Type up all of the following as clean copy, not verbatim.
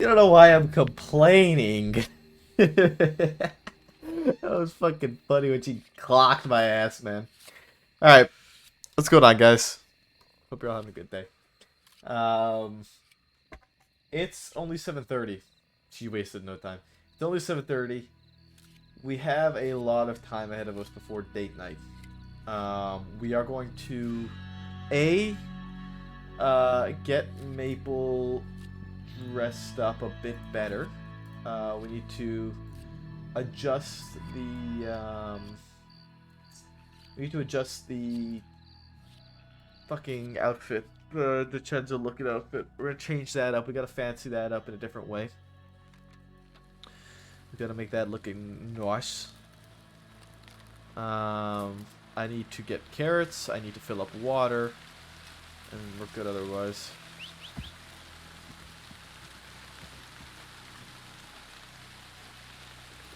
don't know why I'm complaining. That was fucking funny when she clocked my ass, man. Alright, what's going on, guys? Hope you're all having a good day. Um, it's only 7:30. She wasted no time. It's only 7:30. We have a lot of time ahead of us before date night. We are going to get Maple dressed up a bit better. We need to adjust the fucking outfit, the Chenzo looking outfit. We're gonna change that up. We gotta fancy that up in a different way. We gotta make that looking nice. I need to get carrots. I need to fill up water, and we're good otherwise.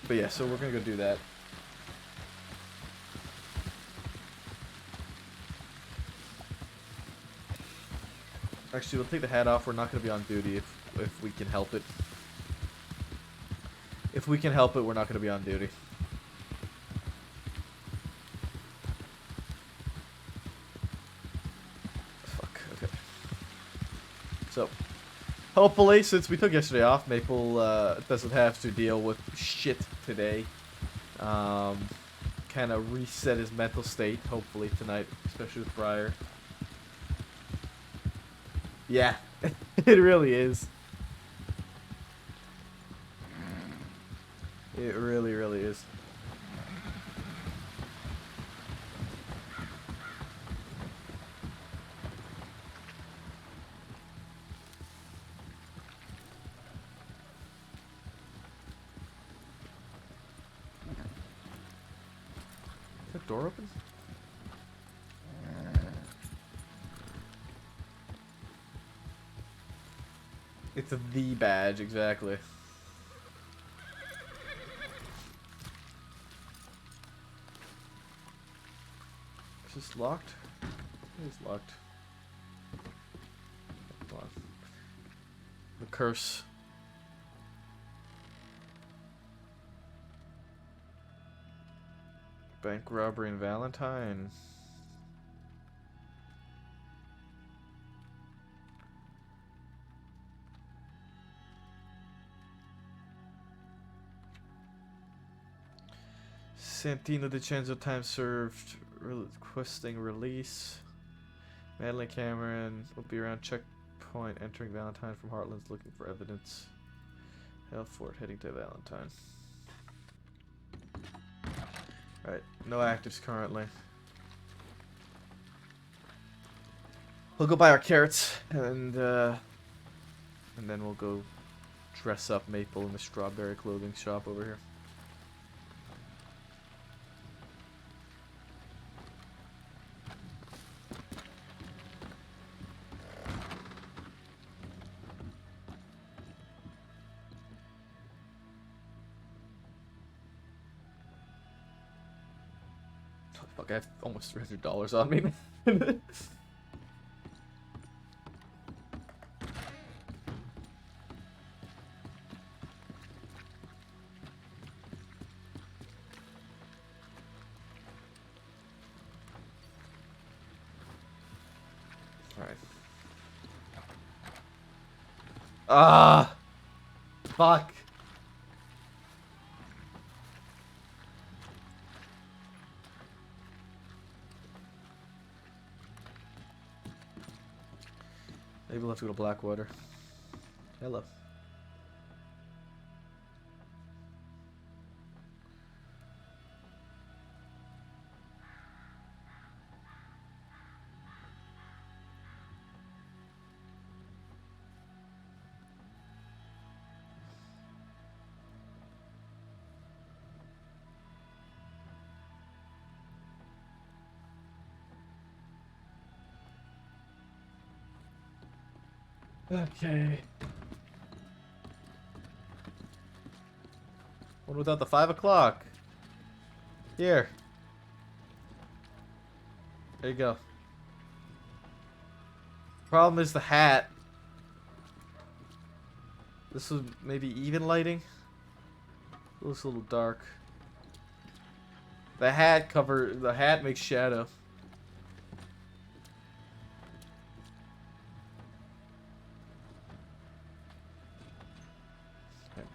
But yeah, so we're gonna go do that. Actually, we'll take the hat off. We're not gonna be on duty if we can help it. If we can help it, we're not gonna be on duty. Fuck. Okay. So, hopefully, since we took yesterday off, Maple doesn't have to deal with shit today. Kind of reset his mental state, hopefully, tonight, especially with Briar. Yeah, it really is. It really, really is. Is that door open? It's a the badge, exactly. Is this locked? It is locked. Come on. The curse. Bank robbery in Valentine. Santino DiCenzo time served. Requesting release. Madeline Cameron will be around checkpoint entering Valentine from Heartlands looking for evidence. Hellfort heading to Valentine. Alright, no actives currently. We'll go buy our carrots and then we'll go dress up Maple in the strawberry clothing shop over here. Fuck, I have almost $300 on me, man. Alright. Ah! Fuck! Maybe we'll have to go to Blackwater. Hello. Okay. What without the 5 o'clock? Here. There you go. Problem is the hat. This is maybe even lighting. It looks a little dark. The hat makes shadow.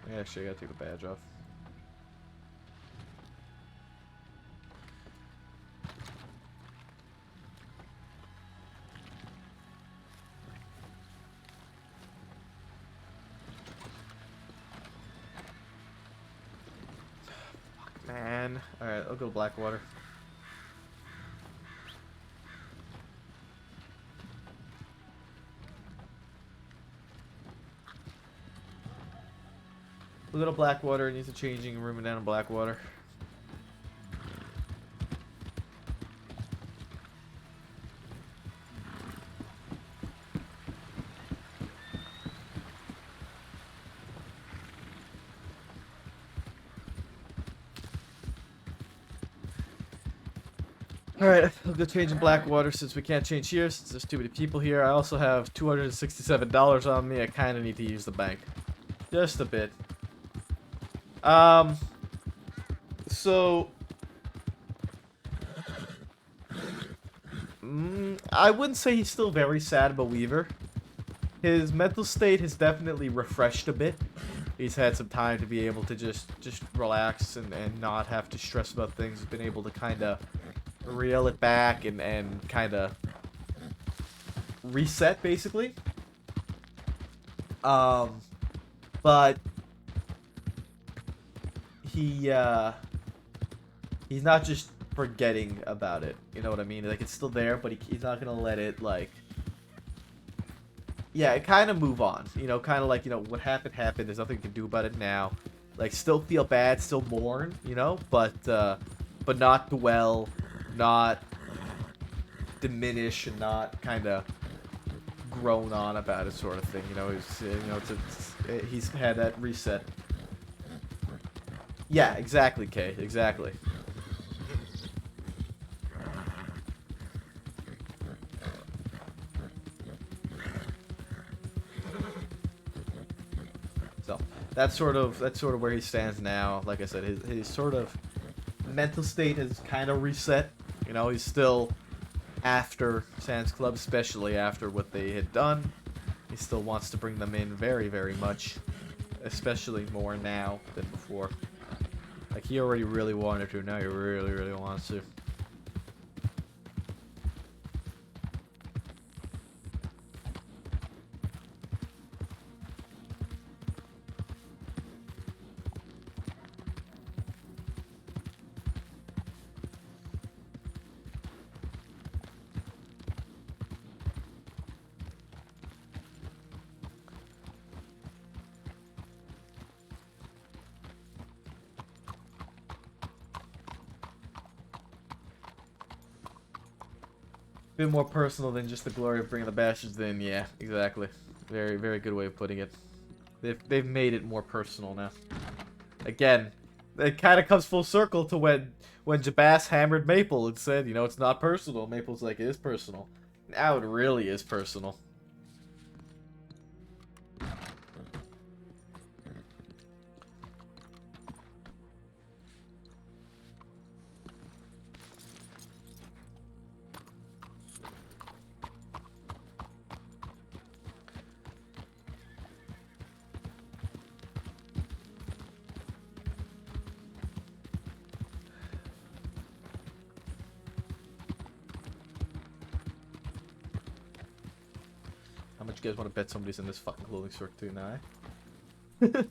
Okay, actually, I gotta take the badge off. Man. Alright, I'll go Blackwater. We'll go to Blackwater. It needs a changing room down in Blackwater. Alright, I'll go change in Blackwater since we can't change here since there's too many people here. I also have $267 on me. I kind of need to use the bank. Just a bit. So... I wouldn't say he's still very sad about Weaver. His mental state has definitely refreshed a bit. He's had some time to be able to just relax and not have to stress about things. He's been able to kind of reel it back and kind of reset, basically. But he's not just forgetting about it. You know what I mean? Like, it's still there, but he's not gonna let it, like... Yeah, it kind of move on. You know, kind of like, you know, what happened happened. There's nothing you can do about it now. Like, still feel bad, still mourn, you know? But not dwell, not diminish, and not kind of groan on about it, sort of thing. You know, he's had that reset. Yeah, exactly, Kay. Exactly. So that's sort of where he stands now. Like I said, his sort of mental state has kind of reset. You know, he's still after Sam's Club, especially after what they had done. He still wants to bring them in very, very much, especially more now than before. Like, he already really wanted to, now he really, really wants to. Bit more personal than just the glory of bringing the bastards in. Yeah, exactly. Very, very good way of putting it. They've made it more personal now. Again, it kind of comes full circle to when Jabas hammered Maple and said, you know, it's not personal. Maple's like, it is personal. Now it really is personal. How much you guys want to bet somebody's in this fucking clothing store too now? Okay,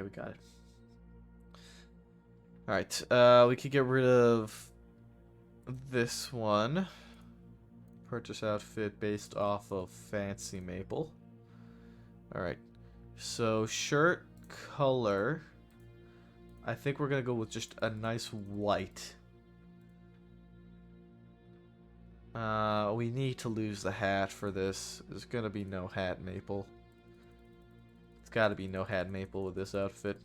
we got it. Alright, we could get rid of this one. Purchase outfit based off of Fancy Maple. Alright. So, shirt color. I think we're going to go with just a nice white. We need to lose the hat for this. There's going to be no hat Maple. It's got to be no hat Maple with this outfit.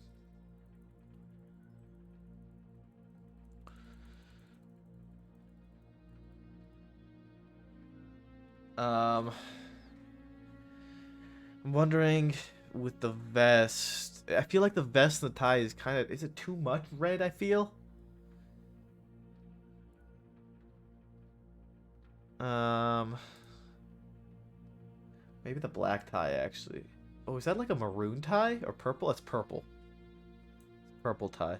Um, I'm wondering with the vest. I feel like the vest and the tie is kind of. Is it too much red? I feel. Um, maybe the black tie actually. Oh, is that like a maroon tie or purple? It's purple. Purple tie.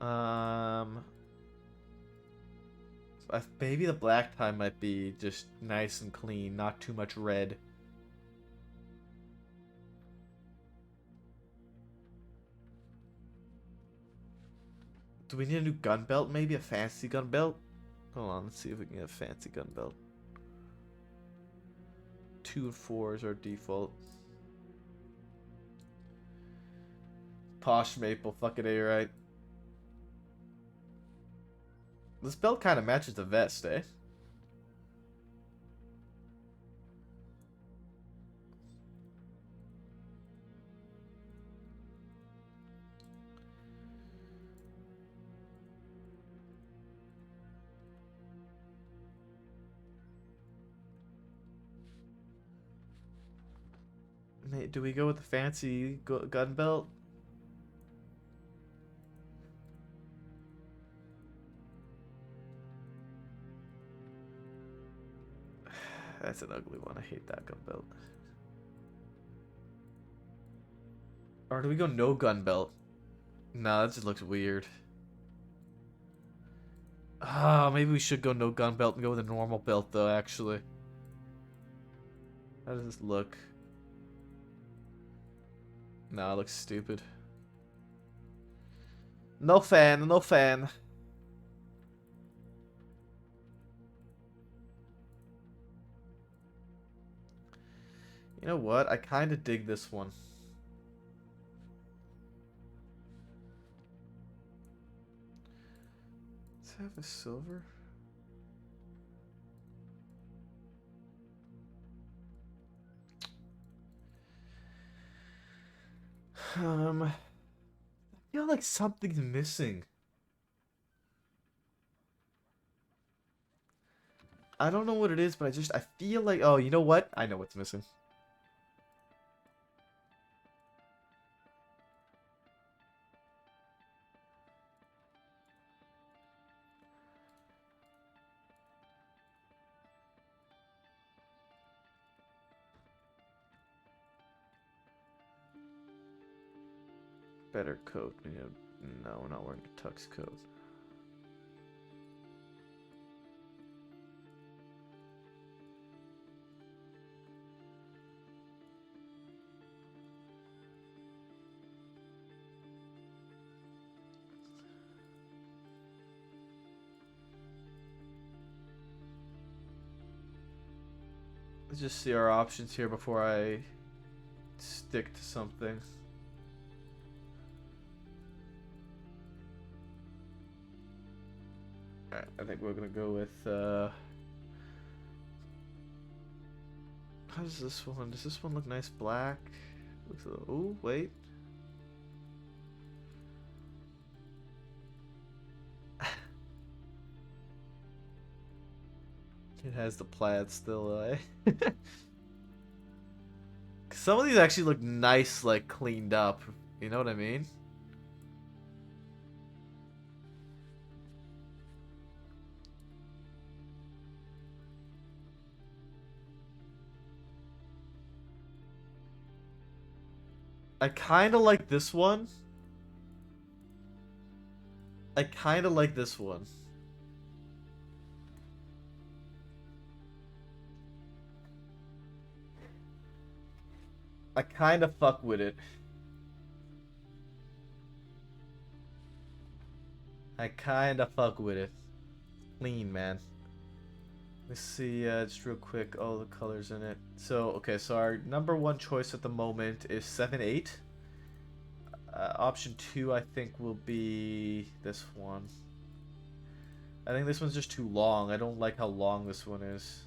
Um, maybe the black tie might be just nice and clean, not too much red. Do we need a new gun belt? Maybe a fancy gun belt? Hold on, let's see if we can get a fancy gun belt. 2 and 4 is our default. Posh maple, fucking A, right? This belt kind of matches the vest, eh? Do we go with the fancy gun belt? That's an ugly one. I hate that gun belt. Or do we go no gun belt? No, that just looks weird. Ah, maybe we should go no gun belt and go with a normal belt though, actually. How does this look? No, it looks stupid. No fan, no fan. You know what? I kind of dig this one. Let's have a silver. I feel like something's missing. I don't know what it is, but I feel like, oh, you know what? I know what's missing. Better coat. No, we're not wearing a tux coat. Let's just see our options here before I stick to something. Alright, I think we're gonna go with, how does this one? Does this one look nice black? Looks a little, ooh, wait. It has the plaid still, eh? Some of these actually look nice, like, cleaned up. You know what I mean? I kind of like this one. I kind of like this one. I kind of fuck with it. I kind of fuck with it. Clean, man. Let's see, just real quick, all the colors in it. So, okay, so our number one choice at the moment is 7-8. Option 2, I think, will be this one. I think this one's just too long. I don't like how long this one is.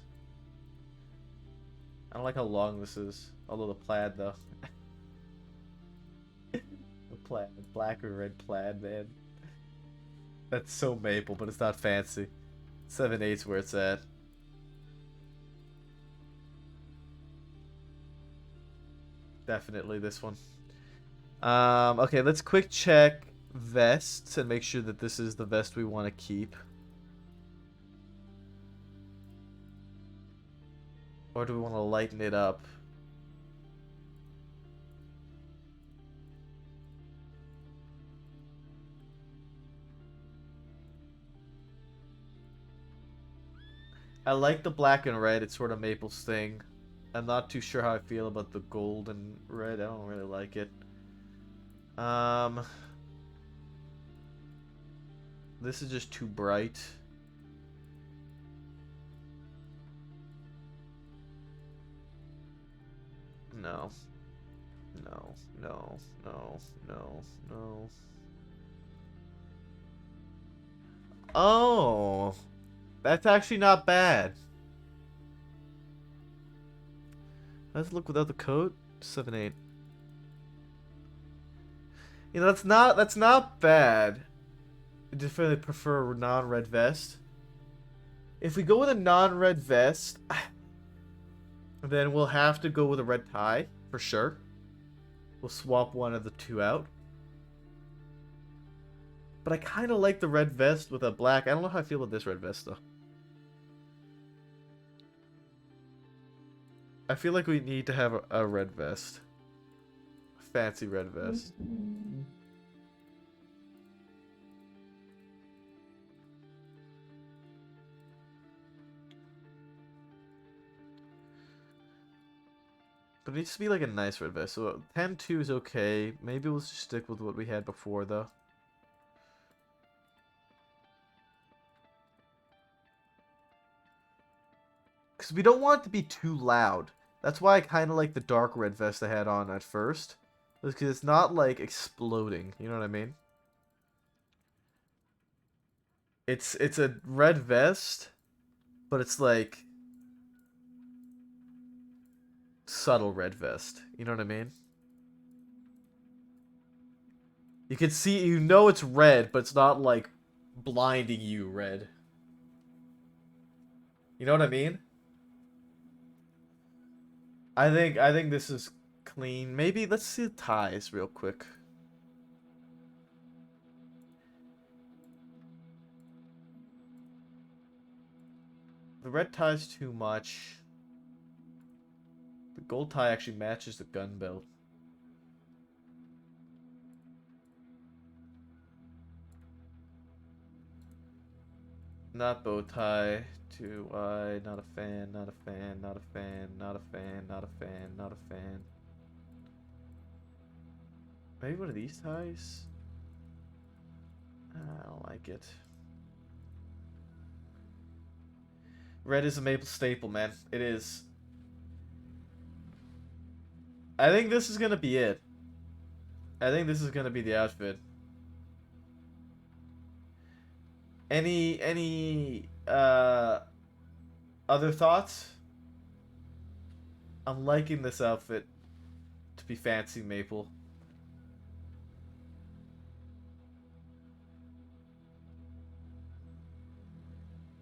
I don't like how long this is. Although the plaid, though. The plaid, black or red plaid, man. That's so maple, but it's not fancy. 7-8's where it's at. Definitely this one. Okay, let's quick check vests and make sure that this is the vest we want to keep. Or do we want to lighten it up? I like the black and red. It's sort of Maple's thing. I'm not too sure how I feel about the gold and red. I don't really like it. This is just too bright. No. No. No. No. No. No. Oh. That's actually not bad. Let's look without the coat. 7-8. You know, that's not bad. I definitely prefer a non-red vest. If we go with a non-red vest, then we'll have to go with a red tie for sure. We'll swap one of the two out. But I kind of like the red vest with a black. I don't know how I feel about this red vest though. I feel like we need to have a red vest. Fancy red vest. But it needs to be like a nice red vest. So 10-2 is okay. Maybe we'll just stick with what we had before though. Because we don't want it to be too loud. That's why I kind of like the dark red vest I had on at first. Because it's not like exploding. You know what I mean? It's a red vest, but it's like subtle red vest. You know what I mean? You can see, you know it's red, but it's not like blinding you red. You know what I mean? I think this is clean. Maybe let's see the ties real quick. The red tie's too much. The gold tie actually matches the gun belt. Not bow tie. Too wide. Not a fan. Not a fan. Not a fan. Not a fan. Not a fan. Not a fan. Maybe one of these ties? I don't like it. Red is a Maple staple, man. It is. I think this is gonna be it. I think this is gonna be the outfit. Any other thoughts? I'm liking this outfit to be fancy Maple.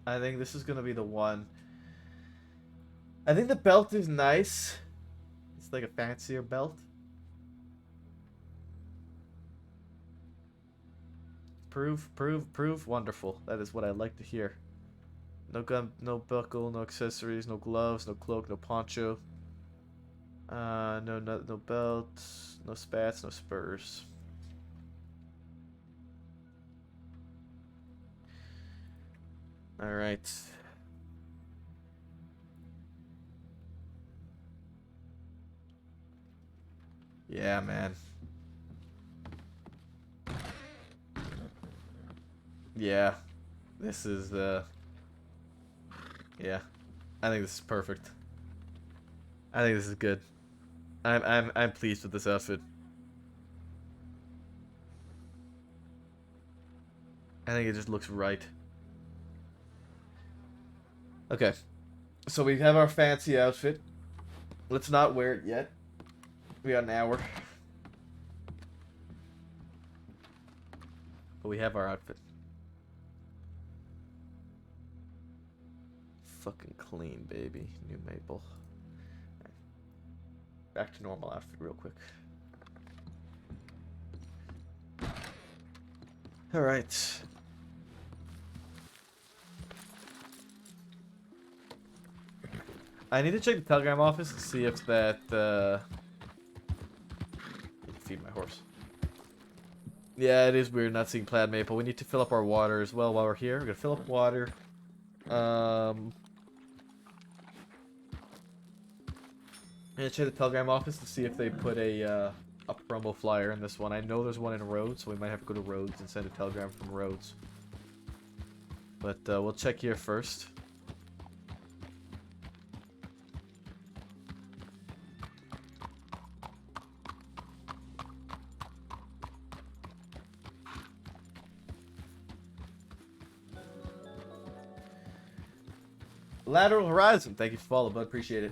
I think this is gonna be the one. I think the belt is nice. It's like a fancier belt. Prove. Wonderful. That is what I like to hear. No gun, no buckle, no accessories, no gloves, no cloak, no poncho. No belt, no spats, no spurs. All right. Yeah, man. Yeah. This is yeah. I think this is perfect. I think this is good. I'm pleased with this outfit. I think it just looks right. Okay. So we have our fancy outfit. Let's not wear it yet. We got an hour. But we have our outfit. Fucking clean, baby. New Maple. back to normal outfit real quick. Alright. I need to check the telegram office to see if that, feed my horse. Yeah, it is weird not seeing plaid maple. We need to fill up our water as well while we're here. We're gonna fill up water. I'm gonna check the telegram office to see if they put a promo flyer in this one. I know there's one in Rhodes, so we might have to go to Rhodes and send a telegram from Rhodes. But we'll check here first. Lateral Horizon, thank you for following, bud. Appreciate it.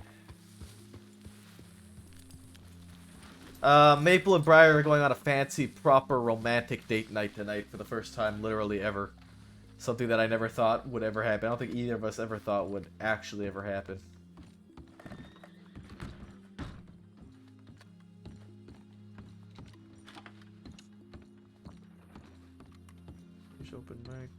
Maple and Briar are going on a fancy, proper romantic date night tonight for the first time, literally ever. Something that I never thought would ever happen. I don't think either of us ever thought would actually ever happen. Here's open mic.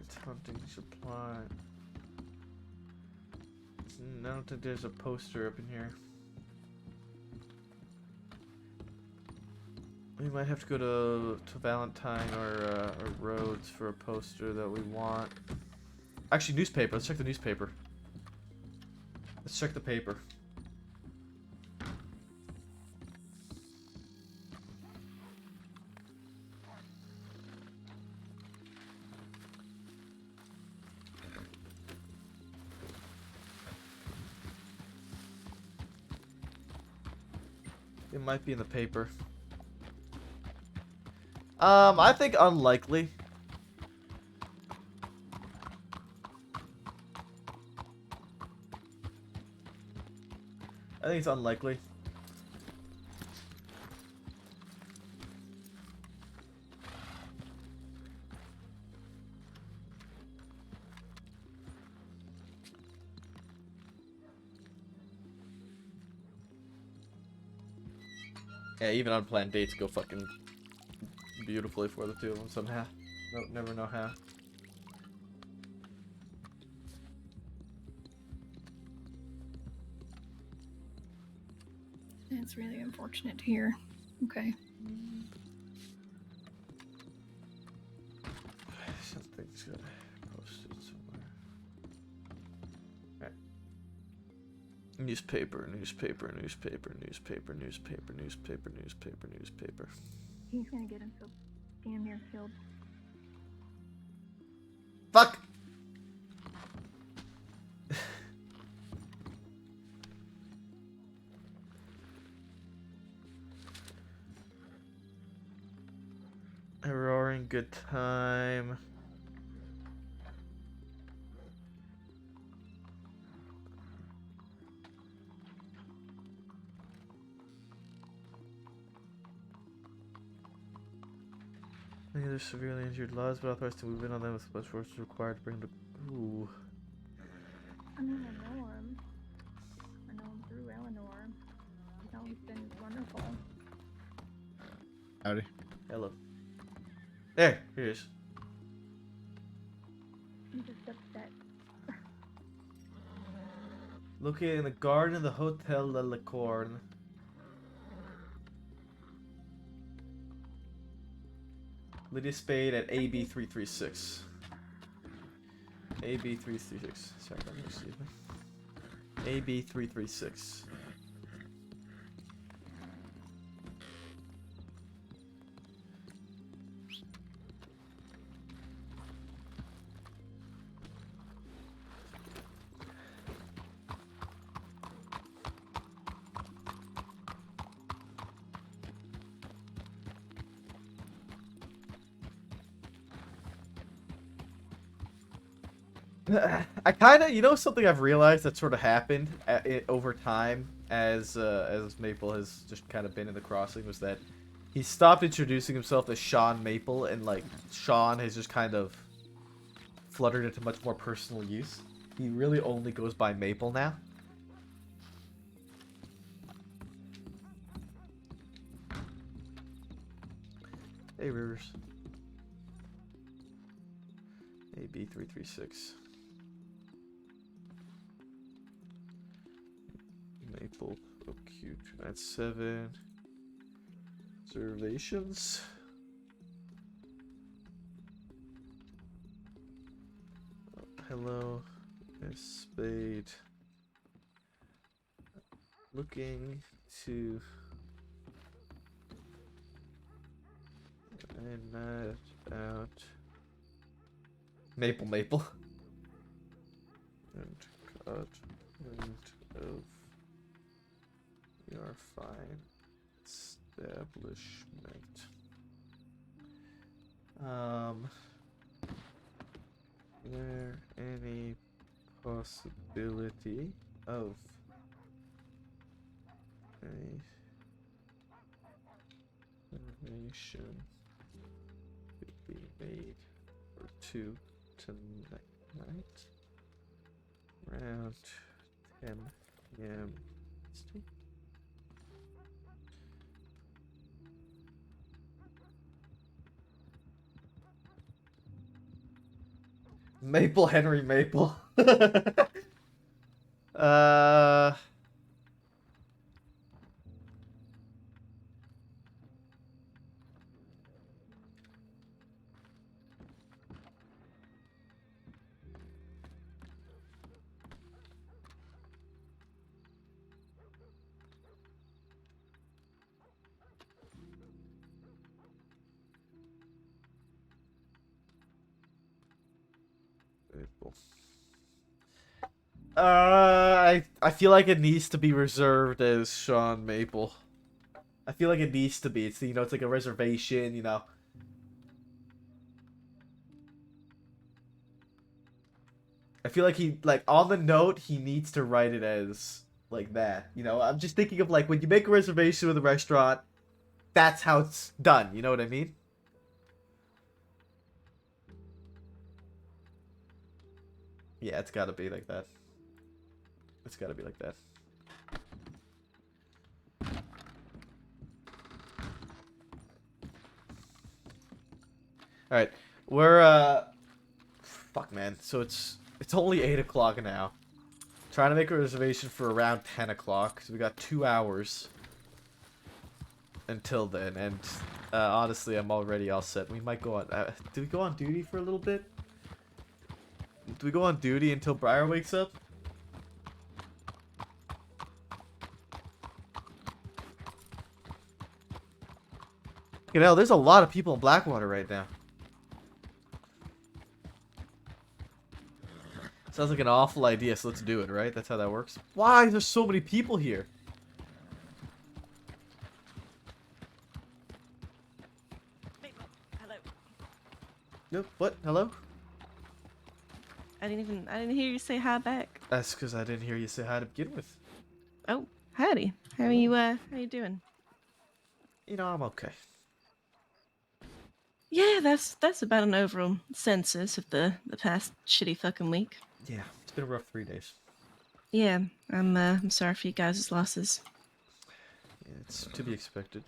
It's hunting supply. I don't think there's a poster up in here. We might have to go to Valentine or Rhodes for a poster that we want. Actually, newspaper. Let's check the newspaper. Let's check the paper. It might be in the paper. I think unlikely. I think it's unlikely. Yeah, even unplanned dates go fucking beautifully for the two of them somehow. No, never know how. It's really unfortunate to hear. Okay. Something's got posted somewhere. Alright. Newspaper, newspaper, newspaper, newspaper, newspaper, newspaper, newspaper, newspaper. He's gonna get himself damn near killed. Fuck! A roaring good time. Many other severely injured laws, but authorized to move in on them with special forces required to bring the. Ooh. I mean, I know him. I know him through Eleanor. I know he's been wonderful. Howdy. Hello. There, here it is. I'm just upset. Located in the garden of the Hotel La Licorne. Lydia Spade at AB336. AB336. Sorry, excuse me. AB336. I kind of, you know, something I've realized that sort of happened over time as Maple has just kind of been in the crossing was that he stopped introducing himself as Sean Maple, and like Sean has just kind of fluttered into much more personal use. He really only goes by Maple now. Hey, Rivers. AB336. Maple OQ297. Observations. Hello, Miss Spade. Looking to find out Maple and cut of your fine establishment. There any possibility of a reservation could be made for 2 tonight around 10 p.m. Maple Henry Maple. Maple. I feel like it needs to be reserved as Sean Maple. I feel like it needs to be. It's, you know, it's like a reservation, you know. I feel like he, like, on the note, he needs to write it as, like, that. You know, I'm just thinking of, like, when you make a reservation with a restaurant, that's how it's done. You know what I mean? Yeah, it's gotta be like that. It's gotta be like that. Alright, we're, fuck, man. So it's only 8 o'clock now. Trying to make a reservation for around 10 o'clock. So we got 2 hours until then. And, honestly, I'm already all set. We might go on, do we go on duty for a little bit? Do we go on duty until Briar wakes up? You know, there's a lot of people in Blackwater right now. Sounds like an awful idea, so let's do it, right? That's how that works. Why? There's so many people here. Hello. Nope. What? Hello? I didn't hear you say hi back. That's because I didn't hear you say hi to begin with. Oh, howdy. How you doing? You know, I'm okay. Yeah, that's about an overall census of the past shitty fucking week. Yeah, it's been a rough 3 days. Yeah, I'm sorry for you guys' losses. Yeah, it's to be expected.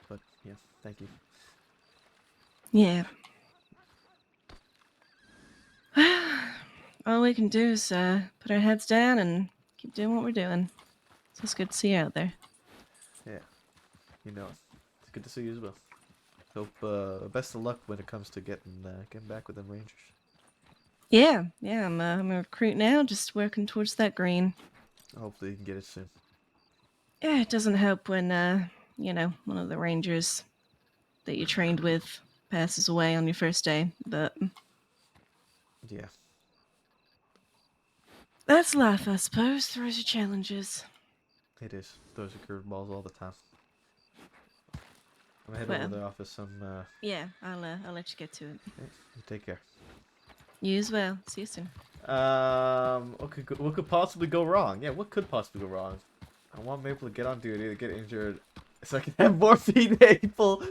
But, yeah, thank you. Yeah. All we can do is put our heads down and keep doing what we're doing. So it's good to see you out there. Yeah. You know, it's good to see you as well. Hope, best of luck when it comes to getting back with them Rangers. Yeah, I'm a recruit now, just working towards that green. Hopefully you can get it soon. Yeah, it doesn't help when, you know, one of the Rangers that you trained with passes away on your first day, but Yeah. that's life, I suppose. Throws you challenges. It is. Throws you curveballs all the time. I'm heading Well, over to the office. Yeah, I'll let you get to it. You take care. You as well. See you soon. What could possibly go wrong? Yeah, what could possibly go wrong? I want Maple to get on duty to get injured so I can have morphine Maple.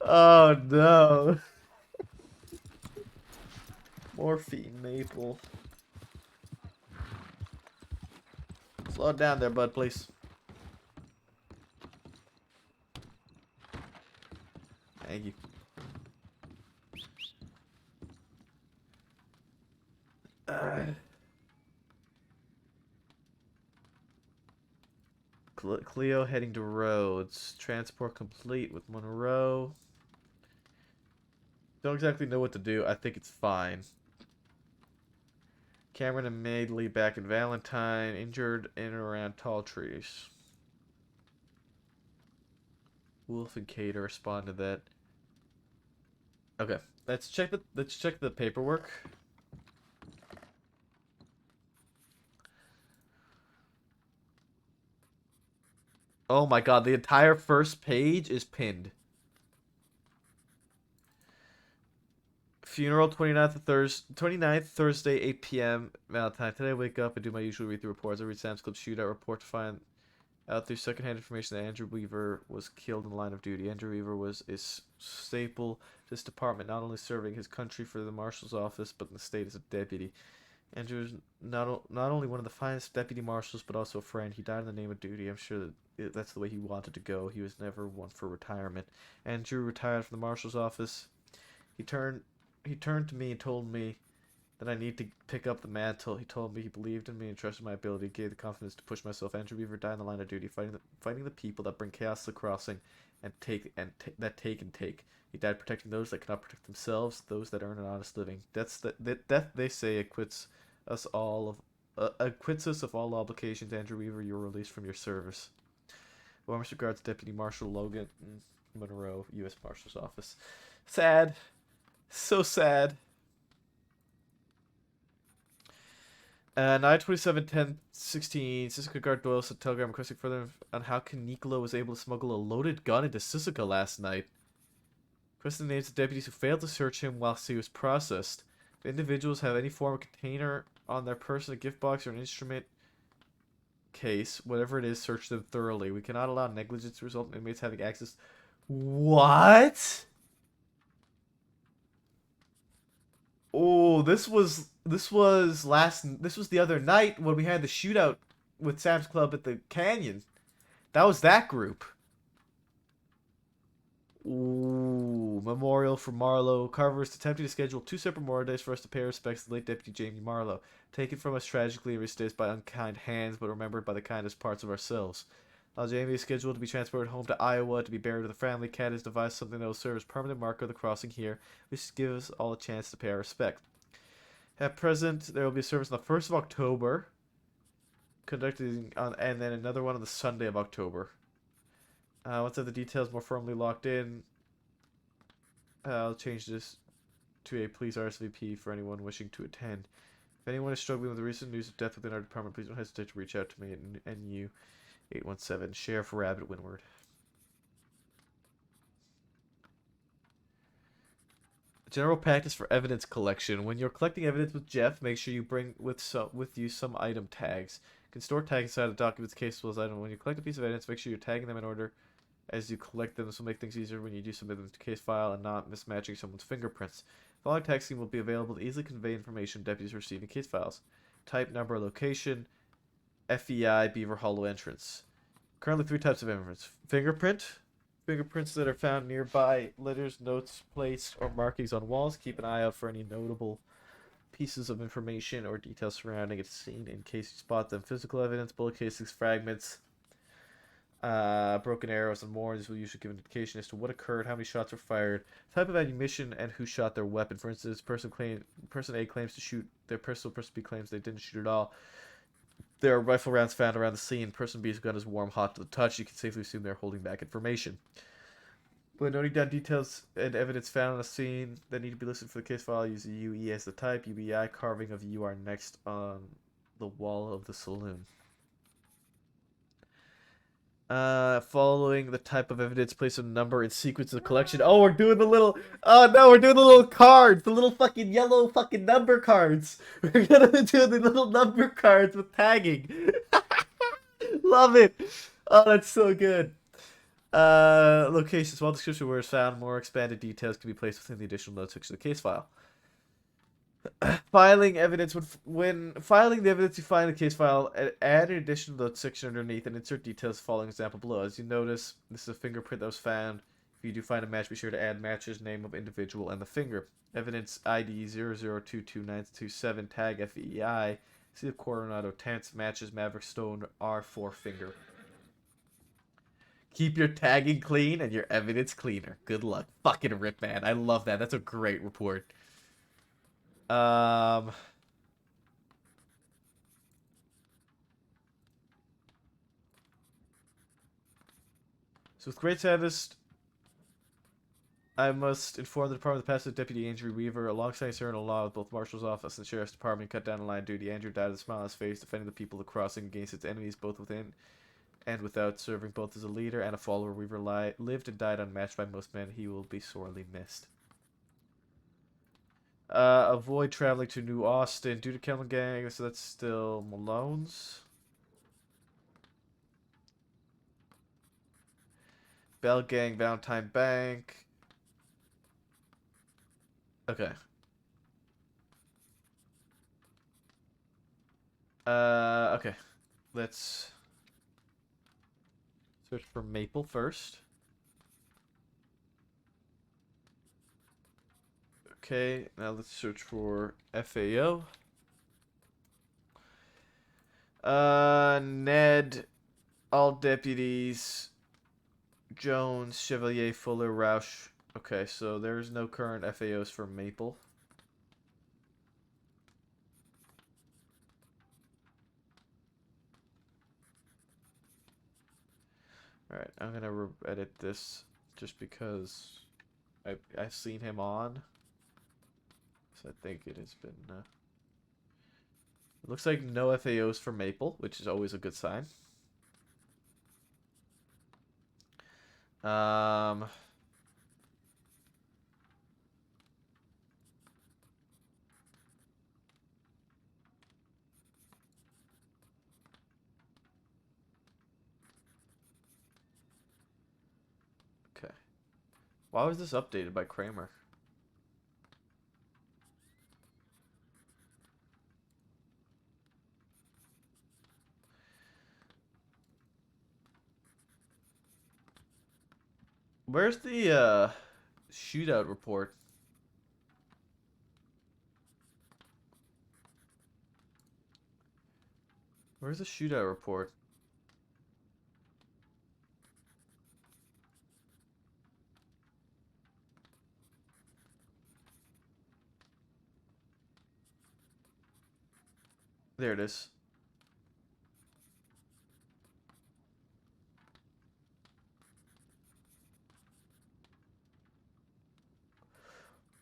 Oh no. Morphine maple. Slow it down there, bud, please. Thank you. Cleo heading to Rhodes. Transport complete with Monroe. Don't exactly know what to do. I think it's fine. Cameron and Madeley back in Valentine. Injured in and around tall trees. Wolf and Cater respond to that. Okay, let's check the paperwork. Oh my god, the entire first page is pinned. Funeral 29th Thursday 8 p.m. Valentine. Today I wake up and do my usual read through reports. I read Sam's Club shootout report to find out through secondhand information that Andrew Weaver was killed in the line of duty. Andrew Weaver was a staple to this department, not only serving his country for the marshal's office, but in the state as a deputy. Andrew is not only one of the finest deputy marshals, but also a friend. He died in the name of duty. I'm sure that that's the way he wanted to go. He was never one for retirement. Andrew retired from the marshal's office. He turned to me and told me that I need to pick up the mantle. He told me he believed in me and trusted my ability. He gave the confidence to push myself. Andrew Weaver died in the line of duty, fighting the people that bring chaos to the crossing and take. He died protecting those that cannot protect themselves, those that earn an honest living. Death, they say, acquits us of all obligations. Andrew Weaver, you're released from your service. Warmest regards, Deputy Marshal Logan Monroe, U.S. Marshal's Office. Sad. So sad. 9/27/10/16, Sisika Guard Doyle sent a telegram requesting further on how Nicola was able to smuggle a loaded gun into Sisika last night. Requesting the names of deputies who failed to search him whilst he was processed. If individuals have any form of container on their person, a gift box, or an instrument case, whatever it is, search them thoroughly. We cannot allow negligence to result in inmates having access. What? Oh, this was the other night when we had the shootout with Sam's Club at the Canyon. That was that group. Ooh, memorial for Marlowe. Carver is attempting to schedule 2 separate memorial days for us to pay respects to the late Deputy Jamie Marlowe, taken from us tragically and restated by unkind hands, but remembered by the kindest parts of ourselves. While Jamie is scheduled to be transported home to Iowa to be buried with the family, Cat has devised something that will serve as permanent marker of the crossing here, which gives us all a chance to pay our respect. At present, there will be a service on the 1st of October, conducted on, and then another one on the Sunday of October. Once I have the details more firmly locked in, I'll change this to a please RSVP for anyone wishing to attend. If anyone is struggling with the recent news of death within our department, please don't hesitate to reach out to me at NU 817. Sheriff Rabbit Windward. General practice for evidence collection. When you're collecting evidence with Jeff, make sure you bring with you some item tags. You can store tags inside of documents, case as item. When you collect a piece of evidence, make sure you're tagging them in order as you collect them. This will make things easier when you do submit them to case file and not mismatching someone's fingerprints. The following tag scheme will be available to easily convey information deputies receive in case files. Type, number, location, FEI, Beaver Hollow entrance. Currently 3 types of evidence. Fingerprints that are found nearby letters, notes, plates, or markings on walls. Keep an eye out for any notable pieces of information or details surrounding a scene in case you spot them. Physical evidence, bullet casings, fragments, broken arrows, and more. This will usually give an indication as to what occurred, how many shots were fired, type of ammunition, and who shot their weapon. For instance, person A claims to shoot their pistol, person B claims they didn't shoot at all. There are rifle rounds found around the scene. Person B's gun is warm, hot to the touch. You can safely assume they're holding back information. When noting down details and evidence found on the scene that need to be listed for the case file, use the UE as the type. UBI carving of U are next on the wall of the saloon. Following the type of evidence, place a number in sequence of the collection. Oh, we're doing the little. Oh no, we're doing the little cards, the little fucking yellow fucking number cards. We're gonna do the little number cards with tagging. Love it. Oh, that's so good. Locations. While description where it's found, more expanded details can be placed within the additional notes section of the case file. Filing evidence when filing the evidence you find in the case file, add an additional section underneath and insert details following example below. As you notice, this is a fingerprint that was found. If you do find a match, be sure to add matcher's name of individual and the finger. Evidence ID 00229227 tag FEI. See the Coronado Tense matches Maverick Stone R4 finger. Keep your tagging clean and your evidence cleaner. Good luck. Fucking rip, man. I love that. That's a great report. So with great sadness, I must inform the Department of the Passage Deputy Andrew Weaver, alongside Sergeant Law with both Marshal's Office and the Sheriff's Department, cut down the line of duty. Andrew died with a smile on his face, defending the people of the crossing against its enemies, both within and without, serving both as a leader and a follower. Weaver lived and died unmatched by most men. He will be sorely missed. Avoid traveling to New Austin due to Kelman Gang, so that's still Malone's. Bell Gang, Valentine Bank. Okay. Okay. Let's search for Maple first. Okay, now let's search for FAO. Ned, all deputies, Jones, Chevalier, Fuller, Roush. Okay, so there's no current FAOs for Maple. Alright, I'm gonna edit this just because I've seen him on. So I think it has been... It looks like no FAOs for Maple, which is always a good sign. Okay. Why was this updated by Kramer? Where's the shootout report? Where's the shootout report? There it is.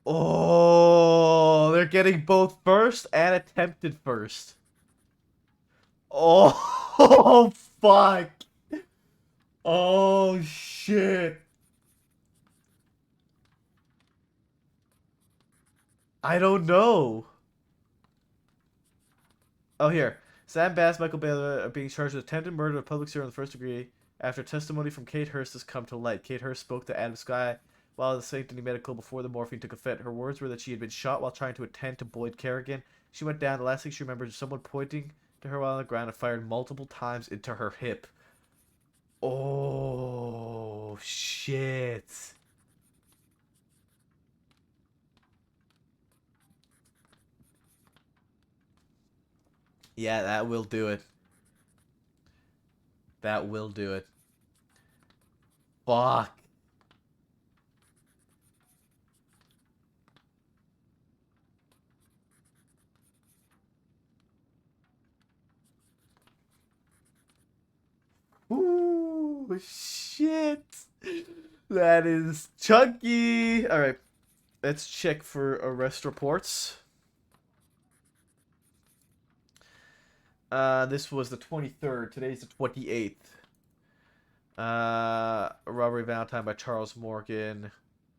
Oh, they're getting both first and attempted first. Oh, fuck. Oh, shit. I don't know. Oh, here. Sam Bass, Michael Baylor are being charged with attempted murder of public servant in the first degree after testimony from Kate Hurst has come to light. Kate Hurst spoke to Adam Sky while at the St. Denis Medical before the morphine took effect. Her words were that she had been shot while trying to attend to Boyd Kerrigan. She went down. The last thing she remembered is someone pointing to her while on the ground and fired multiple times into her hip. Oh, shit. Yeah, that will do it. That will do it. Fuck. Ooh, shit. That is chunky. All right. Let's check for arrest reports. This was the 23rd. Today's the 28th. Robbery Valentine by Charles Morgan.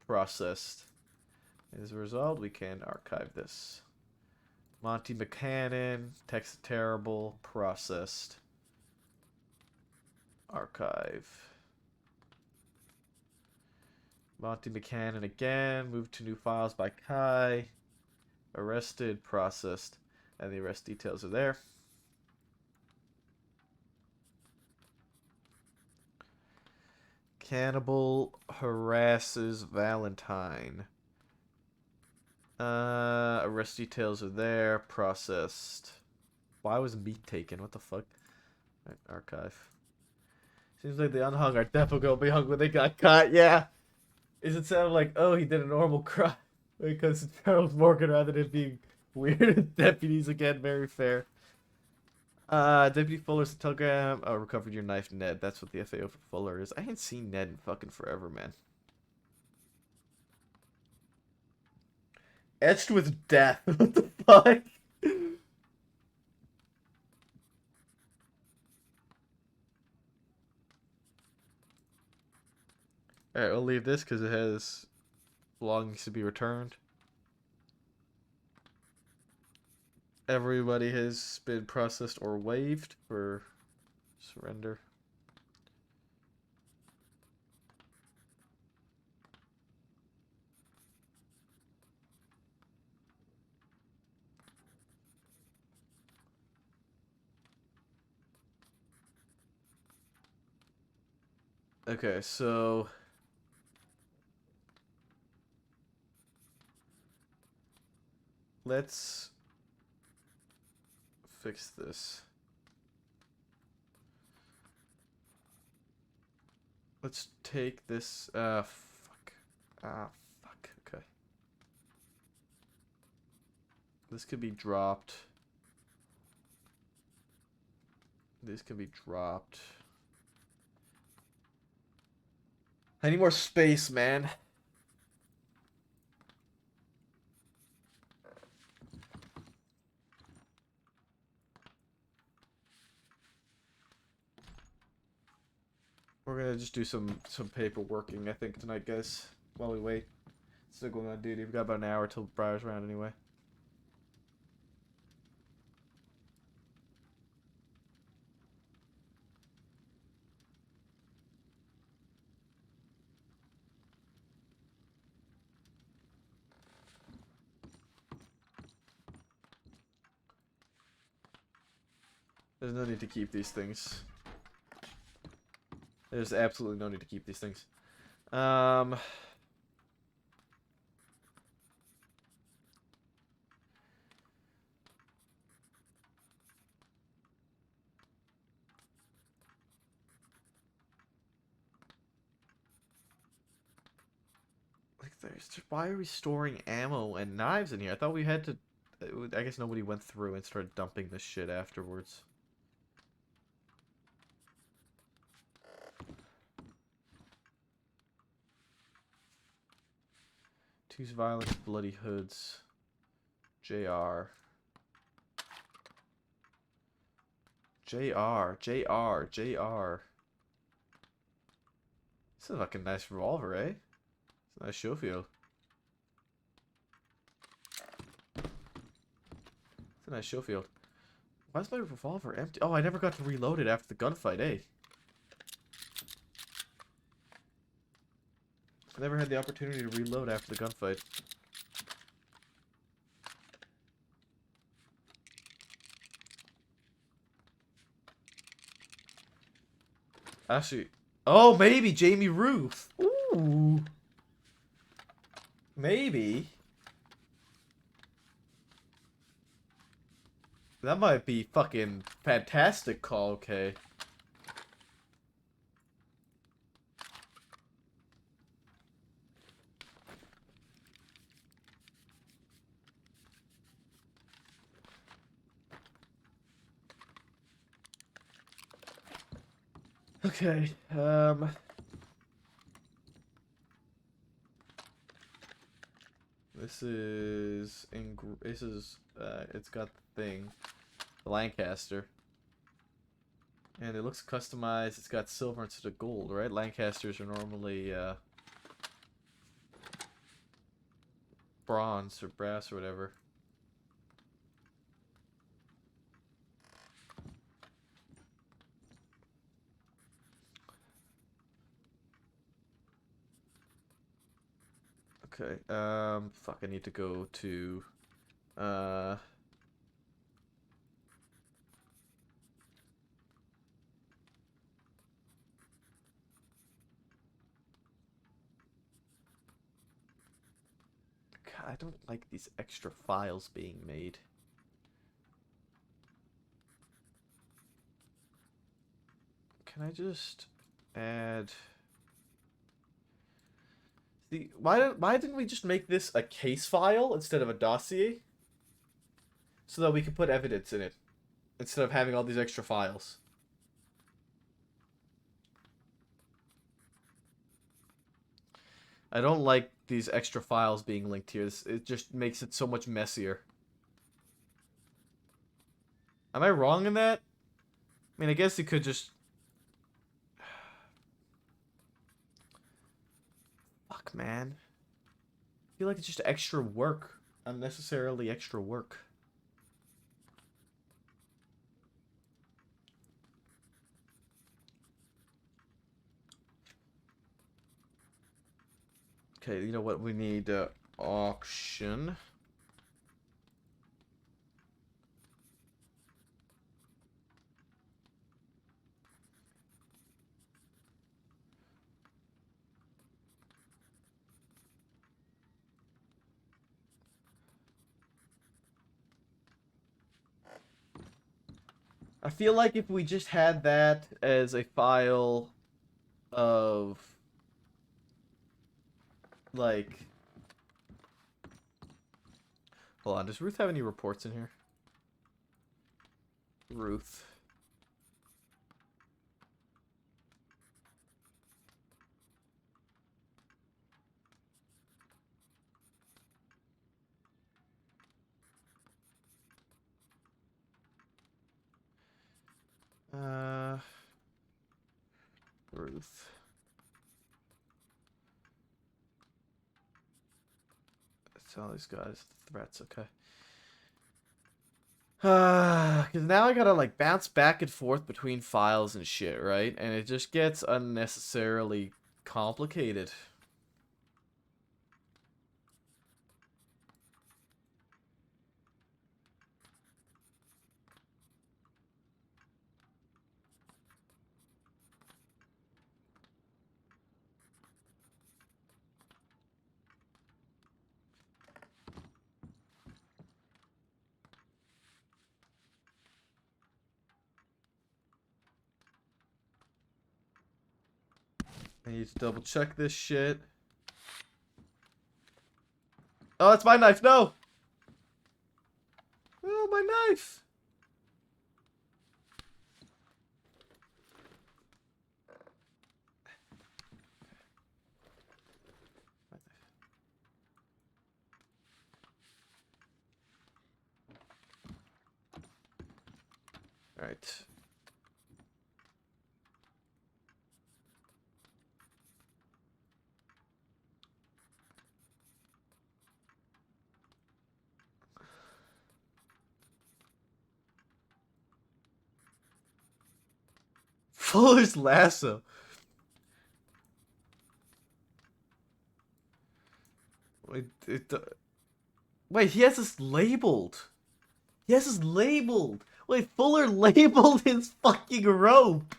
Processed. As a result, we can archive this. Monty McCannon. Text terrible. Processed. Archive. Monty McCannon again. Moved to new files by Kai. Arrested, processed, and the arrest details are there. Cannibal harasses Valentine. Arrest details are there. Processed. Why was meat taken? What the fuck? Right, archive. Seems like the unhung are definitely gonna be hung when they got caught. Yeah. Is it sound like, oh, he did a normal crime because it's Charles Morgan rather than being weird? Deputies again, very fair. Deputy Fuller's telegram. Oh, recovered your knife, Ned. That's what the FAO for Fuller is. I ain't seen Ned in fucking forever, man. Etched with death. What the fuck? Alright, we'll leave this because it has belongings to be returned. Everybody has been processed or waived for surrender. Okay, so let's fix this. Let's take this, fuck. Fuck, okay. This could be dropped. This can be dropped. I need more space, man. We're gonna just do some paperworking, I think, tonight, guys, while we wait. Still going on duty. We've got about an hour till Briar's round anyway. There's no need to keep these things. There's absolutely no need to keep these things. Why are we storing ammo and knives in here? I thought we had to. I guess nobody went through and started dumping this shit afterwards. Two's violence, bloody hoods. JR. JR. JR. JR. This is a fucking nice revolver, eh? It's a nice Schofield. It's a nice Schofield. Why is my revolver empty? Oh, I never got to reload it after the gunfight, eh? I never had the opportunity to reload after the gunfight. Actually, oh, maybe Jamie Ruth. Ooh. Maybe. That might be fucking fantastic call, okay. Okay, this is it's got the thing, the Lancaster, and it looks customized. It's got silver instead of gold, right? Lancasters are normally bronze or brass or whatever. Okay, fuck, I need to go to Uh. God, I don't like these extra files being made. Can I just add... See, why didn't we just make this a case file instead of a dossier? So that we could put evidence in it. Instead of having all these extra files. I don't like these extra files being linked here. It just makes it so much messier. Am I wrong in that? I mean, I guess you could just... Fuck, man. I feel like it's just extra work. Unnecessarily extra work. Okay, you know what? We need auction. I feel like if we just had that as a file of like, hold on, does Ruth have any reports in here? Ruth. Ruth. That's all these guys. Threats, okay. Because now I gotta, like, bounce back and forth between files and shit, right? And it just gets unnecessarily complicated. I need to double check this shit. Oh, that's my knife. No! Oh, my knife! Alright. Fuller's lasso. Wait, he has this labeled. He has this labeled. Wait, Fuller labeled his fucking rope.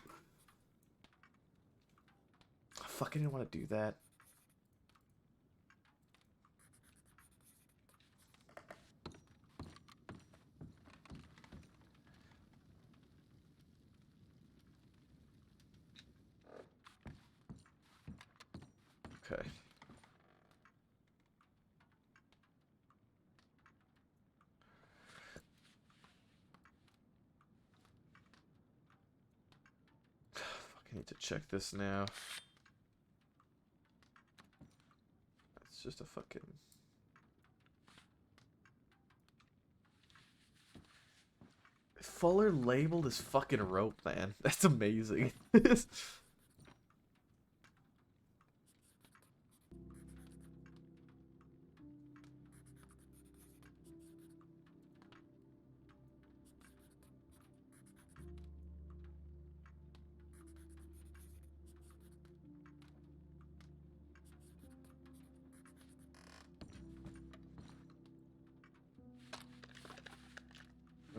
I fucking didn't want to do that. Okay. Fucking need to check this now. It's just a fucking... Fuller labeled his fucking rope, man. That's amazing.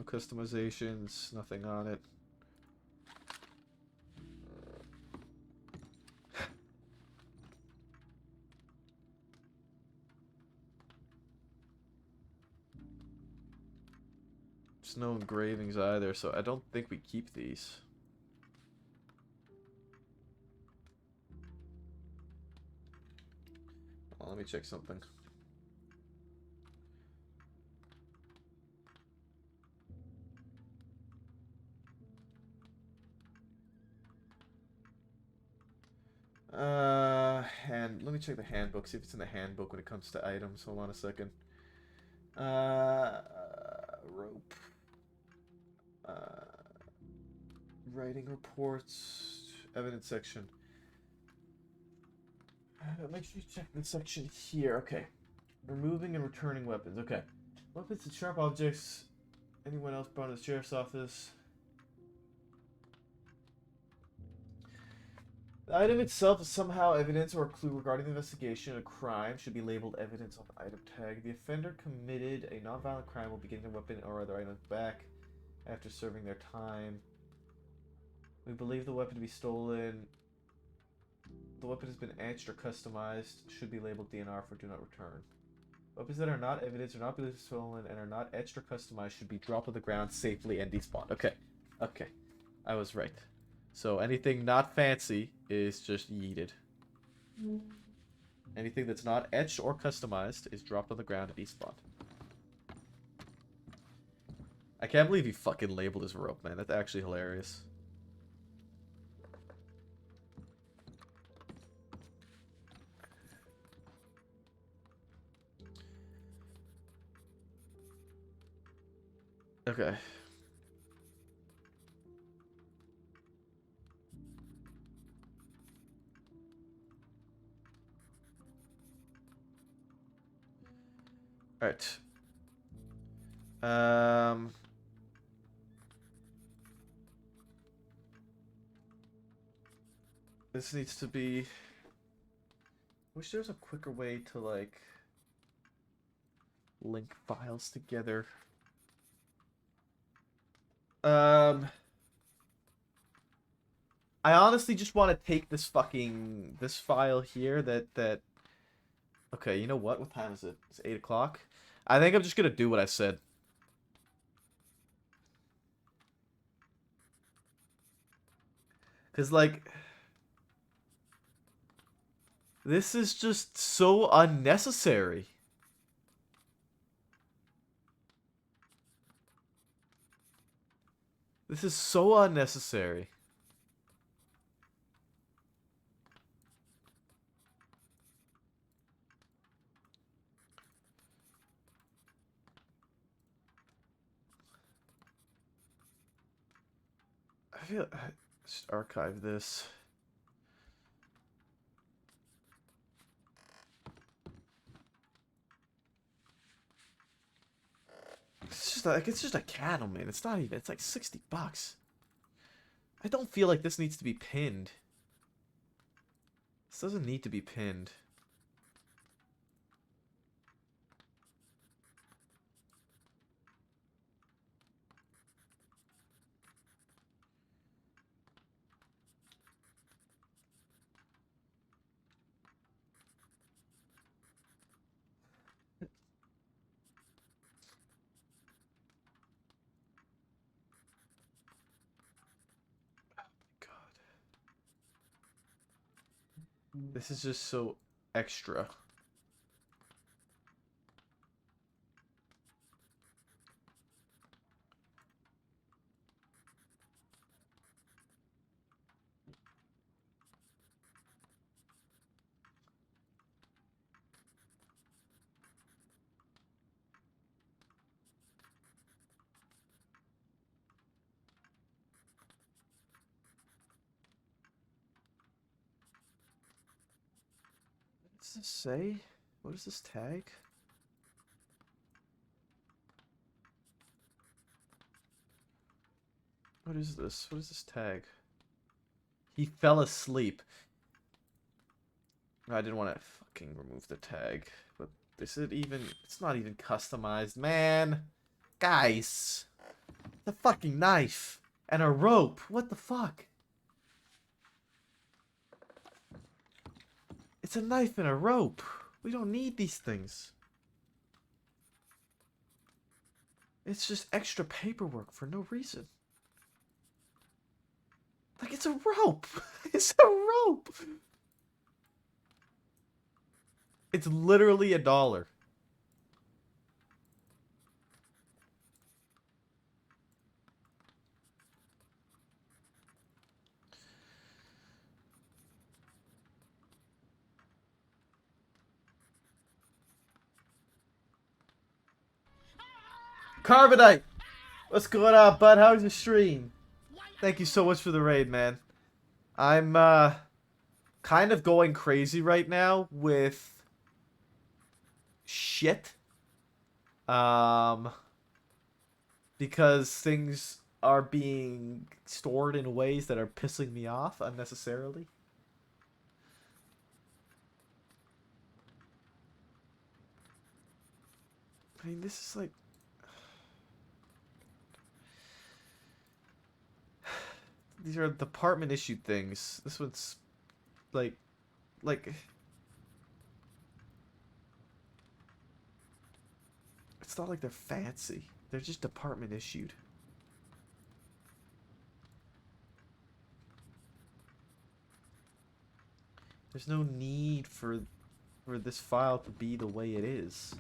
customizations, nothing on it. There's no engravings either, so I don't think we keep these. Well, let me check something. Let me check the handbook, see if it's in the handbook when it comes to items. Hold on a second. Rope. Writing reports. Evidence section. Make sure you check this section here. Okay. Removing and returning weapons. Okay. Weapons and sharp objects. Anyone else brought to the sheriff's office? The item itself is somehow evidence or a clue regarding the investigation. A crime should be labeled evidence on the item tag. The offender committed a non-violent crime will be getting a weapon or other items back after serving their time. We believe the weapon to be stolen. The weapon has been etched or customized. Should be labeled DNR for do not return. Weapons that are not evidence or not believed stolen and are not etched or customized should be dropped on the ground safely and despawned. Okay. Okay. I was right. So anything not fancy is just yeeted. Anything that's not etched or customized is dropped on the ground and despawned. I can't believe he fucking labeled his rope, man. That's actually hilarious. Okay. Alright. This needs to be... Wish there was a quicker way to, like, link files together. I honestly just want to take this file here that okay, you know what? What time is it? It's 8 o'clock. I think I'm just gonna do what I said. Cause like this is just so unnecessary. This is so unnecessary. I feel just archive this. It's just a candle, man. It's not even. It's like $60. I don't feel like this needs to be pinned. This doesn't need to be pinned. This is just so extra. What does this say? What is this tag? What is this? What is this tag? He fell asleep. I didn't want to fucking remove the tag. But is it even... It's not even customized, man. Guys. The fucking knife and a rope. What the fuck? It's a knife and a rope. We don't need these things. It's just extra paperwork for no reason. Like, it's a rope. It's a rope. It's literally $1. Carbonite! What's going on, bud? How's your stream? Thank you so much for the raid, man. I'm, kind of going crazy right now with shit. Because things are being stored in ways that are pissing me off unnecessarily. I mean, this is like... These are department issued things. This one's like it's not like they're fancy. They're just department issued. There's no need for this file to be the way it is.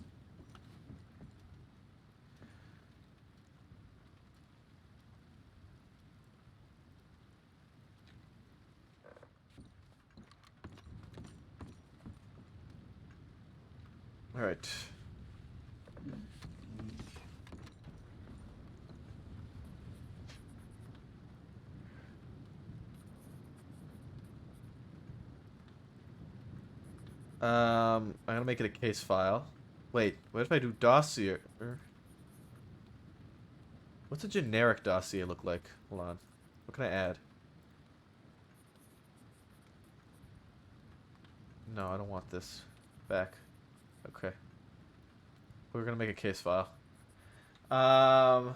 All right. I'm gonna make it a case file. Wait, what if I do dossier? What's a generic dossier look like? Hold on. What can I add? No, I don't want this. Back. Okay. We're gonna make a case file. I'm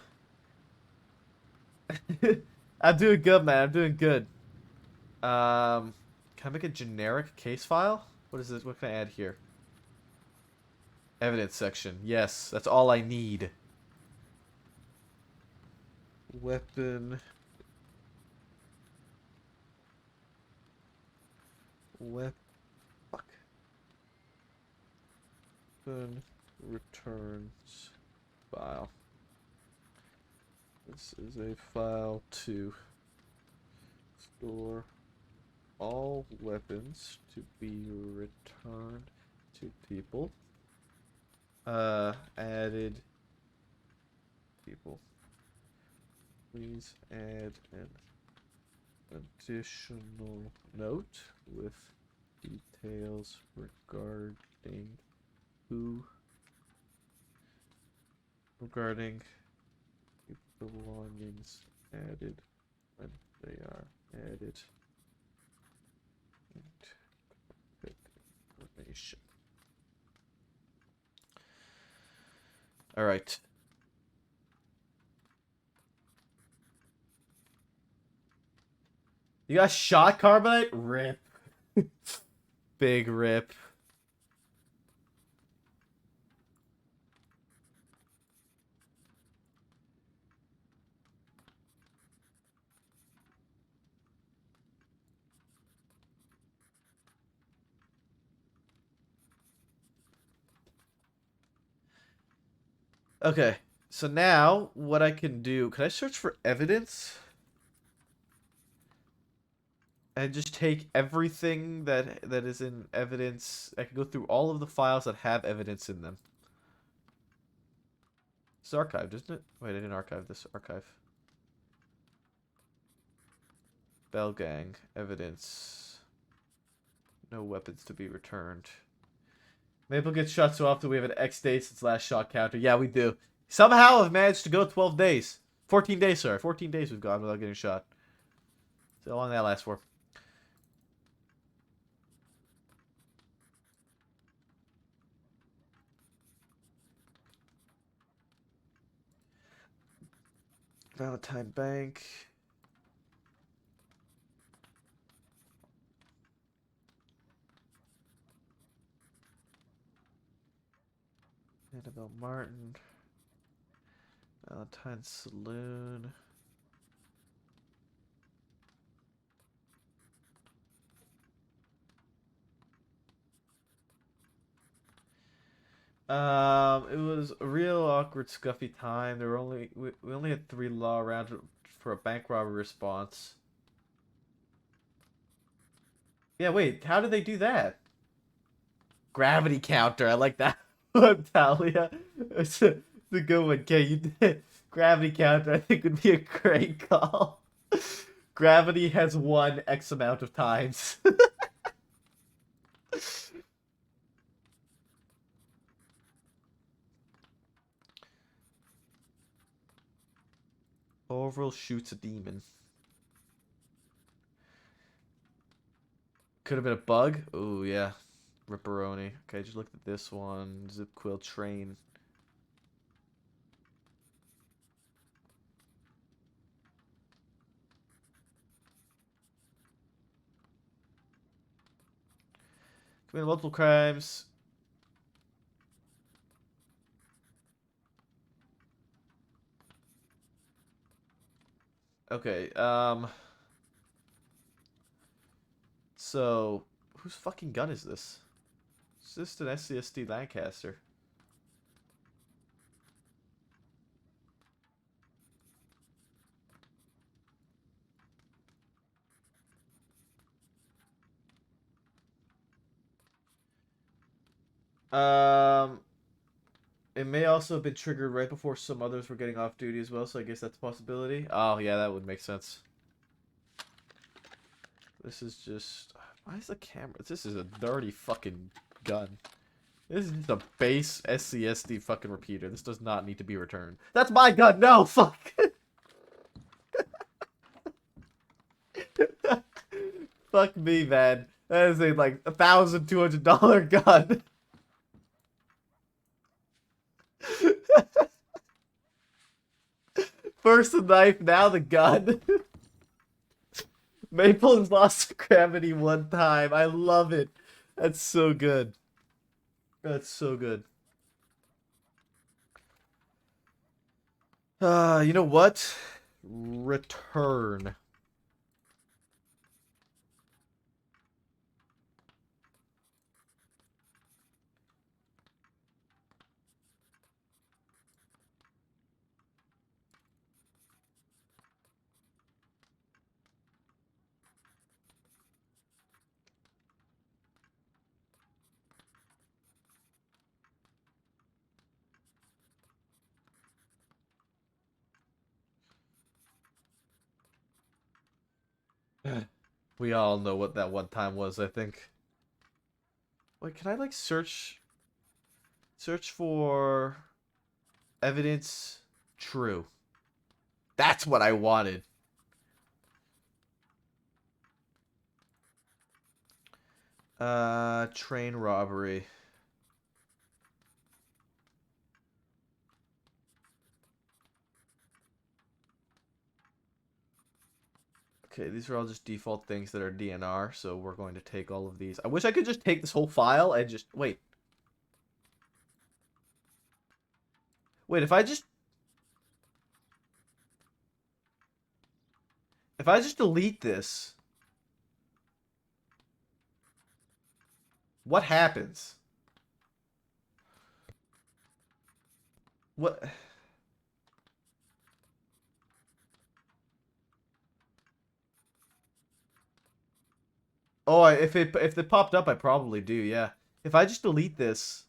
doing good, man. I'm doing good. Can I make a generic case file? What is this? What can I add here? Evidence section. Yes, that's all I need. Weapon. Fuck. Weapon returns file. This is a file to store all weapons to be returned to people. Added people. Please add an additional note with details regarding the belongings added when they are added. And information. All right. You got shot, Carbonite? Rip. Big rip. Okay, so now what I can do, can I search for evidence? And just take everything that is in evidence. I can go through all of the files that have evidence in them. It's archived, isn't it? Wait, I didn't archive this. Archive. Bell Gang. Evidence. No weapons to be returned. Maple gets shot so often we have an X day since last shot counter. Yeah, we do. Somehow have managed to go 12 days. 14 days, sorry. 14 days we've gone without getting shot. So how long that lasts for? Valentine Bank. Annabelle Martin. Valentine Saloon. It was a real awkward, scuffy time. There were we only had 3 law rounds for a bank robbery response. Yeah, wait, how did they do that? Gravity counter. I like that one, Talia. It's a good one. Okay, you did gravity counter. I think would be a great call. Gravity has won X amount of times. Orville shoots a demon. Could have been a bug. Oh yeah, Ripperoni. Okay, just looked at this one. Zip Quill Train. Committed multiple crimes. Okay, so whose fucking gun is this? It's just an SCSD Lancaster. Um, it may also have been triggered right before some others were getting off duty as well, so I guess that's a possibility. Oh, yeah, that would make sense. This is just... Why is the camera... This is a dirty fucking gun. This is just a base SCSD fucking repeater. This does not need to be returned. That's my gun! No! Fuck! Fuck me, man. That is a, like, $1,200 gun. First the knife, now the gun. Maple has lost gravity 1 time. I love it. That's so good. That's so good. You know what? Return. We all know what that 1 time was, I think. Wait, can I like search for evidence true? That's what I wanted. Train robbery. Okay, these are all just default things that are DNR, so we're going to take all of these. I wish I could just take this whole file and just... Wait. Wait, if I just delete this... What happens? What... Oh, if it popped up, I probably do, yeah. If I just delete this...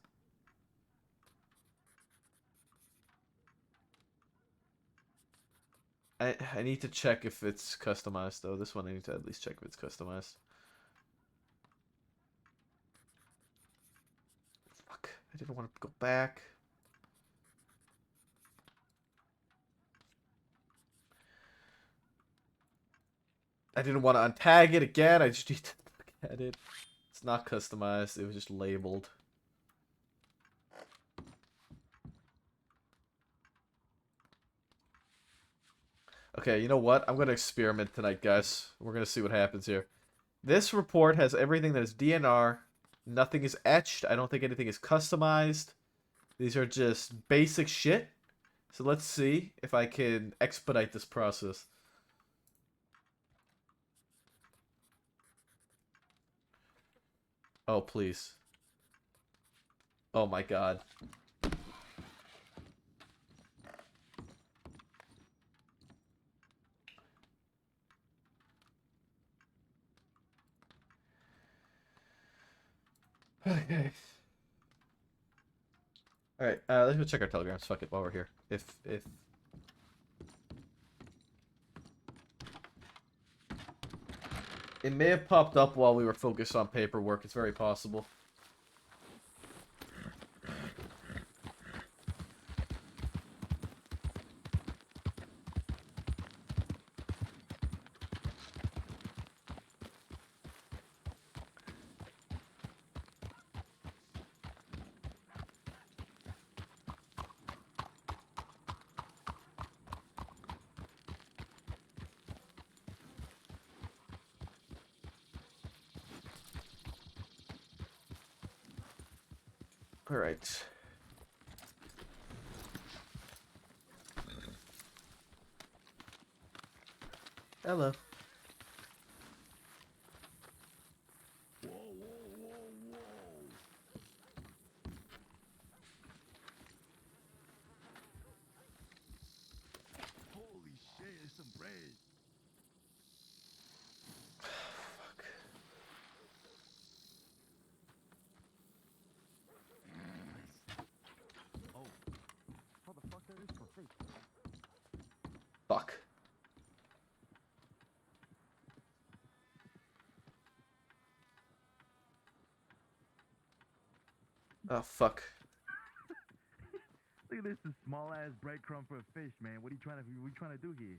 I need to check if it's customized, though. This one I need to at least check if it's customized. Fuck, I didn't want to go back. I didn't want to untag it again. I just need to look at it. It's not customized. It was just labeled. Okay, you know what? I'm gonna experiment tonight, guys. We're gonna see what happens here. This report has everything that is DNR. Nothing is etched. I don't think anything is customized. These are just basic shit. So let's see if I can expedite this process. Oh, please. Oh my god. Okay. Alright, let's go check our telegrams. Fuck it, while we're here. If... It may have popped up while we were focused on paperwork. It's very possible. Alright. Hello. Holy shit, it's some bread. Fuck. Oh. How the fuck that is for fake? Fuck. Oh, fuck. Look at this, a small ass breadcrumb for a fish, man. What are you trying to do here?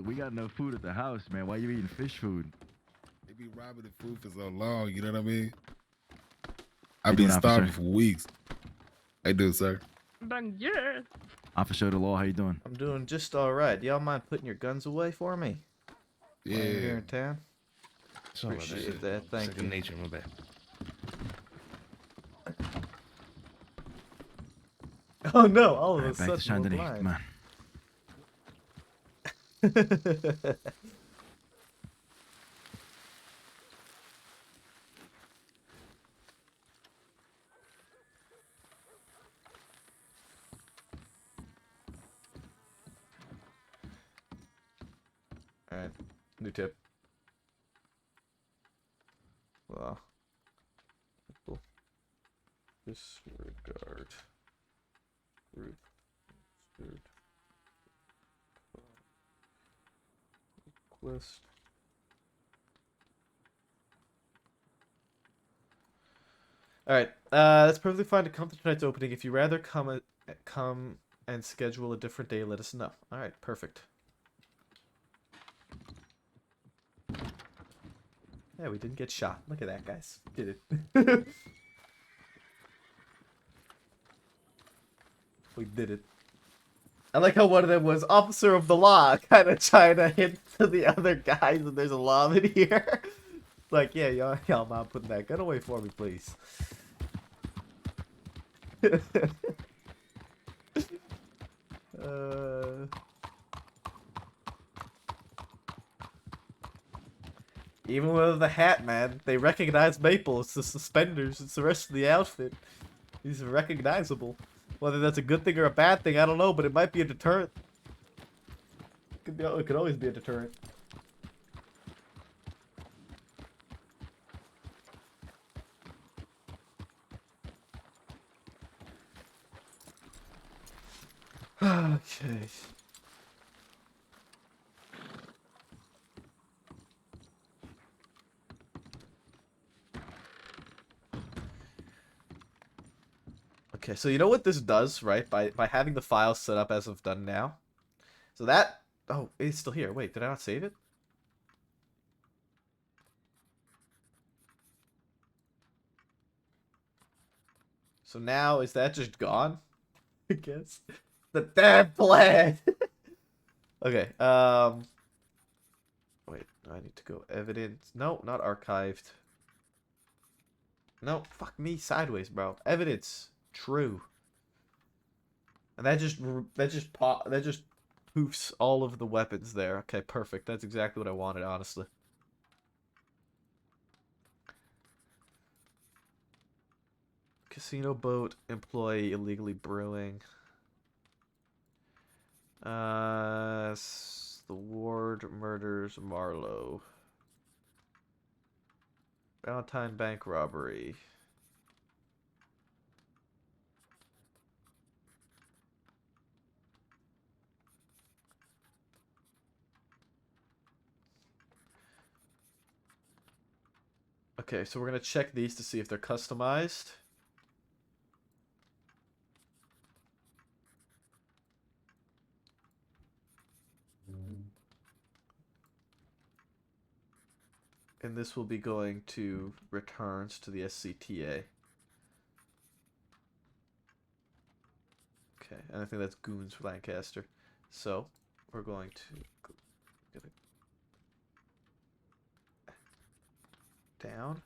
We got enough food at the house, man. Why you eating fish food? They be robbing the food for so long, you know what I mean? How I've you been doing, starving officer? for weeks. I do, sir. Bonjour. Officer of the law, how you doing? I'm doing just alright. Y'all mind putting your guns away for me? While you're here Yeah. in town? It's all right, Appreciate shit. that, thank Second you. nature, my bad. Oh no, all of Alright, a back to sudden we're Chandelier. Come blind. on. Alright, new tip. Well, people disregard group request. Alright, that's perfectly fine to come to tonight's opening. If you rather come and schedule a different day, let us know. Alright, perfect. Yeah, we didn't get shot. Look at that, guys. Did it. We did it. I like how one of them was officer of the law, kind of trying to hint to the other guys that there's a law in here. Like, yeah, y'all mind putting that gun away for me, please. Even with the hat, man, they recognize Maple. It's the suspenders. It's the rest of the outfit. He's recognizable. Whether that's a good thing or a bad thing, I don't know, but it might be a deterrent. It could always be a deterrent. Okay. So you know what this does, right? By having the file set up as I've done now. So that Oh, it's still here. Wait, did I not save it? So now, is that just gone? I guess. The damn plan! Okay, wait, I need to go evidence. No, not archived. No, fuck me sideways, bro. Evidence. True. And that just poofs all of the weapons there. Okay, perfect. That's exactly what I wanted, honestly. Casino boat employee illegally brewing. The ward murders Marlowe. Valentine bank robbery. Okay, so we're gonna check these to see if they're customized. And this will be going to returns to the SCTA. Okay, and I think that's Goons for Lancaster. So, we're going to get it down,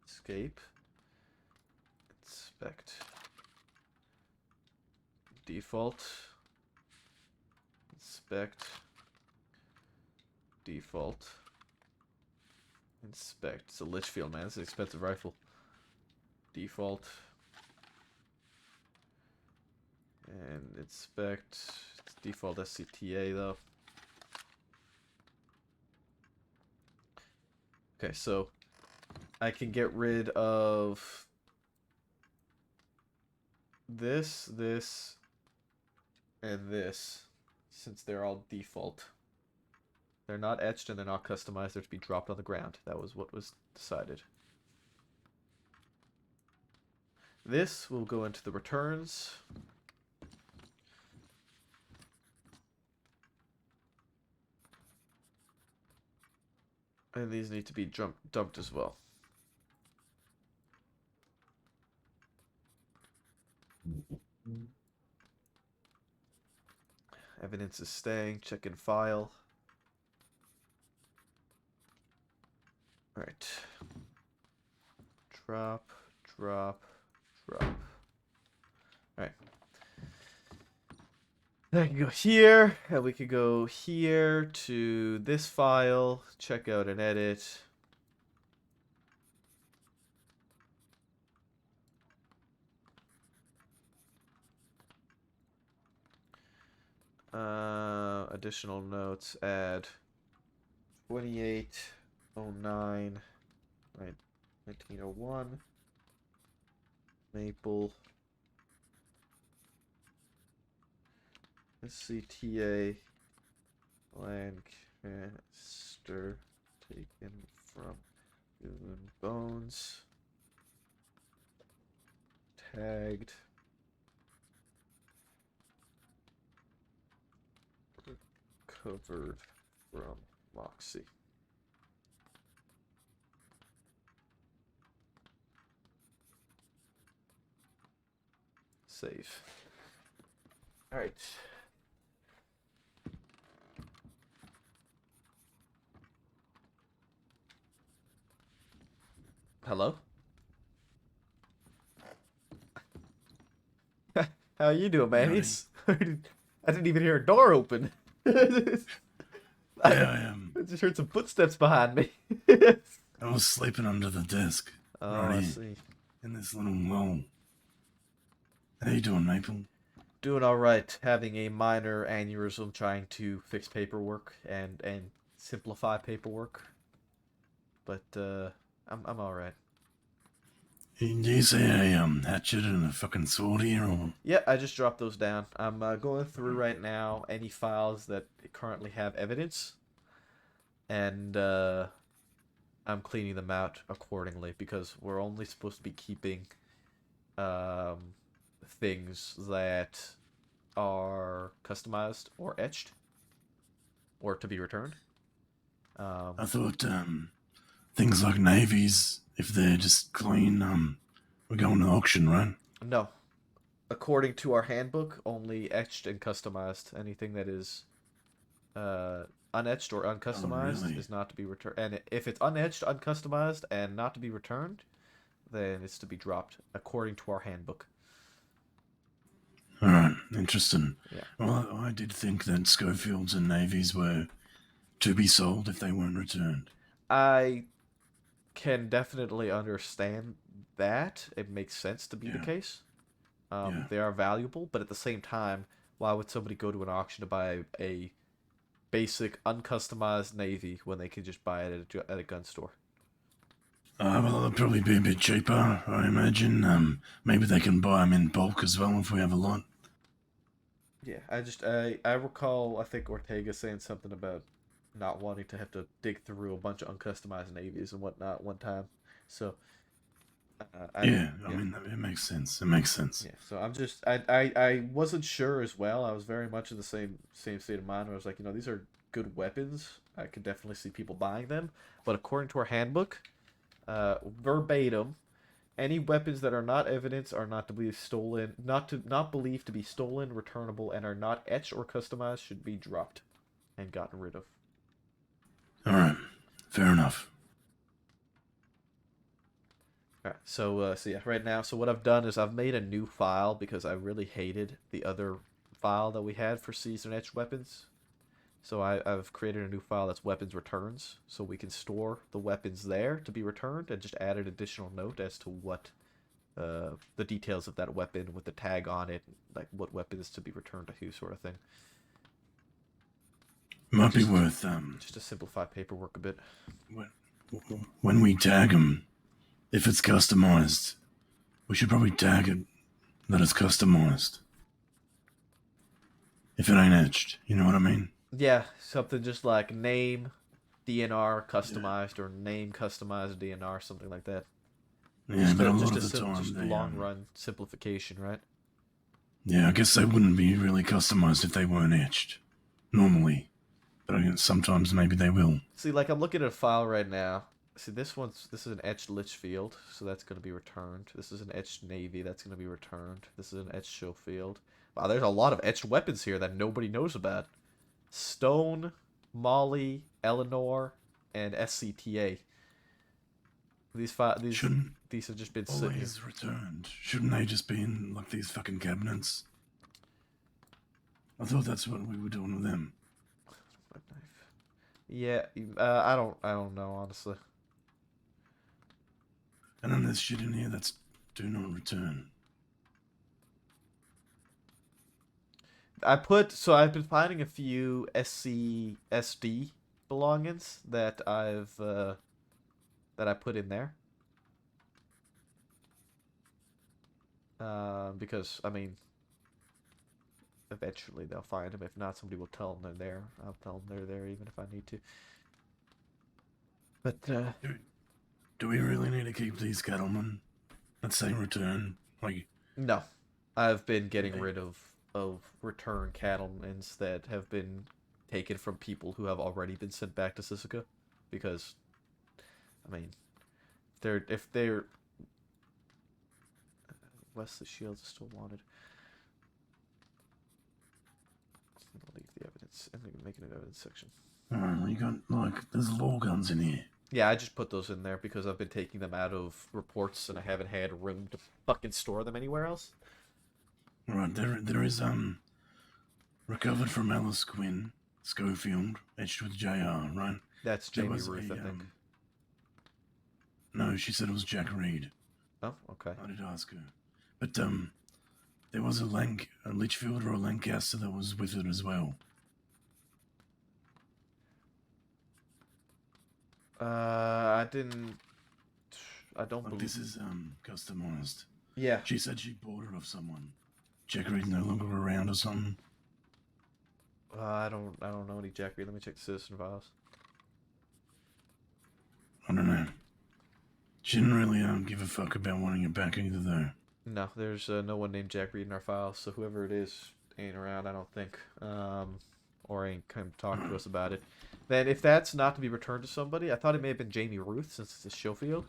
escape, inspect, default, inspect, default, inspect. It's a Litchfield, man. It's an expensive rifle. Default. And inspect. It's default SCTA though. Okay, so I can get rid of this, and this, since they're all default. They're not etched and they're not customized. They're to be dropped on the ground. That was what was decided. This will go into the returns. And these need to be dumped as well. Evidence is staying. Check in file. Alright. Drop, drop, drop. Alright. I can go here, and we could go here to this file, check out and edit. Additional notes, add 2809, right, 1901, Maple, SCTA, Lancaster, taken from Goon Bones, tagged, recovered from Moxie. Save. All right. Hello? How you doing, man? Howdy. I didn't even hear a door open. Yeah, I am. I just heard some footsteps behind me. I was sleeping under the desk. Oh, right I here, see. in this little hole. How you doing, Maple? Doing all right. Having a minor aneurysm, trying to fix paperwork and simplify paperwork. But I'm all right. Do you say a hatchet and a fucking sword here, or? Yeah, I just dropped those down. I'm going through right now any files that currently have evidence, and I'm cleaning them out accordingly because we're only supposed to be keeping things that are customized or etched. or to be returned. I thought things like navies, if they're just clean, we're going to auction, right? No. According to our handbook, only etched and customized. Anything that is unetched or uncustomized really? is not to be returned. And if it's unetched, uncustomized, and not to be returned, then it's to be dropped, according to our handbook. All right, interesting. Yeah. Well, I did think that Schofields and navies were to be sold if they weren't returned. I can definitely understand that. It makes sense to be the Yeah. case. Yeah. They are valuable, but at the same time, why would somebody go to an auction to buy a basic, uncustomized navy when they could just buy it at a gun store? Well, they'll probably be a bit cheaper, I imagine. Maybe they can buy them in bulk as well if we have a lot. Yeah, I recall, I think Ortega saying something about not wanting to have to dig through a bunch of uncustomized navies and whatnot one time. So, Yeah, I mean, it makes sense. It makes sense. yeah. So I'm just, I wasn't sure as well. I was very much in the same state of mind where I was like, these are good weapons. I could definitely see people buying them. But according to our handbook, verbatim, any weapons that are not evidence are not to be stolen, not believed to be stolen, returnable, and are not etched or customized should be dropped and gotten rid of. All right, fair enough. Alright, so yeah, right now, so what I've done is I've made a new file because I really hated the other file that we had for seasoned etched weapons. So I've created a new file that's weapons returns, so we can store the weapons there to be returned and just add an additional note as to what the details of that weapon with the tag on it, like what weapon is to be returned to who, sort of thing. Might be worth Just to simplify paperwork a bit. when we tag them, if it's customized, we should probably tag it that it's customized. If it ain't etched, you know what I mean? Yeah, something just like name DNR customized or name customized DNR, something like that. Yeah, but a lot just of the time, just they, long run simplification, right? yeah, I guess they wouldn't be really customized if they weren't etched, normally. But I guess sometimes maybe they will. See, like I'm looking at a file right now. See, this is an etched Litchfield, so that's going to be returned. This is an etched Navy, that's going to be returned. This is an etched Schofield. Wow, there's a lot of etched weapons here that nobody knows about. Stone, Molly, Eleanor, and SCTA. These have just been sitting here. Always returned. Shouldn't they just be in like these fucking cabinets? I thought that's what we were doing with them. Yeah, I don't know, honestly. And then there's shit in here that's do not return. I've been finding a few SCSD belongings that I put in there. Because I mean, eventually they'll find them. If not, somebody will tell them they're there. I'll tell them they're there even if I need to. But Do we really need to keep these cattlemen that say return? Like, no, I've been getting rid of return cattlemen that have been taken from people who have already been sent back to Sisika, because I mean, if they're Wesley Shields is still wanted. I'll leave the evidence and make an evidence section. alright, you got like there's law guns in here. Yeah, I just put those in there because I've been taking them out of reports and I haven't had room to fucking store them anywhere else. Alright, there is recovered from Alice Quinn, Schofield, etched with JR, right? That's There Jamie was Ruth, I a, think. No, she said it was Jack Reed. Oh, okay. I did ask her. But there was a Litchfield or a Lancaster that was with it as well. I don't Like believe. this is customized. Yeah. She said she bought it off someone. Jack Reed's no longer around or something. I don't know any Jack Reed. Let me check the citizen files. I don't know. She didn't really give a fuck about wanting it back either, though. No, there's no one named Jack Reed in our files, so whoever it is ain't around, I don't think. or ain't come talk to us about it. Then if that's not to be returned to somebody, I thought it may have been Jamie Ruth since it's a show field.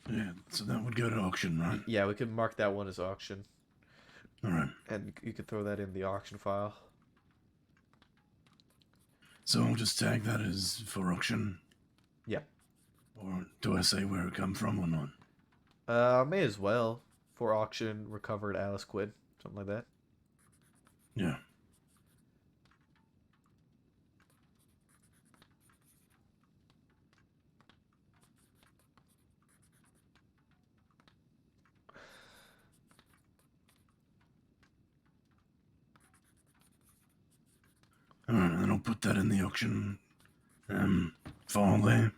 Yeah, so that would go to auction, right? Yeah, we could mark that one as auction, Alright. and you could throw that in the auction file. So I'll just tag that as for auction. Yeah. Or do I say where it come from or not? May as well. For auction, recovered Alice Quinn, something like that. Yeah. Alright, and then I'll put that in the auction file there.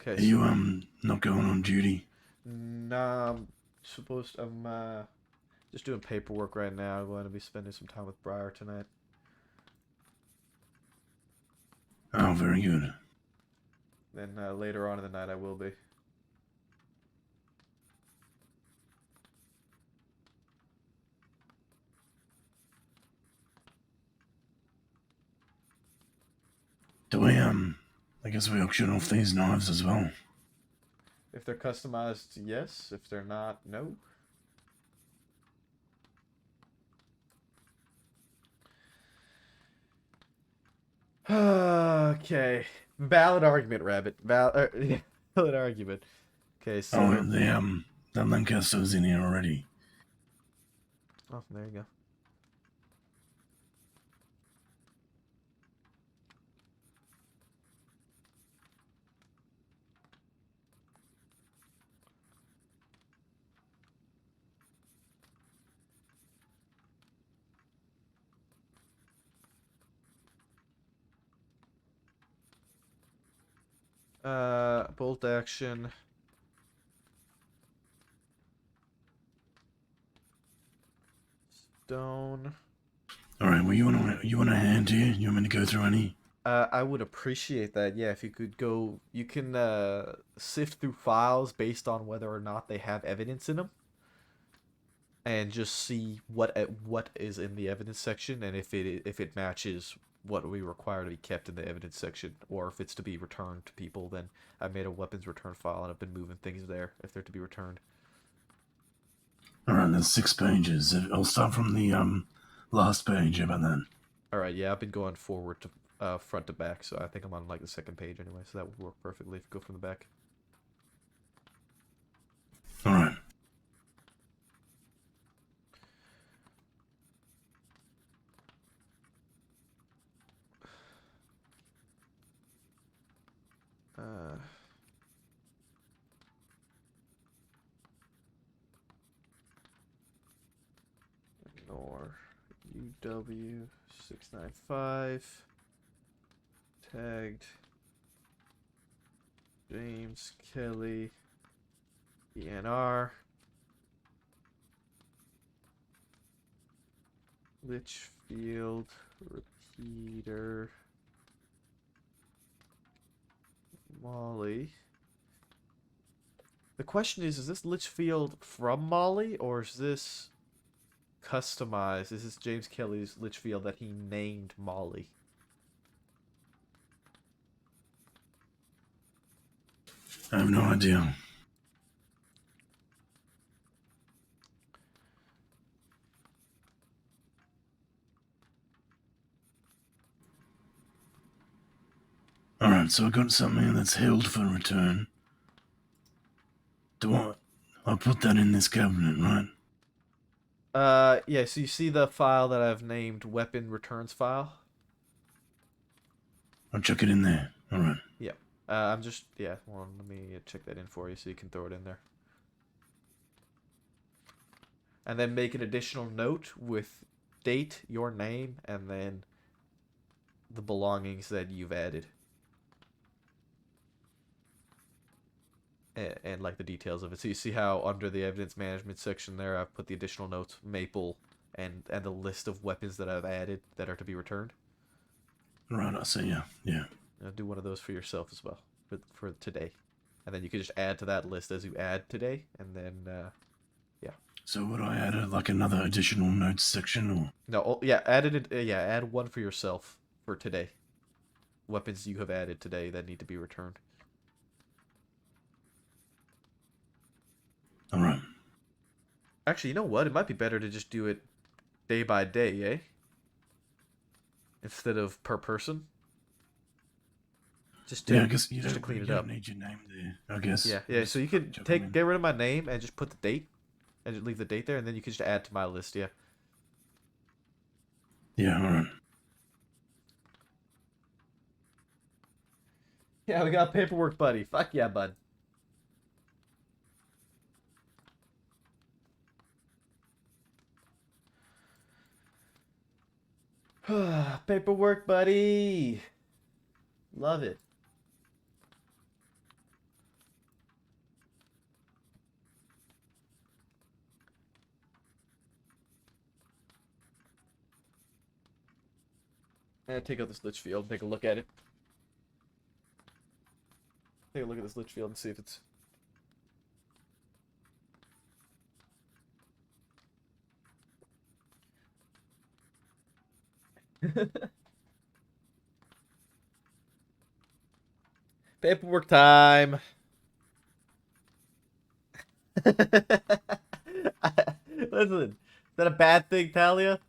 Okay. Are you not going on duty? Nah, I'm just doing paperwork right now. I'm going to be spending some time with Briar tonight. Oh, very good. Then later on in the night I will be. Do we I guess we auction off these knives as well. If they're customized, yes. If they're not, no. Okay. Valid argument, Rabbit. Valid argument. Okay, so... Oh, the Lancaster's in here already. Oh, there you go. Bolt action. Stone. Alright, well you want a hand here? You want me to go through any? I would appreciate that, yeah, if you could go, you can sift through files based on whether or not they have evidence in them, and just see what is in the evidence section, and if it matches what we require to be kept in the evidence section, or if it's to be returned to people, then I made a weapons return file and I've been moving things there if they're to be returned. Alright, there's 6 pages. I'll start from the last page. How about that? All right, yeah, I've been going forward to front to back, so I think I'm on like the second page anyway, so that would work perfectly if you go from the back. Alright. Ignore UW695 tagged James Kelly ENR Litchfield repeater Molly. The question is this Litchfield from Molly, or is this customized? Is this James Kelly's Litchfield that he named Molly? I have no idea. Alright, so I got something that's held for return. I'll put that in this cabinet, right? Yeah, so you see the file that I've named weapon returns file? I'll chuck it in there. Alright. Yeah. Well, let me check that in for you so you can throw it in there. And then make an additional note with date, your name, and then the belongings that you've added. And like the details of it. So you see how under the evidence management section there, I've put the additional notes, Maple, and the list of weapons that I've added that are to be returned. Right, I see, yeah. Do one of those for yourself as well for today, and then you can just add to that list as you add today, and then So would I add like another additional notes section or? No, yeah, added it. Yeah, add one for yourself for today. Weapons you have added today that need to be returned. All right. Actually, you know what? It might be better to just do it day by day, eh? Instead of per person. Just to, Yeah, I guess you just to don't, clean you it don't up. need your name there. I guess. Yeah, yeah. Just So you can chuck 'em in. get rid of my name and just put the date, and just leave the date there, and then you can just add to my list. Yeah. Yeah. All right. Yeah, we got paperwork, buddy. Fuck yeah, bud. Paperwork, buddy. Love it. Take out this Litchfield and take a look at it. Take a look at this Litchfield and see if it's... Paperwork time. Listen, is that a bad thing, Talia?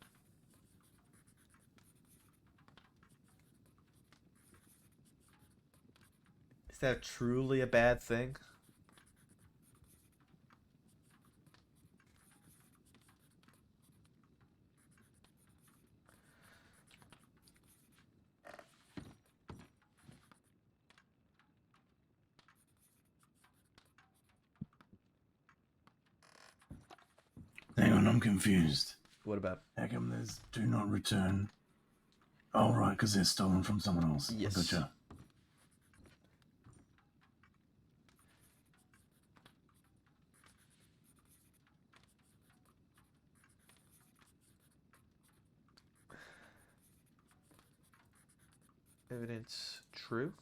Is that truly a bad thing? Hang on, I'm confused. What about? How come there's do not return? Oh, right, because they're stolen from someone else. Yes. I gotcha. Evidence true?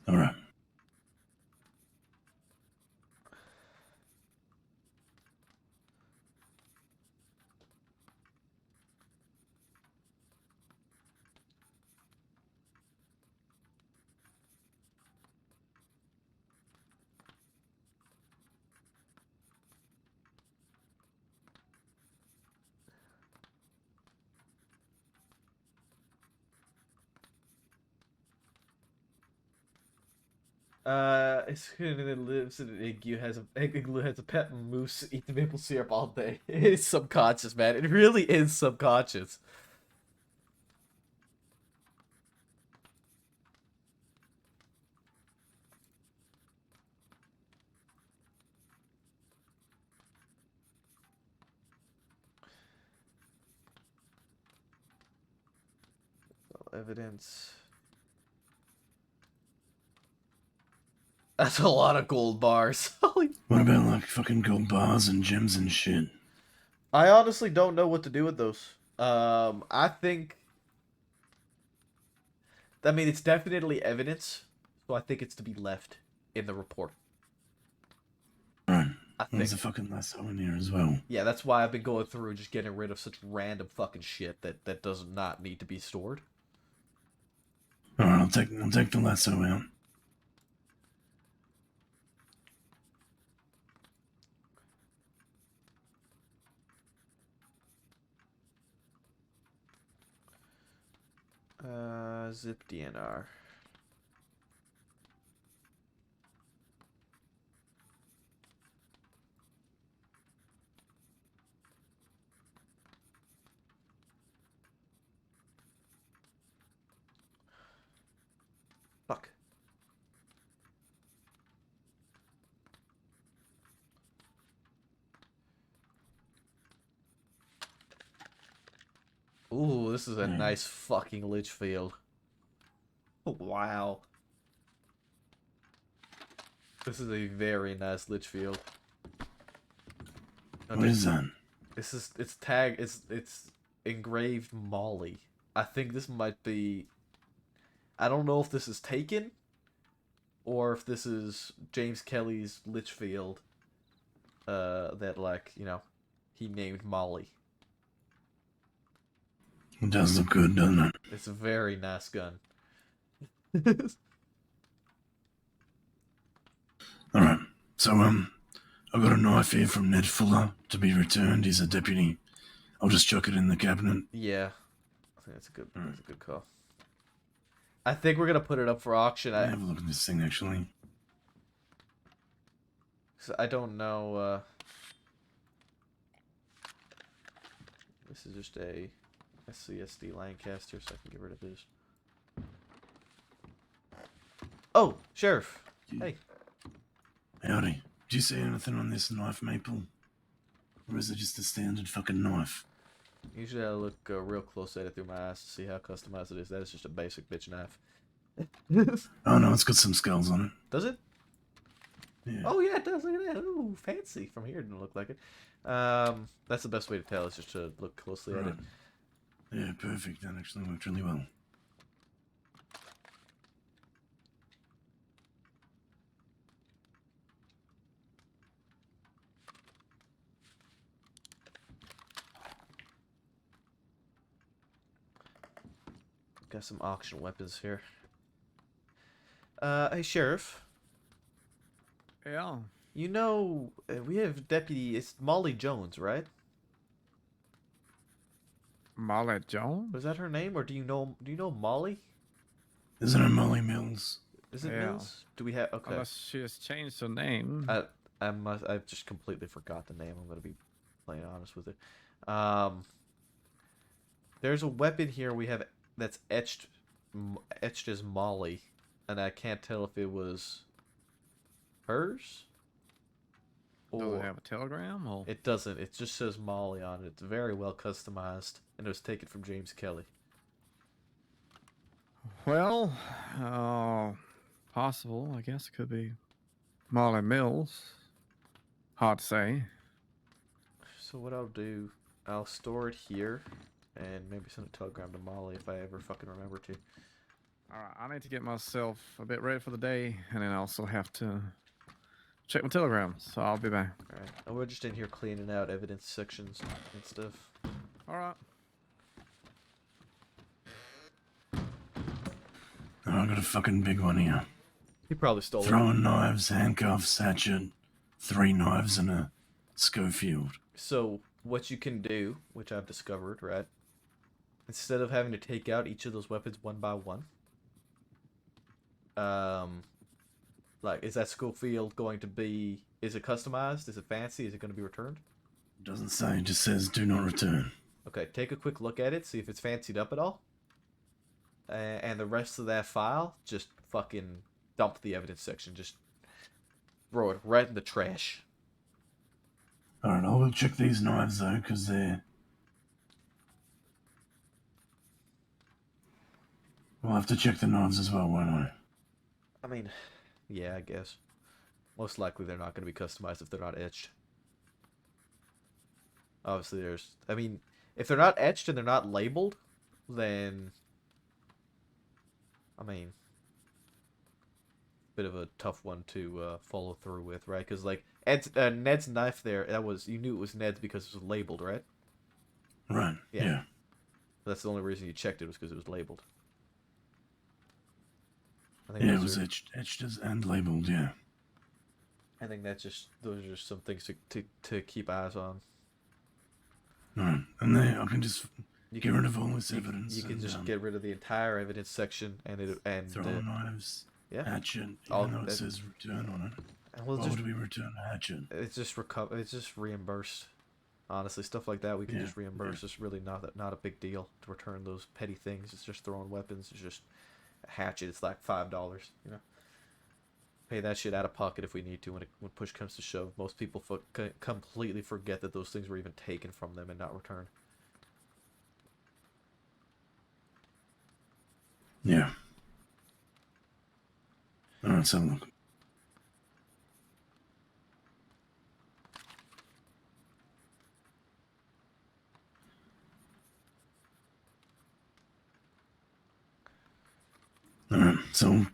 All right. It lives in an igloo, has a pet moose, eat the maple syrup all day. It is subconscious, man. It really is subconscious. Evidence. That's a lot of gold bars. Holy. What about like fucking gold bars and gems and shit? I honestly don't know what to do with those. I think. I mean, it's definitely evidence, so I think it's to be left in the report. All right. I think. There's a fucking lasso in here as well. Yeah, that's why I've been going through just getting rid of such random fucking shit that does not need to be stored. All right, I'll take the lasso out. Zip DNR. Fuck. Ooh, this is a nice fucking Litchfield. Wow. This is a very nice Litchfield. What is that? It's engraved Molly. I think this might be. I don't know if this is taken, or if this is James Kelly's Litchfield. That like he named Molly. It does look good, doesn't it? It's a very nice gun. Alright. So, I got a knife here from Ned Fuller to be returned. He's a deputy. I'll just chuck it in the cabinet. Yeah, I think that's a good call. I think we're gonna put it up for auction. Have a look at this thing, actually. I don't know. This is just a SCSD Lancaster, so I can get rid of his. Oh, Sheriff. Hey. Howdy. Do you see anything on this knife, Maple? Or is it just a standard fucking knife? Usually I look real close at it through my eyes to see how customized it is. That is just a basic bitch knife. Oh no, it's got some skulls on it. Does it? Yeah. Oh yeah, it does. Look at that. Ooh, fancy. From here, it didn't look like it. That's the best way to tell. Is just to look closely at it. Yeah, perfect. That actually worked really well. Got some auction weapons here. Hey Sheriff. Yeah. You know, we have deputy. It's Molly Jones, right? Molly Jones? Was that her name, or do you know Molly? Isn't it Molly Mills? Is it Yeah. Mills? Do we have? Okay. Unless she has changed her name. I've just completely forgot the name. I'm gonna be plain honest with it. There's a weapon here we have that's etched as Molly, and I can't tell if it was hers. Does Or it have a telegram? Or... it doesn't. It just says Molly on it. It's very well customized, and it was taken from James Kelly. Well, possible. I guess it could be Molly Mills. Hard to say. So what I'll do, I'll store it here, and maybe send a telegram to Molly if I ever fucking remember to. Alright, I need to get myself a bit ready for the day, and then I also have to check my telegrams, so I'll be back. Alright. And we're just in here cleaning out evidence sections and stuff. Alright. Oh, I got a fucking big one here. He probably stole it. Throwing knives, handcuffs, hatchet, 3 knives, and a Schofield. So what you can do, which I've discovered, right? Instead of having to take out each of those weapons one by one, like, is that Schofield going to be? Is it customized? Is it fancy? Is it going to be returned? Doesn't say, it just says do not return. Okay, take a quick look at it, see if it's fancied up at all. And the rest of that file, just fucking dump the evidence section. Just throw it right in the trash. Alright, I'll check these knives though, because they're... We'll have to check the knives as well, won't I? I mean, yeah, I guess. Most likely they're not going to be customized if they're not etched. Obviously there's... I mean, if they're not etched and they're not labeled, then... I mean... Bit of a tough one to follow through with, right? Because, like, Ned's knife there, that was... You knew it was Ned's because it was labeled, right? Right, Yeah. yeah. That's the only reason you checked it was because it was labeled. I Yeah, it those was are- etched and labeled, yeah. I think that's just... Those are just some things to keep eyes on. Alright, and there, I can just You get rid of all this evidence. You can and, just get rid of the entire evidence section and throwing knives, yeah. hatchet, All- even though it that- says return on it. And we'll Why just would we return a hatchet? it's just recover. It's just reimbursed. Honestly, stuff like that we can Yeah, just reimburse. It's really not a big deal to return those petty things. It's just throwing weapons. It's just a hatchet. It's like $5. You know, pay that shit out of pocket if we need to. When push comes to shove, most people completely forget that those things were even taken from them and not returned. Yeah. Alright, let's have a look. Alright, so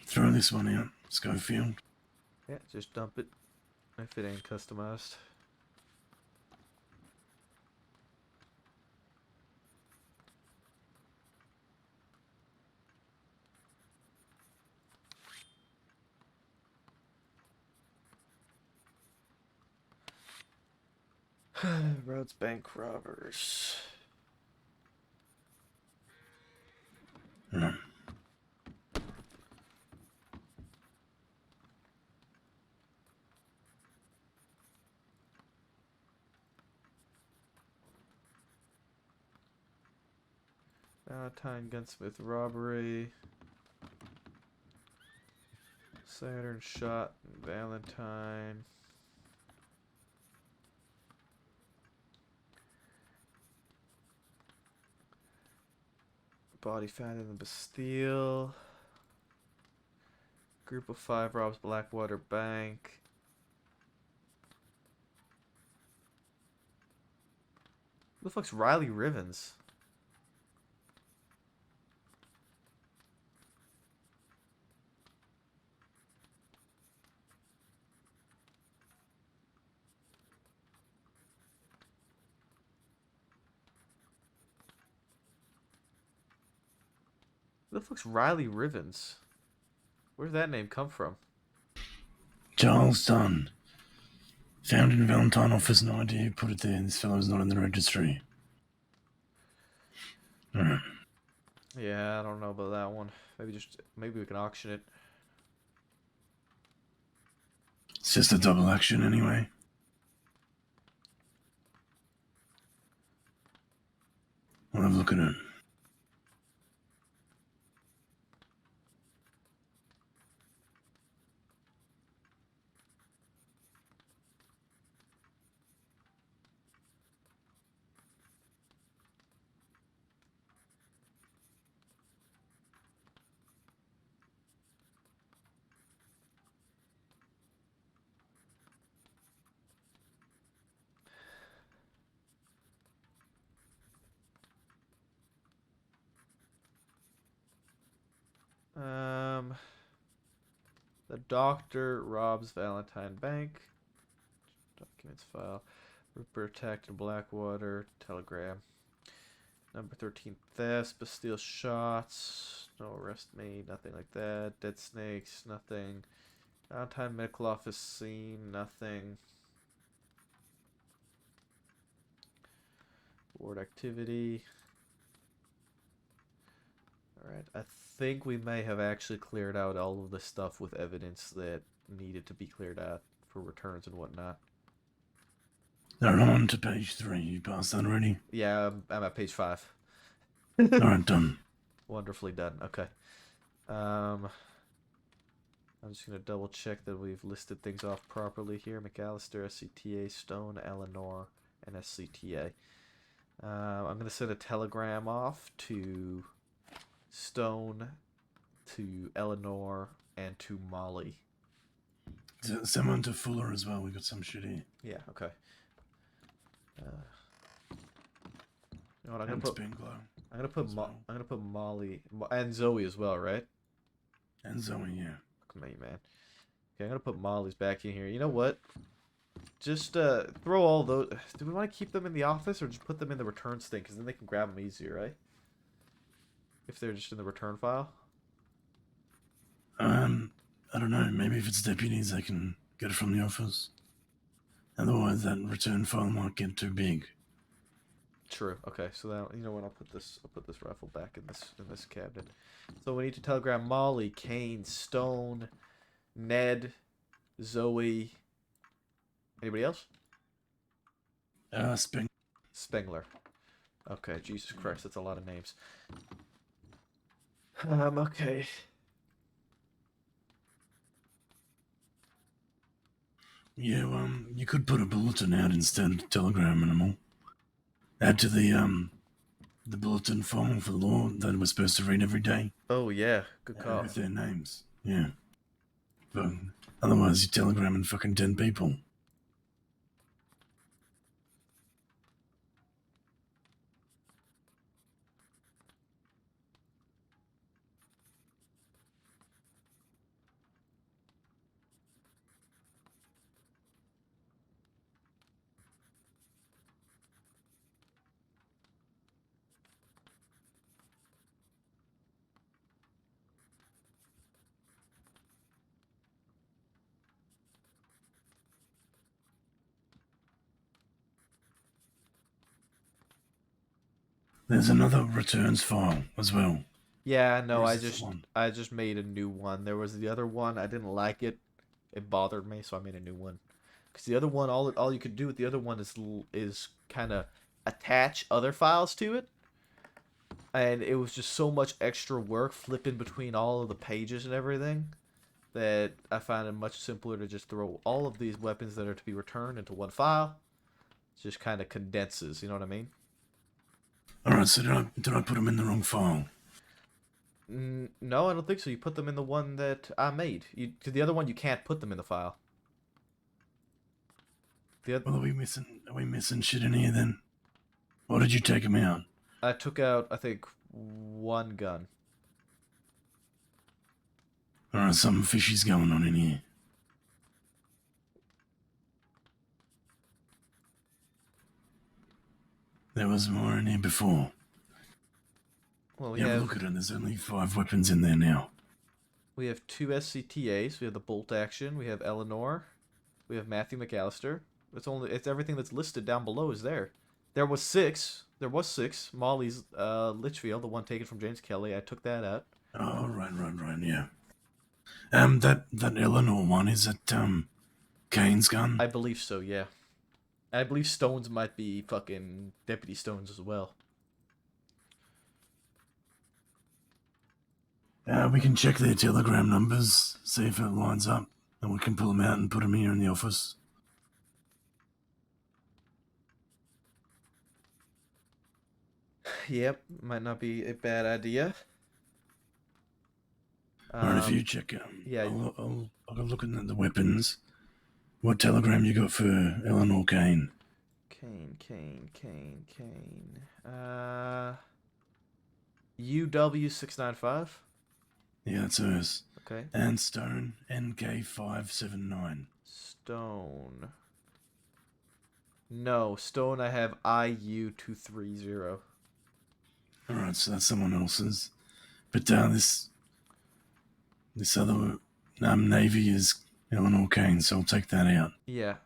throw this one out, Schofield. Yeah, just dump it if it ain't customized. Rhodes Bank robbers. Alright. Valentine Gunsmith robbery. Saturn shot Valentine. Body found in the Bastille. Group of 5 robs Blackwater Bank. Who the fuck's Riley Rivens? Who the fuck's Riley Rivens? Where'd that name come from? Charles Dunn. Found in Valentine office, no idea who put it there. This fellow's not in the registry. Alright. Yeah, I don't know about that one. Maybe we can auction it. It's just a double action anyway. I'll have a look at it. The doctor robs Valentine Bank. Documents file. Rupert attacked in Blackwater. Telegram. Number 13 theft. Bastille shots. No arrest made. Nothing like that. Dead snakes. Nothing. Valentine medical office scene. Nothing. Ward activity. Alright, I think we may have actually cleared out all of the stuff with evidence that needed to be cleared out for returns and whatnot. They're on to page 3. You passed that already? Yeah, I'm at page 5. Alright, done. Wonderfully done. Okay. I'm just going to double check that we've listed things off properly here. McAllister, SCTA, Stone, Eleanor, and SCTA. I'm going to send a telegram off to Stone, to Eleanor, and to Molly. Send one to Fuller as well. We got some shit here. Yeah, okay. You know what, And Spengler. I'm as gonna put Molly and Zoe as well, right? And Zoe, yeah. Look at me, man. Okay, I'm gonna put Molly's back in here. You know what? Just throw all those. Do we want to keep them in the office or just put them in the returns thing? Because then they can grab them easier, right? If they're just in the return file. I don't know. Maybe if it's deputies, they can get it from the office. Otherwise, that return file might get too big. True. Okay, so that, you know what? I'll put this rifle back in this cabinet. So we need to telegram Molly, Kane, Stone, Ned, Zoe. Anybody else? Spengler. Okay, Jesus Christ, that's a lot of names. Okay. Yeah, you could put a bulletin out instead of telegramming them all. Add to the bulletin file for the law that we're supposed to read every day. Oh yeah, good call. With their names. Yeah. But otherwise, you're telegramming fucking 10 people. There's another returns file as well. Yeah, no, Or I is this the just one? I just made a new one. There was the other one. I didn't like it. It bothered me, so I made a new one. Because the other one, all you could do with the other one is kind of attach other files to it, and it was just so much extra work flipping between all of the pages and everything that I found it much simpler to just throw all of these weapons that are to be returned into one file. It just kind of condenses, you know what I mean? All right. So did I put them in the wrong file? No, I don't think so. You put them in the one that I made. To the other one, you can't put them in the file. The other, Well, are we missing shit in here then? Or did you take them out? I took out, I think, one gun. All right. Something fishy's going on in here. There was more in here before. Well, Yeah, look at it. There's only 5 weapons in there now. we have 2 SCTAs. We have the bolt action. We have Eleanor. We have Matthew McAllister. It's everything that's listed down below is there. There was 6. There was 6. Molly's Litchfield, the one taken from James Kelly. I took that out. Oh, right, yeah. That Eleanor one, is it, Kane's gun? I believe so, yeah. I believe Stone's might be fucking Deputy Stone's as well. We can check their telegram numbers, see if it lines up, and we can pull them out and put them here in the office. Yep, might not be a bad idea. Alright, if you check, yeah. I'll go looking at the weapons. What telegram you got for Eleanor Kane? Kane. UW695. Yeah, that's hers. Okay. And Stone, NK579. Stone. No, Stone I have IU230. Alright, so that's someone else's. But this other Navy is Eleanor Kane, so I'll take that out. Yeah.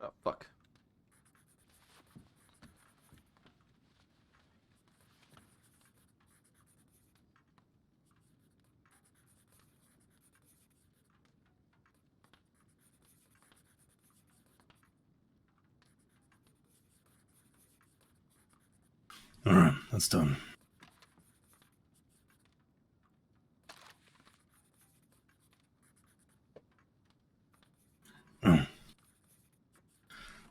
Oh, fuck. Alright, that's done. Oh.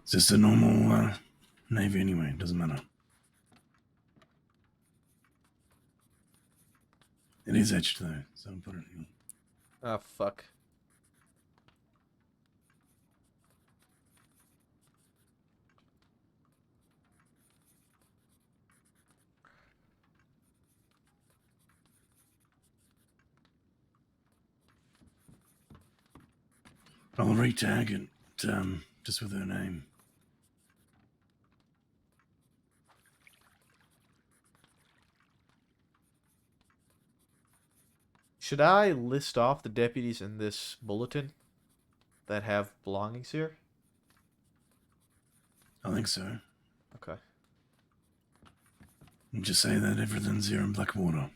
It's just a normal Navy anyway, doesn't matter. It is etched though, so I'll put it in. Ah, fuck. I'll re-tag it, just with her name. Should I list off the deputies in this bulletin that have belongings here? I think so. Okay. And just say that everything's here in Blackwater.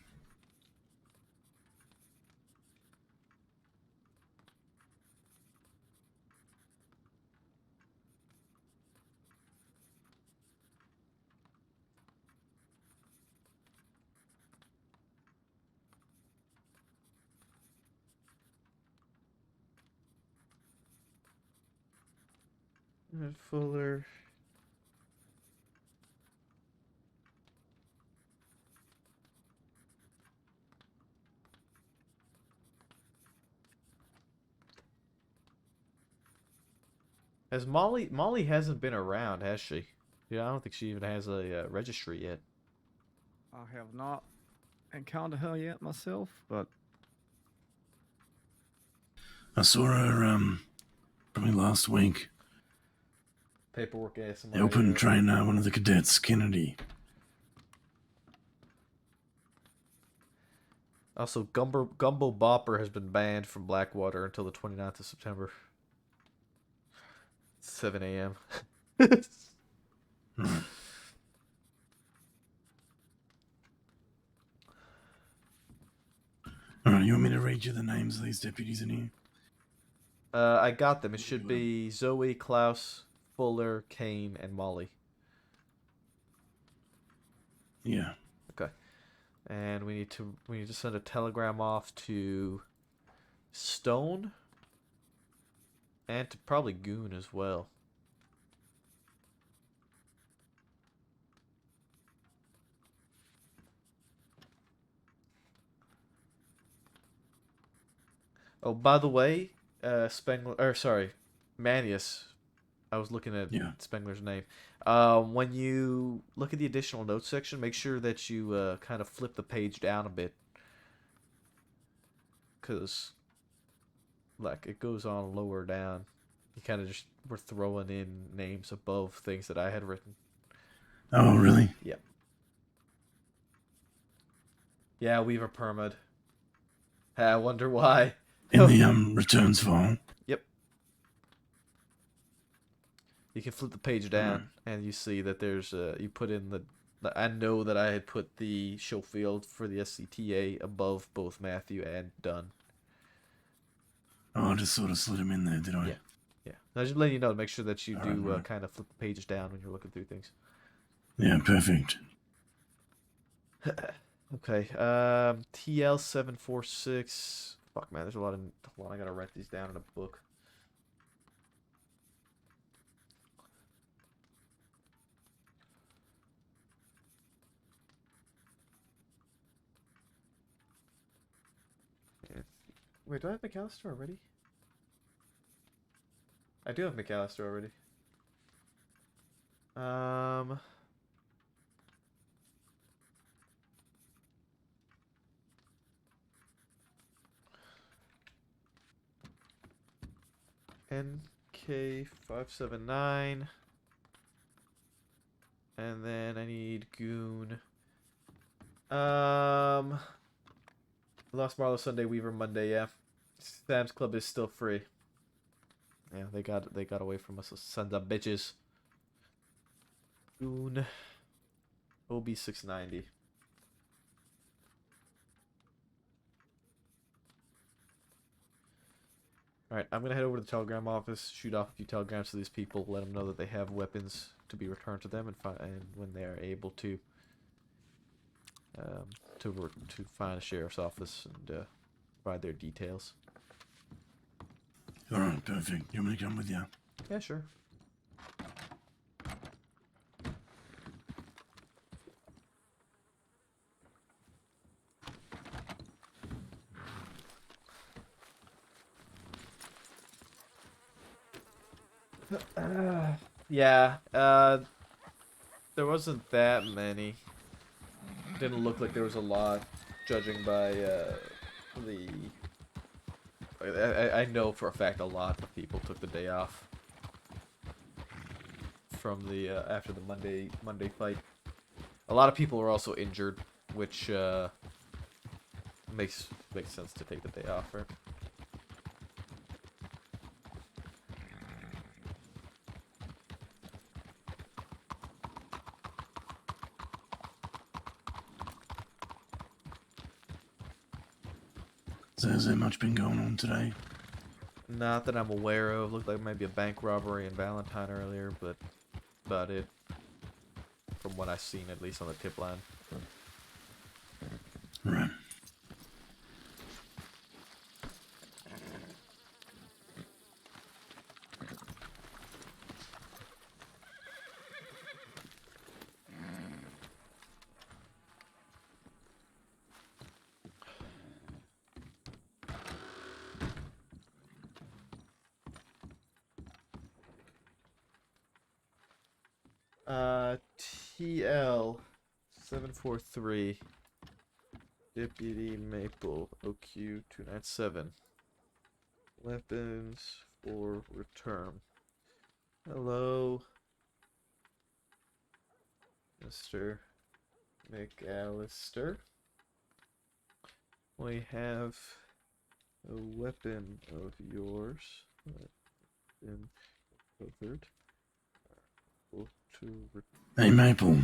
Fuller. Has Molly hasn't been around, has she? Yeah, I don't think she even has a registry yet. I have not encountered her yet myself, but I saw her probably last week. Paperwork ass. They opened train one of the cadets, Kennedy. Also, Gumbo Bopper has been banned from Blackwater until the 29th of September. 7 a.m. Right. All right, you want me to read you the names of these deputies in here? I got them. It should be Zoe, Klaus, Fuller, Kane, and Molly. Yeah. Okay. And we need to send a telegram off to Stone and to probably Goon as well. Oh, by the way, Manius. I was looking at Yeah. Spengler's name. When you look at the additional notes section, make sure that you kind of flip the page down a bit. Because, like, it goes on lower down. You kind of just were throwing in names above things that I had written. Oh, really? Yep. Yeah, Weaver permid. I wonder why. In the returns file. Yep. You can flip the page down, and you see that there's you put in the. I know that I had put the Schofield for the SCTA above both Matthew and Dunn. Oh, I just sort of slid them in there, did I? Yeah. Yeah. I was just letting you know to make sure that you Alright, do right. kind of flip the page down when you're looking through things. Yeah, perfect. Okay. TL746. Fuck, man. There's a lot of. Hold on, I gotta write these down in a book. Wait, do I have McAllister already? I do have McAllister already. NK579. And then I need Goon. Lost Marlowe Sunday, Weaver Monday, yeah. Sam's Club is still free. Yeah, they got away from us, those sons of bitches. Goon. OB690. Alright, I'm gonna head over to the telegram office, shoot off a few telegrams to these people, let them know that they have weapons to be returned to them, and when they are able to find a sheriff's office and provide their details. All right, perfect. You want me to come with you? Yeah, sure. Yeah, there wasn't that many. Didn't look like there was a lot, judging by the. I know for a fact a lot of people took the day off from the after the Monday fight. A lot of people were also injured, which makes sense to take the day off, right? So has there much been going on today? Not that I'm aware of. Looked like maybe a bank robbery in Valentine earlier, but about it. From what I've seen, at least on the tip line. Right. TL 743 Deputy Maple OQ 297. Weapons for return. Hello, Mr. McAllister. We have a weapon of yours that's been recovered. To Hey, Maple.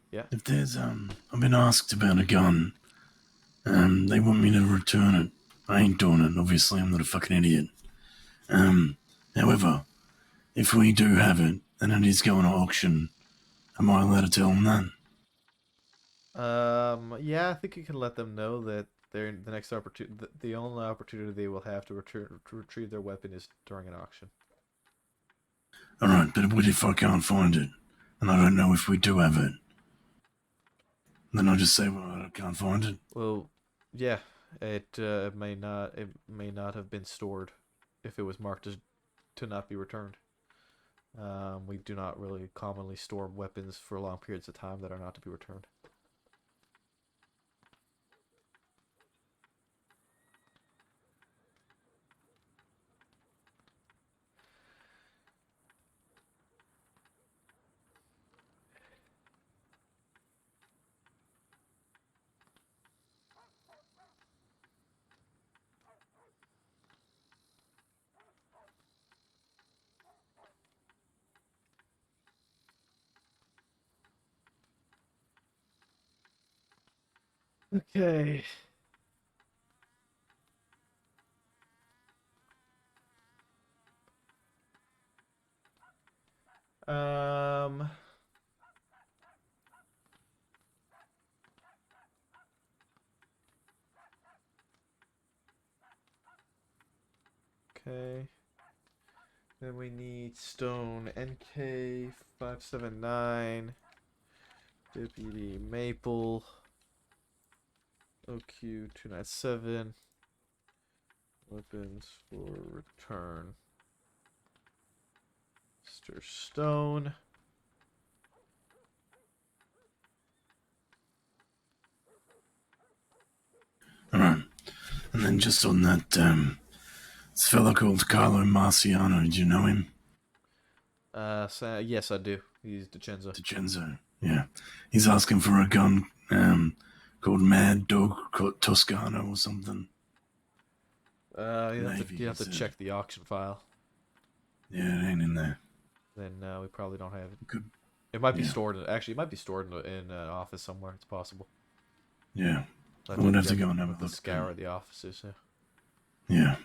Yeah. If there's I've been asked about a gun. They want me to return it. I ain't doing it. Obviously, I'm not a fucking idiot. However, if we do have it and it is going to auction, am I allowed to tell them that? Yeah, I think you can let them know that the next opportunity, the only opportunity they will have to retrieve their weapon is during an auction. All right, but what if I can't find it and I don't know if we do have it? Then I just say, well, I can't find it. Well, yeah, it may not have been stored if it was marked as to not be returned. We do not really commonly store weapons for long periods of time that are not to be returned. Okay. Um. Okay. Then we need stone NK579, Deputy Maple, OQ297, weapons for return. Mr. Stone. All right, and then just on that, this fella called Carlo Marciano. Do you know him? Yes, I do. He's DiCenzo. DiCenzo. Yeah, he's asking for a gun called Mad Dog Toscano or something. You have Maybe, you have he to said. check the auction file. Yeah, it ain't in there. Then we probably don't have it. Could, It might be yeah. stored. Actually, it might be stored in an office somewhere. It's possible. yeah, I would have to go and have a look. Scour the offices. Yeah. Yeah.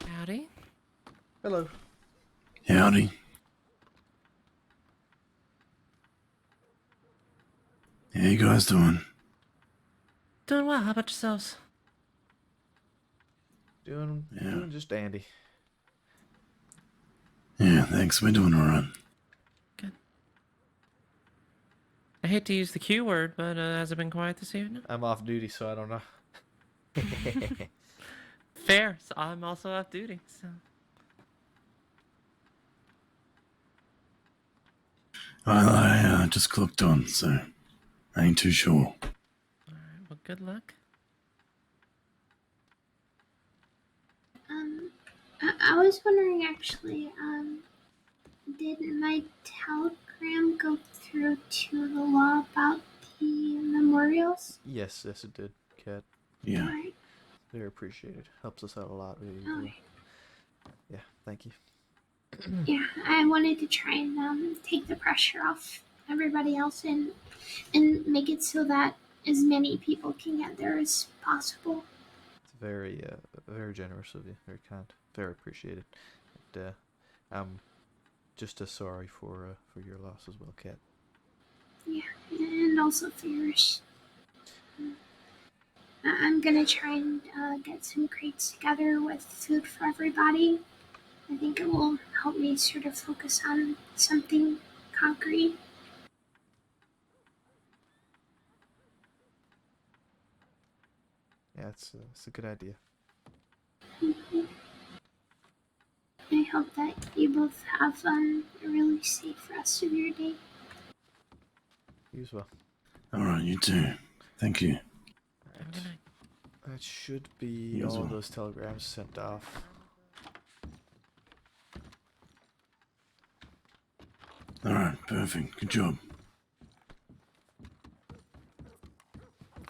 Howdy. Hello. Howdy. How you guys doing? Doing well. How about yourselves? Doing just dandy. Yeah, thanks. We're doing all right. Good. I hate to use the Q word, but has it been quiet this evening? I'm off duty, so I don't know. Fair. So I'm also off duty. So. I just clocked on, so I ain't too sure. All right. Well, good luck. I was wondering actually, did my talc telegram go through to the law about the memorials? Yes, yes, it did, Cat. Yeah. Alright, Very appreciated. Helps us out a lot. Really. alright. Yeah, thank you. Yeah, I wanted to try and take the pressure off everybody else and make it so that as many people can get there as possible. It's very generous of you. Very kind. Very appreciated. And, I'm just as sorry for your loss as well, Cat. Yeah, and also for yours. I'm gonna try and get some crates together with food for everybody. I think it will help me sort of focus on something concrete. Yeah, it's a good idea. I hope that you both have a really safe rest of your day. You as well. All right, you too. Thank you. Have a good night. That should be You as all of well. those telegrams sent off. All right, perfect. Good job.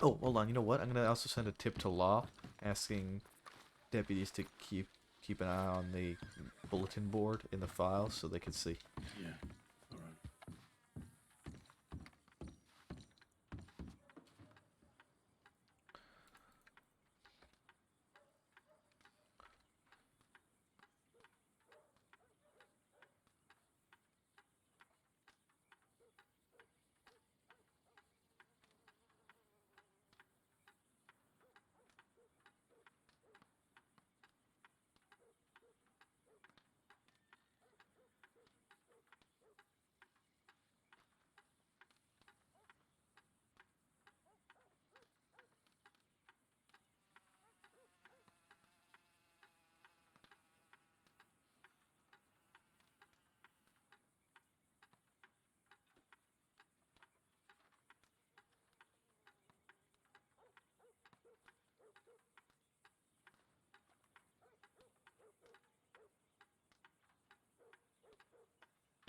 Oh, hold on. You know what? I'm gonna also send a tip to law, asking deputies to keep an eye on the bulletin board in the files so they can see. Yeah. All right.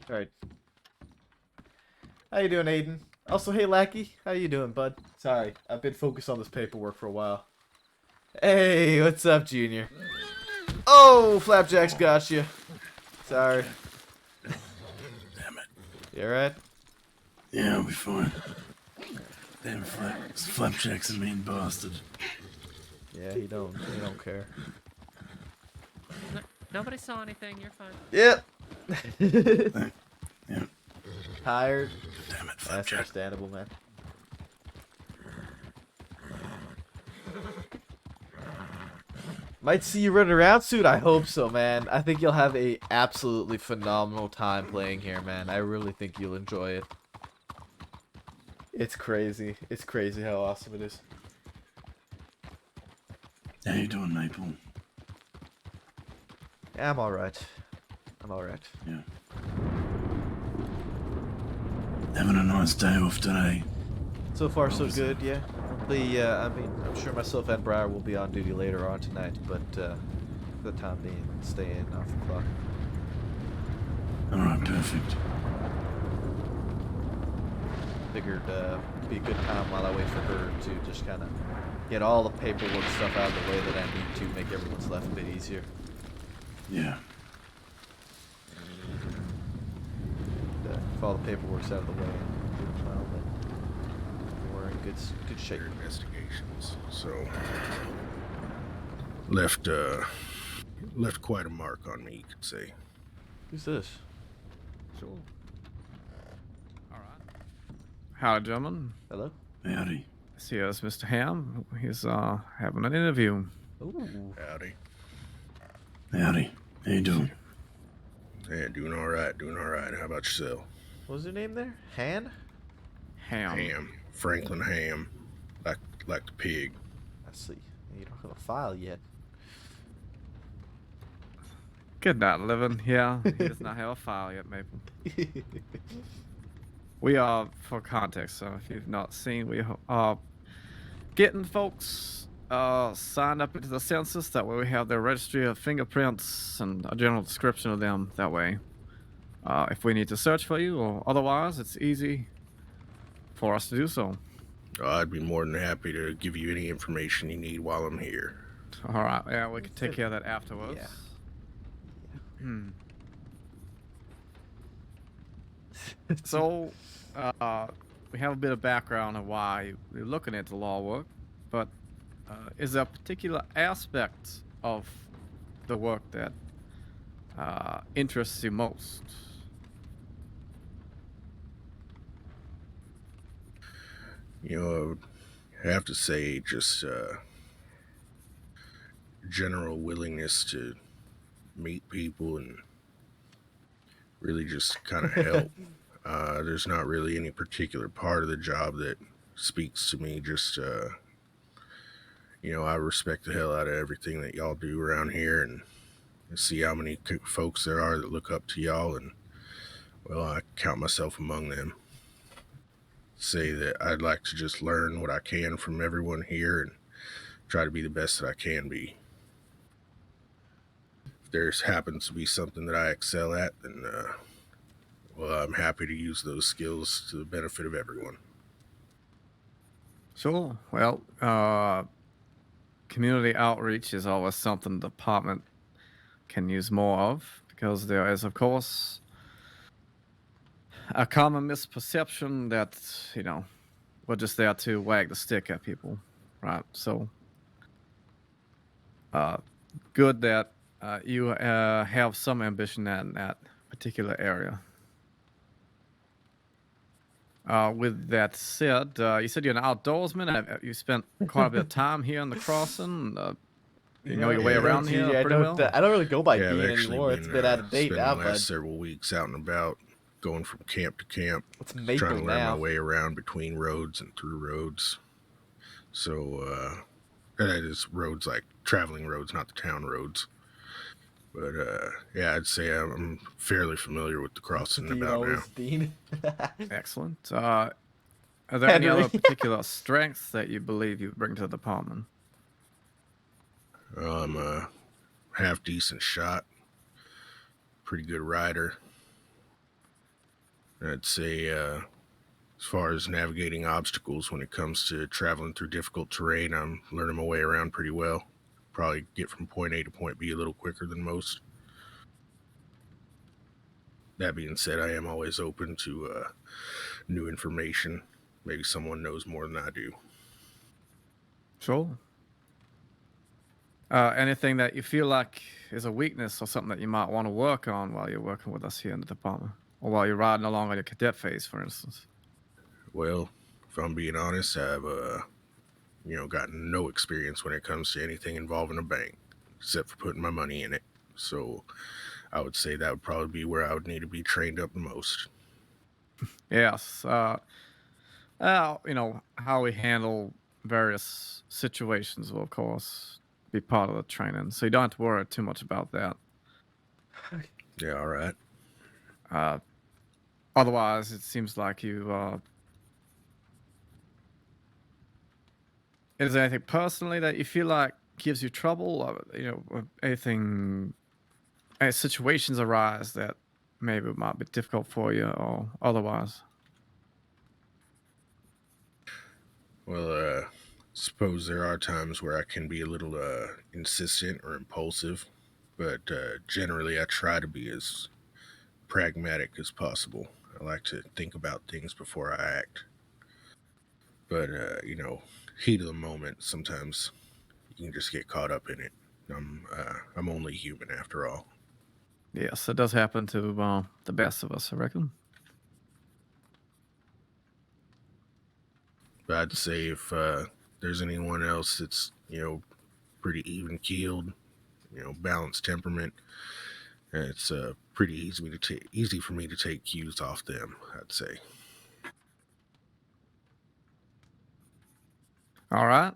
All right. How you doing, Aiden? Also, hey, Lackey. How you doing, bud? Sorry, I've been focused on this paperwork for a while. Hey, what's up, Junior? Oh, Flapjack's got you. Sorry. Damn it. You alright? Yeah, I'll be fine. Damn Flapjack's a mean bastard. Yeah, he don't care. No, nobody saw anything. You're fine. Yep. Yeah. Tired. Damn it, That's Flapjack. understandable, man. Might see you running around soon. I hope so, man. I think you'll have a absolutely phenomenal time playing here, man. I really think you'll enjoy it. It's crazy. It's crazy how awesome it is. How you doing, Maple? Yeah, I'm alright. I'm alright. Yeah. Having a nice day off today. So far, so was good, yeah. I mean, I'm sure myself and Briar will be on duty later on tonight, but for the time being, staying off the clock. Alright, perfect. Figured it'd be a good time while I wait for her to just kind of get all the paperwork stuff out of the way that I need to make everyone's life a bit easier. Yeah. If all the paperwork's out of the way and doing well, then we're in good shape. Their investigations. So left quite a mark on me, you could say. Who's this? Sure. All right. Howdy, gentlemen. Hello? Howdy. This here is Mr. Ham. He's having an interview. Ooh. Howdy. Howdy. How you doing? Yeah, doing all right, doing all right. How about yourself? What was your name there? Han? Ham. Franklin Ham. Like the pig. I see. You don't have a file yet. Good night, living. Yeah, he does not have a file yet, Maple. We are, for context, so if you've not seen, we are getting folks signed up into the census. That way we have their registry of fingerprints and a general description of them that way. if we need to search for you, or otherwise, it's easy for us to do so. I'd be more than happy to give you any information you need while I'm here. All right, yeah, we can take care of that afterwards. Yeah. So, we have a bit of background of why you're looking at the law work, but is there a particular aspect of the work that interests you most? You know, I have to say just general willingness to meet people and really just kind of help. There's not really any particular part of the job that speaks to me. Just, I respect the hell out of everything that y'all do around here and see how many folks there are that look up to y'all. And, well, I count myself among them. Say that I'd like to just learn what I can from everyone here and try to be the best that I can be. If there happens to be something that I excel at, then, well, I'm happy to use those skills to the benefit of everyone. Sure. Well, community outreach is always something the department can use more of, because there is, of course, a common misperception that, we're just there to wag the stick at people, right? So, good that you have some ambition in that particular area. With that said, you said you're an outdoorsman. You spent quite a bit of time here in the crossing. You know your way around here pretty well? I don't really go by Yeah, I've Dean actually anymore. been, It's been out of date spending now, the but last several weeks out and about, going from camp to camp, it's trying Maple to learn now. my way around between roads and through roads. So, that is roads like traveling roads, not the town roads. But, yeah, I'd say I'm fairly familiar with the crossing Dean about now. always Dean. Excellent. Are there any Henry. other particular strengths that you believe you bring to the department? I'm a half decent shot, pretty good rider. I'd say, as far as navigating obstacles when it comes to traveling through difficult terrain, I'm learning my way around pretty well. Probably get from point A to point B a little quicker than most. That being said, I am always open to new information. Maybe someone knows more than I do. Sure. Anything that you feel like is a weakness or something that you might want to work on while you're working with us here in the department? Or while you're riding along on your cadet phase, for instance? Well, if I'm being honest, I've gotten no experience when it comes to anything involving a bank, except for putting my money in it. So I would say that would probably be where I would need to be trained up the most. Yes. How we handle various situations will, of course, be part of the training. So you don't have to worry too much about that. Yeah, all right. Otherwise, it seems like you... Is there anything personally that you feel like gives you trouble? Or, any situations arise that maybe might be difficult for you or otherwise? Well, suppose there are times where I can be a little insistent or impulsive, but generally I try to be as pragmatic as possible. I like to think about things before I act. But, heat of the moment, sometimes you can just get caught up in it. I'm only human after all. Yes, it does happen to the best of us, I reckon. But I'd say if there's anyone else that's, pretty even-keeled, balanced temperament, it's pretty easy for me to take cues off them, I'd say. All right.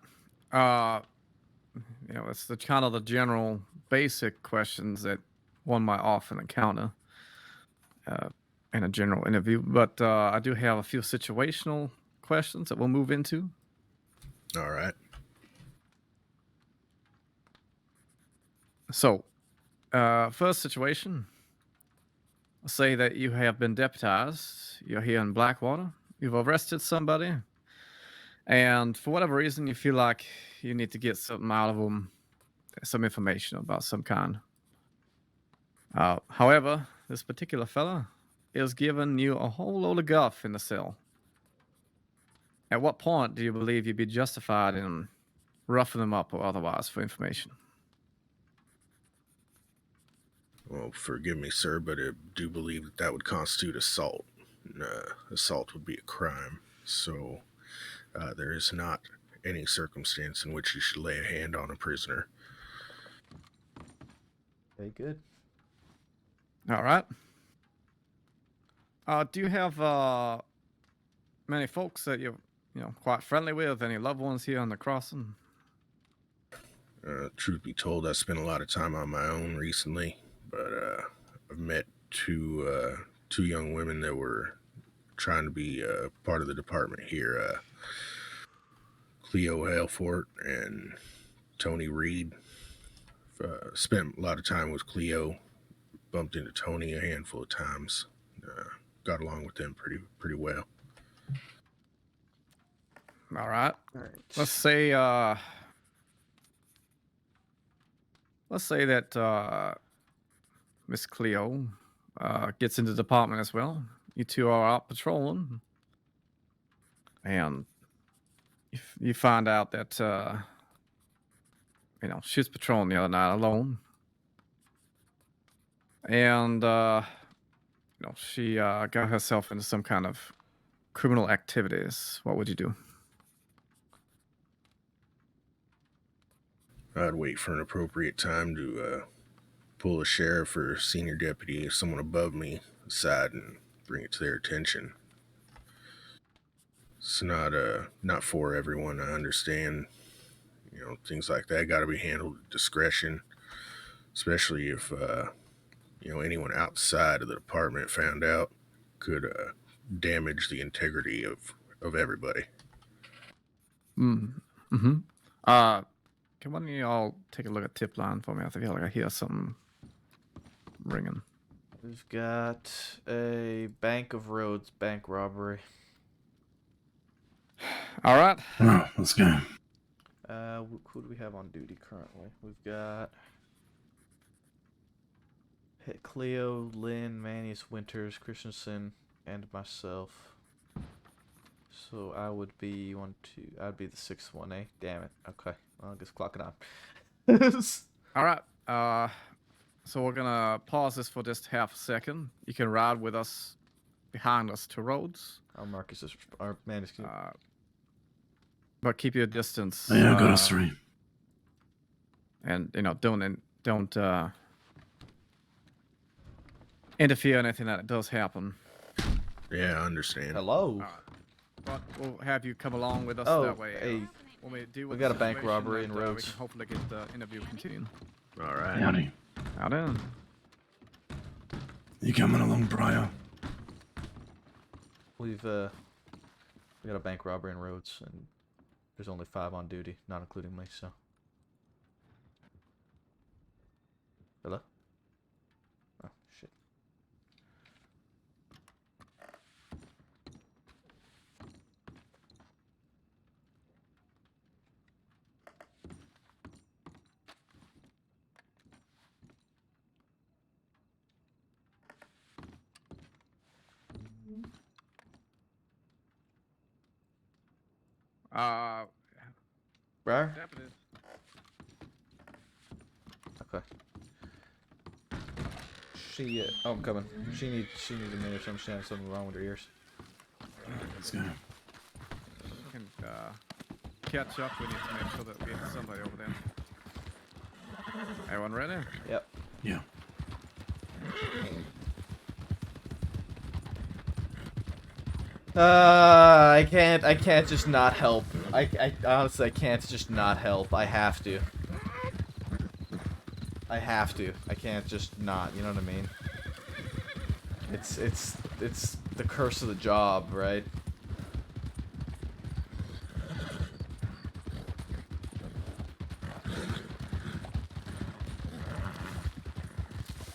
It's the kind of the general basic questions that one might often encounter in a general interview. But I do have a few situational questions that we'll move into. All right. So, first situation. say that you have been deputized. You're here in Blackwater. You've arrested somebody, and for whatever reason, you feel like you need to get something out of them, some information about some kind. However, this particular fella is giving you a whole load of guff in the cell. At what point do you believe you'd be justified in roughing them up or otherwise for information? Well, forgive me, sir, but I do believe that would constitute assault. Assault would be a crime, so there is not any circumstance in which you should lay a hand on a prisoner. Okay, good. All right. Do you have many folks that you're quite friendly with? Any loved ones here on the crossing? Truth be told, I spent a lot of time on my own recently, but I've met two young women that were trying to be part of the department here. Cleo Halefort and Tony Reed. Spent a lot of time with Cleo. Bumped into Tony a handful of times. Got along with them pretty well. All right. All right. Let's say that Miss Cleo gets into the department as well. You two are out patrolling, and you find out that she was patrolling the other night alone, and she got herself into some kind of criminal activities. What would you do? I'd wait for an appropriate time to pull a sheriff or senior deputy, someone above me, aside and bring it to their attention. It's not for everyone. I understand. Things like that got to be handled with discretion, especially if anyone outside of the department found out, could damage the integrity of everybody. Mm-hmm. Can one of y'all take a look at tip line for me? I feel like I hear something ringing. We've got a Bank of Roads bank robbery. All right. Oh, let's go. Who do we have on duty currently? We've got Cleo, Lynn, Manius, Winters, Christensen, and myself. So I would be I'd be the 6th one, eh? Damn it. Okay. Well, I guess clock it on. All right. So we're gonna pause this for just half a second. You can ride with us behind us to Rhodes. Our Marcus is our Manius. But keep your distance. Oh, yeah, I got us 3. And don't interfere in anything that does happen. Yeah, I understand. Hello. But we'll have you come along with us Oh, that way. hey. When we deal We with got the a bank situation, robbery in and, Rhodes. We can hopefully get the interview continued. All right. Howdy. Out in. You coming along, Briar? We got a bank robbery in Rhodes, and there's only 5 on duty, not including me. So. Hello. Oh shit. Briar? Deputy. Okay. Oh, I'm coming. She needs a minute or something. She has something wrong with her ears. Let's go. We can catch up. We need to make sure that we get somebody over there. Everyone ready? Yep. Yeah. I can't just not help. I honestly, I can't just not help. I have to. I can't just not, you know what I mean? It's the curse of the job, right?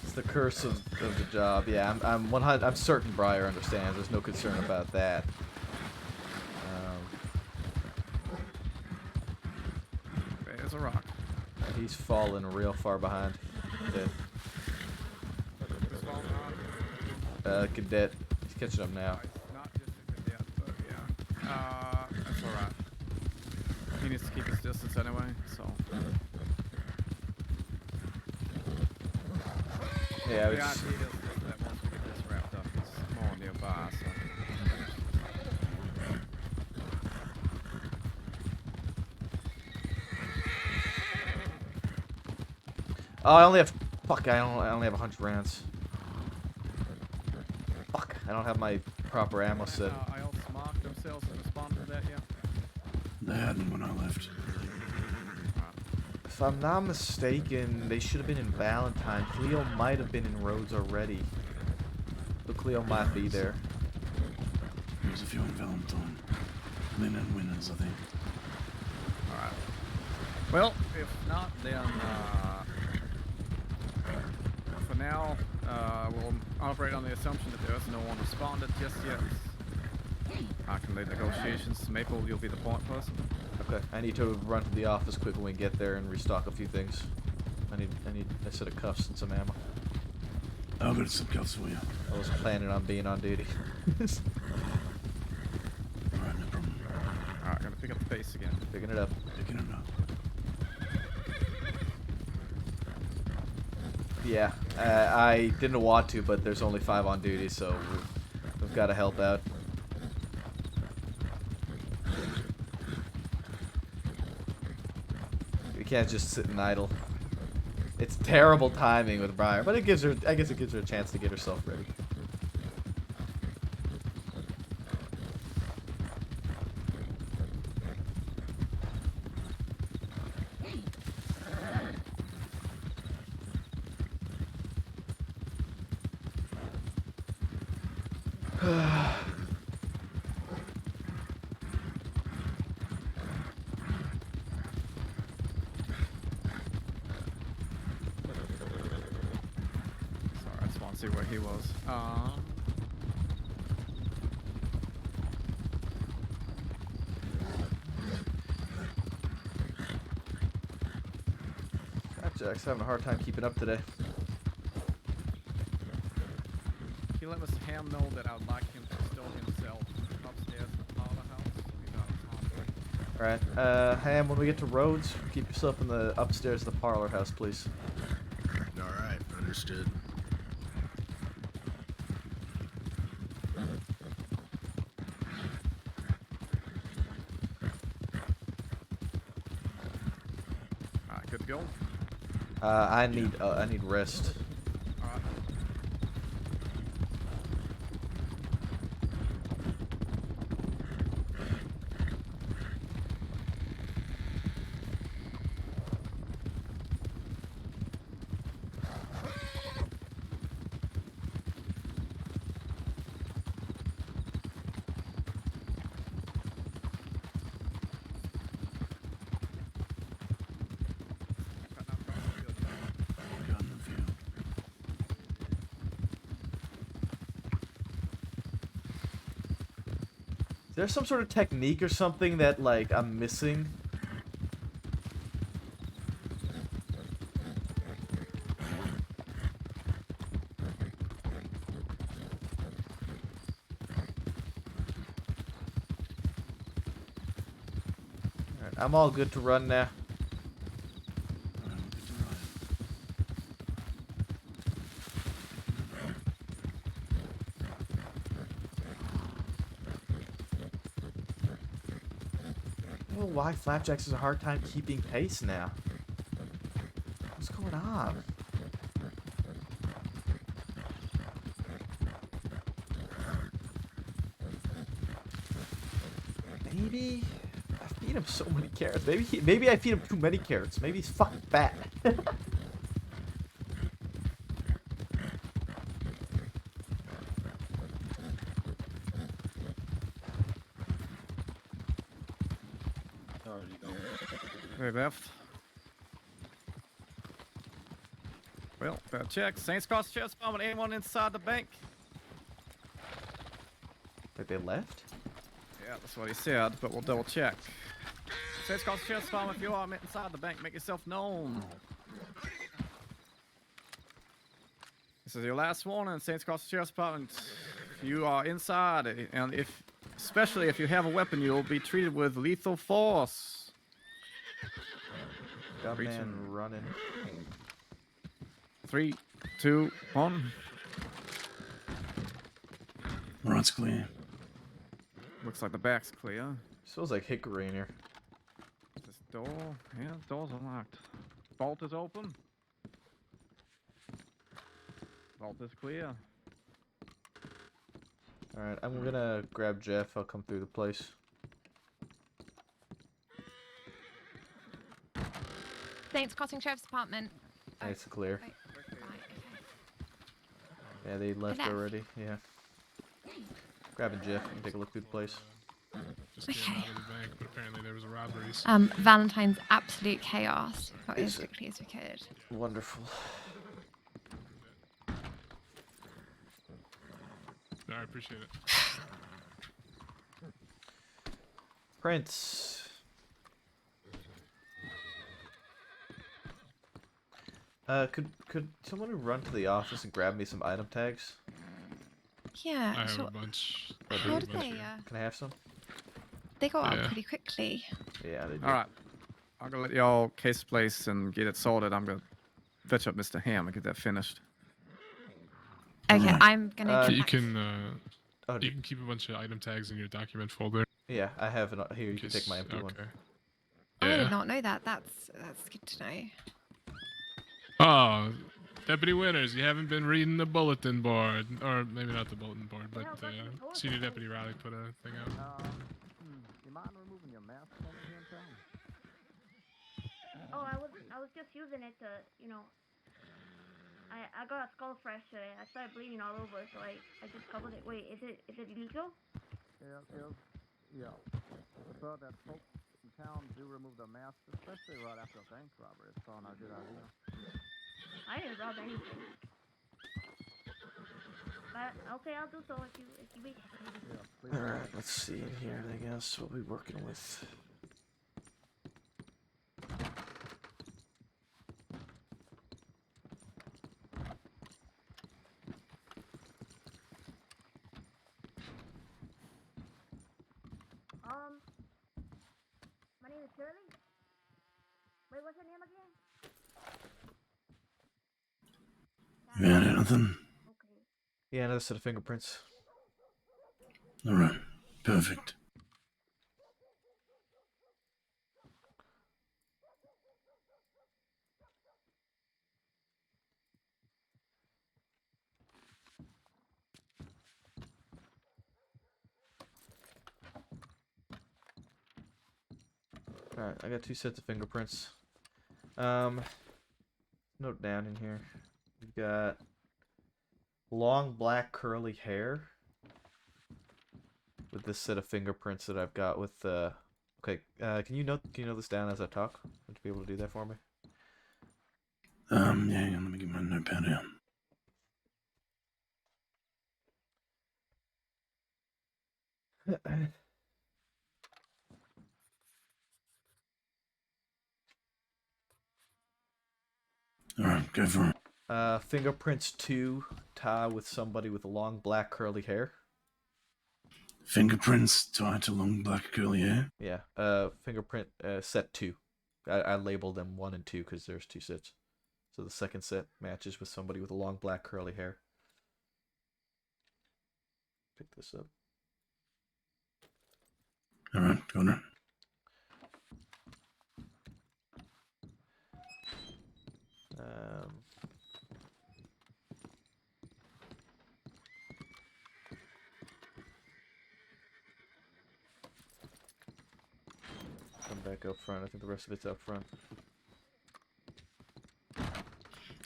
It's the curse of the job. Yeah, I'm certain Briar understands. There's no concern about that. There's a rock. He's fallen real far behind. Dead. Cadet. He's catching up now. Not just a cadet, but yeah. That's alright. He needs to keep his distance anyway, so. Yeah, The it's, idea is that once we get this wrapped up, it's more nearby, so. oh, I only have. Fuck, I only have 100 rounds. Fuck, I don't have my proper ammo set. IELTS marked themselves and responded to that yet? They hadn't when I left. If I'm not mistaken, they should have been in Valentine. Cleo might have been in Rhodes already. But Cleo might be there. There's a few in Valentine. Lynn and Winners, I think. Alright. Well, if not, then, for now, we'll operate on the assumption that there's no one responded just yet. I can lead negotiations. Maple, you'll be the point person. Okay, I need to run to the office quick when we get there and restock a few things. I need a set of cuffs and some ammo. I'll get some cuffs for you. I was planning on being on duty. Alright, no problem. Alright, gonna pick up the pace again. Picking it up. Picking it up. Yeah, I didn't want to, but there's only 5 on duty, so we've got to help out. We can't just sit and idle. It's terrible timing with Briar, but it gives her, I guess it gives her a chance to get herself ready. Sorry, I just want to see where he was. Jack's having a hard time keeping up today. Can you let Mr. Ham know that I would like him to stow himself upstairs in the parlor house? So he knows it's on me. Alright, Ham, when we get to Rhodes, keep yourself in the upstairs of the parlor house, please. Alright, understood. Alright, good to go. I need rest. Alright. Got in the field. Is there some sort of technique or something that, like, I'm missing? Alright, I'm all good to run now. Alright, we'll get to ride. I don't know why Flapjacks has a hard time keeping pace now. What's going on? Maybe I feed him so many carrots. Maybe I feed him too many carrots. Maybe he's fucking fat. They left. Well, better check. Saints Cross Sheriff's Department. Anyone inside the bank? Like they left? Yeah, that's what he said, but we'll double check. Saints Cross Sheriff's Department, if you are inside the bank, make yourself known. This is your last warning, Saints Cross Sheriff's Department. If you are inside, and especially if you have a weapon, you'll be treated with lethal force. Got man Reaching. running. 3, 2, 1. Front's clear. Looks like the back's clear. Smells like hickory in here. This door, yeah, door's unlocked. Vault is open. Vault is clear. Alright, I'm gonna grab Jeff. I'll come through the place. Saints Crossing Sheriff's Department. It's clear. Right, okay. Yeah, they left left. already. Yeah. Grabbing Jeff and take a look through the place. Just came out of the bank, but apparently there was a robbery. So Valentine's absolute chaos. Got Is as it? quickly as we could. Wonderful. no, I appreciate it. Prince. Could someone run to the office and grab me some item tags? Yeah. I have So a bunch. I how have a did bunch they? here. Can I have some? They got Yeah. out pretty quickly. Yeah, they do. All right. I'm gonna let y'all case place and get it sorted. I'm gonna fetch up Mr. Ham and get that finished. Okay, Alright. I'm gonna. Uh, get You back- can Oh, you can keep a bunch of item tags in your document folder. yeah, I have it here. You can Case- take my empty one. okay. I Yeah. did not know that. That's good to know. Oh, Deputy Winters, you haven't been reading the bulletin board, or maybe not the bulletin board, but Senior Deputy Riley put a thing out. You mind removing your mask from me, Oh, I was just using it to, I got a skull fracture. I started bleeding all over, so I just covered it. Wait, is it illegal? Yeah. Prefer that folks in town do remove their masks, especially right after a bank robbery. It's not a good idea. I didn't rob anything. But okay, I'll do so if you wish. Yeah, please. Alright, let's see in here, I guess, what we're working with. My name is Shirley. Wait, what's your name again? You had anything? Okay. Yeah, another set of fingerprints. Alright. Perfect. Alright, I got 2 sets of fingerprints. Note down in here. We've got long black curly hair with this set of fingerprints that I've got with okay, can you note this down as I talk? Would you be able to do that for me? Yeah, hang on, let me get my notepad out. Alright, go for it. Fingerprints 2, tie with somebody with long black curly hair. Fingerprints tied to long black curly hair. Yeah, fingerprint set 2. I labeled them 1 and 2 because there's 2 sets. So the second set matches with somebody with a long black curly hair. Pick this up. Alright, got it. Come back up front. I think the rest of it's up front.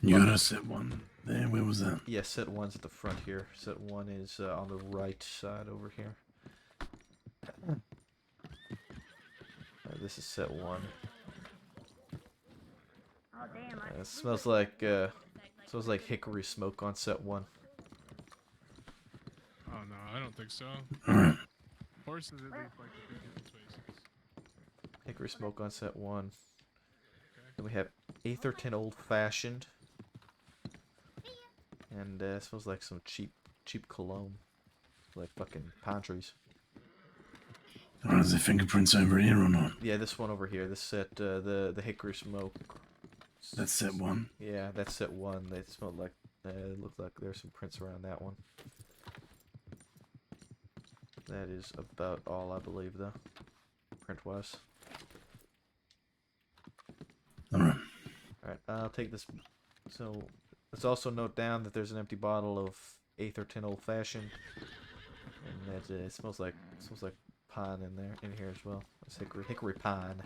You got a set 1 there, where was that? Yeah, set 1's at the front here. Set 1 is on the right side over here. This is set 1. Oh damn! It smells like Smells like hickory smoke on set 1. Oh no, I don't think so. Alright. Horses at least like to think in spaces. Hickory smoke on set 1. Then we have Atherton Old Fashioned. And it smells like some cheap cologne. Like fucking pine trees. Are there fingerprints over here or not? Yeah, this one over here. This set, the hickory smoke. That's set 1. Yeah, that's set 1. They smelled like, it looked like there's some prints around that one. That is about all I believe, though, print-wise. Alright. Alright, I'll take this. So, let's also note down that there's an empty bottle of Atherton Old Fashioned, and that it smells like pine in here as well. It's hickory pine.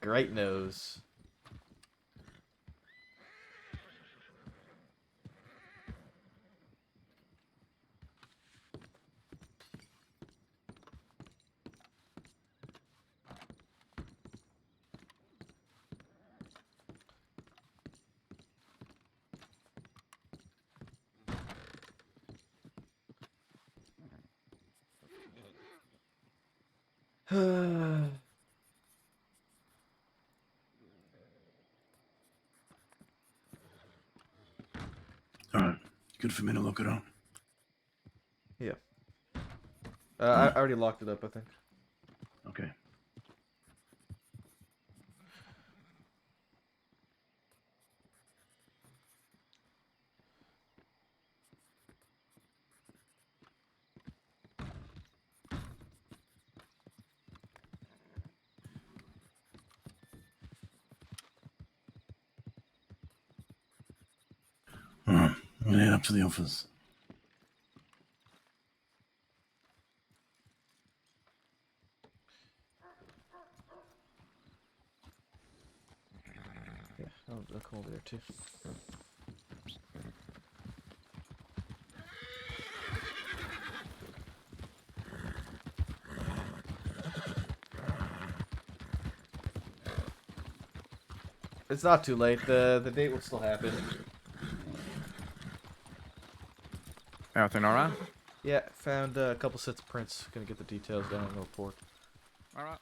Great nose. Alright. Good for me to look it up. Yeah. I already locked it up, I think. Okay. Alright. I'm gonna head up to the office. Yeah, I'll come over there too. It's not too late. The date will still happen. Everything alright? Yeah, found a couple sets of prints. Gonna get the details down in the report. Alright.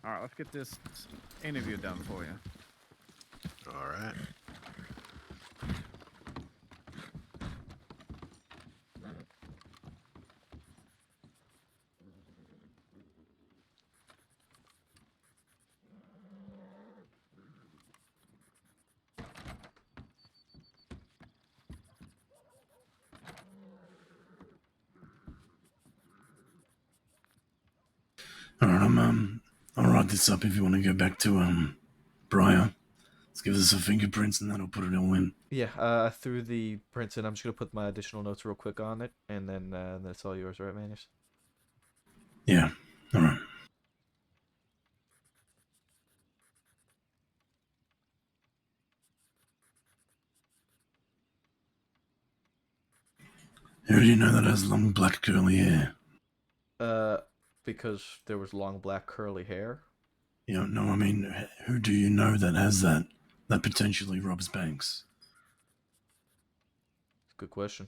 Alright, let's get this interview done for you. Alright. Alright, I'll write this up if you want to go back to, Briar. Let's give us some fingerprints and that'll put it all in. Yeah, I threw the prints in. I'm just gonna put my additional notes real quick on it, and then that's all yours, right, Manius? Yeah. Alright. How do you know that has long black curly hair? Because there was long black curly hair. Yeah, no, I mean, who do you know that has that potentially robs banks? Good question.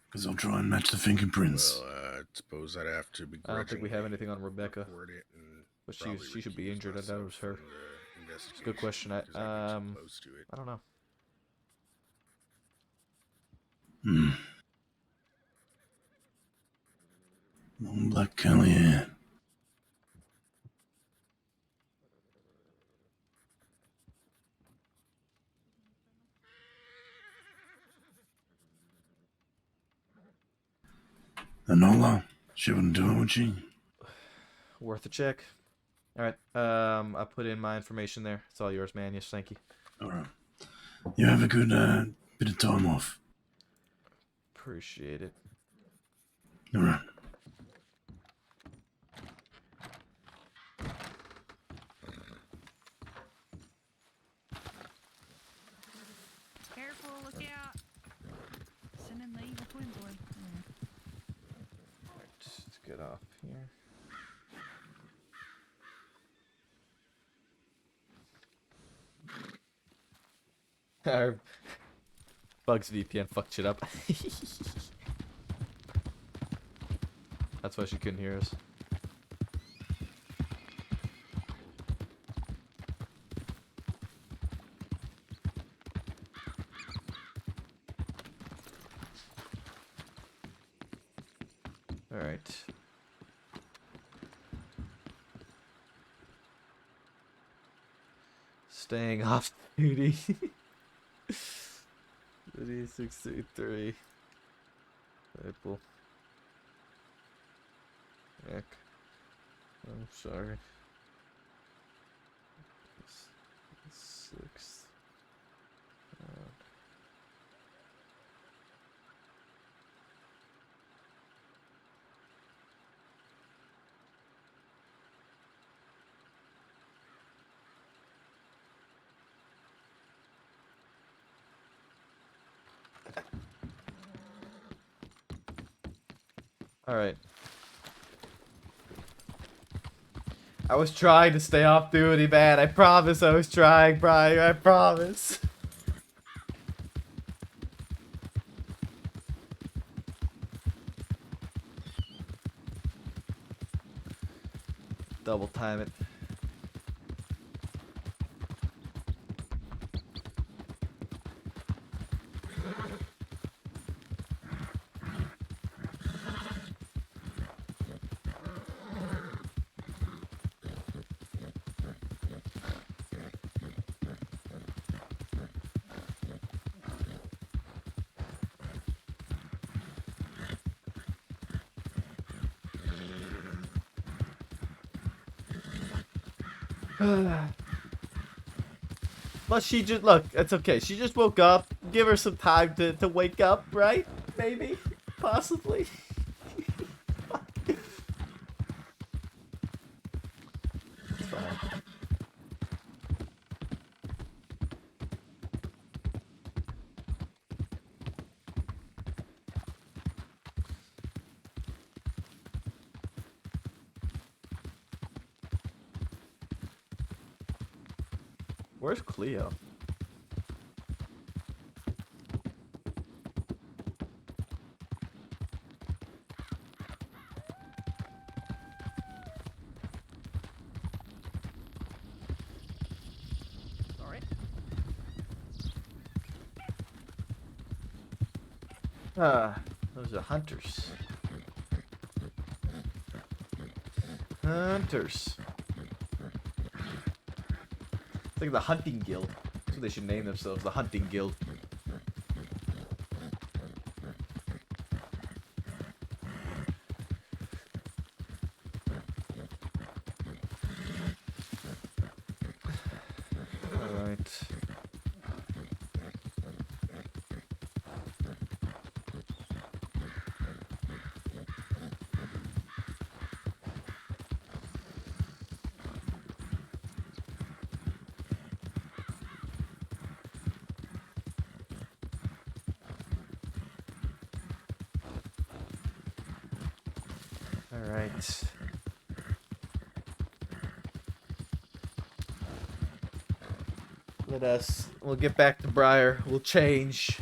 Because I'll try and match the fingerprints. Well, I suppose I'd have to be. I don't think we have anything on Rebecca, report it and but probably she should be recuse injured. I doubt it was myself her. from the It's a good question. investigation, 'cause I'd be too close to it. I don't know. Long black curly hair. Enola, she wouldn't do it, would she? Worth a check. All right. I put in my information there. It's all yours, man. Yes, thank you. All right. You have a good bit of time off. Appreciate it. All right. Careful, look out. So, off here. Our Bugs VPN fucked shit up. That's why she couldn't hear us. Alright. Staying off duty. 3633. Apple. Heck. I'm sorry. 6th. Alright. I was trying to stay off duty, man. I promise I was trying, Brian. I promise. Double time it. But she just, look, it's okay. She just woke up. Give her some time to wake up, right? Maybe? Possibly? It's fine. Where's Cleo? Sorry. Those are hunters. Hunters. It's like the hunting guild. That's what they should name themselves, the hunting guild. Alright. Alright. We'll get back to Briar. We'll change.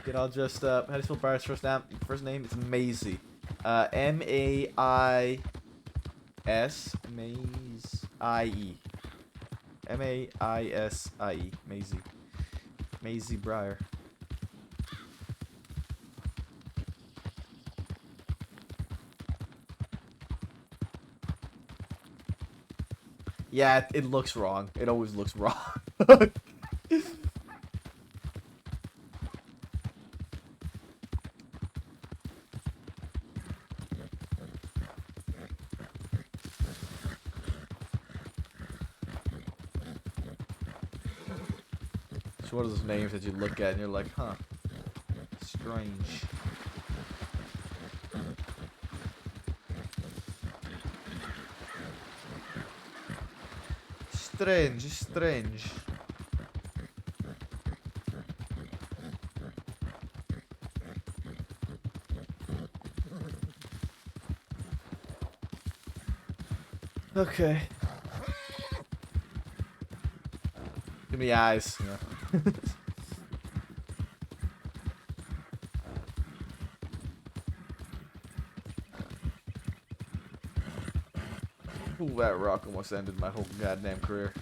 Get all dressed up. How do you spell Briar's first name? First name is Maisie. M-A-I-S. Maise-I-E. M-A-I-S-I-E. Maisie. Maisie Briar. Yeah, it looks wrong. It always looks wrong. It's one of those names that you look at and you're like, huh, strange. Strange. Okay. Give me eyes. Yeah. Ooh, that rock almost ended my whole goddamn career.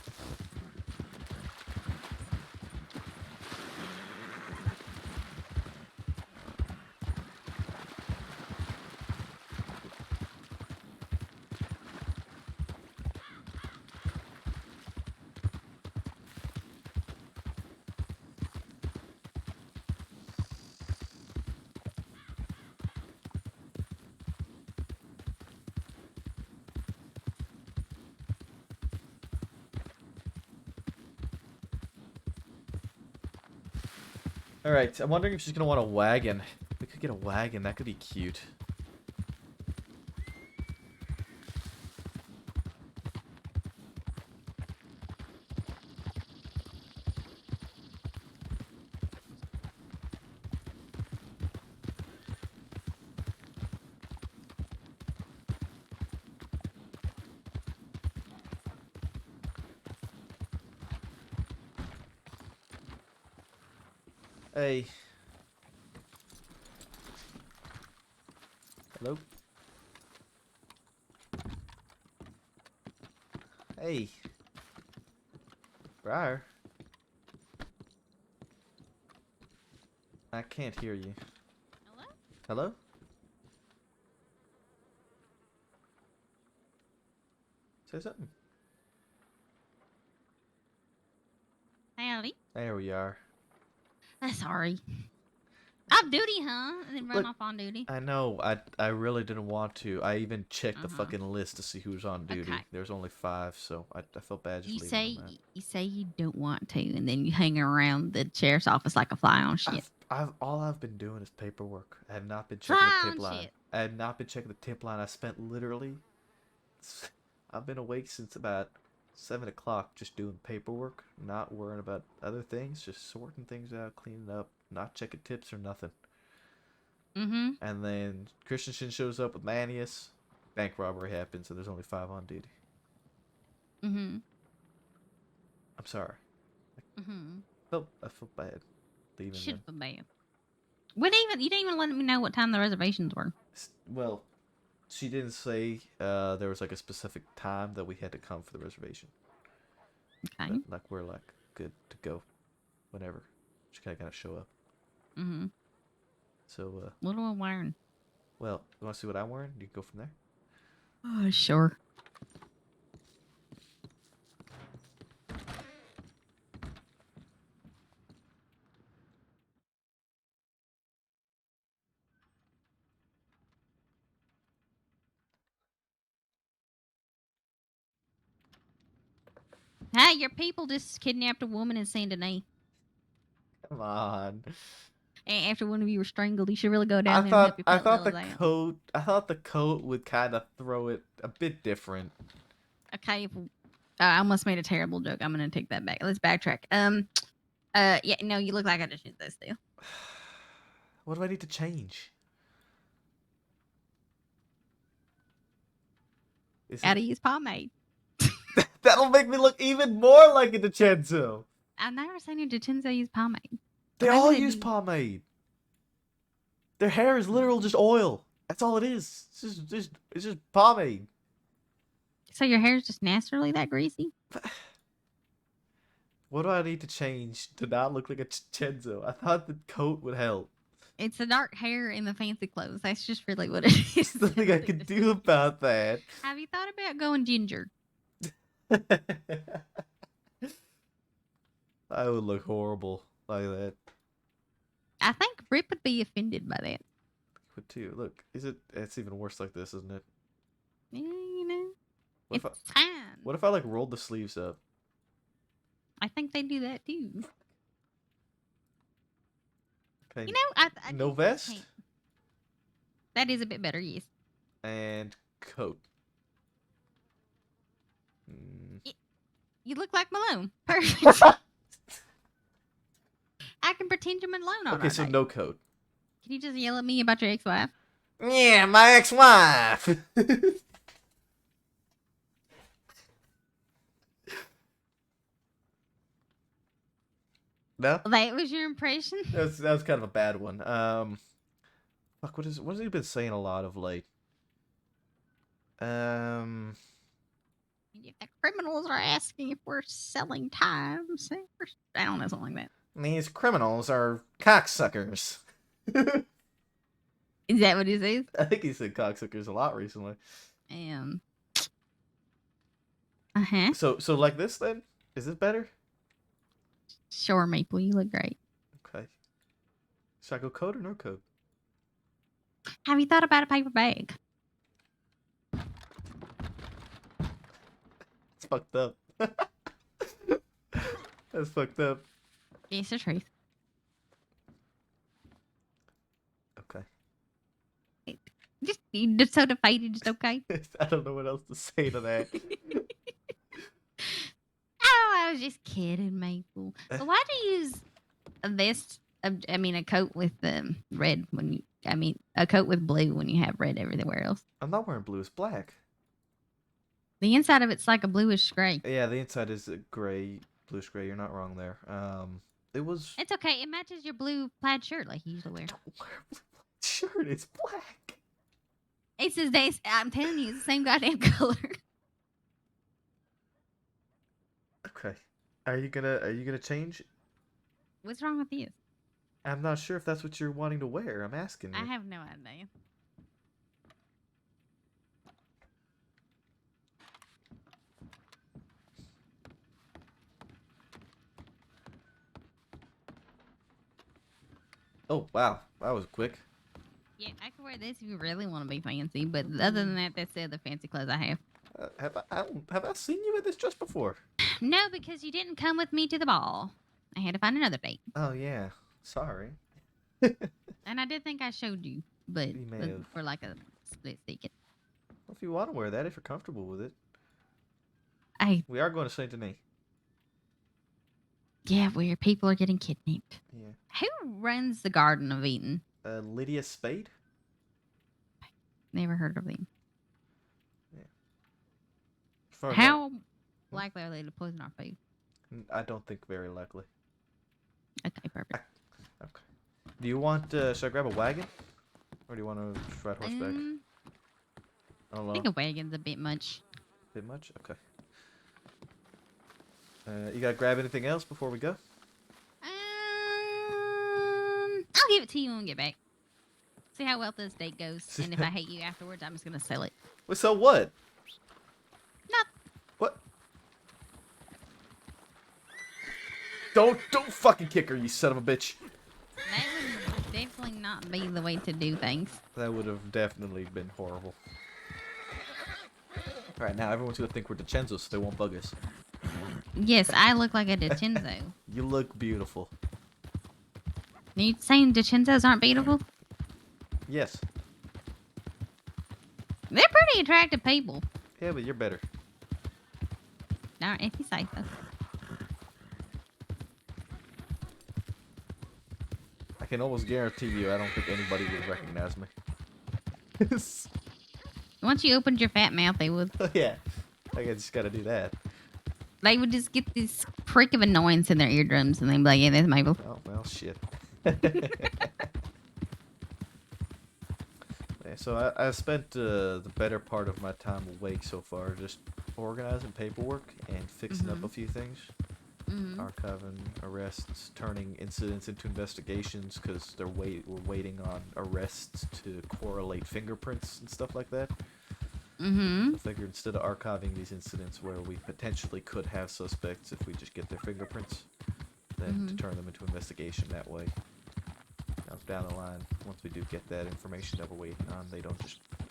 Alright, I'm wondering if she's gonna want a wagon. We could get a wagon, that could be cute. Hey. Hello? Hey. Briar. I can't hear you. Hello? Hello? Say something. Howdy. There we are. Sorry. Off duty, huh? I didn't run Look, off on duty. I know. I really didn't want to. I even checked the fucking list to see who's on duty. Okay. There's only 5, so I felt bad just You leaving them say you say you don't want to, and then you hang around the sheriff's office like a fly on shit. all I've been doing is paperwork. I have not been checking Fly the on tip line. shit. I have not been checking the tip line. I spent literally. I've been awake since about 7 o'clock just doing paperwork, not worrying about other things, just sorting things out, cleaning up, not checking tips or nothing. Mm-hmm. And then Christensen shows up with Manius. Bank robbery happens, and there's only 5 on duty. Mm-hmm. I'm sorry. Mm-hmm. I felt bad leaving Should them. have been bad. You didn't even let me know what time the reservations were. Well, she didn't say there was like a specific time that we had to come for the reservation. Okay. But, like we're like good to go whenever. She kind of gotta show up. Mm-hmm. So What am I wearing? well, you want to see what I'm wearing? You can go from there. Oh, sure. Hey, your people just kidnapped a woman in Saint Denis. Come on. And after one of you were strangled, you should really go down there and help your I pet thought Lilith out. I thought the coat would kind of throw it a bit different. Okay, I almost made a terrible joke. I'm gonna take that back. Let's backtrack. Yeah, no, you look like I just did this still. What do I need to change? Gotta use pomade. That'll make me look even more like a DiCenzo. I've never seen a DiCenzo use pomade. They Maybe all they use do. pomade. Their hair is literal just oil. That's all it is. It's just pomade. So your hair's just naturally that greasy? What do I need to change to not look like a DiCenzo? I thought the coat would help. It's the dark hair and the fancy clothes. That's just really what it is. There's nothing I can do about that. Have you thought about going ginger? I would look horrible like that. I think Rip would be offended by that. But too, look, it's even worse like this, isn't it? Yeah, you know. What if It's fine. What if I like rolled the sleeves up? I think they do that too. Okay. You know, I No do vest think that is a bit better, yes. and coat. Mm. You look like Malone. Perfect. I can pretend you're Malone on Okay, so no coat. Can you just yell at me about your ex-wife? Yeah, my ex-wife. No? That was your impression? That was kind of a bad one. Fuck, what has he been saying a lot of late? The criminals are asking if we're selling time. I don't know, something like that. These criminals are cocksuckers. Is that what he says? I think he said cocksuckers a lot recently. Uh-huh. So like this then? Is this better? Sure, Maple, you look great. Okay. Should I go code or no code? Have you thought about a paper bag? It's fucked up. That's fucked up. It's the truth. Okay. You're just so defeated, just okay? I don't know what else to say to that. Oh, I was just kidding, Maple. So why do you use a vest? A coat with red when you. A coat with blue when you have red everywhere else. I'm not wearing blue, it's black. The inside of it's like a bluish gray. Yeah, the inside is a gray, bluish gray. You're not wrong there. It was. It's okay. It matches your blue plaid shirt like you usually wear. Don't wear a blue shirt. It's black. It's his days. I'm telling you, it's the same goddamn color. Okay. Are you gonna change? What's wrong with this? I'm not sure if that's what you're wanting to wear. I'm asking you. I have no idea. Oh wow, that was quick. Yeah, I can wear this if you really want to be fancy, but other than that, that's the other fancy clothes I have. Have I seen you in this dress before? No, because you didn't come with me to the ball. I had to find another date. Oh yeah, sorry. And I did think I showed you, but You may have. for like a split second. Well, if you want to wear that, if you're comfortable with it. We are going to Saint Denis. Yeah, where people are getting kidnapped. Yeah. Who runs the Garden of Eden? Lydia Spade. Never heard of them. As far as How likely are they to poison our food? I don't think very likely. Okay, perfect. Okay. Do you want? Should I grab a wagon, or do you want to just ride horseback? I don't know. I think a wagon's a bit much. Bit much? Okay. You gotta grab anything else before we go? I'll give it to you when we get back. See how well this date goes, and if I hate you afterwards, I'm just gonna sell it. Well, so what? Not. What? Don't fucking kick her, you son of a bitch. That would definitely not be the way to do things. That would have definitely been horrible. Alright, now everyone's gonna think we're DiCenzo, so they won't bug us. Yes, I look like a DiCenzo. You look beautiful. Are you saying DiCenzos aren't beautiful? Yes. They're pretty attractive people. Yeah, but you're better. Alright, if you say so. I can almost guarantee you I don't think anybody would recognize me. Once you opened your fat mouth, they would. Yeah. I just gotta do that. They would just get this prick of annoyance in their eardrums, and they'd be like, yeah, that's Mabel. Oh, well, shit. Yeah, so I spent the better part of my time awake so far just organizing paperwork and fixing up a few things. Archiving arrests, turning incidents into investigations because we're waiting on arrests to correlate fingerprints and stuff like that. I figured instead of archiving these incidents where we potentially could have suspects if we just get their fingerprints, then to turn them into investigation that way. Now down the line, once we do get that information that we're waiting on, they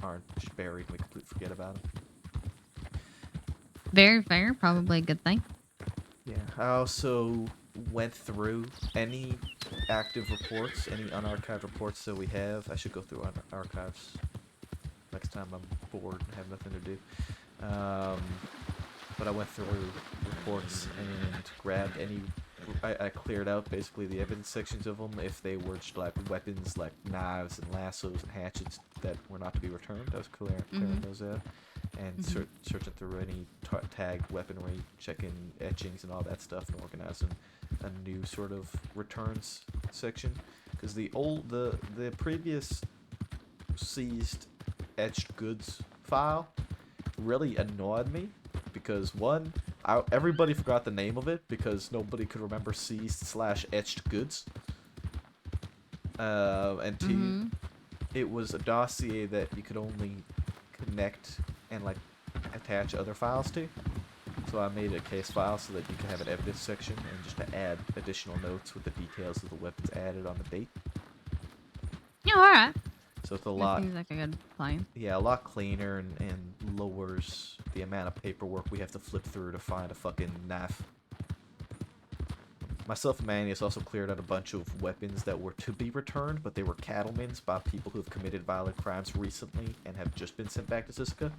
aren't just buried and we completely forget about them. Very fair, probably a good thing. Yeah, I also went through any active reports, any unarchived reports that we have. I should go through archives next time I'm bored and have nothing to do. But I went through reports and grabbed any. I cleared out basically the evidence sections of them if they were just like weapons like knives and lassos and hatchets that were not to be returned. I was clearing those out. and searching through any tagged weaponry, checking etchings and all that stuff, and organizing a new sort of returns section. Because the previous seized etched goods file really annoyed me, because one, everybody forgot the name of it because nobody could remember seized/etched goods, and two, it was a dossier that you could only connect and like attach other files to. So I made a case file so that you can have an evidence section and just to add additional notes with the details of the weapons added on the date. Yeah, alright. So it's a lot. Seems like a good plan. Yeah, a lot cleaner and lowers the amount of paperwork we have to flip through to find a fucking knife. Myself and Manius also cleared out a bunch of weapons that were to be returned, but they were cattlemen's by people who have committed violent crimes recently and have just been sent back to Sisika.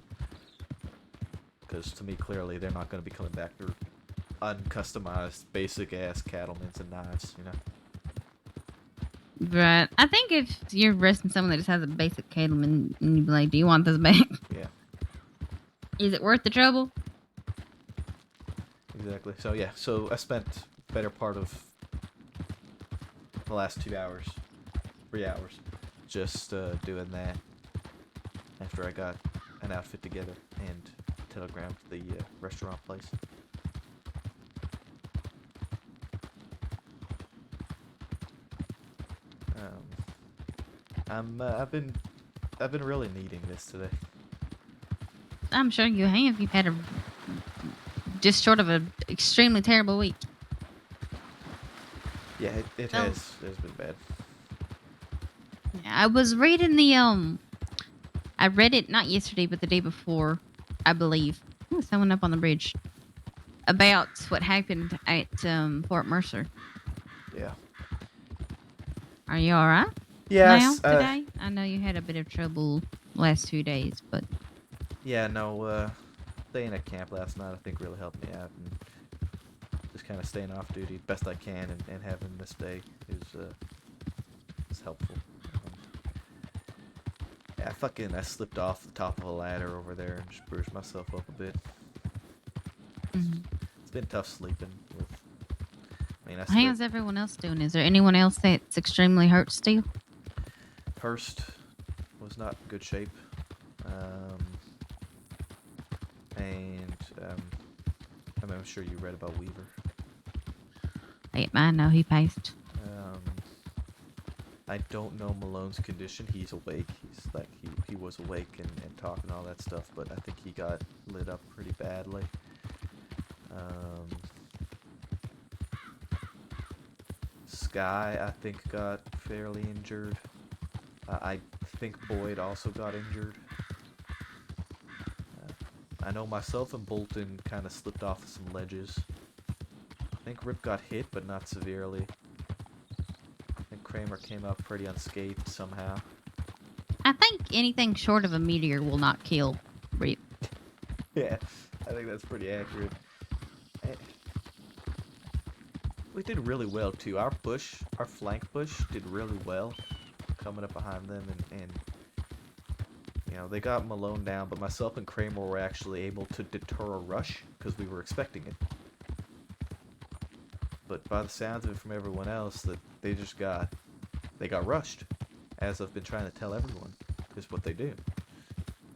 Because to me, clearly, they're not going to be coming back. They're uncustomized, basic-ass cattlemen's and knives, you know? Right. I think if you're arresting someone that just has a basic cattleman and you'd be like, do you want this back? Yeah. Is it worth the trouble? Exactly. So, yeah. So, I spent the better part of the last 2 hours, 3 hours, just doing that after I got an outfit together and telegrammed the restaurant place. I've been really needing this today. I'm sure you have. You've had just short of an extremely terrible week. Yeah, it has. It's been bad. I was reading the I read it not yesterday, but the day before, I believe. Ooh, someone up on the bridge. About what happened at Fort Mercer. Yeah. Are you all right? Yes. Now, today? I know you had a bit of trouble last 2 days, but... Yeah, no, staying at camp last night I think really helped me out, and just kind of staying off duty best I can and having this day is helpful. Yeah, I slipped off the top of a ladder over there and just bruised myself up a bit. It's been tough sleeping with... How's everyone else doing? Is there anyone else that's extremely hurt still? Hurst was not in good shape. I'm sure you read about Weaver. I know he passed. I don't know Malone's condition. He's awake. He's like he was awake and talking all that stuff, but I think he got lit up pretty badly. Sky, I think, got fairly injured. I think Boyd also got injured. I know myself and Bolton kind of slipped off some ledges. I think Rip got hit, but not severely. I think Kramer came out pretty unscathed somehow. I think anything short of a meteor will not kill Rip. Yeah, I think that's pretty accurate. We did really well too. Our flank push did really well, coming up behind them, and you know, they got Malone down, but myself and Kramer were actually able to deter a rush because we were expecting it. But by the sounds of it from everyone else, that they got rushed, as I've been trying to tell everyone, is what they do.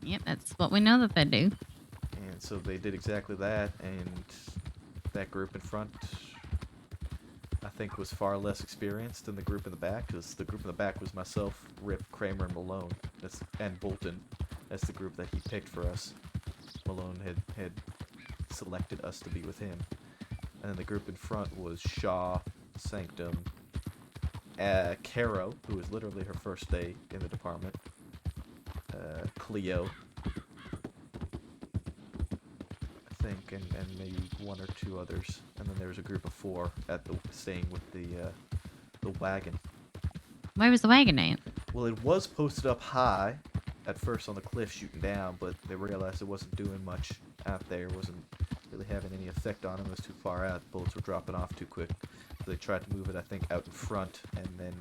Yep, that's what we know that they do. And so they did exactly that, and that group in front, I think, was far less experienced than the group in the back, because the group in the back was myself, Rip, Kramer, and Malone, and Bolton. That's the group that he picked for us. Malone had selected us to be with him. And then the group in front was Shaw, Sanctum, Caro, who was literally her first day in the department, Cleo, I think, and maybe one or two others. And then there was a group of 4 staying with the wagon. Where was the wagon at? Well, it was posted up high at first on the cliff shooting down, but they realized it wasn't doing much out there. It wasn't really having any effect on them. It was too far out. Bullets were dropping off too quick. So they tried to move it, I think, out in front, and then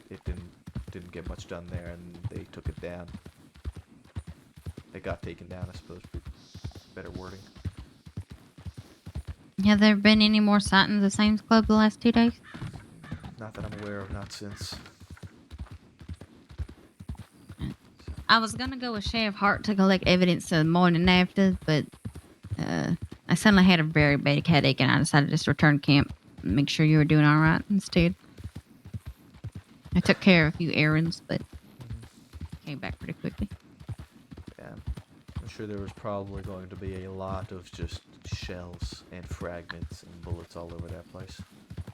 it didn't get much done there, and they took it down. it got taken down, I suppose. Better wording. Have there been any more sightings of Sam's Club the last 2 days? Not that I'm aware of, not since. I was gonna go with Sheriff Hart to collect evidence the morning after, but I suddenly had a very bad headache and I decided to just return to camp and make sure you were doing all right instead. I took care of a few errands, but came back pretty quickly. Yeah, I'm sure there was probably going to be a lot of just shells and fragments and bullets all over that place.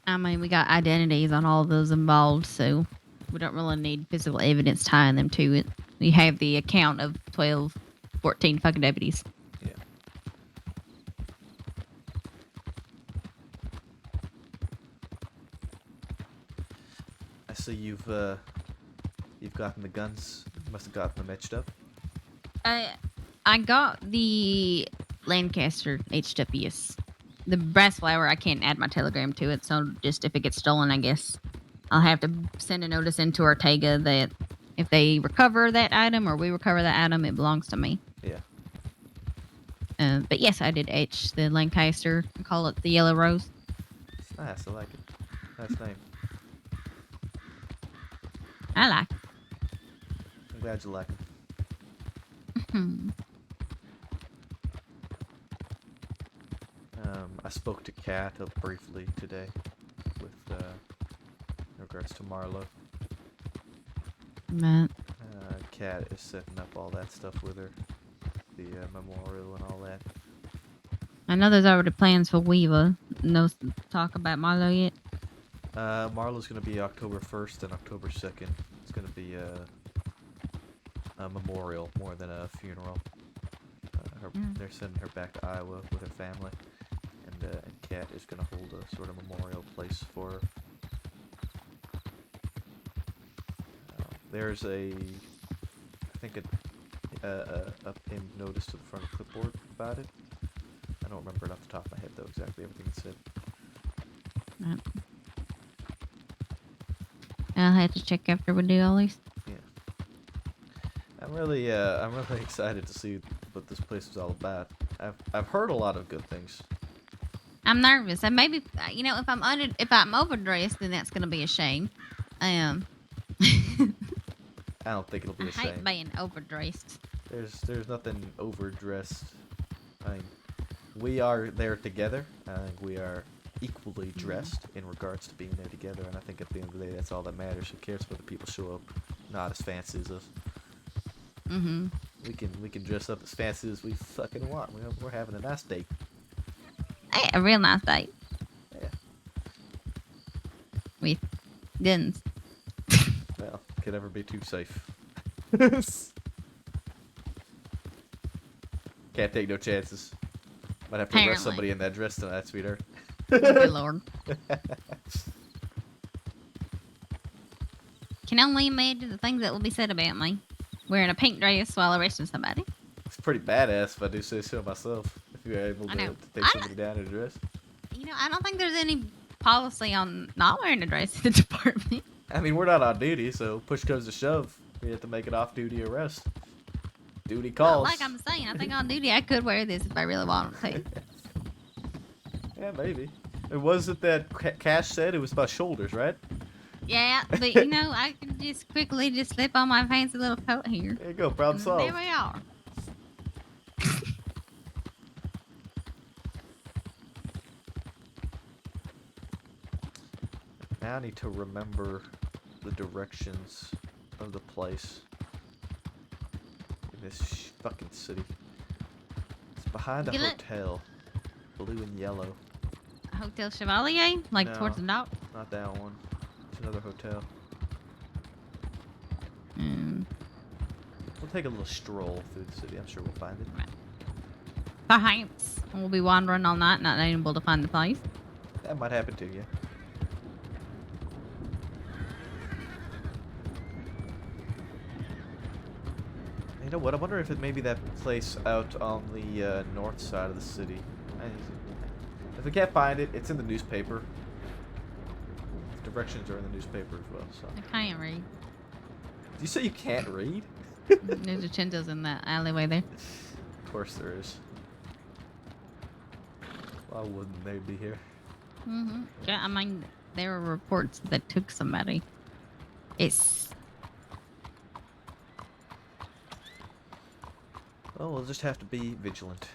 I mean, we got identities on all of those involved, so we don't really need physical evidence tying them to it. We have the account of 12, 14 fucking deputies. Yeah. I see you've gotten the guns. You must have gotten them etched up. I got the Lancaster HWS. The brass flower, I can't add my telegram to it, so just if it gets stolen, I guess I'll have to send a notice into Ortega that if they recover that item or we recover that item, it belongs to me. Yeah. But yes, I did etch the Lancaster and call it the Yellow Rose. It's nice. I like it. Nice name. I like it. I'm glad you like it. I spoke to Kat briefly today with in regards to Marlo. Right. Kat is setting up all that stuff with her, the memorial and all that. I know there's already plans for Weaver. No talk about Marlo yet. Marlo's gonna be October 1st and October 2nd. It's gonna be a memorial more than a funeral. They're sending her back to Iowa with her family, and Kat is gonna hold a sort of memorial place for her. There's I think a pinned notice to the front of the clipboard about it. I don't remember it off the top of my head though exactly everything it said. Right. I'll have to check after we do all these. Yeah. I'm really excited to see what this place is all about. I've heard a lot of good things. I'm nervous. And maybe if I'm overdressed, then that's gonna be a shame. I don't think it'll be a I hate shame. being overdressed. There's nothing overdressed. I mean, we are there together. I think we are equally dressed in regards to being there together, and I think at the end of the day, that's all that matters. Who cares whether people show up not as fancy as us? Mm-hmm. We can dress up as fancy as we fucking want. We're having a nice date. Hey, a real nice date. Yeah. With guns. Well, could never be too safe. Can't take no chances. Might have to arrest Apparently. somebody in that dress tonight, sweetheart. Good lord. Can only imagine the things that will be said about me. Wearing a pink dress while arresting somebody. It's pretty badass if I do say so myself. If you're able I know. to take somebody down in a dress. I don't think there's any policy on not wearing a dress in the department. I mean, we're not on duty, so push comes to shove. We have to make an off-duty arrest. Duty calls. Well, like I'm saying, I think on duty I could wear this if I really wanted to. Yeah, maybe. It wasn't that Cash said it was my shoulders, right? Yeah, but I can just quickly just slip on my fancy little coat here. There you go, problem And solved. there we are. Now I need to remember the directions of the place in this fucking city. It's behind a Get it? hotel, blue and yellow. Hotel Chevalier? Like No. towards the dock? Not that one. It's another hotel. We'll take a little stroll through the city. I'm sure we'll find it. Perhaps we'll be wandering all night, not able to find the place. That might happen to you. You know what? I wonder if it may be that place out on the north side of the city. If we can't find it, it's in the newspaper. The directions are in the newspaper as well. So. I can't read. Did you say you can't read? There's a Chintos in that alleyway there. Of course there is. Why wouldn't they be here? Yeah, I mean, there were reports that took somebody. It's Well, we'll just have to be vigilant.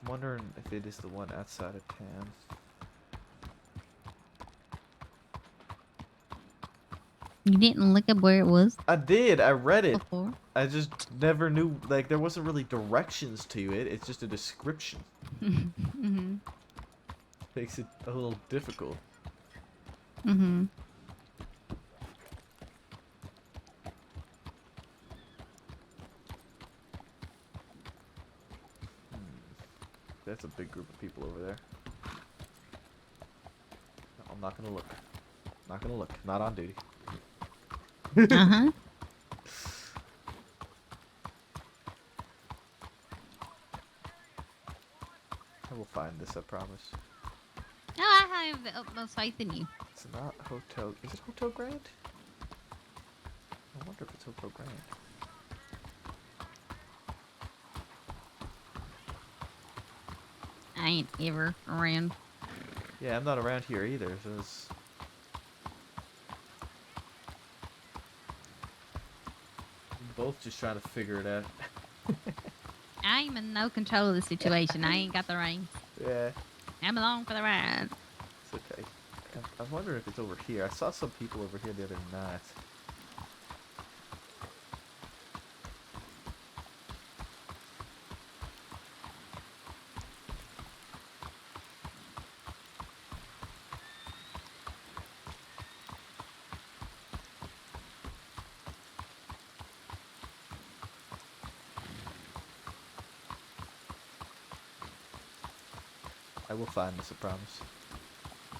I'm wondering if it is the one outside of town. you didn't look up where it was I did. I read it. before. I just never knew. Like, there wasn't really directions to it. It's just a description. Mhm. Makes it a little difficult. Mhm. That's a big group of people over there. No, I'm not gonna look. Not gonna look. Not on duty. Uh-huh. I will find this, I promise. No, I have the utmost faith in you. It's not Hotel... Is it Hotel Grand? I wonder if it's Hotel Grand. I ain't ever around. Yeah, I'm not around here either, so it's... We're both just trying to figure it out. I'm in no control of the situation. I ain't got the reins. Yeah, I'm along for the ride. it's okay. I wonder if it's over here. I saw some people over here the other night. I will find this, I promise.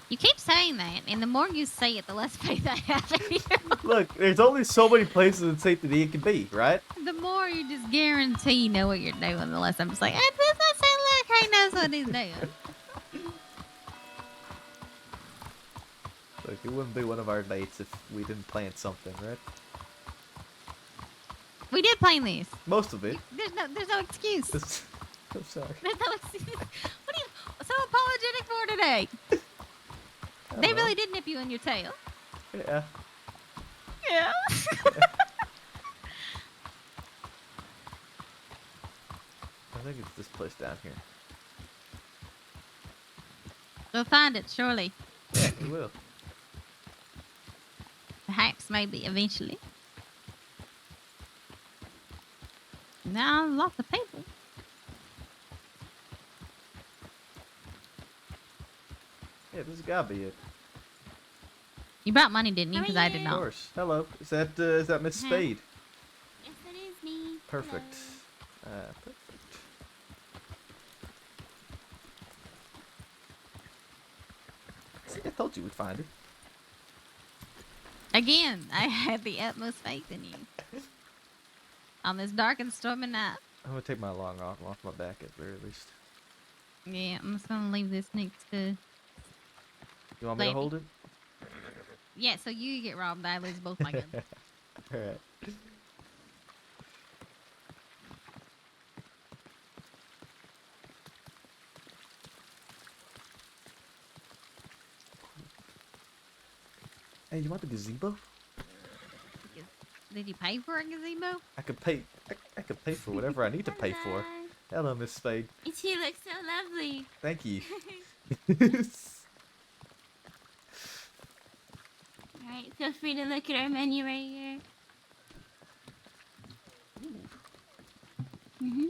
You keep saying that, and the more you say it, the less faith I have in you. Look, there's only so many places in St. Denis it can be, right? The more you just guarantee you know what you're doing, the less I'm just like, it does not sound like he knows what he's doing. Look, it wouldn't be one of our dates if we didn't plan something, right? We did plan this. Most of it. There's no excuse. I'm sorry. There's no excuse. What are you so apologetic for today? I They don't know. really did nip you in your tail. Yeah. Yeah. I think it's this place down here. We'll find it, surely. Yeah, we will. Perhaps, maybe, eventually. Now, lots of people. Yeah, this has gotta be it. You brought money, didn't you? Because I did Of not. course. Hello. Is that Miss Huh. Spade? Yes, it is me. Perfect. Perfect. See, I told you we'd find it. Again, I had the utmost faith in you. On this dark and stormy night. I'm gonna take my long arm off my back at the very least. Yeah, I'm just gonna leave this next to. You want me to Lady. hold it? Yeah, so you get robbed, I lose both my guns. Alright. Hey, you want the gazebo? Did you pay for a gazebo? I could pay. I could pay for whatever I need to pay for. Hello, Miss Spade. You look so lovely. Thank you. Alright, feel free to look at our menu right here. Mm-hmm.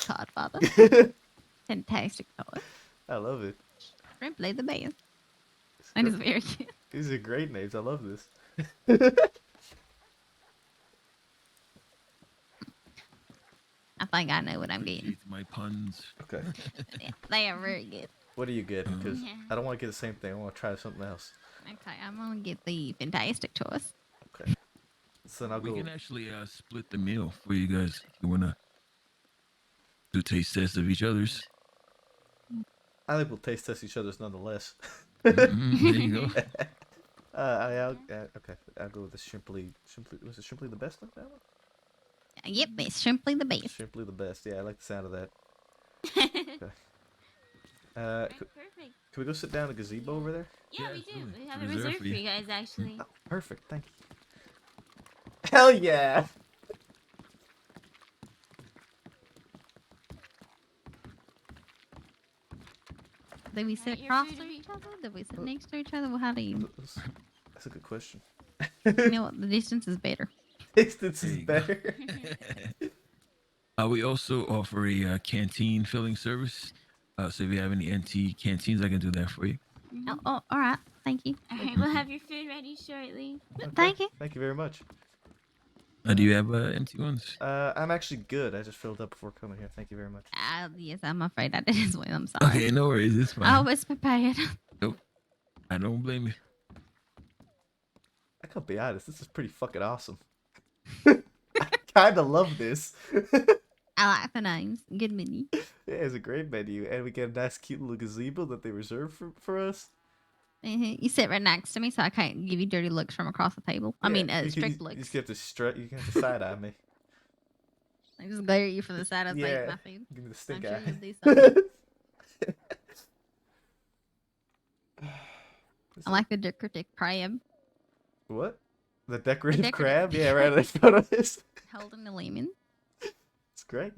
Godfather. Fantastic toy. I love it. Simply the best. And it's very cute. These are great names. I love this. I think I know what I'm getting. My puns. Okay. Yeah, they are very good. What do you get? Because Yeah. I don't want to get the same thing. I want to try something else. Okay, I'm gonna get the fantastic choice. Okay. So then I'll We go. can actually split the meal for you guys. If you wanna do taste tests of each other's. I think we'll taste test each other's nonetheless. Mhm, there you go. Okay. I'll go with the Simply. Was it Simply the best like that one? Yep, it's simply the best. Simply the best. Yeah, I like the sound of that. Okay. Perfect. Can we go sit down in a gazebo over there? Yeah, we do. absolutely. We have it Reserved reserved for for you. you guys, actually. Oh, perfect. Thank you. Hell yeah! Do we sit your across food from will each other? Do we sit next to each other? Well, how do you? That's a good question. You know what? The distance is better. Distance There is you go. better. We also offer a canteen filling service. So if you have any empty canteens, I can do that for you. Oh, all right. Thank you. Alright, we'll have your food ready shortly. Thank you. Thank you very much. Do you have empty ones? I'm actually good. I just filled up before coming here. Thank you very much. Yes, I'm afraid I did as well. I'm sorry. Okay, no worries. It's fine. I was prepared. Nope. I don't blame you. I gotta be honest, this is pretty fucking awesome. I kinda love this. I like the names. Good menu. Yeah, it's a great menu, and we get a nice, cute little gazebo that they reserved for us. You sit right next to me, so I can't give you dirty looks from across the table. I mean, strict You looks. just have to you have to side eye me. I just glare at you from the side of Yeah, my food. give me the stink I'm eye. sure you'll do something. I like the decorative crab What? The decorative decorative- crab? Yeah, right. I found this. holding the lemon. It's great.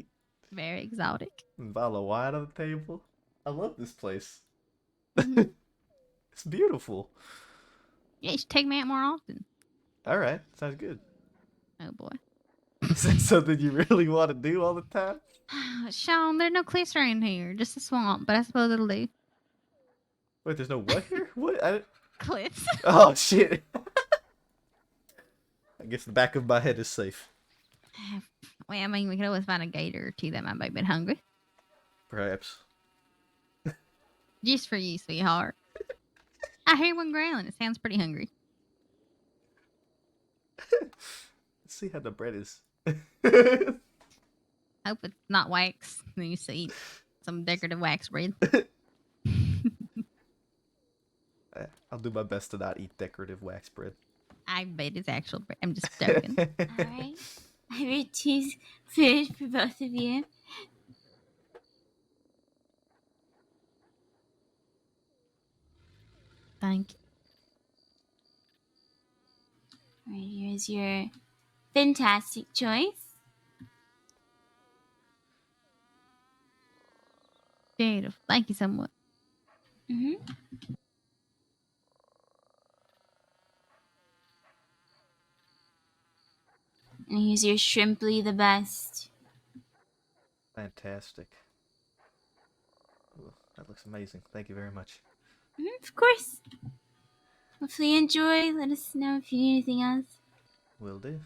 Very exotic. And a bottle of wine on the table. I love this place. Mhm. It's beautiful. Yeah, you should take me out more often. All right, sounds good. Oh boy. Is that something you really want to do all the time? Sean, there are no cliffs around here. Just a swamp, but I suppose it'll do. Wait, there's no what here? What? Cliffs. Oh shit! I guess the back of my head is safe. Well, I mean, we could always find a gator or two that might be a bit hungry. Perhaps. Just for you, sweetheart. I hear one growling. It sounds pretty hungry. Let's see how the bread is. Hope it's not wax. Then you see some decorative wax bread. I'll do my best to not eat decorative wax bread. I bet it's actual bread. I'm just joking. Alright. I have two food for both of you. Thank you. Alright, here's your fantastic choice. Beautiful. Thank you so much. Mm-hmm. And here's your Shrimply the best. Fantastic. Ooh, that looks amazing. Thank you very much. Of course. Hopefully you enjoy. Let us know if you need anything else. Will do.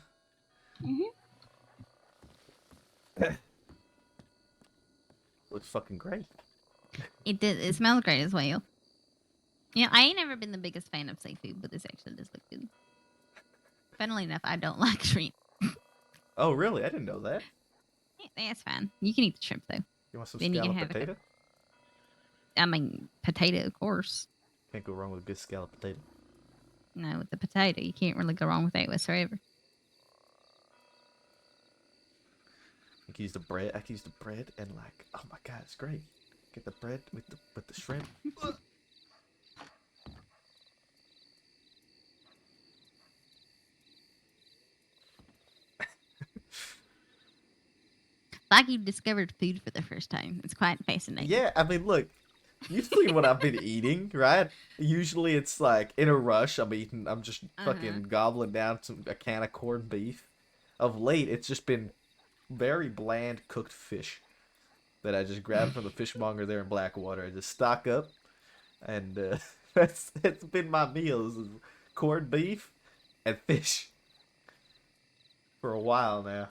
Looks fucking great. It did. It smells great as well. Yeah, I ain't never been the biggest fan of seafood, but this actually does look good. Funnily enough, I don't like shrimp. Oh, really? I didn't know that. Yeah, that's fine. You can eat the shrimp though. You want some Then you can scalloped have it. potato? I mean, potato, of course. Can't go wrong with a good scalloped potato. No, with the potato, you can't really go wrong with that whatsoever. I can use the bread. I can use the bread and like, oh my god, it's great. Get the bread with the shrimp. Like you discovered food for the first time. It's quite fascinating. Yeah, I mean, look. Usually when I've been eating, right? Usually it's like in a rush. I'm just fucking gobbling down a can of corned beef. Of late, it's just been very bland cooked fish that I just grabbed from the fishmonger there in Blackwater. I just stock up, and it's been my meals: corned beef and fish for a while now.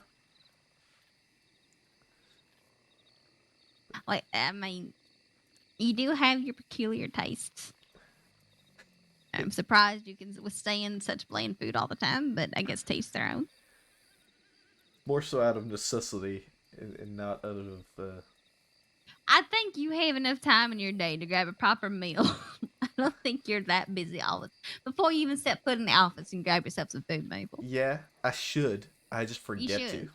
Wait, I mean, You do have your peculiar tastes. I'm surprised you can withstand such bland food all the time, but I guess taste their own. More so out of necessity and not out of. I think you have enough time in your day to grab a proper meal. I don't think you're that busy all the before you even set foot in the office and grab yourself some food, Maple. Yeah, I should. I just forget to. should.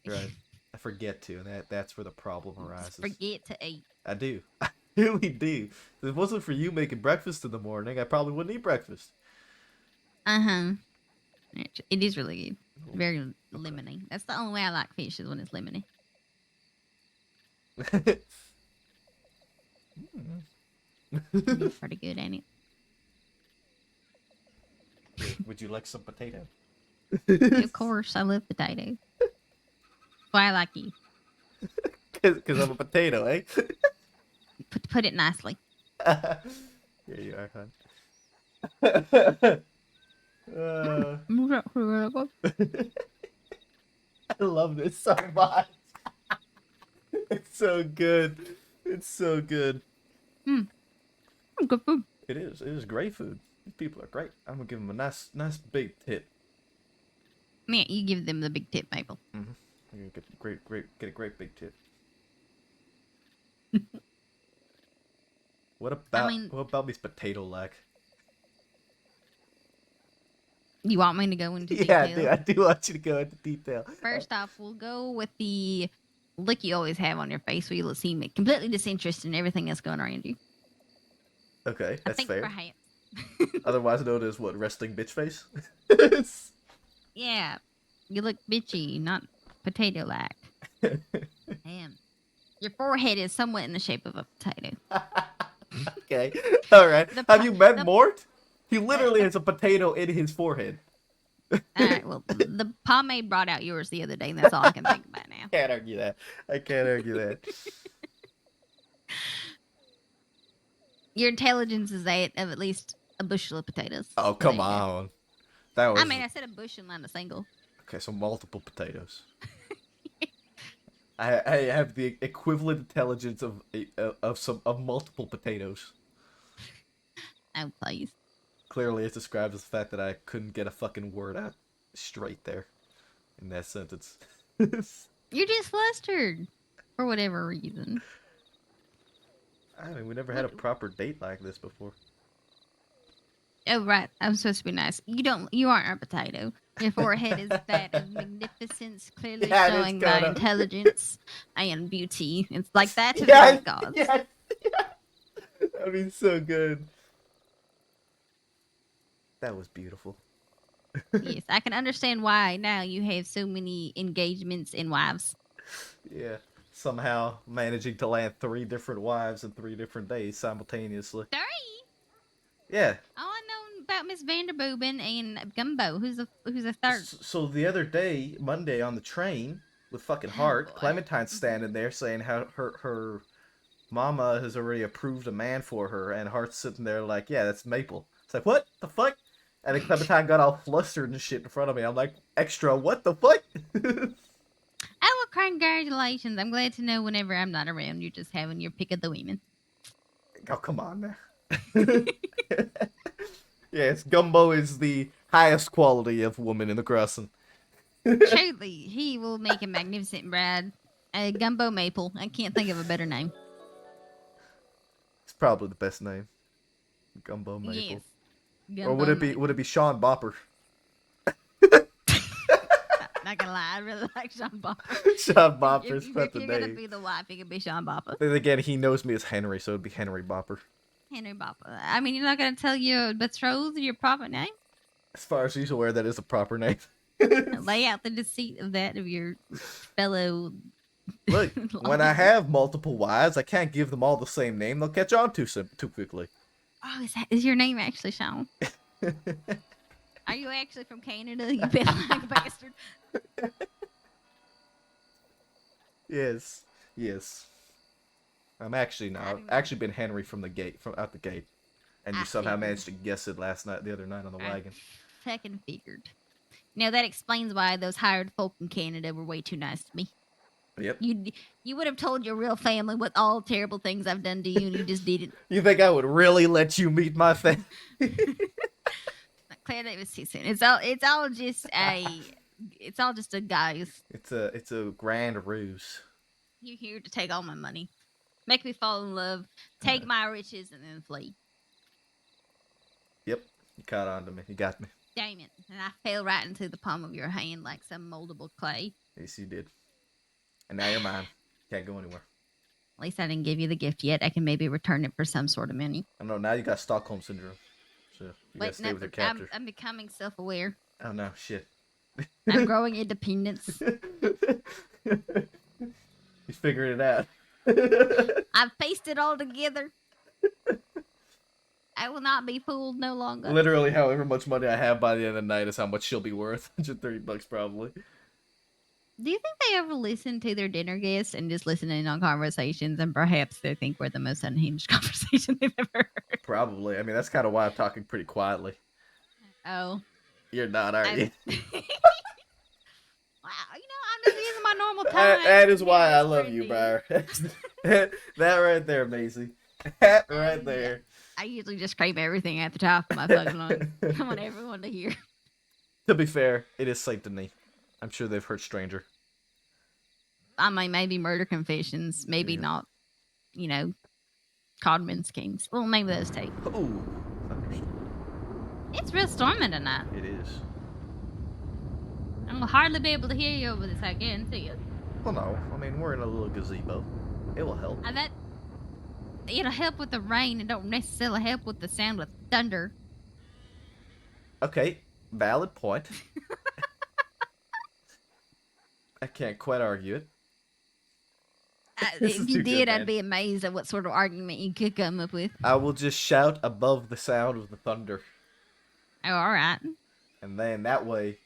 Right. I forget to, and that's where the problem arises. Forget to eat. I do. I really do. If it wasn't for you making breakfast in the morning, I probably wouldn't eat breakfast. Uh-huh. It is really good. Very lemony. That's the only way I like fish is when it's lemony. It's pretty good, ain't it? Would you like some potato? Of course, I love potatoes. That's why I like you. Because I'm a potato, eh? Put it nicely. Here you are, hon. I love this so much. It's so good. It's so good. Good food. It is. It is great food. These people are great. I'm gonna give them a nice big tip. Man, you give them the big tip, Maple. Mm-hmm. You're gonna get a great big tip. What about these potato lack? You want me to go into Yeah, detail? I do want you to go into detail. First off, we'll go with the look you always have on your face where you seem completely disinterested in everything that's going around you. Okay, I that's think fair. perhaps. Otherwise known as what? Resting bitch face? Yeah, you look bitchy, not potato-like. Damn. Your forehead is somewhat in the shape of a potato. Okay, alright. Have you met Mort? He literally has a potato in his forehead. Alright, well, the pomade brought out yours the other day, and that's all I can think about now. Can't argue that. I can't argue that. Your intelligence is at least a bushel of potatoes. Oh, come on. That was... I mean, I said a bushel, not a single. Okay, so multiple potatoes. I have the equivalent intelligence of multiple potatoes. Oh, please. Clearly, it describes the fact that I couldn't get a fucking word out straight there in that sentence. You're just flustered for whatever reason. I mean, we never had a proper date like this before. Oh, right. I'm supposed to be nice. You aren't a potato. Your forehead is that of magnificence, clearly showing thy intelligence and beauty. It's like that of the gods. Yeah. I mean, so good. That was beautiful. Yes, I can understand why now you have so many engagements and wives. Yeah. Somehow managing to land 3 different wives in 3 different days simultaneously. 3? Yeah. All I know about Miss Vanderbooben and Gumbo. Who's a third? So the other day, Monday, on the train with fucking Hart, Clementine's standing there saying how her mama has already approved a man for her, and Hart's sitting there like, yeah, that's Maple. It's like, what the fuck? And then Clementine got all flustered and shit in front of me. I'm like, extra, what the fuck? Oh, well, congratulations. I'm glad to know whenever I'm not around, you're just having your pick of the women. Oh, come on now. Yes, Gumbo is the highest quality of woman in the crossing. Truly, he will make a magnificent bride. Gumbo Maple. I can't think of a better name. It's probably the best name. Gumbo Maple. Yes. Or would it be Sean Bopper? Not gonna lie, I really like Sean Bopper. Sean Bopper's If the you're name. gonna be the wife, it could be Sean Bopper. Then again, he knows me as Henry, so it'd be Henry Bopper. Henry Bopper. I mean, you're not gonna tell your betrothed your proper name? As far as he's aware, that is a proper name. Lay out the deceit of that of your fellow. Look, when I have multiple wives, I can't give them all the same name. They'll catch on too quickly. Oh, is your name actually Sean? Are you actually from Canada, you bit like bastard? Yes. I'm actually not. I've actually been Henry from out the gate, and you somehow managed to guess it the other night on the wagon. Fucking figured. Now that explains why those hired folk in Canada were way too nice to me. Yep. You would have told your real family what all terrible things I've done to you, and you just didn't. You think I would really let you meet my family? Claire, that was too soon. It's all just a guise. It's a grand ruse. You're here to take all my money, make me fall in love, take my riches, and then flee. Yep. You caught on to me. You got me. Damn it! And I fell right into the palm of your hand like some moldable clay. Yes, you did. And now you're mine. Can't go anywhere. At least I didn't give you the gift yet. I can maybe return it for some sort of money. I know, now you got Stockholm Syndrome. So you gotta stay with your captor. I'm becoming self-aware. Oh no, shit. I'm growing independence. He's figuring it out. I've pieced it all together. I will not be fooled no longer. Literally, however much money I have by the end of the night is how much she'll be worth. $130 probably. Do you think they ever listen to their dinner guests and just listen in on conversations, and perhaps they think we're the most unhinged conversation they've ever heard? Probably. I mean, that's kind of why I'm talking pretty quietly. Oh. You're not, are you? Wow, I'm just using my normal time. That is why I love you, Briar. That right there, Maisie. That right there. I usually just scream everything at the top of my fucking lungs. I want everyone to hear. To be fair, it is Saint Denis. I'm sure they've heard Stranger. I mean, maybe murder confessions, maybe not, Codman schemes. Well, maybe those two. Ooh. It's real storming tonight. It is. I'm gonna hardly be able to hear you over this, I guarantee you. Well, no. I mean, we're in a little gazebo. It will help. It'll help with the rain. It don't necessarily help with the sound of thunder. Okay, valid point. I can't quite argue it. If you did, I'd be amazed at what sort of argument you could come up with. I will just shout above the sound of the thunder. Oh, all right. And then that way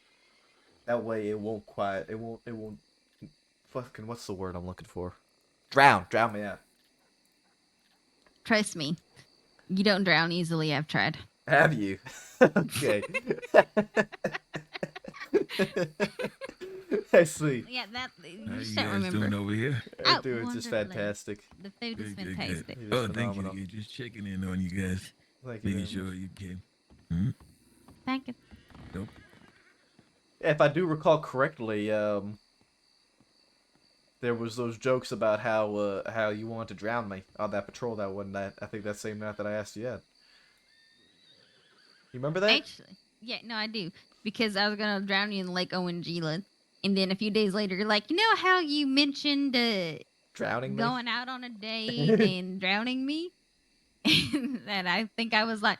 it won't fucking, what's the word I'm looking for? Drown me out. Trust me, you don't drown easily. I've tried. Have you? Okay. I see. Yeah, that How you you just don't guys remember. doing over here? I do. It's just wonderfully. fantastic. The food is Good, good, fantastic. good. Oh, thank you. Just checking in on you guys. Thank you Making very sure you came. Hmm? Thank you. Nope. If I do recall correctly, there was those jokes about how you wanted to drown me on that patrol that one night. I think that same night that I asked you out. You remember that? Actually, yeah, no, I do. Because I was gonna drown you in Lake Owengila, and then a few days later, you're like, you know how you mentioned drowning me? Going out on a date and drowning me? And I think I was like,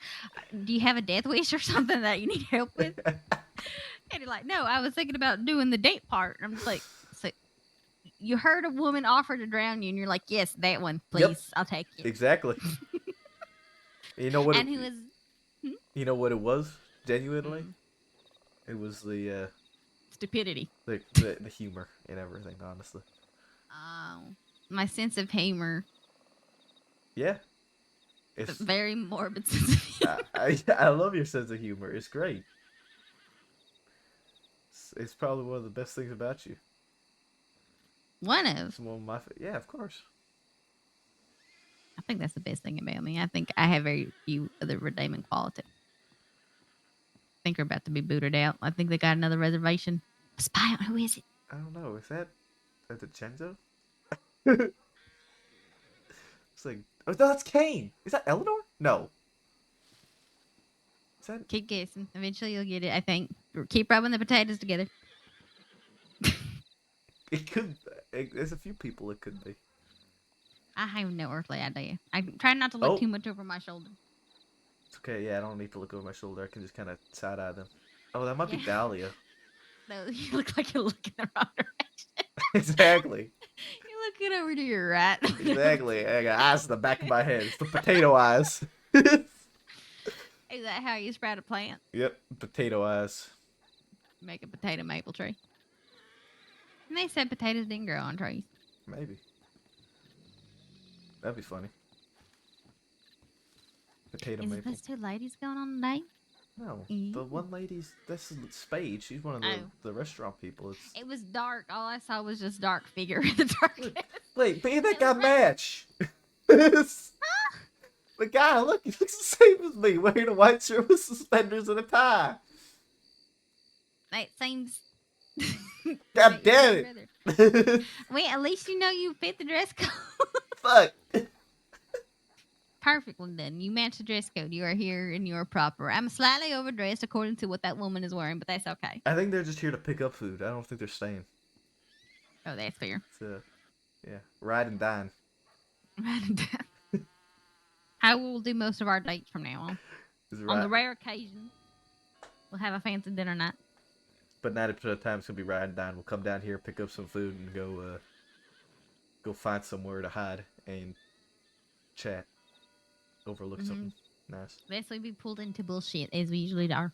do you have a death wish or something that you need help with? And you're like, no, I was thinking about doing the date part. And I'm just like, so you heard a woman offer to drown you, and you're like, yes, that one, please, Yep. I'll take it. Exactly. You know what? And who was? You know what it was? Genuinely, it was the Stupidity. the humor and everything. Honestly. Oh, my sense of humor. Yeah. It's a very morbid sense of humor. I love your sense of humor. It's great. It's probably one of the best things about you. One of? It's one of my yeah, of course. I think that's the best thing about me. I think I have very few other redeeming qualities. I think we're about to be booted out. I think they got another reservation. Spy on who is it? I don't know. Is that Chenzo? It's like, oh, no, that's Kane. Is that Eleanor? No. Is that? Keep guessing. Eventually you'll get it, I think. Keep rubbing the potatoes together. It could. There's a few people it could be. I have no earthly idea. I'm trying not to look too much over my shoulder. It's okay. Yeah, I don't need to look over my shoulder. I can just kind of side eye them. Oh, that might be Dahlia. No, you look like you're looking the wrong direction. Exactly. You're looking over to your right. Exactly. I got eyes in the back of my head. It's the potato eyes. Is that how you sprout a plant? Yep, potato eyes. Make a potato maple tree. And they said potatoes didn't grow on trees. Maybe. That'd be funny. Potato Is it maple. those two ladies going on a date? No, the one lady's this is Spade. She's one of the restaurant people. It was dark. All I saw was just dark figure in the darkness. Wait, but that guy match. The guy, look, he looks the same as me, wearing a white shirt with suspenders and a tie. That seems. God damn it! Wait, at least you know you fit the dress code. Fuck. Perfectly done. You match the dress code. You are here and you are proper. I'm slightly overdressed according to what that woman is wearing, but that's okay. I think they're just here to pick up food. I don't think they're staying. Oh, that's fair. So, yeah, ride and dine. Ride and dine. How we'll do most of our dates from now on. On the rare occasion, we'll have a fancy dinner night. But 90% of the time it's gonna be ride and dine. We'll come down here, pick up some food, and go find somewhere to hide and chat. Overlook something nice. Lest we be pulled into bullshit as we usually are.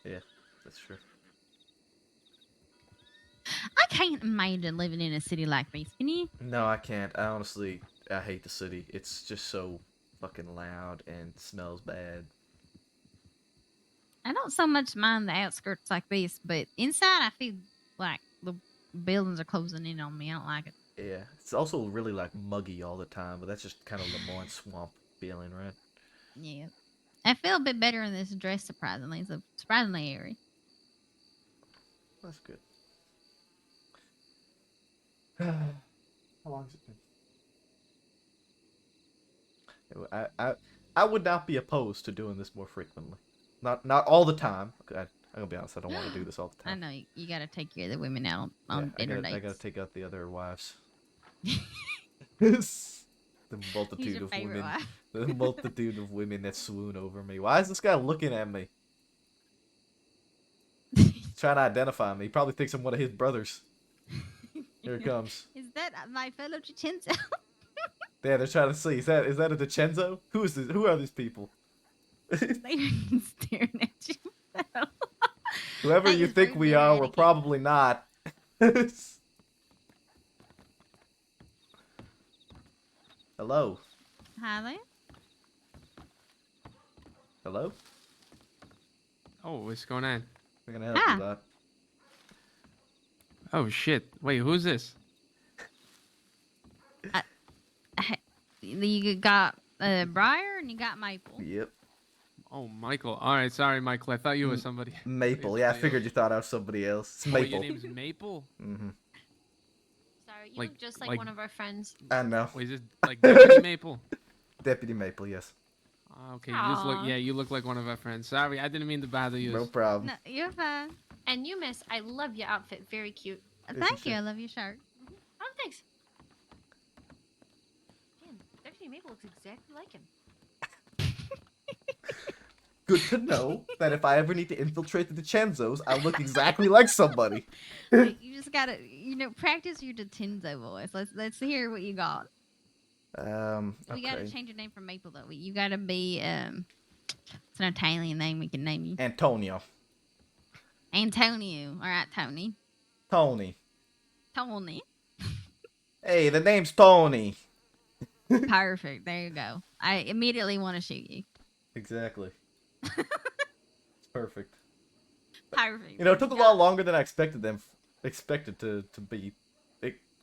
Yeah, that's true. I can't imagine living in a city like this, can you? No, I can't. I hate the city. It's just so fucking loud and smells bad. I don't so much mind the outskirts like this, but inside I feel like the buildings are closing in on me. I don't like it. Yeah, it's also really like muggy all the time, but that's just kind of Lemoyne swamp feeling, right? Yeah. I feel a bit better in this dress, surprisingly. It's surprisingly airy. That's good. How long has it been? I would not be opposed to doing this more frequently. Not all the time. I'm gonna be honest. I don't want to do this all the time. I know you got to take care of the women out on dinner dates. I gotta take out the other wives. The multitude of women. Wife? The multitude of women that swoon over me. Why is this guy looking at me? He's trying to identify me. He probably thinks I'm one of his brothers. Here it comes. Is that my fellow Chicenzo? Yeah, they're trying to see. Is that a DiCenzo? Who is this? Who are these people? They're staring at you. Whoever you think we are, we're probably not. Hello. Hi there. Hello. Oh, what's going on? We're gonna help you out. Oh shit! Wait, who's this? You got Briar and you got Maple. Yep. Oh, Michael. All right, sorry, Michael. I thought you were somebody. Maple. Yeah, I figured you thought I was somebody else. It's Oh, Maple. your name's Maple. Mm-hmm. Sorry, you look just like one of our friends. I know. Wait, is it like Deputy Maple? Deputy Maple, yes. Okay, you look like one of our friends. Sorry, I didn't mean to bother you. No problem. No, you're fine. And you, miss, I love your outfit. Very cute. Thank you. I love your shirt. Oh, thanks. Damn, Deputy Maple looks exactly like him. Good to know that if I ever need to infiltrate the DiCenzos, I look exactly like somebody. You just gotta, practice your DiCenzo voice. Let's hear what you got. We gotta change your name from Maple though. You gotta be it's an Italian name we can name you. Antonio. Antonio. All right, Tony. Tony. Tony. Hey, the name's Tony. Perfect. There you go. I immediately want to shoot you. Exactly. It's perfect. Perfect. It took a lot longer than I expected to be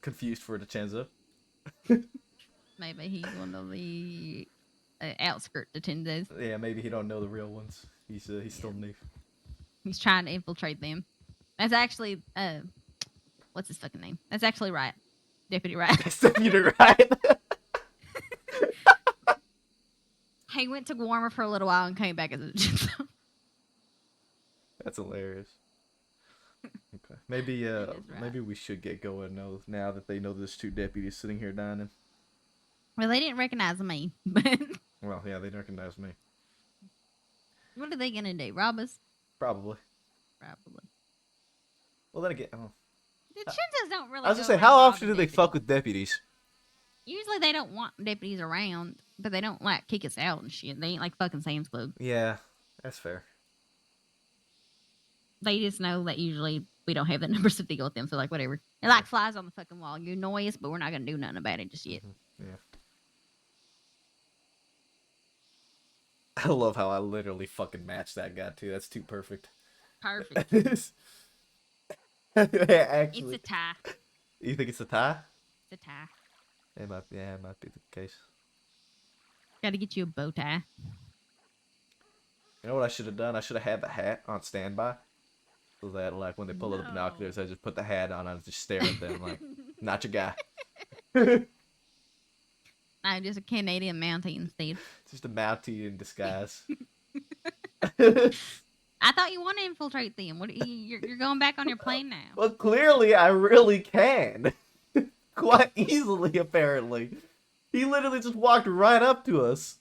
confused for DiCenzo. Maybe he's one of the outskirt DiCenzos. Yeah, maybe he don't know the real ones. He's still new. He's trying to infiltrate them. That's actually what's his fucking name? That's actually Riot. Deputy Riot. Deputy Riot. He went to Warmer for a little while and came back as a DiCenzo. That's hilarious. Okay. Maybe we should get going now that they know there's two deputies sitting here dining. Well, they didn't recognize me, but Well, yeah, they recognize me. What are they gonna do? Rob us? Probably. Probably. Well, then again, The DiCenzos don't really. I was gonna go say, around how often robbing do they deputies. fuck with deputies? Usually they don't want deputies around, but they don't like kick us out and shit. They ain't like fucking Sam's Club. Yeah, that's fair. They just know that usually we don't have the numbers to deal with them, so like whatever. They're like flies on the fucking wall. You annoy us, but we're not gonna do nothing about it just yet. Yeah. I love how I literally fucking matched that guy too. That's too perfect. Perfect. Actually, It's a tie. you think it's a tie? It's a tie. It might be the case. Got to get you a bow tie. You know what I should have done? I should have had the hat on standby. So that, like, when they pull up the binoculars, I just put the hat on and just stare at them, like, not your guy. No, just a Canadian Mountie instead. Just a Mountie in disguise. I thought you want to infiltrate them. What? You're going back on your plane now. Well, clearly I really can. Quite easily, apparently. He literally just walked right up to us.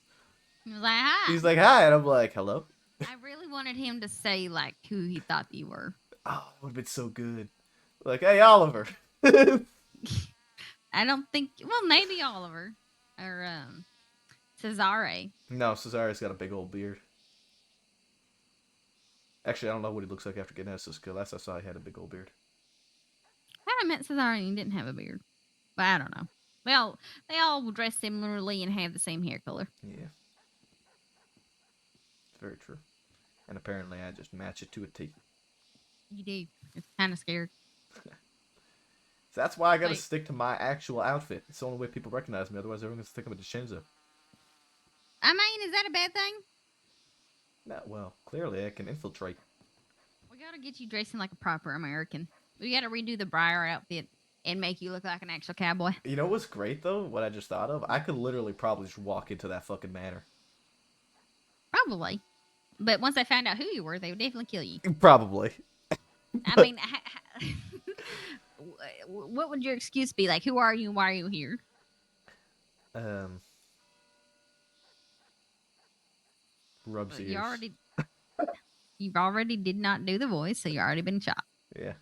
He was like, hi. He's like, hi, and I'm like, hello? I really wanted him to say, like, who he thought you were. Oh, it would have been so good. Like, hey, Oliver. I don't think... Well, maybe Oliver. Or, Cesare. No, Cesare's got a big old beard. Actually, I don't know what he looks like after getting out of Cisco. Last I saw, he had a big old beard. I haven't met Cesare and he didn't have a beard. But I don't know. Well, they all dress similarly and have the same hair color. Yeah. It's very true. And apparently I just match it to a T. You do. It's kind of scared. So that's why I gotta Like- stick to my actual outfit. It's the only way people recognize me. Otherwise, everyone's gonna think I'm a DiCenzo. I mean, is that a bad thing? No, well, clearly I can infiltrate. We gotta get you dressing like a proper American. We gotta redo the Briar outfit and make you look like an actual cowboy. You know what's great, though? What I just thought of? I could literally probably just walk into that fucking manor. Probably. But once they found out who you were, they would definitely kill you. Probably. I mean, what would your excuse be? Like, who are you and why are you here? Rubs ears. You've already did not do the voice, so you already been shot. Yeah.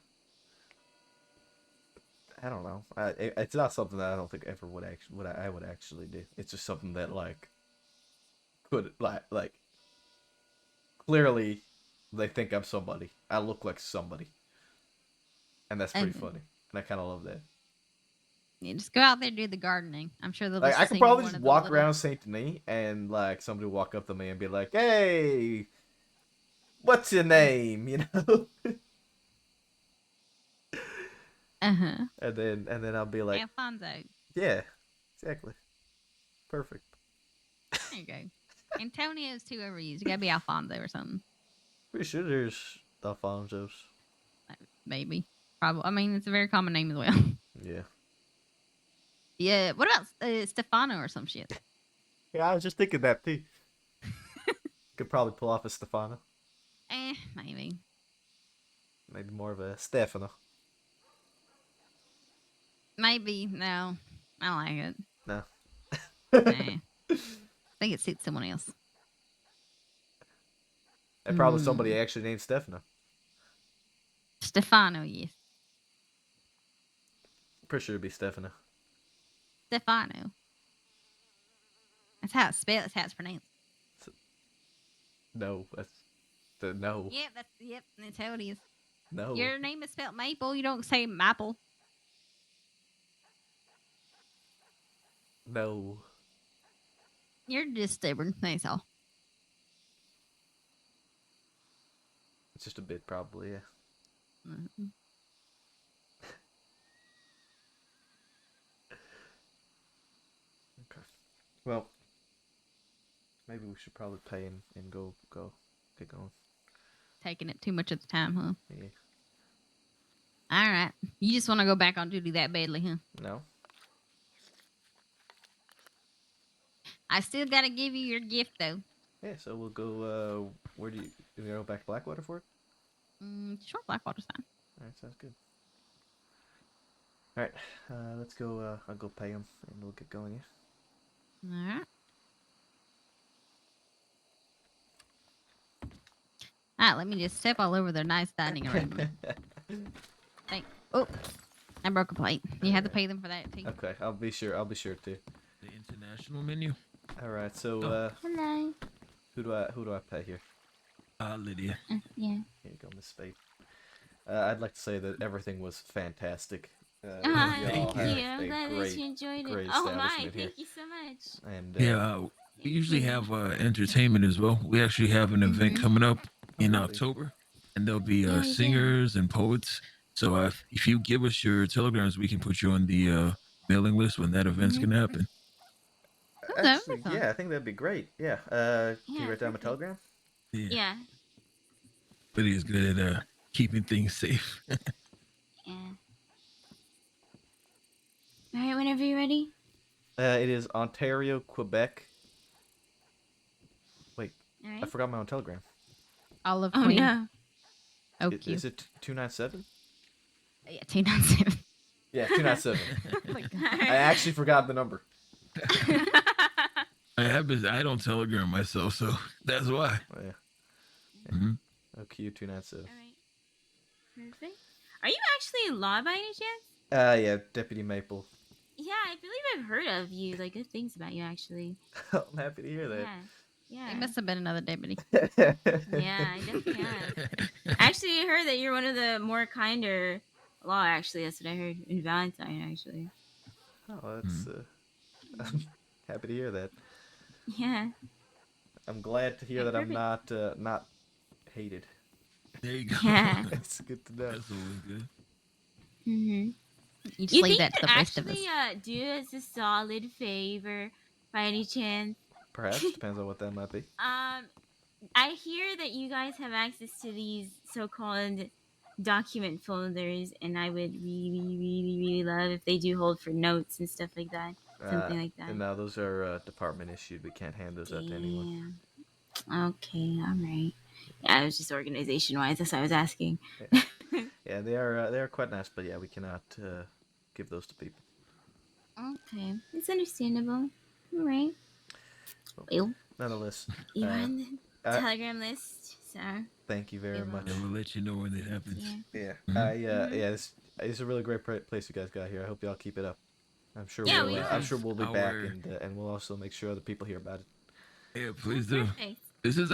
I don't know. It's not something that I don't think ever would I would actually do. It's just something that like could like clearly they think I'm somebody. I look like somebody, and that's pretty funny. And I kind of love that. Yeah, just go out there and do the gardening. I'm sure they'll. Like just I could sing probably one just of the walk little- around Saint Denis and like somebody will walk up to me and be like, "Hey, what's your name?" You know. Uh-huh. And then I'll be like, Alfonso. yeah, exactly. Perfect. There you go. Antonio's too overused. You gotta be Alfonso or something. Pretty sure there's Alfonso's. Maybe. Probably. I mean, it's a very common name as well. Yeah. Yeah. What about Stefano or some shit? Yeah, I was just thinking that too. Could probably pull off a Stefano. Maybe. Maybe more of a Stefano. Maybe. No. I don't like it. No. Nah. I think it suits someone else. And probably somebody actually named Stefano. Stefano, yes. Pretty sure it'd be Stefano. Stefano. That's how it's spelled. That's how it's pronounced. No, that's the no. Yep, that's how it is. No. Your name is spelled Maple. You don't say Maple. No. You're just stubborn. That's all. It's just a bit, probably, yeah. Mhm. Okay. Well, maybe we should probably pay and go get going. Taking it too much of the time, huh? Yeah. All right. You just want to go back on duty that badly, huh? No. I still got to give you your gift, though. Yeah, so we'll go, where do you go back to Blackwater for it? Sure, Blackwater's fine. Alright, sounds good. Alright, let's go, I'll go pay him and we'll get going, yeah? All right. All right, let me just step all over their nice dining arrangement. Oh, I broke a plate. You had to pay them for that, too. Okay, I'll be sure to. The international menu. Alright, so, Hello. who do I pay here? Lydia. Yeah. Here you go, Miss Spade. I'd like to say that everything was fantastic. Thank y'all you. have I'm a glad that great, you enjoyed it. great Oh my, establishment here. thank you so much. And Yeah, We usually have entertainment as well. We actually have an event coming up in October, and there'll be Yeah, we do. singers and poets. So if you give us your telegrams, we can put you on the mailing list when that event's gonna happen. that would be Actually, fun. yeah, I think that'd be great. Yeah. Can you Yeah, write down my telegram? Yeah. But he's good at keeping things safe. Yeah. All right, whenever you're ready. It is Ontario, Quebec. Wait, All right. I forgot my own telegram. Olive Oh Queen. no. Oh, Is cute. it 297? Yeah, 297. Yeah, 297. Oh my God. I actually forgot the number. I don't telegram myself, so that's why. Oh, yeah. hmm OQ 297. Perfect. Are you actually in law by any chance? Yeah, Deputy Maple. Yeah, I believe I've heard of you. Like good things about you, actually. I'm happy to hear that. Yeah. Yeah. It must have been another deputy. Yeah, I definitely have. Actually, I heard that you're one of the more kinder law. Actually, that's what I heard in Valentine. Actually. Oh, that's. I'm happy to hear that. Yeah. I'm glad to hear that I'm not hated. There you go. Yeah. It's good to know. That's always good. Mhm. You just You leave think that to you'd the rest of us. actually do us a solid favor by any chance? Perhaps depends on what that might be. I hear that you guys have access to these so-called document folders, and I would really, really, really love if they do hold for notes and stuff like that. Something like that. No, those are department issued. We can't hand those out to anyone. Okay, all right. Yeah, it was just organization-wise. That's what I was asking. Yeah, they are quite nice, but yeah, we cannot give those to people. Okay, it's understandable. All right. Well, Nonetheless, you're on the Telegram list, so. thank you very much. And we'll let you know when it happens. Yeah. Yeah, yeah, this is a really great place you guys got here. I hope y'all keep it up. I'm sure Yeah, we'll be back, Our- and we'll also make sure other people hear about it. Yeah, please do. Perfect. This is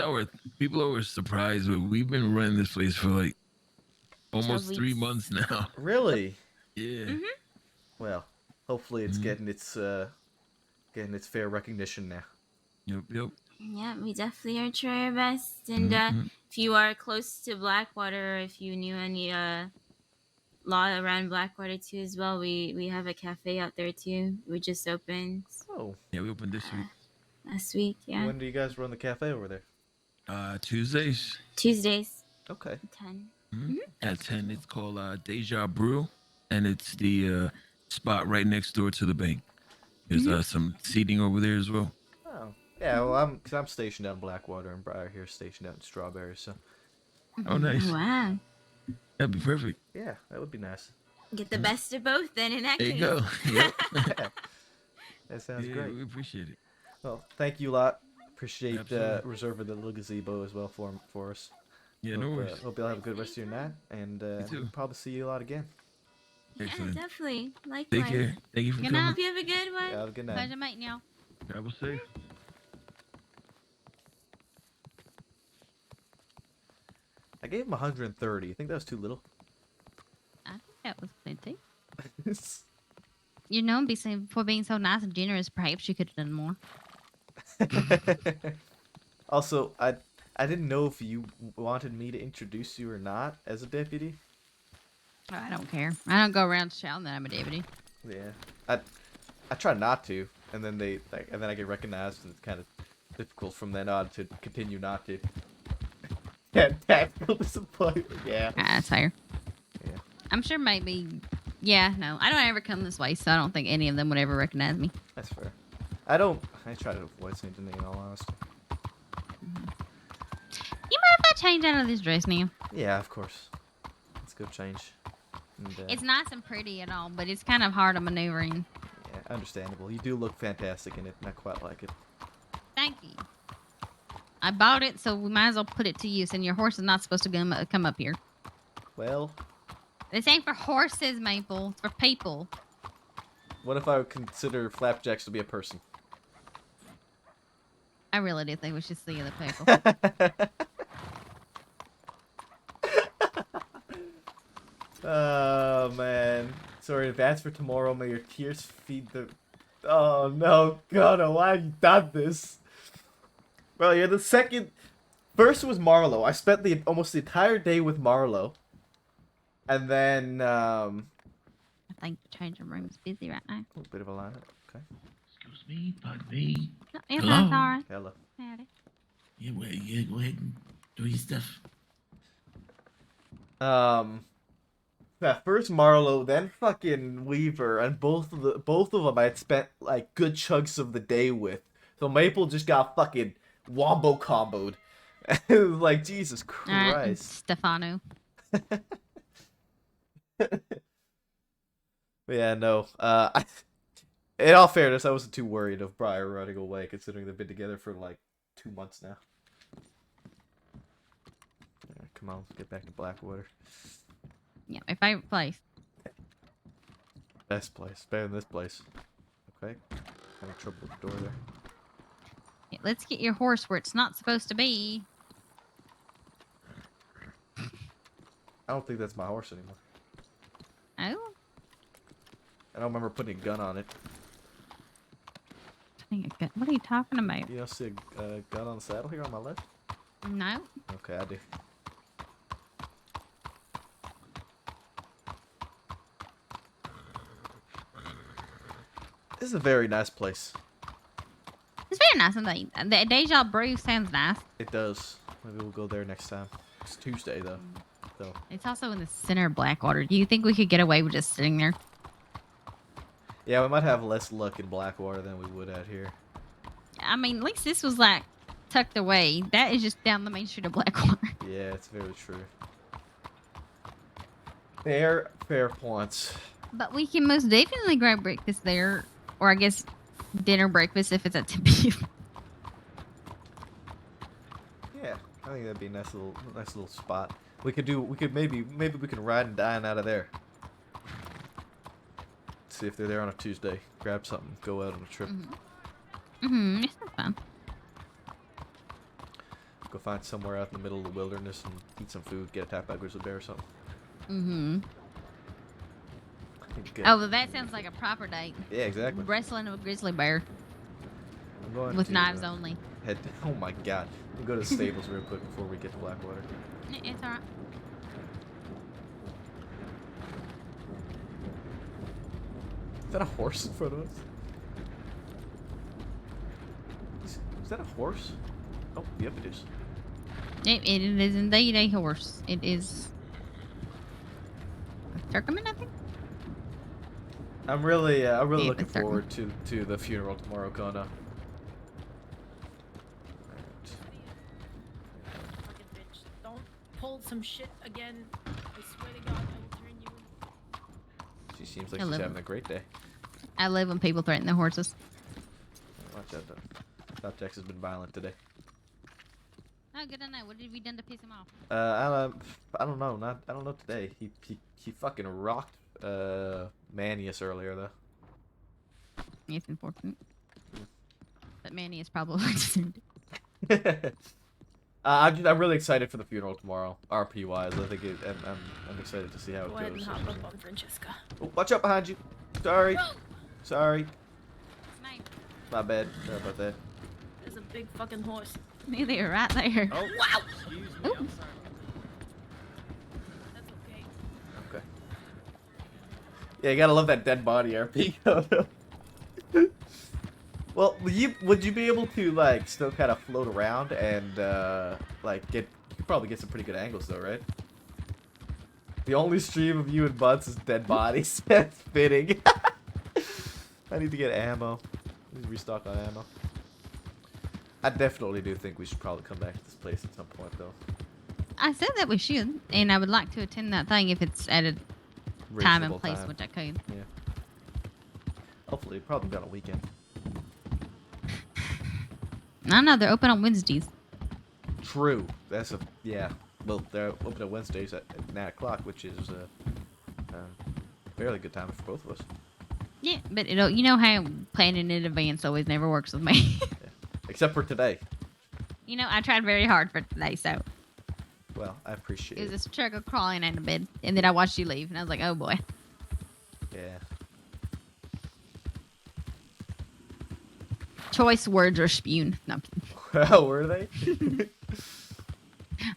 people are surprised, but we've been running this place for like almost 12 3 weeks. months now. Really? Yeah. Well, hopefully it's getting its fair recognition now. Yep. Yeah, we definitely are trying our best. And if you are close to Blackwater, or if you knew any law around Blackwater too as well, we have a cafe out there too. We just opened Oh, Yeah, we opened this week. last week. Yeah, when do you guys run the cafe over there? Tuesdays. Tuesdays, Okay. 10. At 10. It's called Deja Brew, and it's the spot right next door to the bank. There's some seating over there as well. Oh, yeah. Well, I'm stationed out in Blackwater, and Briar here stationed out in Strawberry. So Oh, nice. Wow. That'd be perfect. yeah, that would be nice. Get the best of both then in that There case. you go. Yep. That sounds Yeah, great. we appreciate it. Well, thank you a lot. Appreciate Absolutely. reserving the little gazebo as well for us. Yeah, no worries. Hope y'all have a good rest of your night, and too. we'll probably see you a lot again. Yeah, Excellent. definitely. Likewise. Take care. Thank you for Good coming. night. Hope you have a good one. Yeah, have a good night. Pleasure meeting y'all. Travel safe. I gave him 130. You think that was too little? I think that was plenty. You know, for being so nice and generous, perhaps you could have done more. Also, I didn't know if you wanted me to introduce you or not as a deputy. I don't care. I don't go around shouting that I'm a deputy. Yeah, I try not to, and then and then I get recognized, and it's kind of difficult from then on to continue not to. Yeah, tactical disappointment. Yeah. That's fair. Yeah. I'm sure maybe. Yeah, no. I don't ever come this way, so I don't think any of them would ever recognize me. That's fair. I try to avoid saying the name in all honesty. You mind if I change out of this dress now? Yeah, of course. Let's go change. And, It's nice and pretty and all, but it's kind of hard on maneuvering. yeah, understandable. You do look fantastic in it, and I quite like it. Thank you. I bought it, so we might as well put it to use. And your horse is not supposed to come up here. Well, This ain't for horses, Maple. It's for people. what if I would consider Flapjacks to be a person? I really do think we should see the people. Oh man. Sorry, if that's for tomorrow, may your tears feed the. Oh no, God, why have you done this? Bro, you're the second. First was Marlo. I spent almost the entire day with Marlo. And then, I think the changing room is busy right now. a bit of a line. Okay. Excuse me, pardon me. No, yeah, Hello? that's all right. Hello. Howdy. Yeah, well, yeah, go ahead and do your stuff. Yeah, first Marlo, then fucking Weaver, and both of them I had spent like good chunks of the day with. So Maple just got fucking wombo comboed. It was like Jesus All right, Christ. Stefano. But yeah, no. In all fairness, I wasn't too worried of Briar running away, considering they've been together for like 2 months now. Alright, come on, let's get back to Blackwater. Yeah, my favorite place. Best place, better than this place. Okay, having trouble with the door there. Yeah, let's get your horse where it's not supposed to be. I don't think that's my horse anymore. Oh, I don't remember putting a gun on it. what are you talking about? You don't see a gun on the saddle here on my left? No. Okay, I do. This is a very nice place. It's very nice, and the Deja Brew sounds nice. It does. Maybe we'll go there next time. It's Tuesday though. So It's also in the center of Blackwater. Do you think we could get away with just sitting there? yeah, we might have less luck in Blackwater than we would out here. I mean, at least this was like tucked away. That is just down the main street of Blackwater. Yeah, it's very true. Fair points. But we can most definitely grab breakfast there, or I guess dinner breakfast if it's at 10 p.m. Yeah, I think that'd be a nice little spot. Maybe we could ride and dine out of there. See if they're there on a Tuesday. Grab something, go out on a trip. Yes, that's fine. Go find somewhere out in the middle of the wilderness and eat some food. Get attacked by a grizzly bear or something. Good. Oh, well, that sounds like a proper date. Yeah, exactly. Wrestling with a grizzly bear I'm going with to, knives only. Oh my god. We'll go to the stables real quick before we get to Blackwater. It's alright. Is that a horse in front of us? Is that a horse? Oh, yep, it is. It is indeed a horse. It is a Turkmen, I think. I'm really Yeah, looking it's certain. forward to the funeral tomorrow, Kona. Fucking bitch. Don't pull some shit again. I swear to God, I will turn you. She seems like I she's love having it. a great day. I love when people threaten their horses. Watch out, though. South Texas has been violent today. Oh, good to know. What have we done to piss him off? I don't know. I don't know today. He fucking rocked Manius earlier though. It's unfortunate. But Manny is probably soon. I'm really excited for the funeral tomorrow. RP wise, I think I'm excited to see how Go it ahead and goes. hop up on Francesca. Oh, watch out behind you. Sorry. Whoa. Sorry. Snipe. My bad. Sorry about that. There's a big fucking horse. They were right there. Oh. Wow. Excuse me, I'm sorry. That's okay. Okay. Yeah, you gotta love that dead body RP. Well, would you be able to like still kind of float around and like you could probably get some pretty good angles though, right? The only stream of you and Butts is dead bodies. That's fitting. I need to get ammo. I need to restock on ammo. I definitely do think we should probably come back to this place at some point though. I said that we should, and I would like to attend that thing if it's at a time and Reasonable place, time. which I could. Yeah. Hopefully, probably be on a weekend. I know they're open on Wednesdays. True. That's yeah. Well, they're open on Wednesdays at 9 o'clock, which is a fairly good time for both of us. Yeah, but you know how planning in advance always never works with me. Except for today. You know, I tried very hard for today, so Well, I appreciate it it. was a struggle crawling out of bed, and then I watched you leave, and I was like, oh boy. Yeah. choice words are spewing. No, I'm kidding. How were they?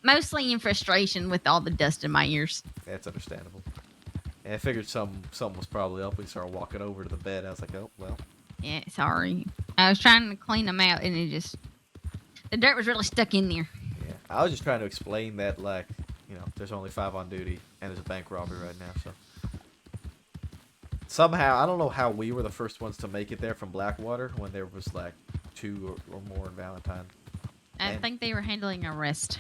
Mostly in frustration with all the dust in my ears. That's understandable. And I figured something was probably up. We started walking over to the bed. I was like, oh, well. Yeah, sorry. I was trying to clean them out, and the dirt was really stuck in there. Yeah. I was just trying to explain that, like, you know, there's only 5 on duty, and there's a bank robbery right now, so. Somehow, I don't know how we were the first ones to make it there from Blackwater when there was, like, 2 or more in Valentine. I think they were handling arrest.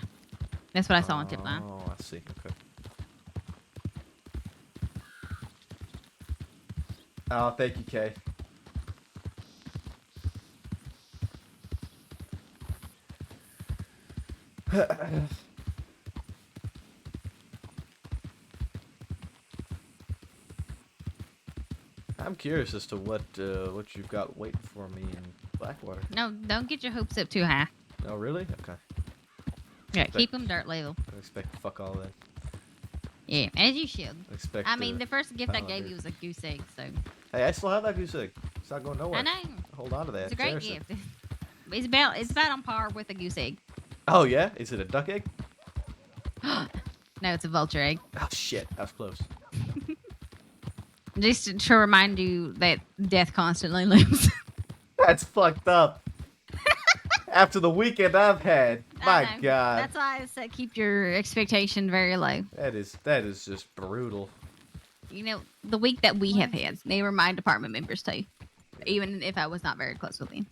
That's what I saw on tip line. Oh, I see. Okay. Oh, thank you, Kay. I'm curious as to what you've got waiting for me in Blackwater. No, don't get your hopes up too high. Oh, really? Okay. Yeah, keep them dirt level. I expect fuck all that. Yeah, as you should. Expect. I mean, the first gift I gave you was a goose egg, so. Hey, I still have that goose egg. It's not going nowhere. I know. Hold on to that. It's a great Seriously. gift. It's about on par with a goose egg. Oh yeah? Is it a duck egg? No, it's a vulture egg. Oh shit, that was close. Just to remind you that death constantly looms. That's fucked up. After the weekend I've had, my God. That's why I said keep your expectation very low. That is just brutal. You know, the week that we have had, they were my department members too. Even if I was not very close with him.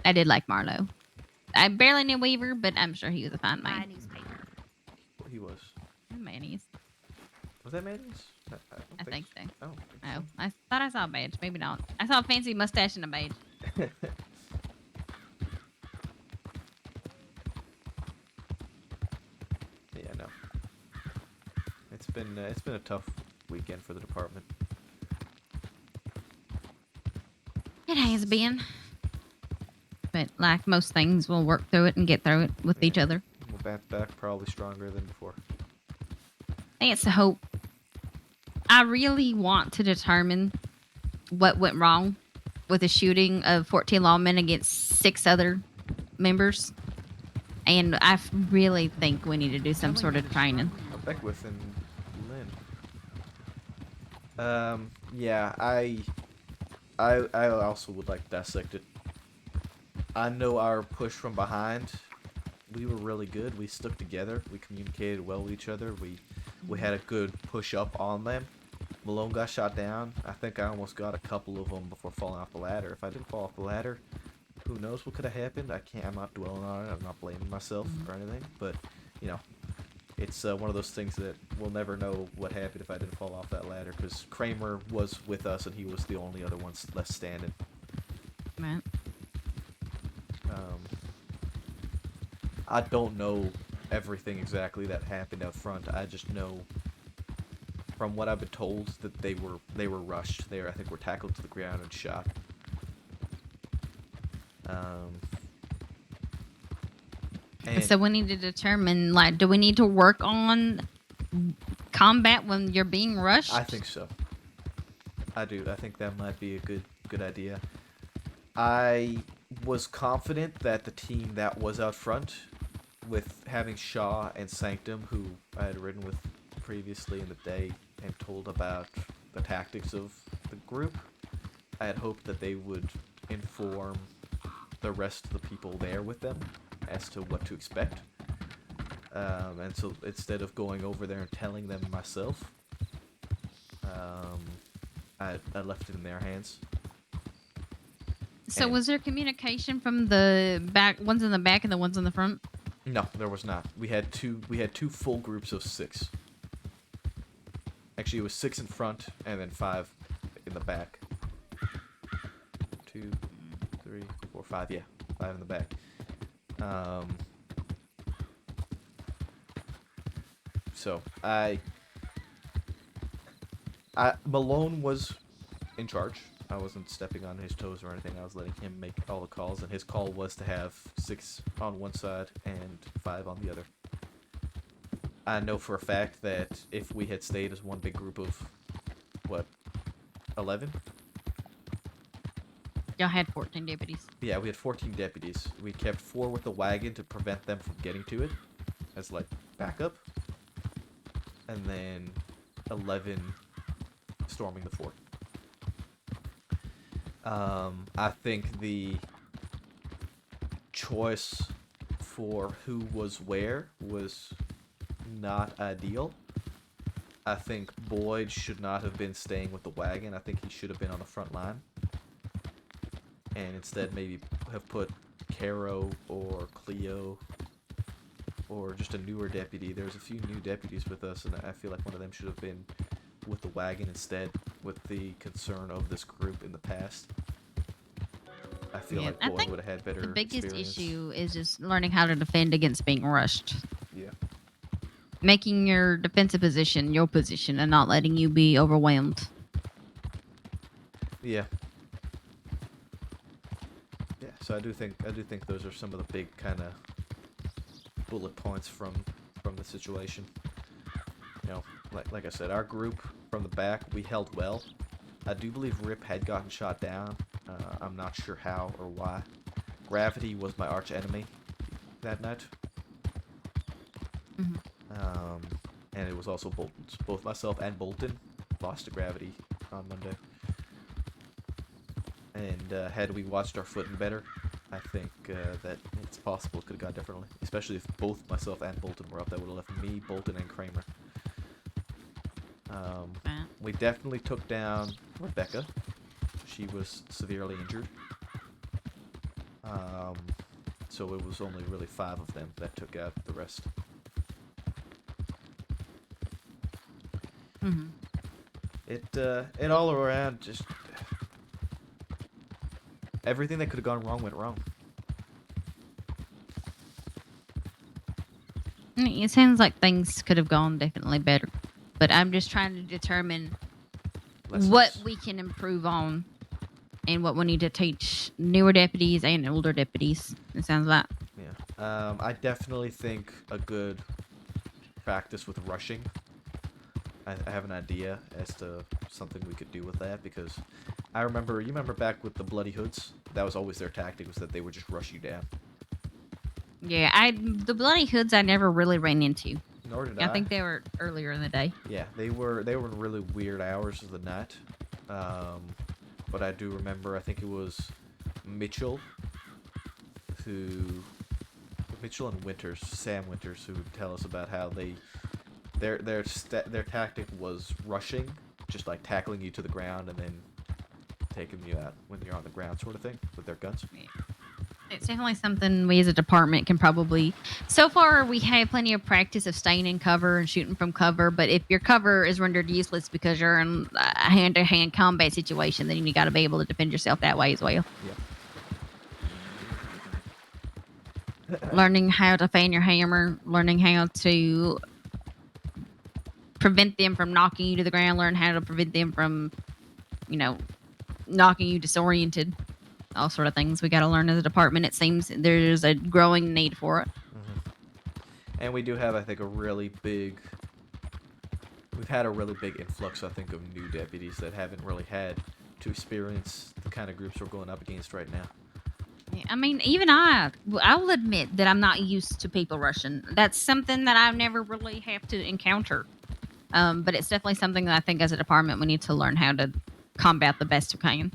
I did like Marlowe. I barely knew Weaver, but I'm sure he was a fine man. Well, he was. Mayonnaise. Was that mayonnaise? I think so. Oh. Oh, I thought I saw a badge. Maybe not. I saw a fancy mustache and a badge. Yeah, no. It's been a tough weekend for the department. It has been. But like most things, we'll work through it and get through it with each other. We'll bounce back probably stronger than before. That's the hope. I really want to determine what went wrong with the shooting of 14 lawmen against 6 other members. And I really think we need to do some sort of training. Beckwith and Lynn. Yeah, I also would like to dissect it. I know our push from behind, we were really good. We stuck together. We communicated well with each other. We had a good push up on them. Malone got shot down. I think I almost got a couple of them before falling off the ladder. If I didn't fall off the ladder, who knows what could have happened. I'm not dwelling on it. I'm not blaming myself or anything. But, you know, it's one of those things that we'll never know what happened if I didn't fall off that ladder. Because Kramer was with us and he was the only other one left standing. Right. I don't know everything exactly that happened out front. I just know from what I've been told that they were rushed. I think were tackled to the ground and shot. So we need to determine, like, do we need to work on combat when you're being rushed? I think so. I do. I think that might be a good idea. I was confident that the team that was out front, with having Shaw and Sanctum, who I had ridden with previously in the day and told about the tactics of the group, I had hoped that they would inform the rest of the people there with them as to what to expect. And so instead of going over there and telling them myself, I left it in their hands. So was there communication from the back, ones in the back and the ones in the front? No, there was not. We had two full groups of 6. Actually, it was 6 in front and then 5 in the back. 2, 3, 4, 5. Yeah, 5 in the back. So Malone was in charge. I wasn't stepping on his toes or anything. I was letting him make all the calls, and his call was to have 6 on one side and 5 on the other. I know for a fact that if we had stayed as one big group of, 11? Y'all had 14 deputies. Yeah, we had 14 deputies. We kept 4 with the wagon to prevent them from getting to it as, like, backup. And then 11 storming the fort. I think the choice for who was where was not ideal. I think Boyd should not have been staying with the wagon. I think he should have been on the front line. And instead maybe have put Caro or Cleo or just a newer deputy. There's a few new deputies with us, and I feel like one of them should have been with the wagon instead, with the concern of this group in the past. I feel like Boyd would have had better The biggest experience. issue is just learning how to defend against being rushed. Yeah. Making your defensive position your position and not letting you be overwhelmed. Yeah. Yeah, so I do think those are some of the big kind of bullet points from the situation. You know, like I said, our group from the back, we held well. I do believe Rip had gotten shot down. I'm not sure how or why. Gravity was my arch enemy that night. And it was also Bolton's. Both myself and Bolton lost to Gravity on Monday. And had we watched our footing better, I think that it's possible it could have gone differently. Especially if both myself and Bolton were up. That would have left me, Bolton, and Kramer. We definitely took down Rebecca. She was severely injured. So it was only really 5 of them that took out the rest. It all around just everything that could have gone wrong went wrong. It sounds like things could have gone definitely better, but I'm just trying to determine what we can improve on and what we need to teach newer deputies and older deputies. It sounds like. Yeah. I definitely think a good practice with rushing. I have an idea as to something we could do with that, because you remember back with the Bloody Hoods? That was always their tactic, was that they would just rush you down. Yeah, the Bloody Hoods I never really ran into. Nor did I. I think they were earlier in the day. Yeah, they were in really weird hours of the night. But I do remember, I think it was Mitchell and Winters, Sam Winters, who would tell us about how their tactic was rushing, just like tackling you to the ground and then taking you out when you're on the ground, sort of thing, with their guns. It's definitely something we as a department can probably... So far, we have plenty of practice of staying in cover and shooting from cover, but if your cover is rendered useless because you're in a hand-to-hand combat situation, then you got to be able to defend yourself that way as well. Yeah. Learning how to fan your hammer, learning how to prevent them from knocking you to the ground, learn how to prevent them from, knocking you disoriented. All sort of things we got to learn as a department. It seems there's a growing need for it. And we do have, I think, we've had a really big influx, I think, of new deputies that haven't really had to experience the kind of groups we're going up against right now. Yeah, I mean, even I will admit that I'm not used to people rushing. That's something that I never really have to encounter. But it's definitely something that I think as a department we need to learn how to combat the best we can.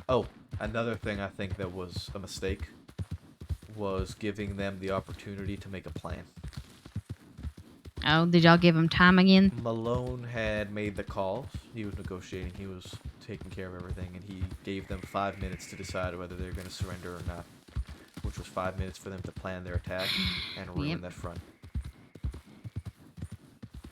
Oh, another thing I think that was a mistake was giving them the opportunity to make a plan. Oh, did y'all give them time again? Malone had made the calls. He was negotiating. He was taking care of everything, and he gave them 5 minutes to decide whether they're going to surrender or not, which was 5 minutes for them to plan their attack and ruin that front.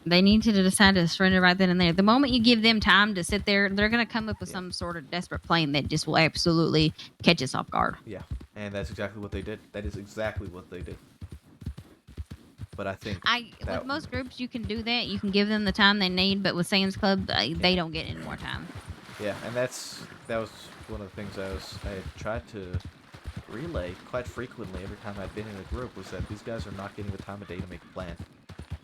They need to decide to surrender right then and there. The moment you give them time to sit there, they're going to come up with some sort of desperate plan that just will absolutely catch us off guard. Yeah, and that's exactly what they did. That is exactly what they did. But I think with most groups, you can do that. You can give them the time they need, but with Sam's Club, they don't get any more time. Yeah, and that was one of the things I had tried to relay quite frequently every time I'd been in a group, was that these guys are not getting the time of day to make a plan.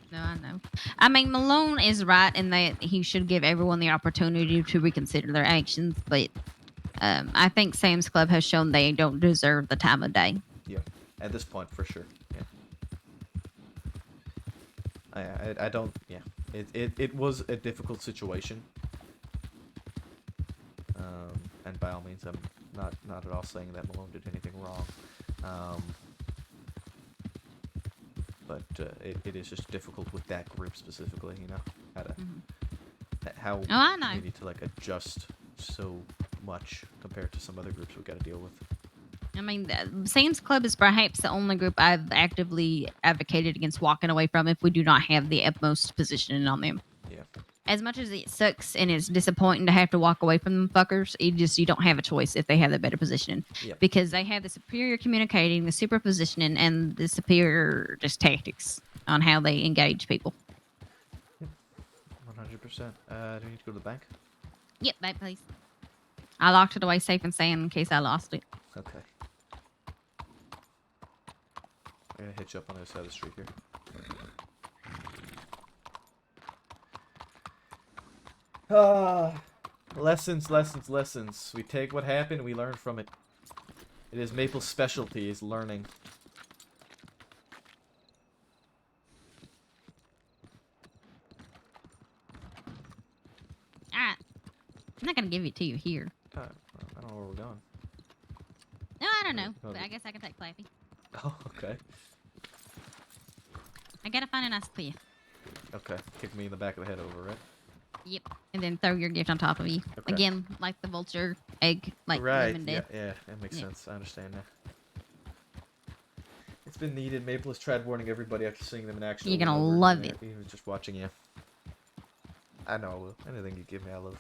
No, I know. I mean, Malone is right in that he should give everyone the opportunity to reconsider their actions, but I think Sam's Club has shown they don't deserve the time of day. Yeah, at this point, for sure. Yeah. I don't. Yeah, it was a difficult situation. And by all means, I'm not at all saying that Malone did anything wrong. But it is just difficult with that group specifically, you know, how I know. we need to like adjust so much compared to some other groups we got to deal with. I mean, Sam's Club is perhaps the only group I've actively advocated against walking away from if we do not have the utmost positioning on them. Yeah. As much as it sucks and it's disappointing to have to walk away from them fuckers, you don't have a choice if they have the better positioning. Yep. Because they have the superior communicating, the super positioning, and the superior just tactics on how they engage people. 100%. Do we need to go to the bank? Yep, back please. I locked it away safe and sound in case I lost it. Okay. I'm gonna hit you up on the other side of the street here. Lessons. We take what happened, we learn from it. It is Maple's specialty, is learning. Alright. I'm not gonna give it to you here. I don't know where we're going. No, I don't know. But I guess I can take Clappy. Oh, okay. I gotta find a nice clear. Okay. Kick me in the back of the head over, right? Yep. And then throw your gift on top of you. Okay. Again, like the vulture egg, like right. living dead. Yeah, that makes sense. I understand now. It's been needed. Maple has tried warning everybody after seeing them in action. You're gonna over and over love again, it. Even just watching you. I know I will. Anything you give me, I love.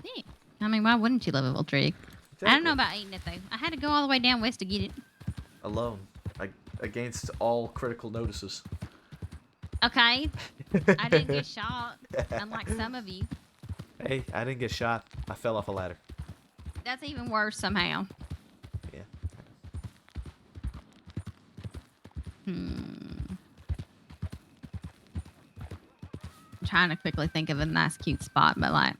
Yeah. I mean, why wouldn't you love a vulture egg? Exactly. I don't know about eating it though. I had to go all the way down west to get it. Alone. Against all critical notices. Okay. I didn't get shot, unlike some of you. Hey, I didn't get shot. I fell off a ladder. That's even worse somehow. Yeah. I'm trying to quickly think of a nice, cute spot, but like,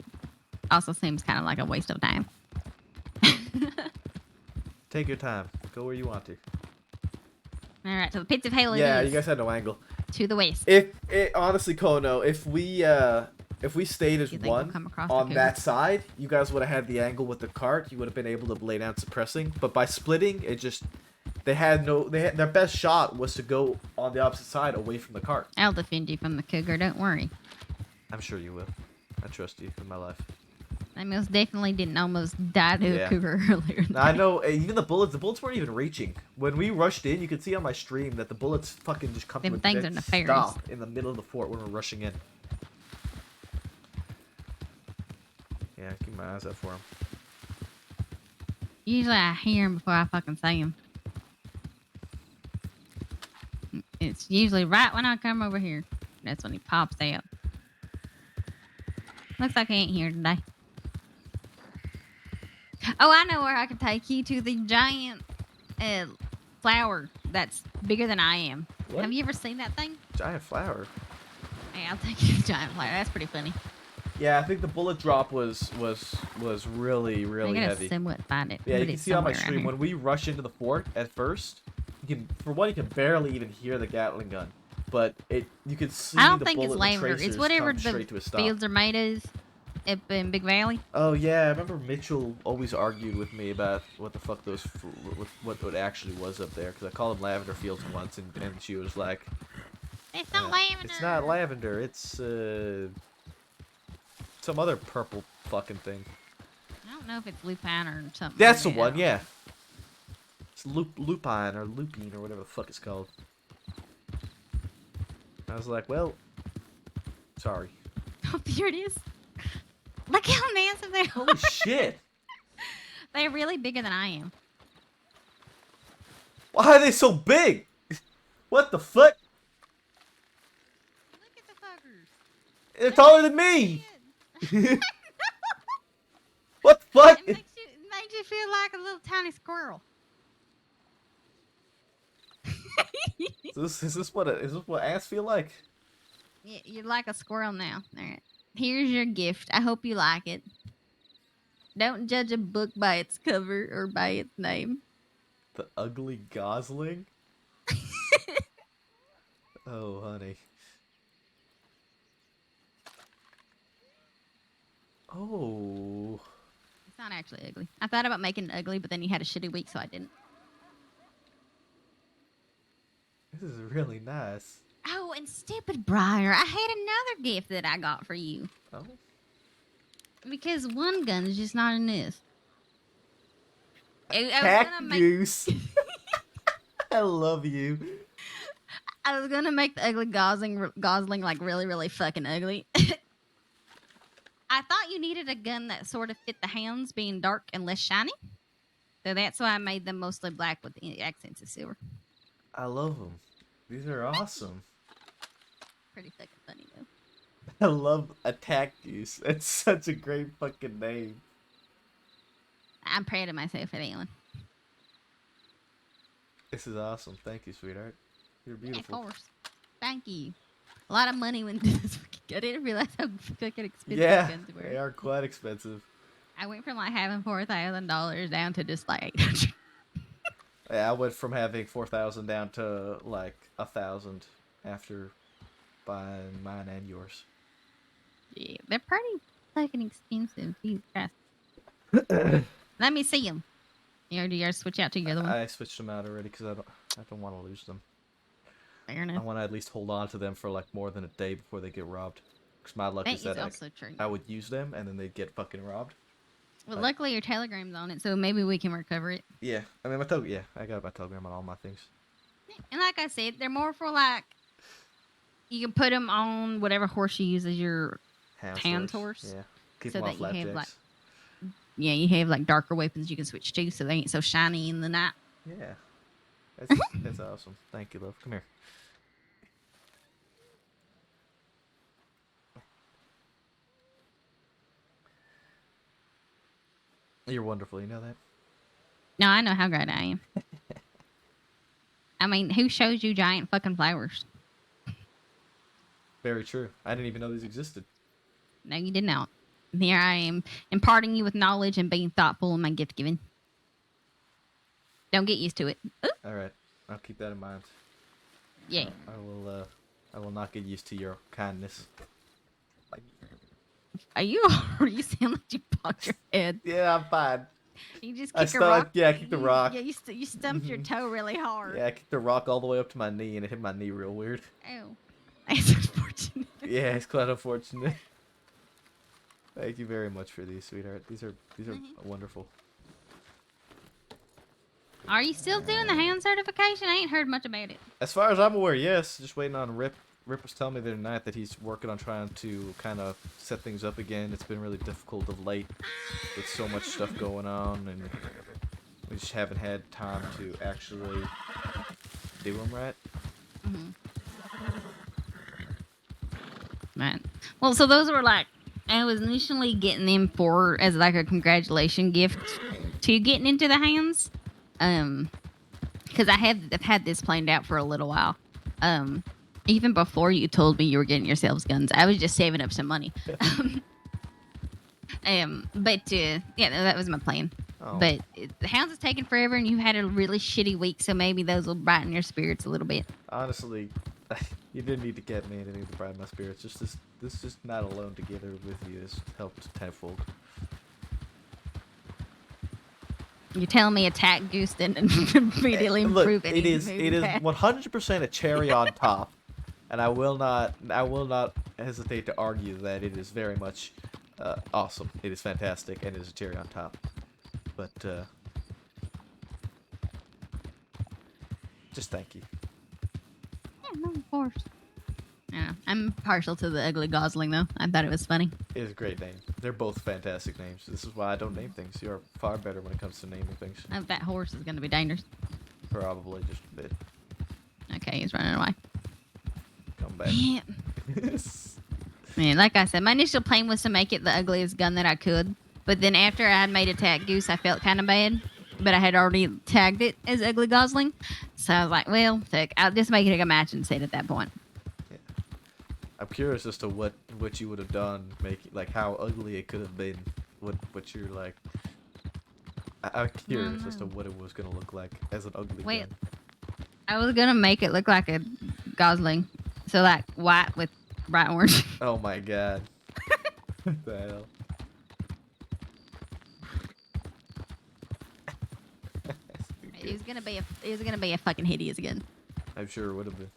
also seems kind of like a waste of time. Take your time. Go where you want to. All right, to the pits of Halo. Yeah, it is. you guys had no angle. To the west. Honestly, Kono, if we stayed as think we'll one come across the on cougar? that side, you guys would have had the angle with the cart. You would have been able to lay down suppressing. But by splitting, it just their best shot was to go on the opposite side, away from the cart. I'll defend you from the cougar. Don't worry. I'm sure you will. I trust you with my life. I most definitely didn't almost die to a cougar earlier. Now, I know, even the bullets weren't even reaching. When we rushed in, you could see on my stream that the bullets fucking just come Them to a things dead are nefarious. stop in the middle of the fort when we're rushing in. Yeah, keep my eyes out for him. Usually I hear him before I fucking see him. It's usually right when I come over here. That's when he pops out. Looks like he ain't here today. Oh, I know where I can take you, to the giant flower that's bigger than I am. What? Have you ever seen that thing? Giant flower. Hey, I'll take you to the giant flower. That's pretty funny. Yeah, I think the bullet drop was really I gotta heavy. somewhat find it. Yeah, you but can it's see on my somewhere around stream here. when we rush into the fort at first. You can barely even hear the Gatling gun, but you can see. I don't the think it's bullet lavender. tracers It's whatever come straight the to a stop. fields are made of up in Big Valley. Oh yeah, I remember Mitchell always argued with me about what the fuck what it actually was up there, because I called them lavender fields once, and she was like, It's not lavender. "It's not lavender. It's some other purple fucking thing." I don't know if it's lupine or something. That's the like one, that. yeah. It's lupine or lupine or whatever the fuck it's called. I was like, well, sorry. Oh, here it is. Look how massive they are. Holy shit! They're really bigger than I am. Why are they so big? What the fuck? Look at the fuckers. They're taller than me. What the fuck? It makes you feel like a little tiny squirrel. Is this what ants feel like? You're like a squirrel now. All right. Here's your gift. I hope you like it. Don't judge a book by its cover or by its name. The ugly gosling? Oh, honey. Oh. It's not actually ugly. I thought about making it ugly, but then you had a shitty week, so I didn't. This is really nice. Oh, and stupid Briar, I had another gift that I got for you. Oh? Because one gun is just not enough. Cactus. I love you. I was gonna make the ugly gosling like really, really fucking ugly. I thought you needed a gun that sort of fit the hounds, being dark and less shiny. So that's why I made them mostly black with the accents of silver. I love them. These are awesome. Pretty fucking funny though. I love Attack Goose. It's such a great fucking name. I'm proud of myself for that one. This is awesome. Thank you, sweetheart. You're beautiful. Yeah, of course. Thank you. A lot of money went into this. I didn't realize how fucking expensive Yeah, guns were. they are quite expensive. I went from like having $4,000 down to just like $800. Yeah, I went from having 4,000 down to like 1,000 after buying mine and yours. Yeah, they're pretty fucking expensive. Jesus Christ. Let me see them. Do yours switch out to your other one? I switched them out already because I don't want to lose them. Fair I enough. want to at least hold on to them for like more than a day before they get robbed. Because my luck That is that is also true. I would use them and then they'd get fucking robbed. Well, luckily your Telegram's on it, so maybe we can recover it. Yeah, I mean I got my Telegram on all my things. And like I said, they're more for like, you can put them on whatever horse you use as your hand horse. Yeah, keep so them off that you have flapjacks. like, you have like darker weapons you can switch to, so they ain't so shiny in the night. Yeah, that's awesome. Thank you, love. Come here. You're wonderful. You know that. No, I know how great I am. I mean, who shows you giant fucking flowers? Very true. I didn't even know these existed. No, you did not. Here I am, imparting you with knowledge and being thoughtful in my gift giving. Don't get used to it. Ooh. All right, I'll keep that in mind. Yeah. I will not get used to your kindness. Are you? You sound like you popped your head. Yeah, I'm fine. You just I kick a rock. Yeah, I kicked the rock. Yeah, you stumped your toe really hard. Yeah, I kicked the rock all the way up to my knee, and it hit my knee real weird. Oh, that's unfortunate. Yeah, it's quite unfortunate. Thank you very much for these, sweetheart. These are wonderful. Are you still doing the hand certification? I ain't heard much about it. As far as I'm aware, yes. Just waiting on Rip. Rip was telling me the other night that he's working on trying to kind of set things up again. It's been really difficult of late with so much stuff going on, and we just haven't had time to actually do them right. Right. Well, so those were like, I was initially getting them for as like a congratulation gift to getting into the hands. Because I've had this planned out for a little while. Even before you told me you were getting yourselves guns, I was just saving up some money. Yeah, that was my plan. Oh. But the hounds is taking forever, and you had a really shitty week, so maybe those will brighten your spirits a little bit. Honestly, you didn't need to get me anything to brighten my spirits. Just this just not alone together with you has helped tenfold. You're telling me Attack Goose didn't immediately Look, improve it is 100% a cherry on top, and I will not hesitate to argue that it is very much awesome. It is fantastic, and it is a cherry on top. But just thank you. Yeah, no, of course. Yeah, I'm partial to the ugly gosling though. I thought it was funny. It is a great name. They're both fantastic names. This is why I don't name things. You are far better when it comes to naming things. That horse is going to be dangerous. Probably just a bit. Okay, he's running away. Come back. Yeah. Man, like I said, my initial plan was to make it the ugliest gun that I could. But then after I had made Attack Goose, I felt kind of bad. But I had already tagged it as Ugly Gosling. So I was like, well, I'll just make it a matching set at that point. I'm curious as to what you would have done, like how ugly it could have been what you're like. I'm curious as to what it was gonna look like as an ugly Wait. gun. I was gonna make it look like a Gosling, so like white with bright orange. Oh my god. What the hell? It was gonna be a fucking hideous gun, I'm sure it would have been.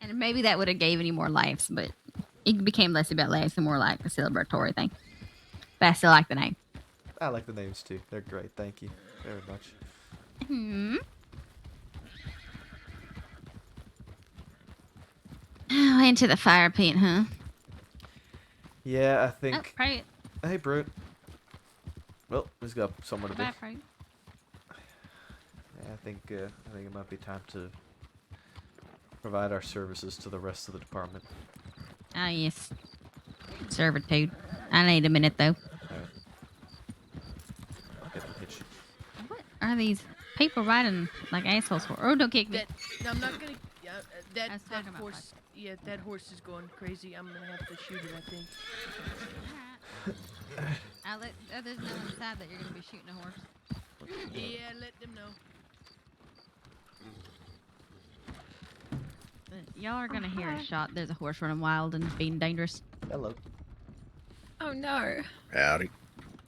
and maybe that would have gave any more laughs, but it became less about laughs and more like a celebratory thing. But I still like the name. I like the names too. They're great. Thank you very much. Hmm. Oh, into the fire pit, huh? Yeah, I Oh, think. Pruitt. Hey, Brute. Well, he's got somewhere to be. Bye, Pruitt. Yeah, I think it might be time to provide our services to the rest of the department. Ah, yes. Servitude. I need a minute though. Alright. Get the hitch. What are these people riding like assholes for? Oh, don't kick me. I'm not gonna. That I was talking about horse. Yeah, that horse is going crazy. I'm gonna have to shoot it. I think. There's no one inside that you're gonna be shooting a horse. Yeah, let them know. Y'all are gonna hear a shot. There's a horse running wild and being dangerous. Hello. Oh no. Howdy.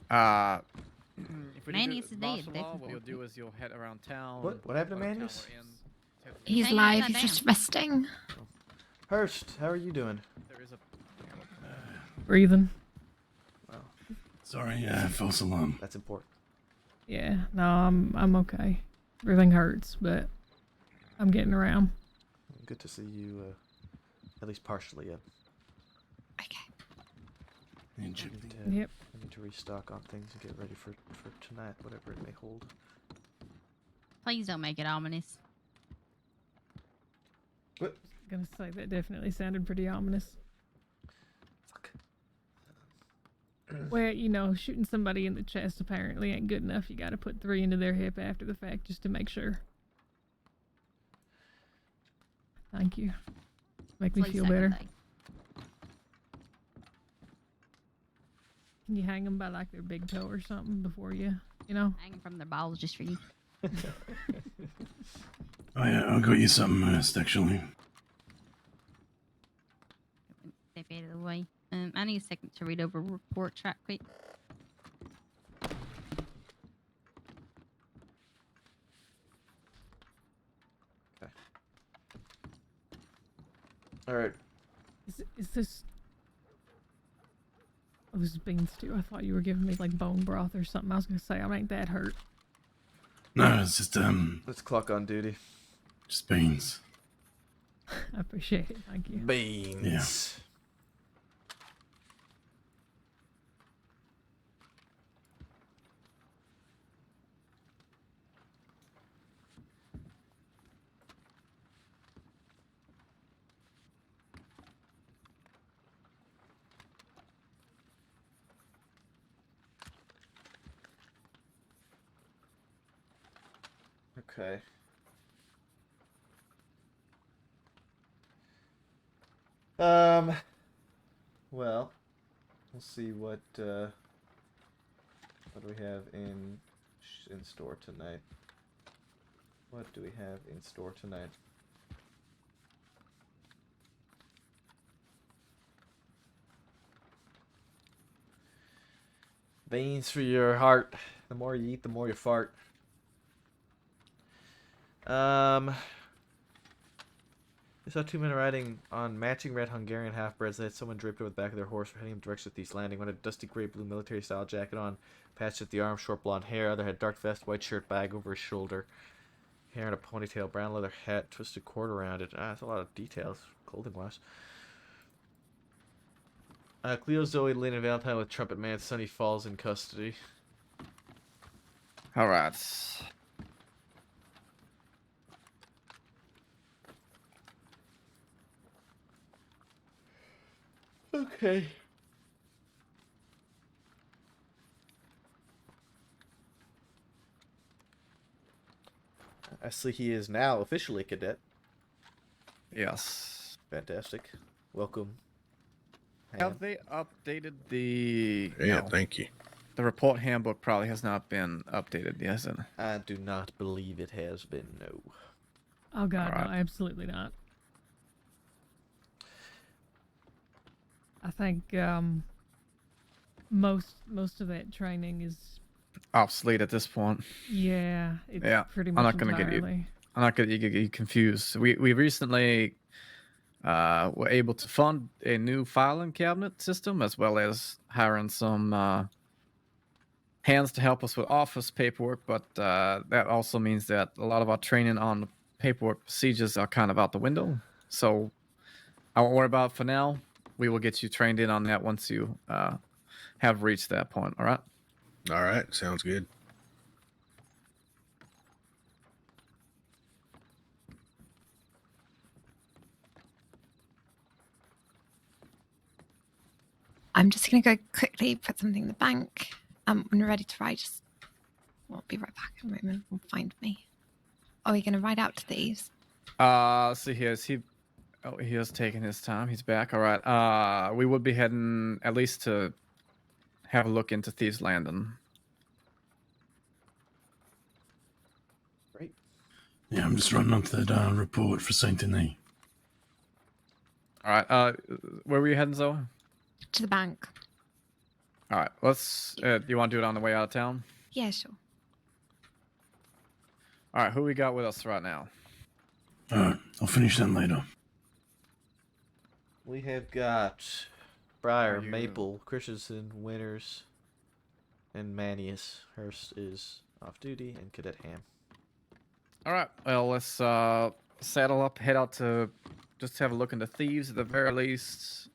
If we Manius do is martial dead. law, what you'll do is you'll head around town. What happened to whatever town Manius? we're in, take- He's Hang on, live. not He's down. just resting. Hurst, how are you doing? There is a Breathing. Sorry, false alarm. That's important. Yeah, no, I'm okay. Everything hurts, but I'm getting around. Good to see you, at least partially up. I need to restock on things and get ready for tonight, whatever it may hold. Please don't make it ominous. What? Gonna say that definitely sounded pretty ominous. Fuck. Well, you know, shooting somebody in the chest apparently ain't good enough. You gotta put 3 into their hip after the fact just to make sure. Thank you. Make me Please feel second better. that. Can you hang them by like their big toe or something before you know? Hanging from their balls just for you. Oh yeah, I got you something, actually. Step out of the way. I need a second to read over report track quick. All right. Is this? Oh, this is bean stew. I thought you were giving me like bone broth or something. I was gonna say I ain't that hurt. No, it's just Let's clock on duty. just beans. I appreciate it. Thank you. Beans. Yeah. Okay. Well, we'll see what do we have in store tonight? What do we have in store tonight? Veins for your heart. The more you eat, the more you fart. We saw 2 men riding on matching red Hungarian half-breeds. They had someone draped over the back of their horse, heading in the direction of the East Landing. One had a dusty gray blue military-style jacket on, patched at the arm, short blonde hair. Other had dark vest, white shirt, bag over his shoulder, hair in a ponytail, brown leather hat, twisted cord around it. That's a lot of details, clothing-wise. Cleo, Zoe, Lynn, and Valentine with Trumpet Man. Sonny falls in custody. All right. Okay. I see he is now officially a cadet. Yes. Fantastic. Welcome. Have they updated the? Yeah, no. thank you. The report handbook probably has not been updated, has it? I do not believe it has been, no. Oh god, Alright. no, absolutely not. I think most of that training is Obsolete at this point. it's Yeah, pretty much I'm not gonna entirely. I'm not gonna get you confused. We recently were able to fund a new filing cabinet system as well as hiring some hands to help us with office paperwork. But that also means that a lot of our training on the paperwork procedures are kind of out the window. So I won't worry about it for now. We will get you trained in on that once you have reached that point. All right. All right, sounds good. I'm just gonna go quickly put something in the bank. When we're ready to ride, just I'll be right back in a moment. Will find me. Are we gonna ride out to these? See here. He has taken his time. He's back. All right. We would be heading at least to have a look into Thieves Landing. Great. Yeah, I'm just running up that report for Saint Denis. All right. Where were you heading, Zoe? To the bank. All right. Let's. Do you want to do it on the way out of town? Yeah, sure. All right. Who we got with us right now? All right, I'll finish that later. We have got Briar, Maple, Christensen, Winters, and Manius. Hurst is off duty, and Cadet Ham. All right. Well, let's saddle up, head out to just have a look into Thieves at the very least.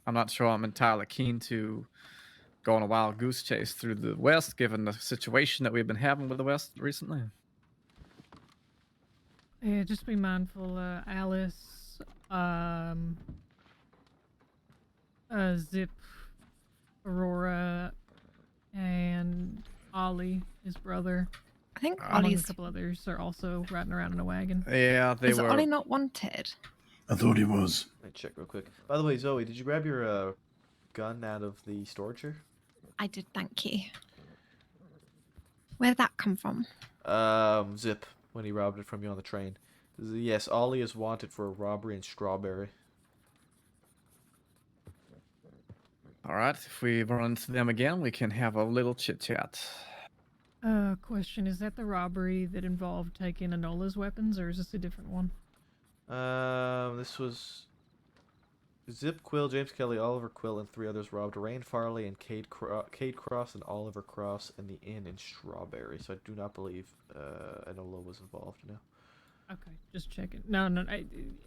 I'm not sure I'm entirely keen to go on a wild goose chase through the West, given the situation that we've been having with the West recently. Yeah, just be mindful. Alice, Zip, Aurora, and Ollie, his brother. I think along with Ollie's. a couple others are also riding around in a wagon. Yeah, they Is were. Ollie not wanted? I thought he was. Let me check real quick. By the way, Zoe, did you grab your gun out of the storage here? I did, thank you. Where did that come from? Zip, when he robbed it from you on the train. Yes, Ollie is wanted for a robbery in Strawberry. All right. If we run into them again, we can have a little chit chat. Question: is that the robbery that involved taking Enola's weapons, or is this a different one? This was Zip, Quill, James Kelly, Oliver Quill, and 3 others robbed Rain Farley and Cade Cross and Oliver Cross in the inn in Strawberry. So I do not believe Enola was involved. No. Okay, just checking. No,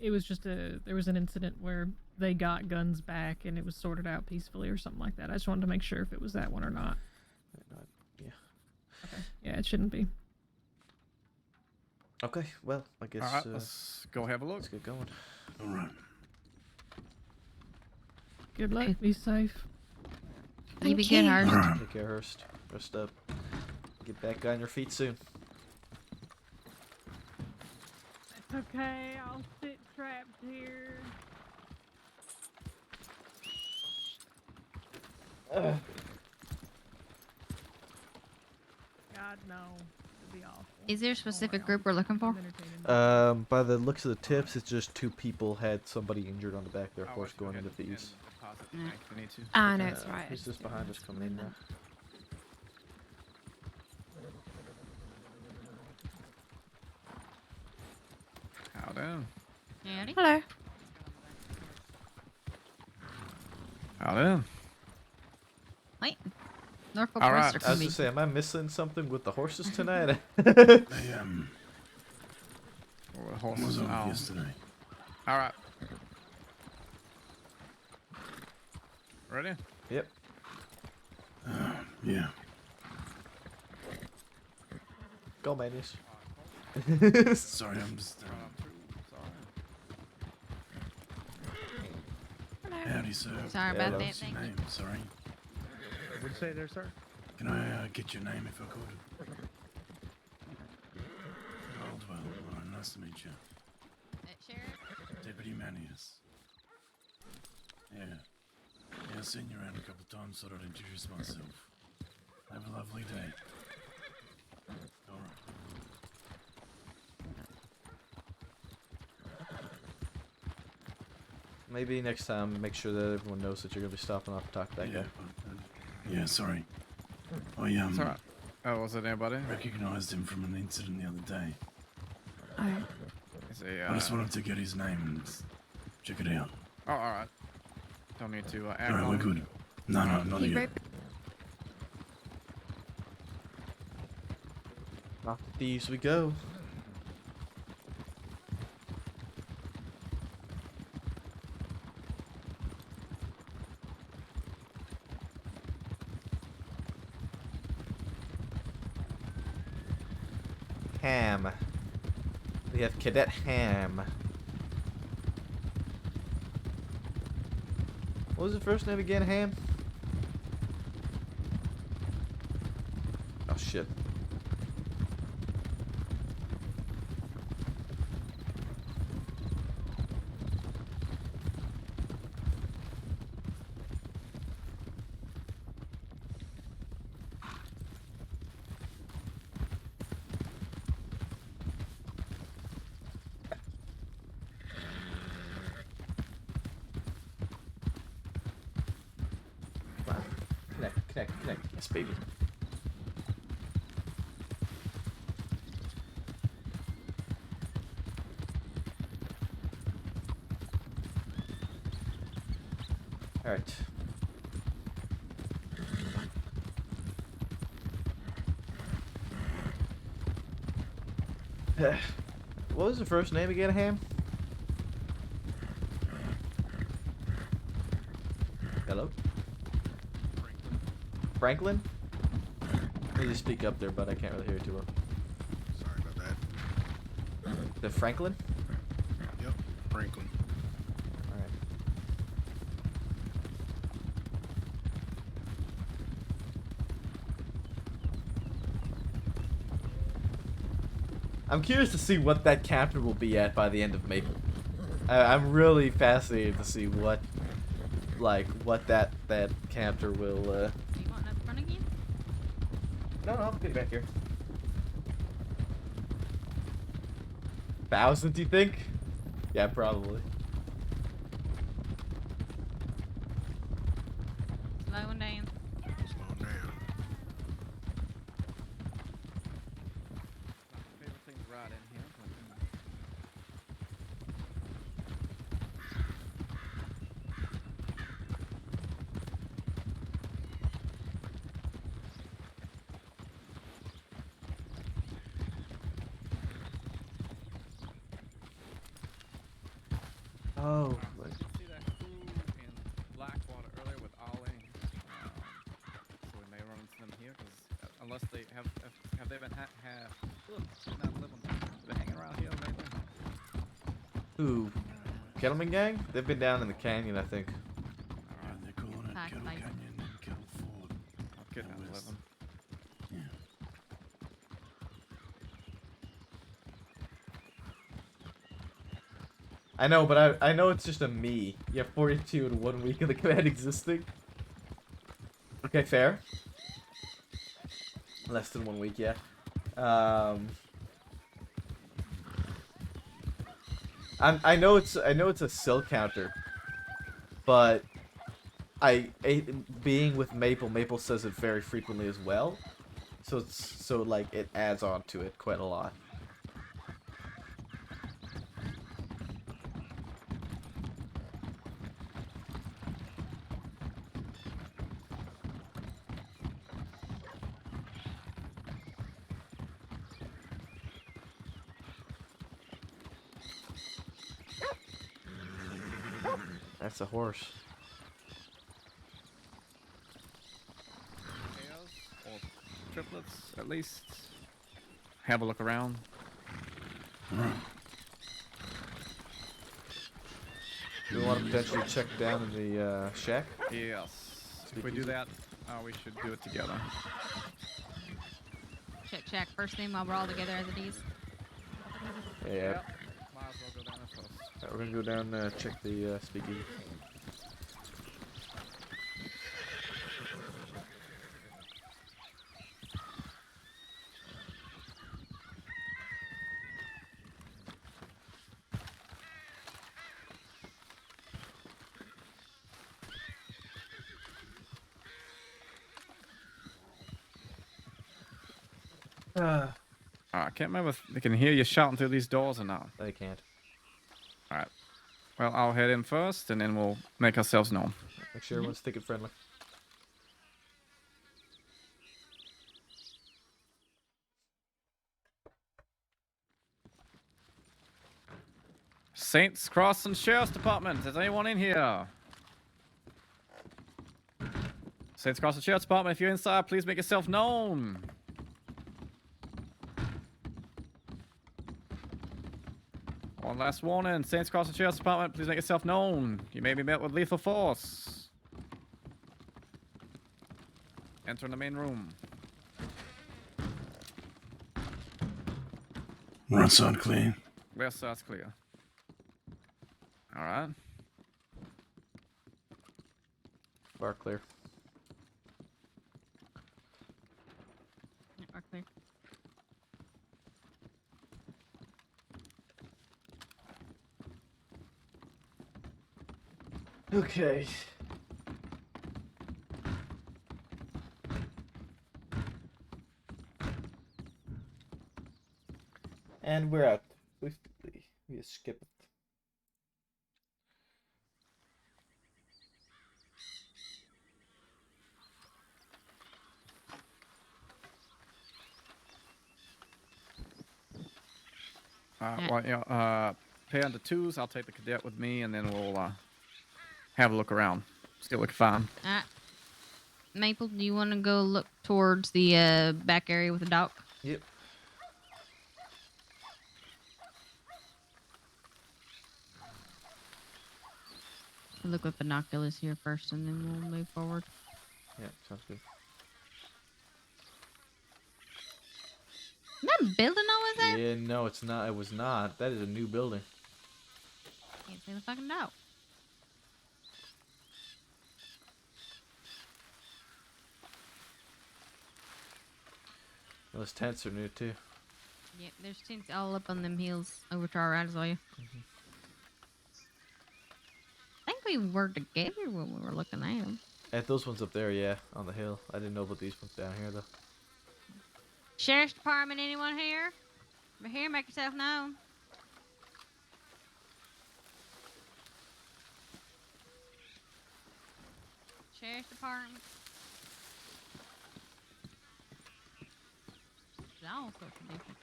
it was just there was an incident where they got guns back and it was sorted out peacefully or something like that. I just wanted to make sure if it was that one or not. Yeah. Okay. Yeah, it shouldn't be. Okay, well, I guess. All right, let's go have a look. Let's get going. All right. Good luck. Be safe. You be good, Hurst. Alright. Take care, Hurst. Rest up. Get back on your feet soon. It's okay. I'll sit trapped here. God, no. It'd be awful. Is there a specific group we're looking for? By the looks of the tips, it's just 2 people had somebody injured on the back of their horse going into thieves. Ah, no, it's right. Who's this behind us coming in now? Howdy. Hello. Howdy. Wait. Norfolk All Horse right. are I was coming. to say, am I missing something with the horses tonight? They Horses was over now. yesterday. All right. Ready? Yep. Yeah. Go, Manius. Sorry, I'm just. Howdy, sir. Sorry about Hello. that. What's your Thank you. name? Sorry. What'd you say there, sir? Can I get your name if I could? Caldwell. All right, nice to meet you. Sheriff? Deputy Manius. Yeah. Yeah, I've seen you around a couple of times, thought I'd introduce myself. Have a lovely day. All right. Maybe next time, make sure that everyone knows that you're gonna be stopping off to talk to that guy. Yeah, sorry. I It's alright. Oh, was it anybody? recognized him from an incident the other day. Oh. Is he, I just wanted to get his name and check it out. Oh, alright. Don't need to act Alright, on we're it. good. No, not yet. Off to thieves we go. Ham. We have Cadet Ham. What was the first name again, Ham? Oh shit. Come on. Connect. Yes, baby. Alright. What was the first name again, Ham? Hello? Franklin? Maybe just speak up there, but I can't really hear you too well. Sorry about that. The Franklin? Yep, Franklin. Alright. I'm curious to see what that capture will be at by the end of Maple. I'm really fascinated to see what, like, what that capture will. Do you want up front again? No, I'm good back here. 1,000, do you think? Yeah, probably. Slowing down. Slow down. Favorite thing to ride in here. Oh. Did you see that crew in Blackwater earlier with Ollie? So we may run into them here, because unless they have they been not living, been hanging around here lately? Who? Kettleman Gang? They've been down in the canyon, I think. They're calling it Kettle Canyon and Kettle Ford. I'll get down to West. 11. Yeah. I know, but I know it's just a me. You have 42 in 1 week of the command existing. Okay, fair. Less than 1 week, yeah. I know it's a silk counter, but being with Maple says it very frequently as well, so like it adds on to it quite a lot. That's a horse. Pairs or triplets, at least. Have a look around. Alright. Do you want to potentially check down in the shack? Yes. If we do that, we should do it together. Check first thing while we're all together as it is. Yeah. Yep. Might as well go down there first. Alright, we're gonna go down check the speakeasy. I can't remember if they can hear you shouting through these doors or not. They can't. Alright. Well, I'll head in first, and then we'll make ourselves known. Make sure everyone's thick and friendly. Saints Crossing Sheriff's Department. Is anyone in here? Saints Crossing Sheriff's Department, if you're inside, please make yourself known. One last warning. Saints Crossing Sheriff's Department, please make yourself known. You may be met with lethal force. Enter the main room. Right side clear. West side's clear. Alright. Bar clear. Yeah, we're clear. Okay. And we're out. We just skip it. Well, pay on the twos. I'll take the cadet with me, and then we'll have a look around. See what we can find. Maple, do you want to go look towards the back area with the dock? Yep. Look with binoculars here first, and then we'll move forward. Yeah, sounds good. Isn't that building always there? Yeah, no, it's not. It was not. That is a new building. Can't see the fucking dock. Those tents are new too. Yep, there's tents all up on them hills over to our right as well. I think we were together when we were looking at them. At those ones up there, yeah, on the hill. I didn't know about these ones down here though. Sheriff's Department, anyone here? Over here, make yourself known. Sheriff's Department. There's all sorts of different.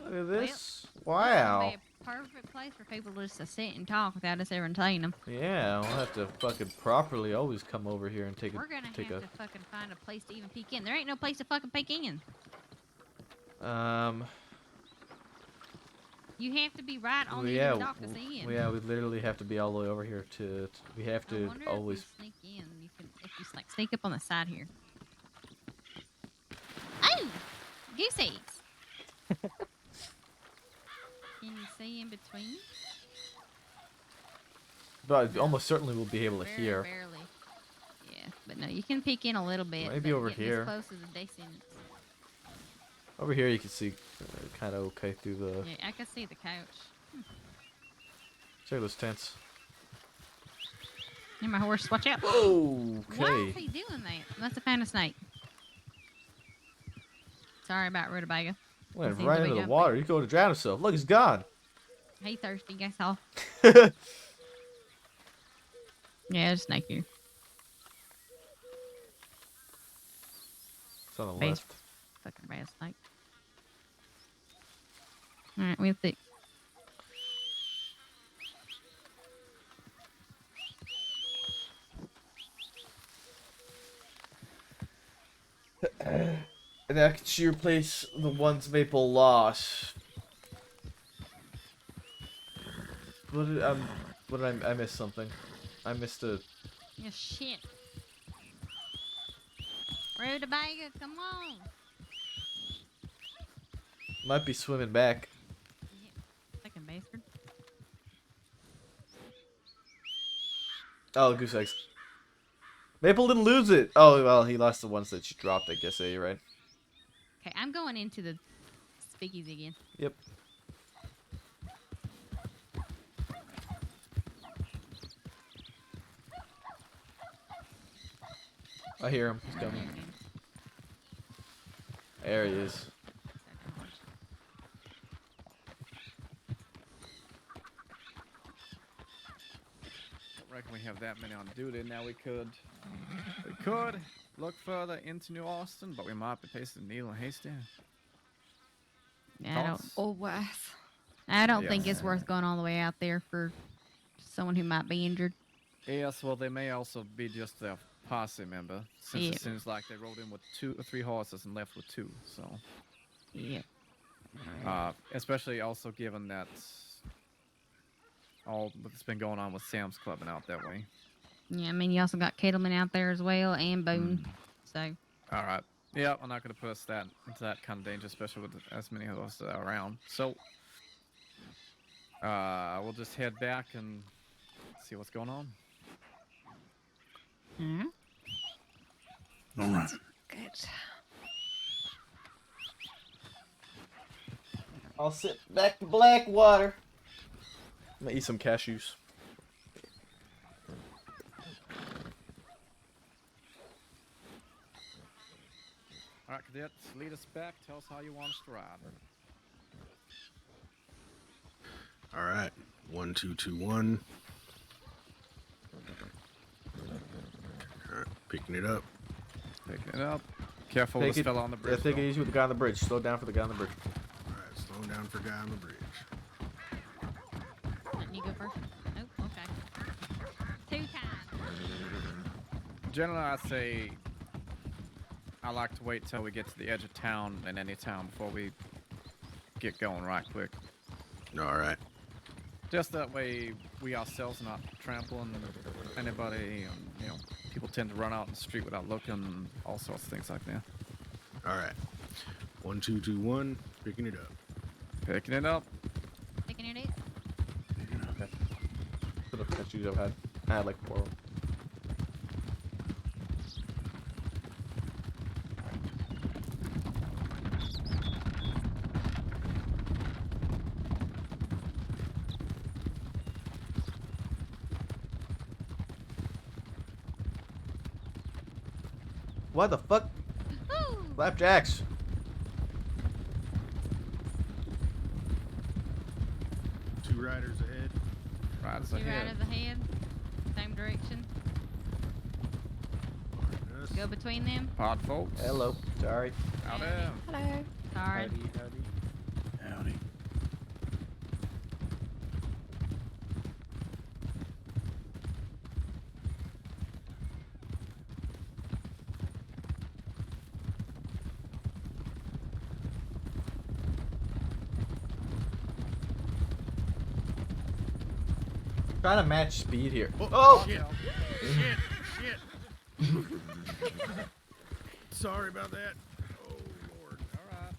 Look at this. Well, Wow. this would be a perfect place for people just to sit and talk without us ever seeing them. Yeah, we'll have to fucking properly always come over here and take We're gonna take have to fucking find a place to even peek in. There ain't no place to fucking peek in. You have to be right on the yeah, dock to see in. yeah, we literally have to be all the way over here to we have I to wonder always. if you sneak in. You can, if you like sneak up on the side here. Oh, goose eggs. Can you see in between? But almost certainly we'll be able to hear. Barely. Yeah, but no, you can peek in a little bit. Maybe but over getting here. As close as a decent. Over here you can see kind of okay through the. Yeah, I can see the couch. Check those tents. Near my horse, watch out. Whoa, Why okay. is he doing that? Must have found a snake. Sorry about Rutabaga. Went Seems right to be into the jumping. water. He's going to drown himself. Look, he's gone. He thirsty, guess all. It's Yeah, there's a snake here. on the Base- left. Fucking bad snake. Alright, we'll see. And that should replace the ones Maple lost. What did I missed something. I missed a. Yeah, shit. Rutabaga, come on. Might be swimming back. Fucking bastard. Oh, goose eggs. Maple didn't lose it. Oh, well, he lost the ones that she dropped, I guess. Yeah, you're right. Okay, I'm going into the speakeasy again. Yep. I hear him. He's coming. There he is. I reckon we have that many on duty now. We could look further into New Austin, but we might be facing needle and haystack. Yeah, I don't. Thoughts? Or worse. I don't Yeah. think it's worth going all the way out there for someone who might be injured. Yes, well, they may also be just a posse member, since Yeah. it seems like they rode in with 2 or 3 horses and left with 2. So, Yeah. especially also given that all that's been going on with Sam's Club and out that way. Yeah, I mean, you also got Kettleman out there as well, and Boone. So, All right. Yeah, I'm not going to put us into that kind of danger, especially with as many of us around. So, we'll just head back and see what's going on. All right. Good. I'll sit back to Blackwater. I'm gonna eat some cashews. All right, cadets, lead us back. Tell us how you want us to ride. All right. 1, 2, 2, 1. All right, picking it up. Picking it up. Careful Take with this it, fella on the bridge. take it though. easy with the guy on the bridge. Slow down for the guy on the bridge. All right, slowing down for guy on the bridge. you go first. Oh, okay. 2 times. Generally, I'd say I like to wait till we get to the edge of town in any town before we get going right quick. All right. Just that way we ourselves are not trampling anybody. People tend to run out in the street without looking, all sorts of things like that. All right. 1, 2, 2, 1. Picking it up. Picking it up. Picking it up. Okay. For the cashews I've had. I had like 4 of them. What the fuck? Flapjacks. Two riders ahead. Riders Two ahead. riders ahead. Same direction. Go between them. Pod folks. Hello. Sorry. Howdy. Hello. Sorry. Howdy. Trying to match speed here. Oh! Shit. Sorry about that. Oh, Lord. All right.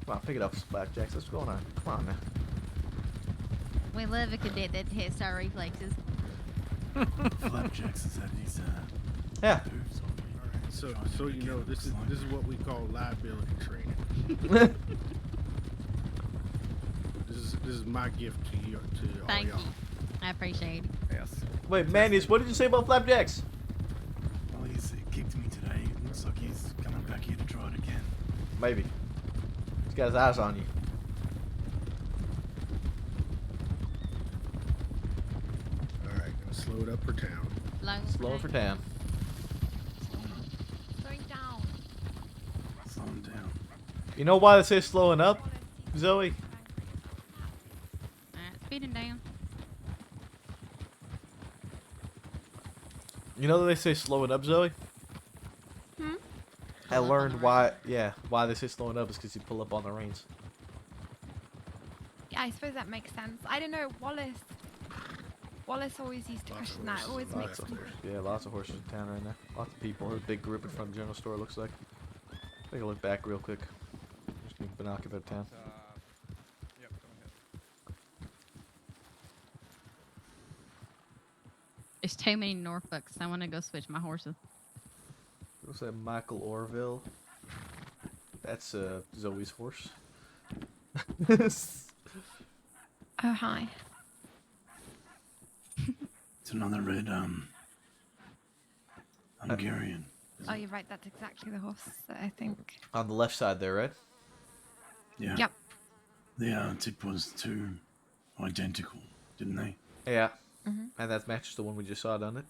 Come on, pick it up, Flapjacks. What's going on? Come on now. We love a cadet that has our reflexes. Flapjacks is that he's Yeah. So you know, this is what we call liability training. This is my gift to you, to all Thank y'all. you. I appreciate it. Yes. Wait, Manius, what did you say about Flapjacks? Well, he kicked me today. Looks like he's coming back here to try it again. Maybe. He's got his eyes on you. All right, gonna slow it up for town. Slow for town. Going down. Slow him down. You know why they say slowing up, Zoe? Alright, speeding down. You know that they say slowing up, Zoe? I learned why they say slowing up is because you pull up on the reins. Yeah, I suppose that makes sense. I don't know, Wallace always used to question that. It always makes Lots of me. horses. Yeah, lots of horses in town right now. Lots of people. There's a big group in front of the general store, it looks like. Take a look back real quick. Just need binocular town. Yep, go ahead. There's too many Norfolks. I want to go switch my horses. What's that? Michael Orville. That's Zoe's horse. Oh, hi. It's another red Hungarian. Oh, you're right. That's exactly the horse that I think. On the left side there, right? Yeah. Yep. The tip was too identical, didn't they? Yeah. Mhm. And that matches the one we just saw, doesn't it?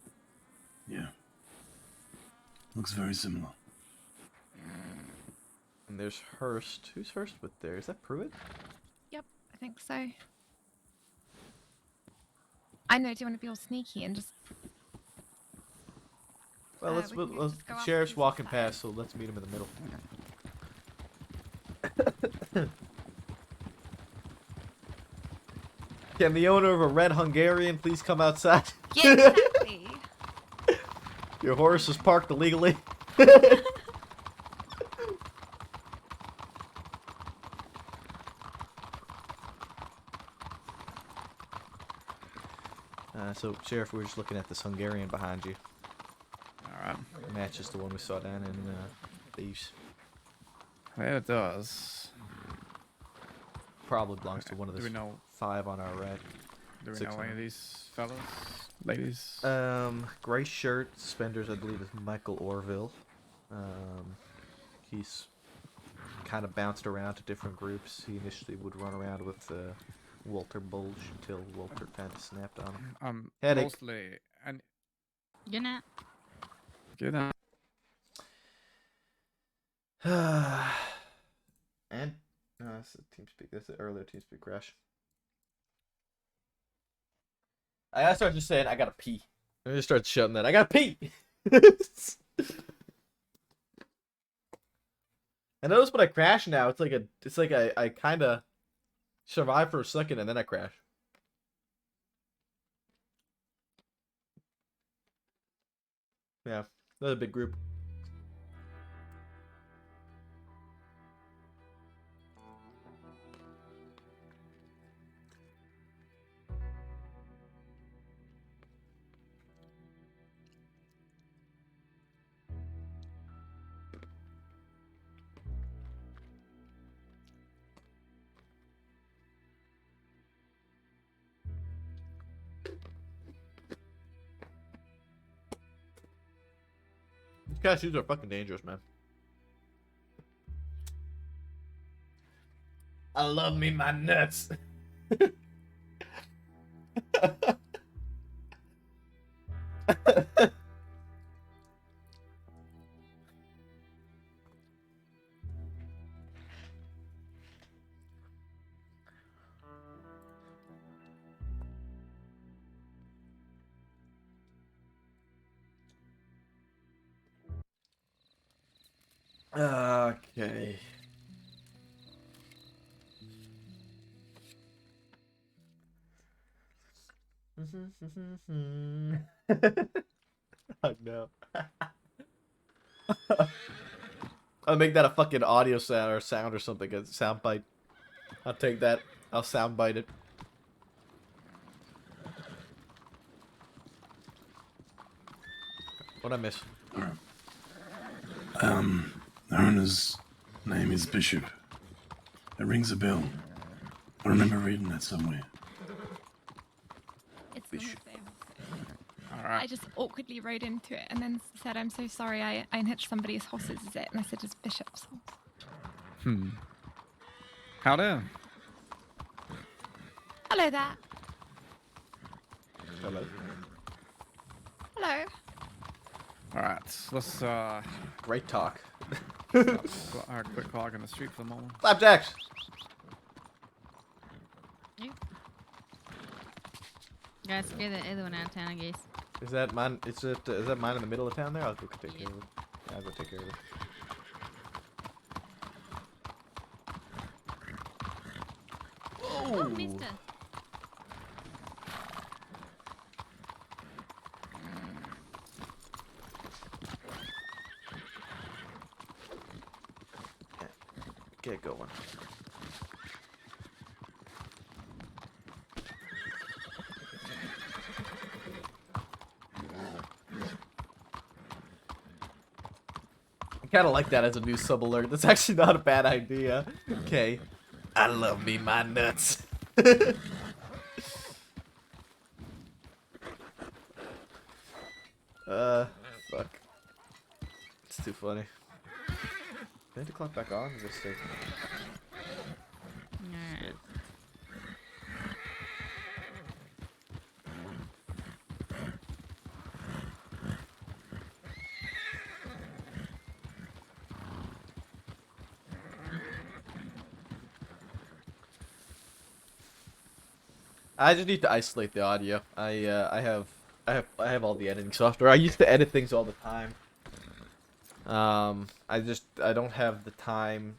Yeah. Looks very similar. And there's Hurst. Who's Hurst with there? Is that Pruitt? Yep, I think so. I know. Do you want to be all sneaky and just? Well, we let's can just go off Sheriff's to the walking side. past, so let's meet him in the middle. Can the owner of a red Hungarian please come outside? Yeah, exactly. Your horse is parked illegally. So, Sheriff, we're just looking at this Hungarian behind you. Alright. Matches the one we saw down in Thieves. Yeah, it does. Probably belongs to one of Do the we know? 5 on our right. Do we 6 know on any of our- these fellas? Ladies? Gray shirt, suspenders, I believe is Michael Orville. He's kind of bounced around to different groups. He initially would run around with Walter Bulge until Walter kind of snapped on him. Headache. Mostly. And Good night. good night. And no, that's a TeamSpeak. That's an earlier TeamSpeak crash. I gotta start just saying I gotta pee. I just start shouting that I gotta pee. I notice when I crash now, it's like I kind of survive for a second and then I crash. Yeah, another big group. These cashews are fucking dangerous, man. I love me my nuts. Okay. Oh no. I'll make that a fucking audio sound or something, a sound bite. I'll take that. I'll sound bite it. What'd I miss? The owner's name is Bishop. It rings a bell. I remember reading that somewhere. It's Bishop. I just awkwardly rode into it and then said, "I'm so sorry. I unhitched somebody's horses. Is it?" And I said, "It's Bishop's horse." Howdy. Hello there. Hello. Hello. Alright, let's great talk. Our quick clog on the street for the moment. Flapjacks! Guys, get the other one out of town, I guess. Is that mine? Is that mine in the middle of town there? I'll go take care of it. Yeah, I'll go take care of it. Oh, mister. Get going. I kind of like that as a new sub alert. That's actually not a bad idea. Okay. I love me my nuts. Fuck. It's too funny. Do I need to clock back on? Or just stay? Alright. I just need to isolate the audio. I have all the editing software. I used to edit things all the time. I don't have the time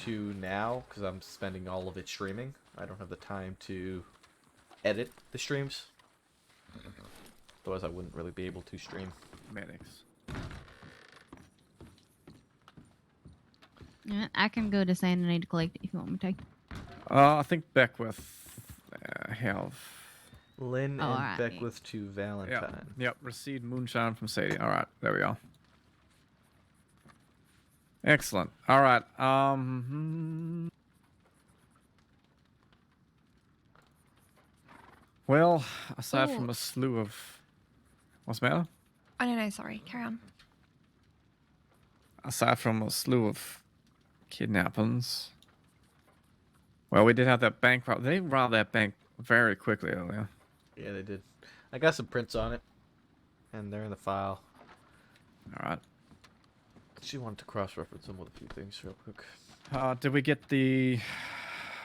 to now because I'm spending all of it streaming. I don't have the time to edit the streams. Otherwise, I wouldn't really be able to stream. Medics. Yeah, I can go to San Antonio to collect it if you want me to. I think Beckwith have. Lynn and alright. Beckwith to Valentine. Yep. Received moonshine from Sadie. All right. There we go. Excellent. All right. Well, aside from Oh. a slew of, what's the matter? Oh, no, sorry. Carry on. Aside from a slew of kidnappings, well, we did have that bank rob. They robbed that bank very quickly earlier. Yeah, they did. I got some prints on it, and they're in the file. All right. She wanted to cross-reference them with a few things real quick. Did we get the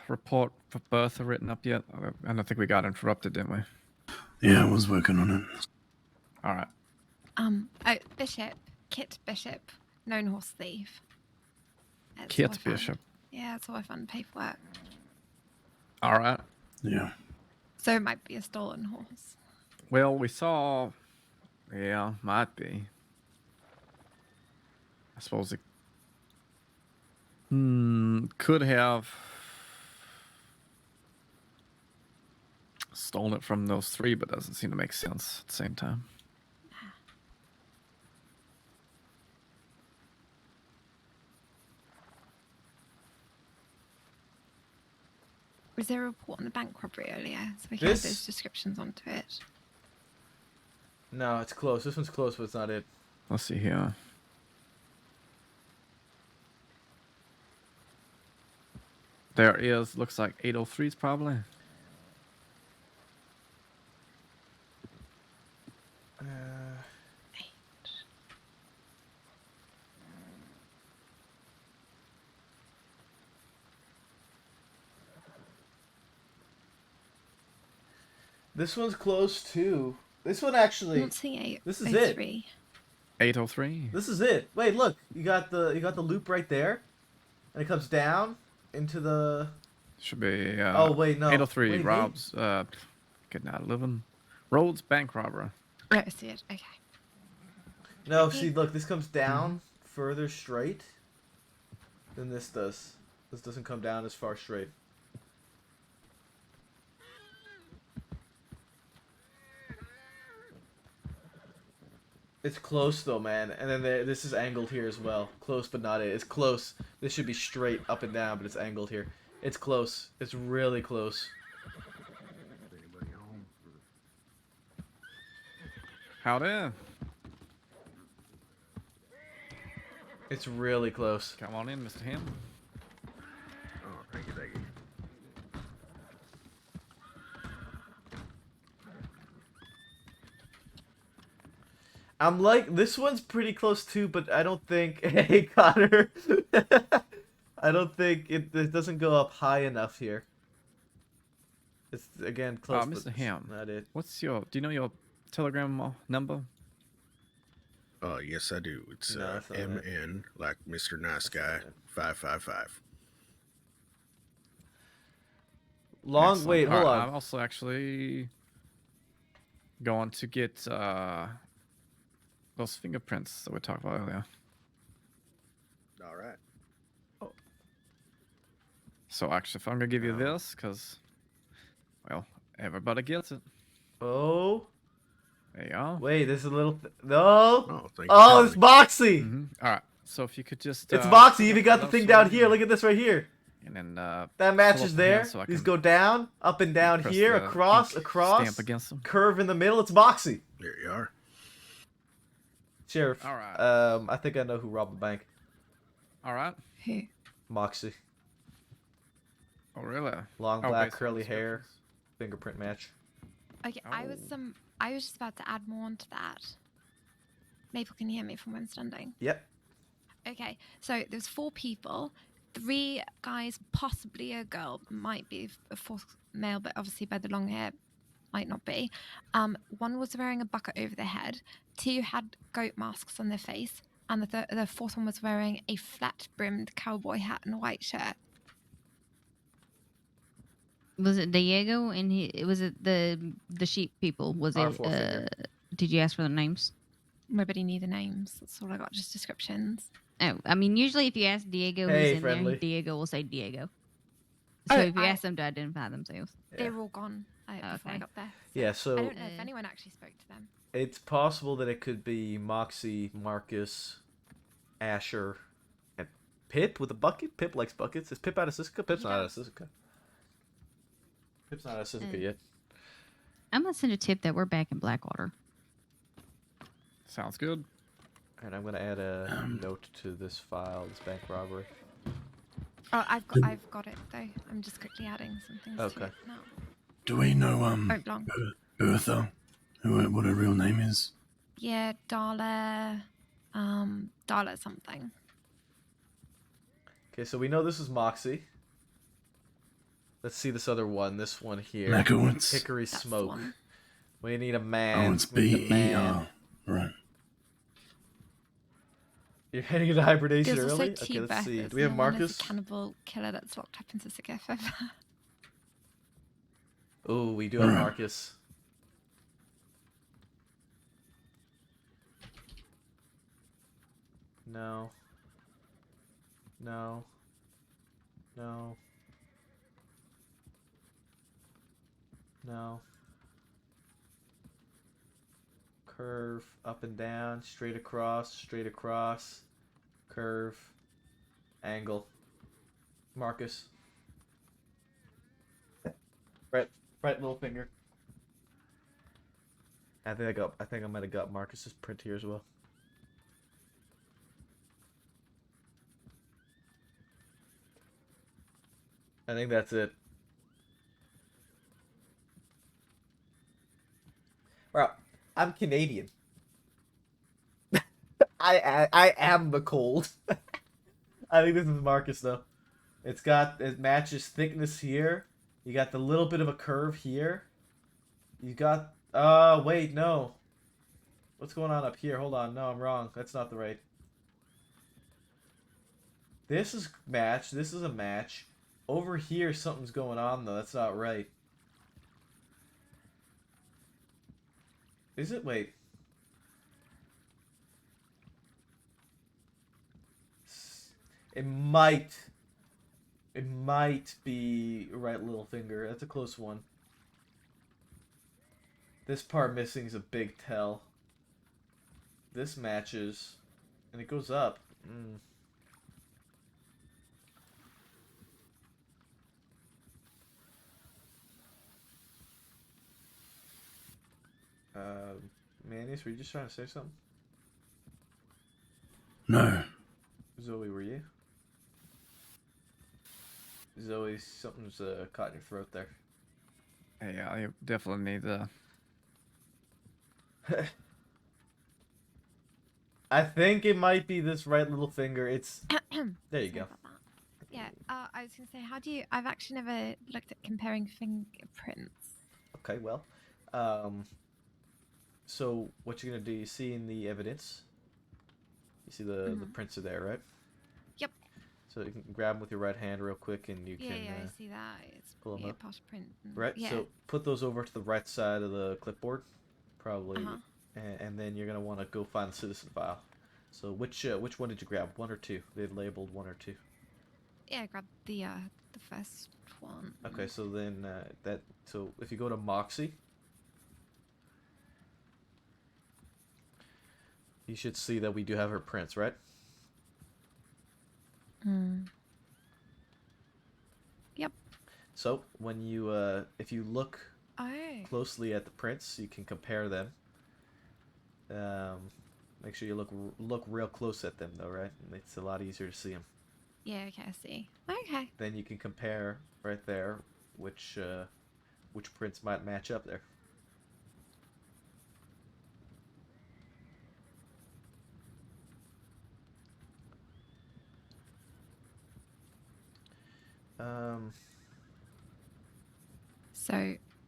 report for Bertha written up yet? I don't think we got interrupted, didn't we? Yeah, I was working on it. All right. Oh, Bishop. Kit Bishop. Known horse thief. That's all I Kit found. Bishop. Yeah, that's all I found in paperwork. All right. Yeah. So it might be a stolen horse. Well, we saw. Yeah, might be. I suppose it. Could have stolen it from those three, but doesn't seem to make sense at the same time. Was there a report on the bank robbery earlier? So we can add This- those descriptions onto it. No, it's close. This one's close, but it's not it. Let's see here. There is, looks like 803s probably. This one's close too. This one actually. Not C8. This is it. 803. This is it. Wait, look. You got the loop right there, and it comes down into the. Should be. Oh, wait, no. 803 Wait, robs. Getting out of living. Rhodes bank robber. Right, I see it. Okay. No, see, look. This comes down further straight than this does. This doesn't come down as far straight. It's close though, man. And then this is angled here as well. Close, but not it. It's close. This should be straight up and down, but it's angled here. It's close. It's really close. Howdy. It's really close. Come on in, Mr. Ham. Oh, thank you, thank you. I'm like, this one's pretty close too, but I don't think. Hey, Connor. I don't think it doesn't go up high enough here. It's again close. but Mr. it's Ham. Not it. What's your? Do you know your Telegram number? Oh, yes, I do. It's No, that's not it. MN, like Mr. Nice Guy, 555. Long. Excellent. Wait, hold Alright, on. I'm also actually going to get those fingerprints that we talked about earlier. All right. So actually, if I'm gonna give you this, because, well, everybody gets it. Oh. There you go. Wait, there's a little. No. Oh, thank you. Oh, it's Boxy. All right. So if you could just. It's Boxy. You even got the those thing down two, here. Look at this right here. And then. That pull up matches the there. hand so I These can go down, up and down press here, the across, pink across. stamp against them. Curve in the middle. It's Boxy. There you are. Sheriff. All right. I think I know who robbed the bank. All right. Who? Moxie. Oh, really? Long Oh, black based on curly hair, fingerprint match. Okay, I was just about to add more onto that. Maple, can you hear me from where I'm standing? Yep. Okay, so there's 4 people, 3 guys, possibly a girl, might be a 4th male, but obviously by the long hair, might not be. 1 was wearing a bucket over their head, 2 had goat masks on their face, and the 4th one was wearing a flat-brimmed cowboy hat and a white shirt. Was it Diego and was it the sheep people? Was Our it? four figure. Did you ask for the names? Nobody knew the names. That's all I got, just descriptions. Oh, I mean, usually if you ask Diego Hey, who's in friendly. there, Diego will say Diego. So if you ask them to identify themselves, They were all gone before I got there. Yeah, so I don't know if anyone actually spoke to them. it's possible that it could be Moxie, Marcus, Asher, and Pip with a bucket. Pip likes buckets. Is Pip out of Sisika? Pip's not out of Sisika. Pip's not out of Sisika yet. I'm gonna send a tip that we're back in Blackwater. Sounds good. And I'm gonna add a note to this file, this bank robbery. Oh, I've got it though. I'm just quickly adding some things to Okay. it now. Do we know long. Bertha? What her real name is? Yeah, Darla something. Okay, so we know this is Moxie. Let's see this other one. This one here. Makowitz. Hickory That's the Smoke. one. We need a man. Oh, it's We need a man. B-E-R. Right. You're heading into hibernation There's also early? 2 Okay, let's see. Berthas, Do we have and one is Marcus? a cannibal killer that's locked up in Sisika forever. Oh, we do have Marcus. No. No. No. No. Curve, up and down, straight across, curve, angle. Marcus. Right little finger. I think I might have got Marcus's print here as well. I think that's it. Well, I'm Canadian. I am the cold. I think this is Marcus though. It matches thickness here. You got the little bit of a curve here. You got wait, no. What's going on up here? Hold on. No, I'm wrong. That's not the right. This is match. This is a match. Over here something's going on though. That's not right. Is it? Wait. It might be right little finger. That's a close one. This part missing is a big tell. This matches, and it goes up. Manius, were you just trying to say something? No. Zoe, were you? Zoe, something's caught in your throat there. Yeah, you definitely need to. I think it might be this right little finger. It's there. You go. Yeah, I was gonna say, I've actually never looked at comparing fingerprints. Okay, well, so what you're gonna do? You see in the evidence, you see the prints are there, right? Yep. So you can grab them with your right hand real quick, and you Yeah, can I see that. It's pull them up. past print. Right. Yeah. So put those over to the right side of the clipboard, probably, Uh-huh. and then you're gonna want to go find the citizen file. So which one did you grab? 1 or 2? They labeled 1 or 2. Yeah, I grabbed the first one. Okay, so then so if you go to Moxie, you should see that we do have her prints, right? Yep. So when you if you look Oh. closely at the prints, you can compare them. Make sure you look real close at them, though, right? It's a lot easier to see them. Yeah, okay, I see. Okay. Then you can compare right there which prints might match up there.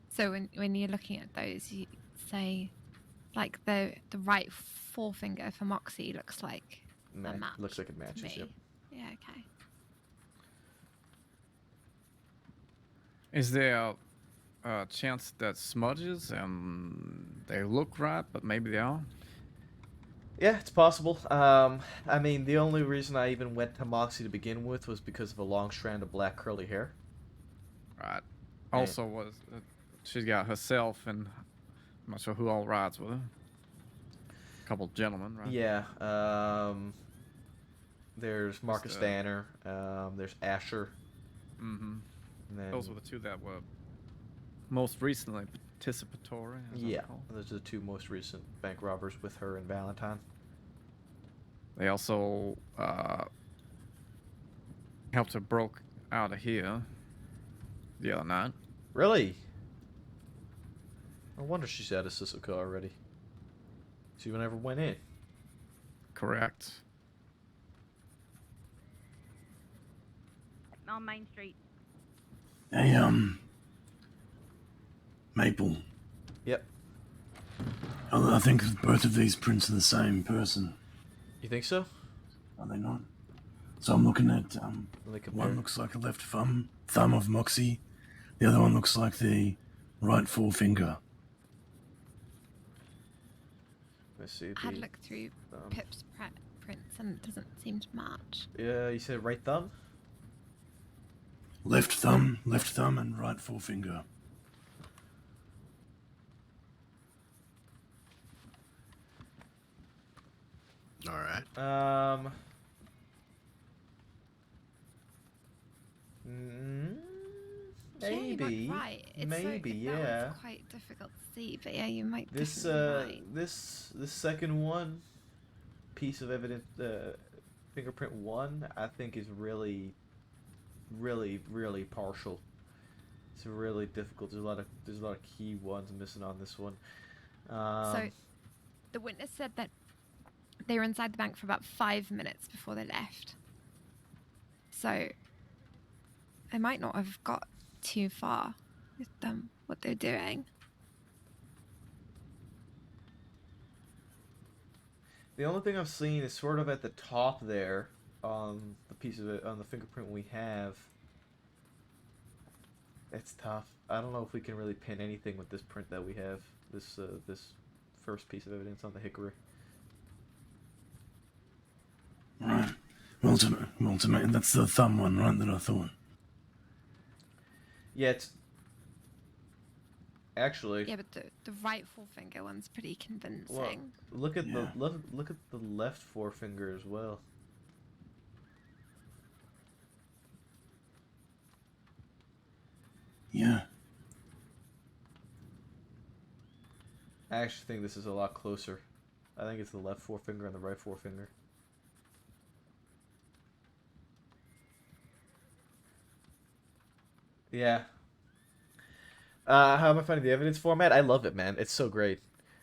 So when you're looking at those, you say, like the right forefinger for Moxie looks like a match. Looks like it to matches. me. Yep. Yeah. Okay. Is there a chance that smudges and they look right, but maybe they aren't? Yeah, it's possible. I mean, the only reason I even went to Moxie to begin with was because of a long strand of black curly hair. Right. Also, she's got herself and I'm not sure who all rides with her. A couple gentlemen, right? Yeah. There's Marcus Danner. There's Asher. Mm-hmm. And then, those were the two that were most recently participatory. Yeah, those are the two most recent bank robbers with her and Valentine. They also helped her broke out of here the other night. Really? No wonder she's out of Sisselka already. She never went in. Correct. On Main Street. Hey, Maple. Yep. I think both of these prints are the same person. You think so? Are they not? So I'm looking at one looks like a left thumb of Moxie. The other one looks like the right forefinger. Let's see. I had looked through Pip's prints and it doesn't seem to match. Yeah, you said right thumb? Left thumb, and right forefinger. All right. Maybe. Yeah, you might be right. It's maybe, that yeah. one's quite difficult to see, but yeah, you might. This definitely be right. this second one, piece of evidence, fingerprint one, I think is really partial. It's really difficult. There's a lot of key ones missing on this one. So, the witness said that they were inside the bank for about 5 minutes before they left. So, they might not have got too far with them, what they're doing. The only thing I've seen is sort of at the top there on the piece of it, on the fingerprint we have. It's tough. I don't know if we can really pin anything with this print that we have. This first piece of evidence on the hickory. Right. Well, to me, that's the thumb one, right? That I thought. Yeah, it's actually. Yeah, but the right forefinger one's pretty convincing. Well, look at the look at the left forefinger as well. Yeah. I actually think this is a lot closer. I think it's the left forefinger and the right forefinger. Yeah. How am I finding the evidence format? I love it, man. It's so great.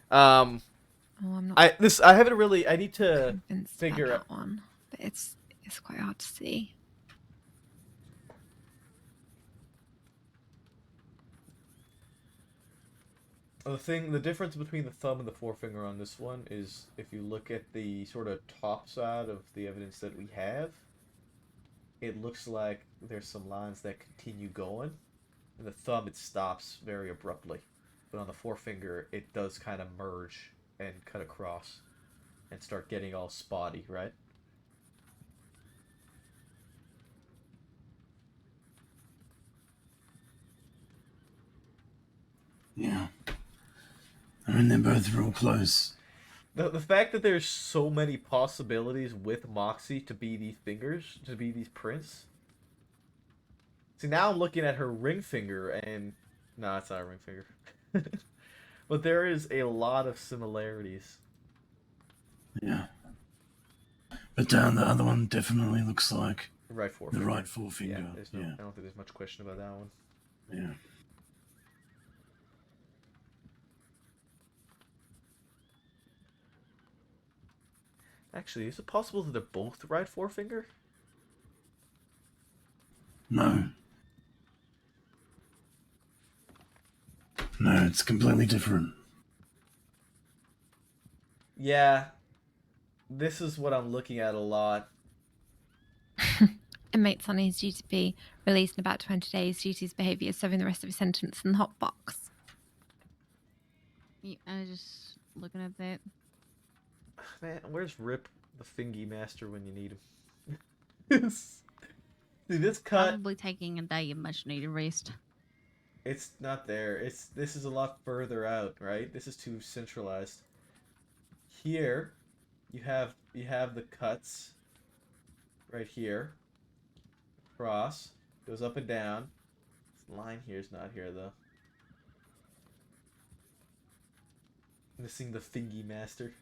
I'm not I haven't really. I need to convinced figure about out. that one, but it's quite hard to see. The difference between the thumb and the forefinger on this one is if you look at the sort of top side of the evidence that we have, it looks like there's some lines that continue going. In the thumb, it stops very abruptly. But on the forefinger, it does kind of merge and cut across and start getting all spotty, right? Yeah. I mean, they're both real close. The fact that there's so many possibilities with Moxie to be these fingers, to be these prints. See, now I'm looking at her ring finger and... No, it's not a ring finger. But there is a lot of similarities. Yeah. But the other one definitely looks like Right forefinger. the right forefinger. Yeah, there's no, I don't think there's much question about that one. Yeah. Actually, is it possible that they're both the right forefinger? No. No, it's completely different. Yeah. This is what I'm looking at a lot. Inmate Sonny is due to be released in about 20 days due to his behaviour, serving the rest of his sentence in the hot box. Yeah, I was just looking at that. Man, where's Rip the Fingy Master when you need him? See, this cut... Probably taking a day of much needed rest. It's not there. This is a lot further out, right? This is too centralized. Here, you have the cuts right here. Cross goes up and down. This line here is not here though. Missing the Fingy Master.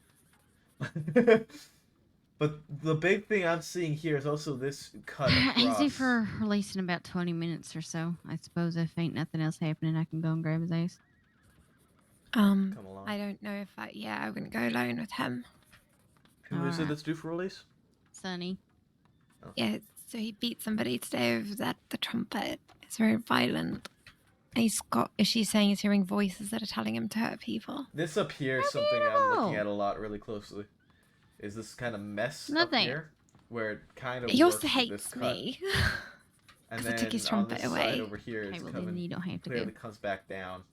But the big thing I'm seeing here is also this cut across. Easy for release in about 20 minutes or so. I suppose if ain't nothing else happening, I can go and grab his ass. Come along. I don't know if I wouldn't go alone with him. Who is it that's due for release? Sonny. Oh. Yeah, so he beat somebody today with the trumpet. It's very violent. And she's saying he's hearing voices that are telling him to hurt people. This up here is something I'm looking at a lot really closely. Is this kind of mess up here? Where it kind of He also works with hates this cut. me. And 'Cause I then took his on trumpet this away. side over here, Okay, it's well, then coming, you don't have to clearly go. comes back down.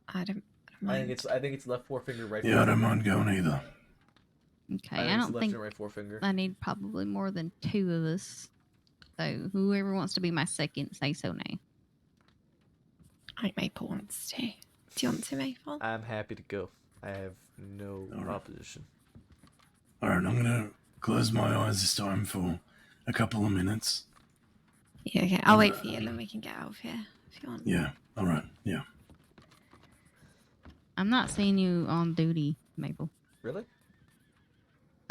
I don't I mind. think it's left forefinger, right Yeah, I don't forefinger. mind going either. Okay, I I think it's don't left think and right forefinger. I need probably more than 2 of us. So whoever wants to be my second, say so now. I think Maple wants to. Do you want to, Maple? I'm happy to go. I have no opposition. Alright, I'm gonna close my eyes this time for a couple of minutes. Yeah, okay. I'll wait for you and then we can get out of here if you want. Yeah, alright, yeah. I'm not seeing you on duty, Maple. Really?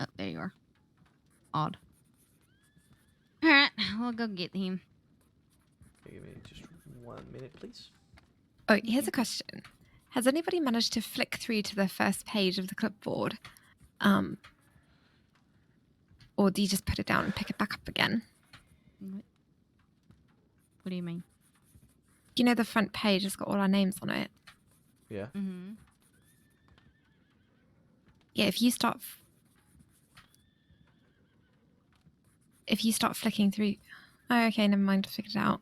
Oh, there you are. Odd. Alright, we'll go get him. Okay, give me just 1 minute, please. Oh, here's a question. Has anybody managed to flick through to the first page of the clipboard? Or do you just put it down and pick it back up again? What do you mean? You know the front page has got all our names on it? Yeah. Mm-hmm. Yeah, if you start flicking through... Oh, okay, never mind, I figured it out.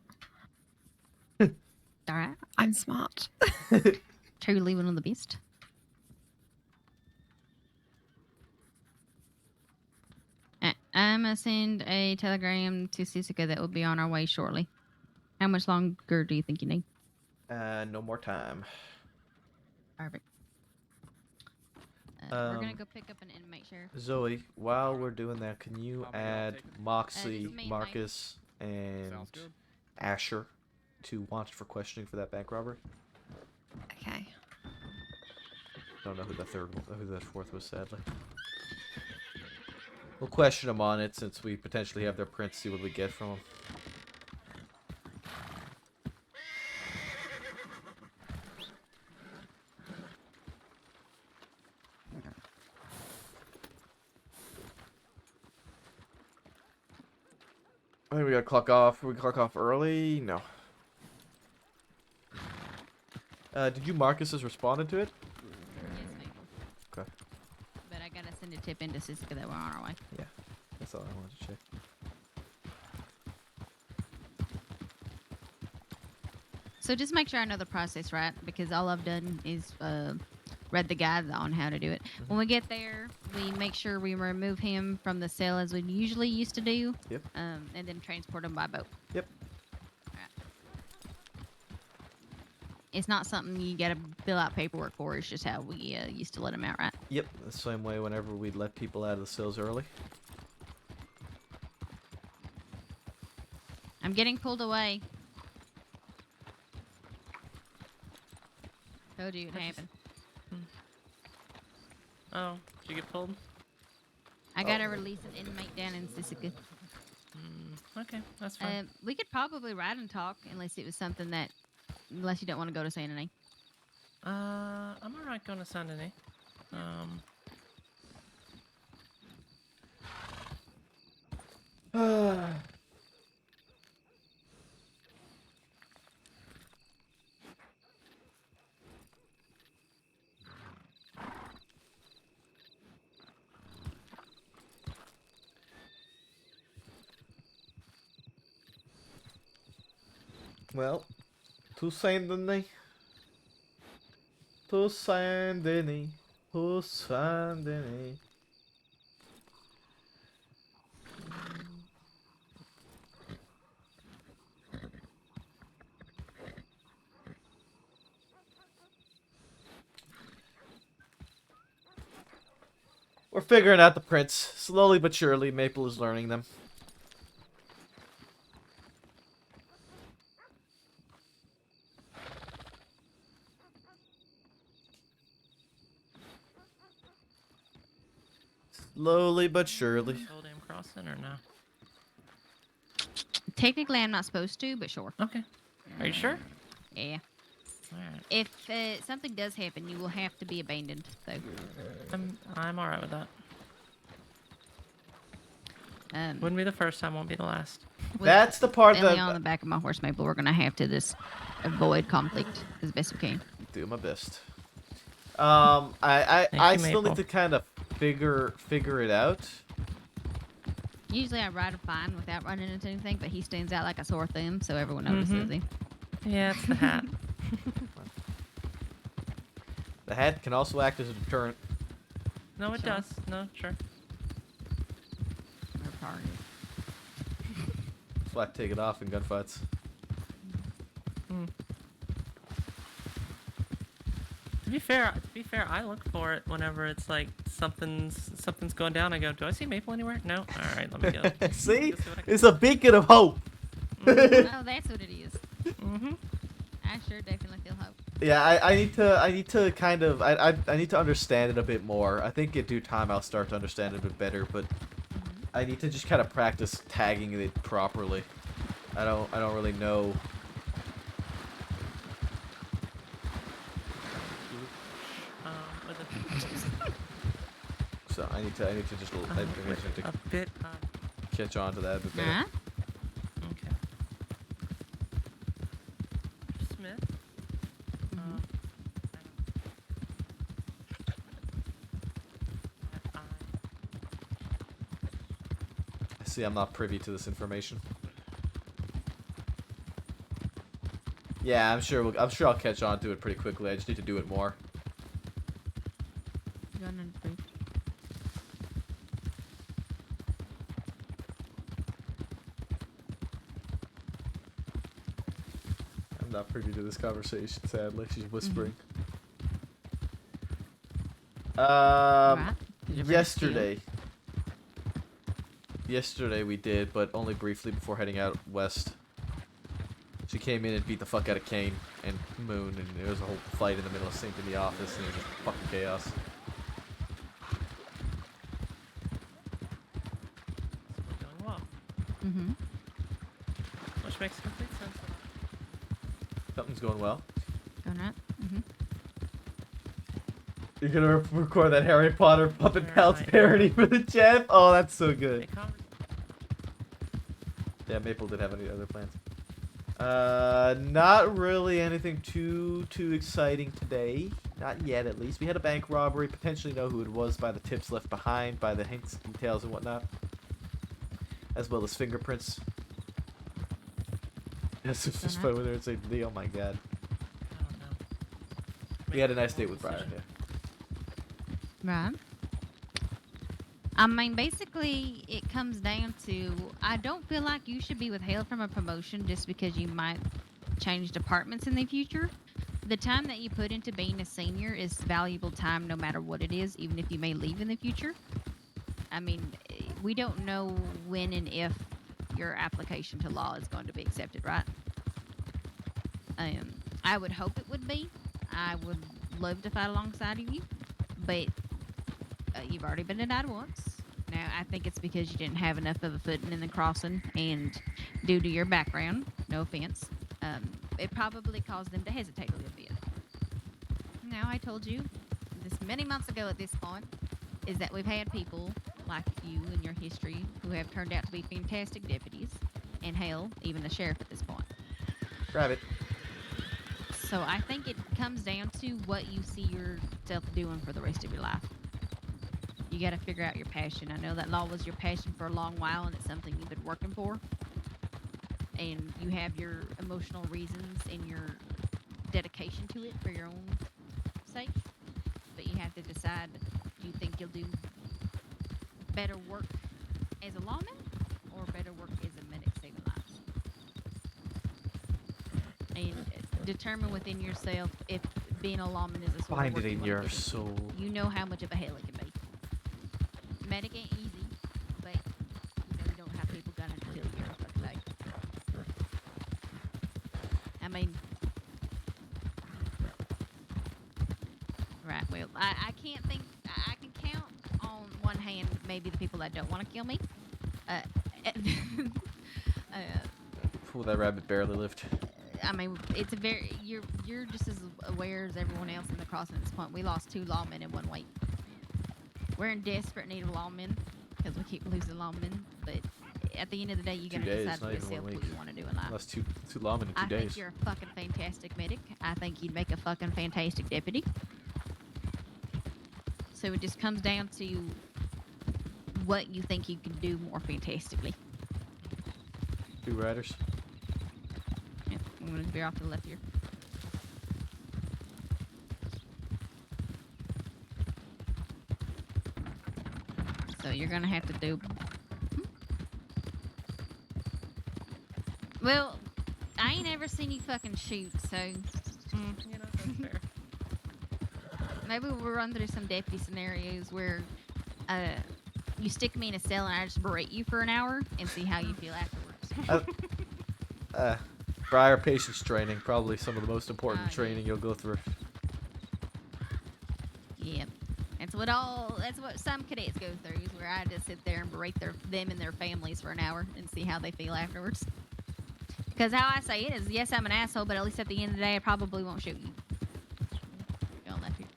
Alright. I'm smart. Truly one of the best. I'm gonna send a telegram to Sisika that will be on our way shortly. How much longer do you think you need? No more time. Perfect. We're gonna go pick up an inmate, Sheriff. Zoe, while we're doing that, can you add Moxie, just me and Marcus, and Asher to wanted for questioning for that bank robbery? Okay. Don't know who the fourth was, sadly. We'll question them on it since we potentially have their prints, see what we get from them. I think we gotta clock off. We clock off early? No. Did you mark us as responded to it? Yes, ma'am. Okay. But I gotta send a tip into Sisika that we're on our way. Yeah. That's all I wanted to check. So just make sure I know the process right, because all I've done is read the guide on how to do it. When we get there, we make sure we remove him from the cell as we usually used to do. Yep. And then transport him by boat. Yep. It's not something you gotta fill out paperwork for. It's just how we used to let him out, right? Yep. The same way whenever we'd let people out of the cells early. I'm getting pulled away. Told you it happened. Oh, did you get pulled? I gotta release an inmate down in Sisika. Okay, that's fine. We could probably ride and talk unless it was something that, unless you don't want to go to Saint Denis. I'm alright going to Saint Denis. Well, to Saint Denis. To Saint Denis. To Saint Denis. We're figuring out the prints. Slowly but surely, Maple is learning them. Slowly but surely. Old Dam Crossing or no? Technically, I'm not supposed to, but sure. Okay. Are you sure? Yeah. Alright. If something does happen, you will have to be abandoned, though. I'm alright with that. Um, Wouldn't be the first time, won't be the last. That's the part Stanley that on the back of my horse, Maple. We're gonna have to just avoid conflict as best we can. do my best. I you, still need Maple. to kind of figure it out. Usually, I ride fine without running into anything, but he stands out like a sore thumb, so everyone notices him. Yeah, it's the hat. The hat can also act as a deterrent. No, it does. No, sure. That's why I take it off in gunfights. To be fair, I look for it whenever it's like something's going down. I go, do I see Maple anywhere? No. All right, let me go. See, Go what I can it's a beacon of hope. Oh, that's what it is. Mm-hmm. I sure definitely feel hope. Yeah, I need to kind of I need to understand it a bit more. I think in due time I'll start to understand it a bit better, but I need to just kind of practice tagging it properly. I don't really know. So I need to just I need to a bit. catch on to that a bit better. Huh? Okay. Smith. I see I'm not privy to this information. Yeah, I'm sure I'll catch on to it pretty quickly. I just need to do it more. I'm not privy to this conversation, sadly. She's whispering. Yesterday. Yesterday we did, but only briefly before heading out west. She came in and beat the fuck out of Kane and Moon, and there was a whole fight in the middle of St. in the office, and it was just fucking chaos. Going well. Mm-hmm. Which makes complete sense. Something's going well. Going right. Mm-hmm. You're gonna record that Harry Potter Puppet Pals parody for the chat? Oh, that's so good. Yeah, Maple did have any other plans. Not really anything too exciting today. Not yet, at least. We had a bank robbery. Potentially know who it was by the tips left behind, by the hints, details, and whatnot. As well as fingerprints. Yes, it's just fun when they're saying, oh my god. We had a nice date with Brian, yeah. Right. I mean, basically, it comes down to I don't feel like you should be withheld from a promotion just because you might change departments in the future. The time that you put into being a senior is valuable time no matter what it is, even if you may leave in the future. I mean, we don't know when and if your application to law is going to be accepted, right? I would hope it would be. I would love to fight alongside of you, but you've already been denied once. Now, I think it's because you didn't have enough of a footing in the crossing, and due to your background, no offense, it probably caused them to hesitate a little bit. Now, I told you this many months ago at this point, is that we've had people like you in your history who have turned out to be fantastic deputies, and hell, even the sheriff at this point. Grab it. So I think it comes down to what you see yourself doing for the rest of your life. You got to figure out your passion. I know that law was your passion for a long while, and it's something you've been working for. And you have your emotional reasons and your dedication to it for your own sake. But you have to decide, do you think you'll do better work as a lawman or better work as a medic saving lives? And determine within yourself if being a lawman is a sort Find of work it you in wanna your do. soul. You know how much of a hell it can be. Medic ain't easy, but you don't have people gunning to kill you every fucking day. I mean, right, well, I can't think, I can count on one hand maybe the people that don't want to kill me. Ooh, that rabbit barely lived. I mean, it's a very, you're just as aware as everyone else in the crossing at this point. We lost 2 lawmen in 1 week. We're in desperate need of lawmen because we keep losing lawmen. But at the end of the day, you 2 gotta days, decide not for even 1 yourself week. what you want to do in life. Lost two lawmen in 2 I days. think you're a fucking fantastic medic. I think you'd make a fucking fantastic deputy. So it just comes down to what you think you can do more fantastically. 2 riders. Yep, I'm gonna veer off to the left here. So you're gonna have to do. Well, I ain't ever seen you fucking shoot, so. You know, that's fair. Maybe we'll run through some deputy scenarios where you stick me in a cell and I just berate you for an hour and see how you feel afterwards. Briar patience training, probably some of the most important training you'll go through. Yep. That's what some cadets go through, is where I just sit there and berate them and their families for an hour and see how they feel afterwards. Because how I say it is, yes, I'm an asshole, but at least at the end of the day, I probably won't shoot you. Going left here.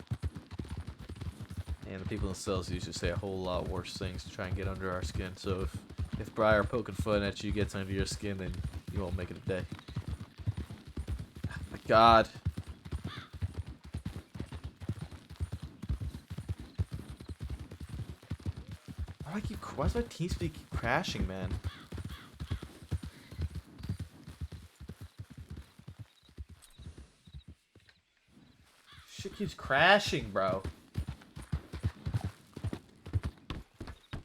And the people in cells usually say a whole lot worse things to try and get under our skin. So if Briar poking fun at you gets under your skin, then you won't make it a day. Oh my God. Why does my TeamSpeak keep crashing, man? Shit keeps crashing, bro.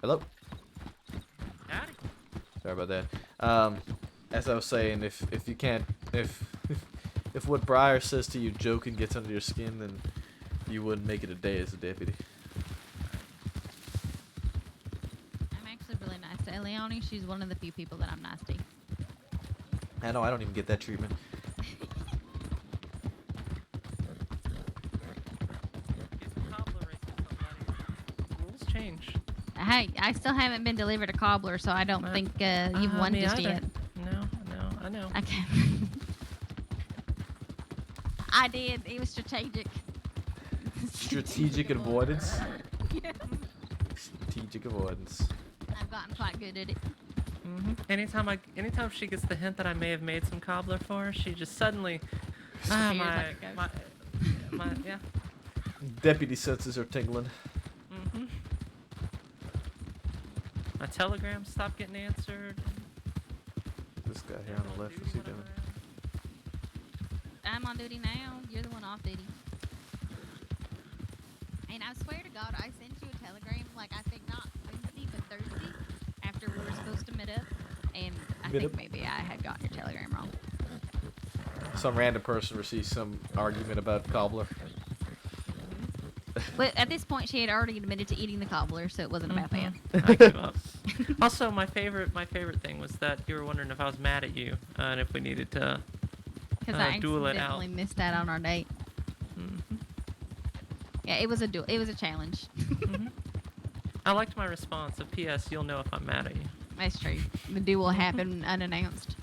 Hello? Howdy. Sorry about that. As I was saying, if you can't, if what Briar says to you joking gets under your skin, then you wouldn't make it a day as a deputy. I'm actually really nice to Eliani. She's one of the few people that I'm nice to. I know, I don't even get that treatment. Rules change. Hey, I still haven't been delivered a cobbler, so I don't think you've won me just either. yet. I know. Okay. I did. It was strategic. Strategic avoidance? Yes. Strategic avoidance. I've gotten quite good at it. Anytime she gets the hint that I may have made some cobbler for her, she just suddenly, Disappears like a ghost. yeah. Deputy senses are tingling. My telegrams stopped getting answered. This guy here on the left, what's he doing? I'm on duty now. You're the one off duty. And I swear to God, I sent you a telegram, like I think not Wednesday, but Thursday, after we were supposed to meet up. And I think maybe I had gotten your telegram wrong. Some random person receives some argument about cobbler. But at this point, she had already admitted to eating the cobbler, so it wasn't about that. I give up. Also, my favorite thing was that you were wondering if I was mad at you and if we needed to Because I duel it out. accidentally missed that on our date. Yeah, it was a challenge. I liked my response of P.S. You'll know if I'm mad at you. That's true. The duel will happen unannounced.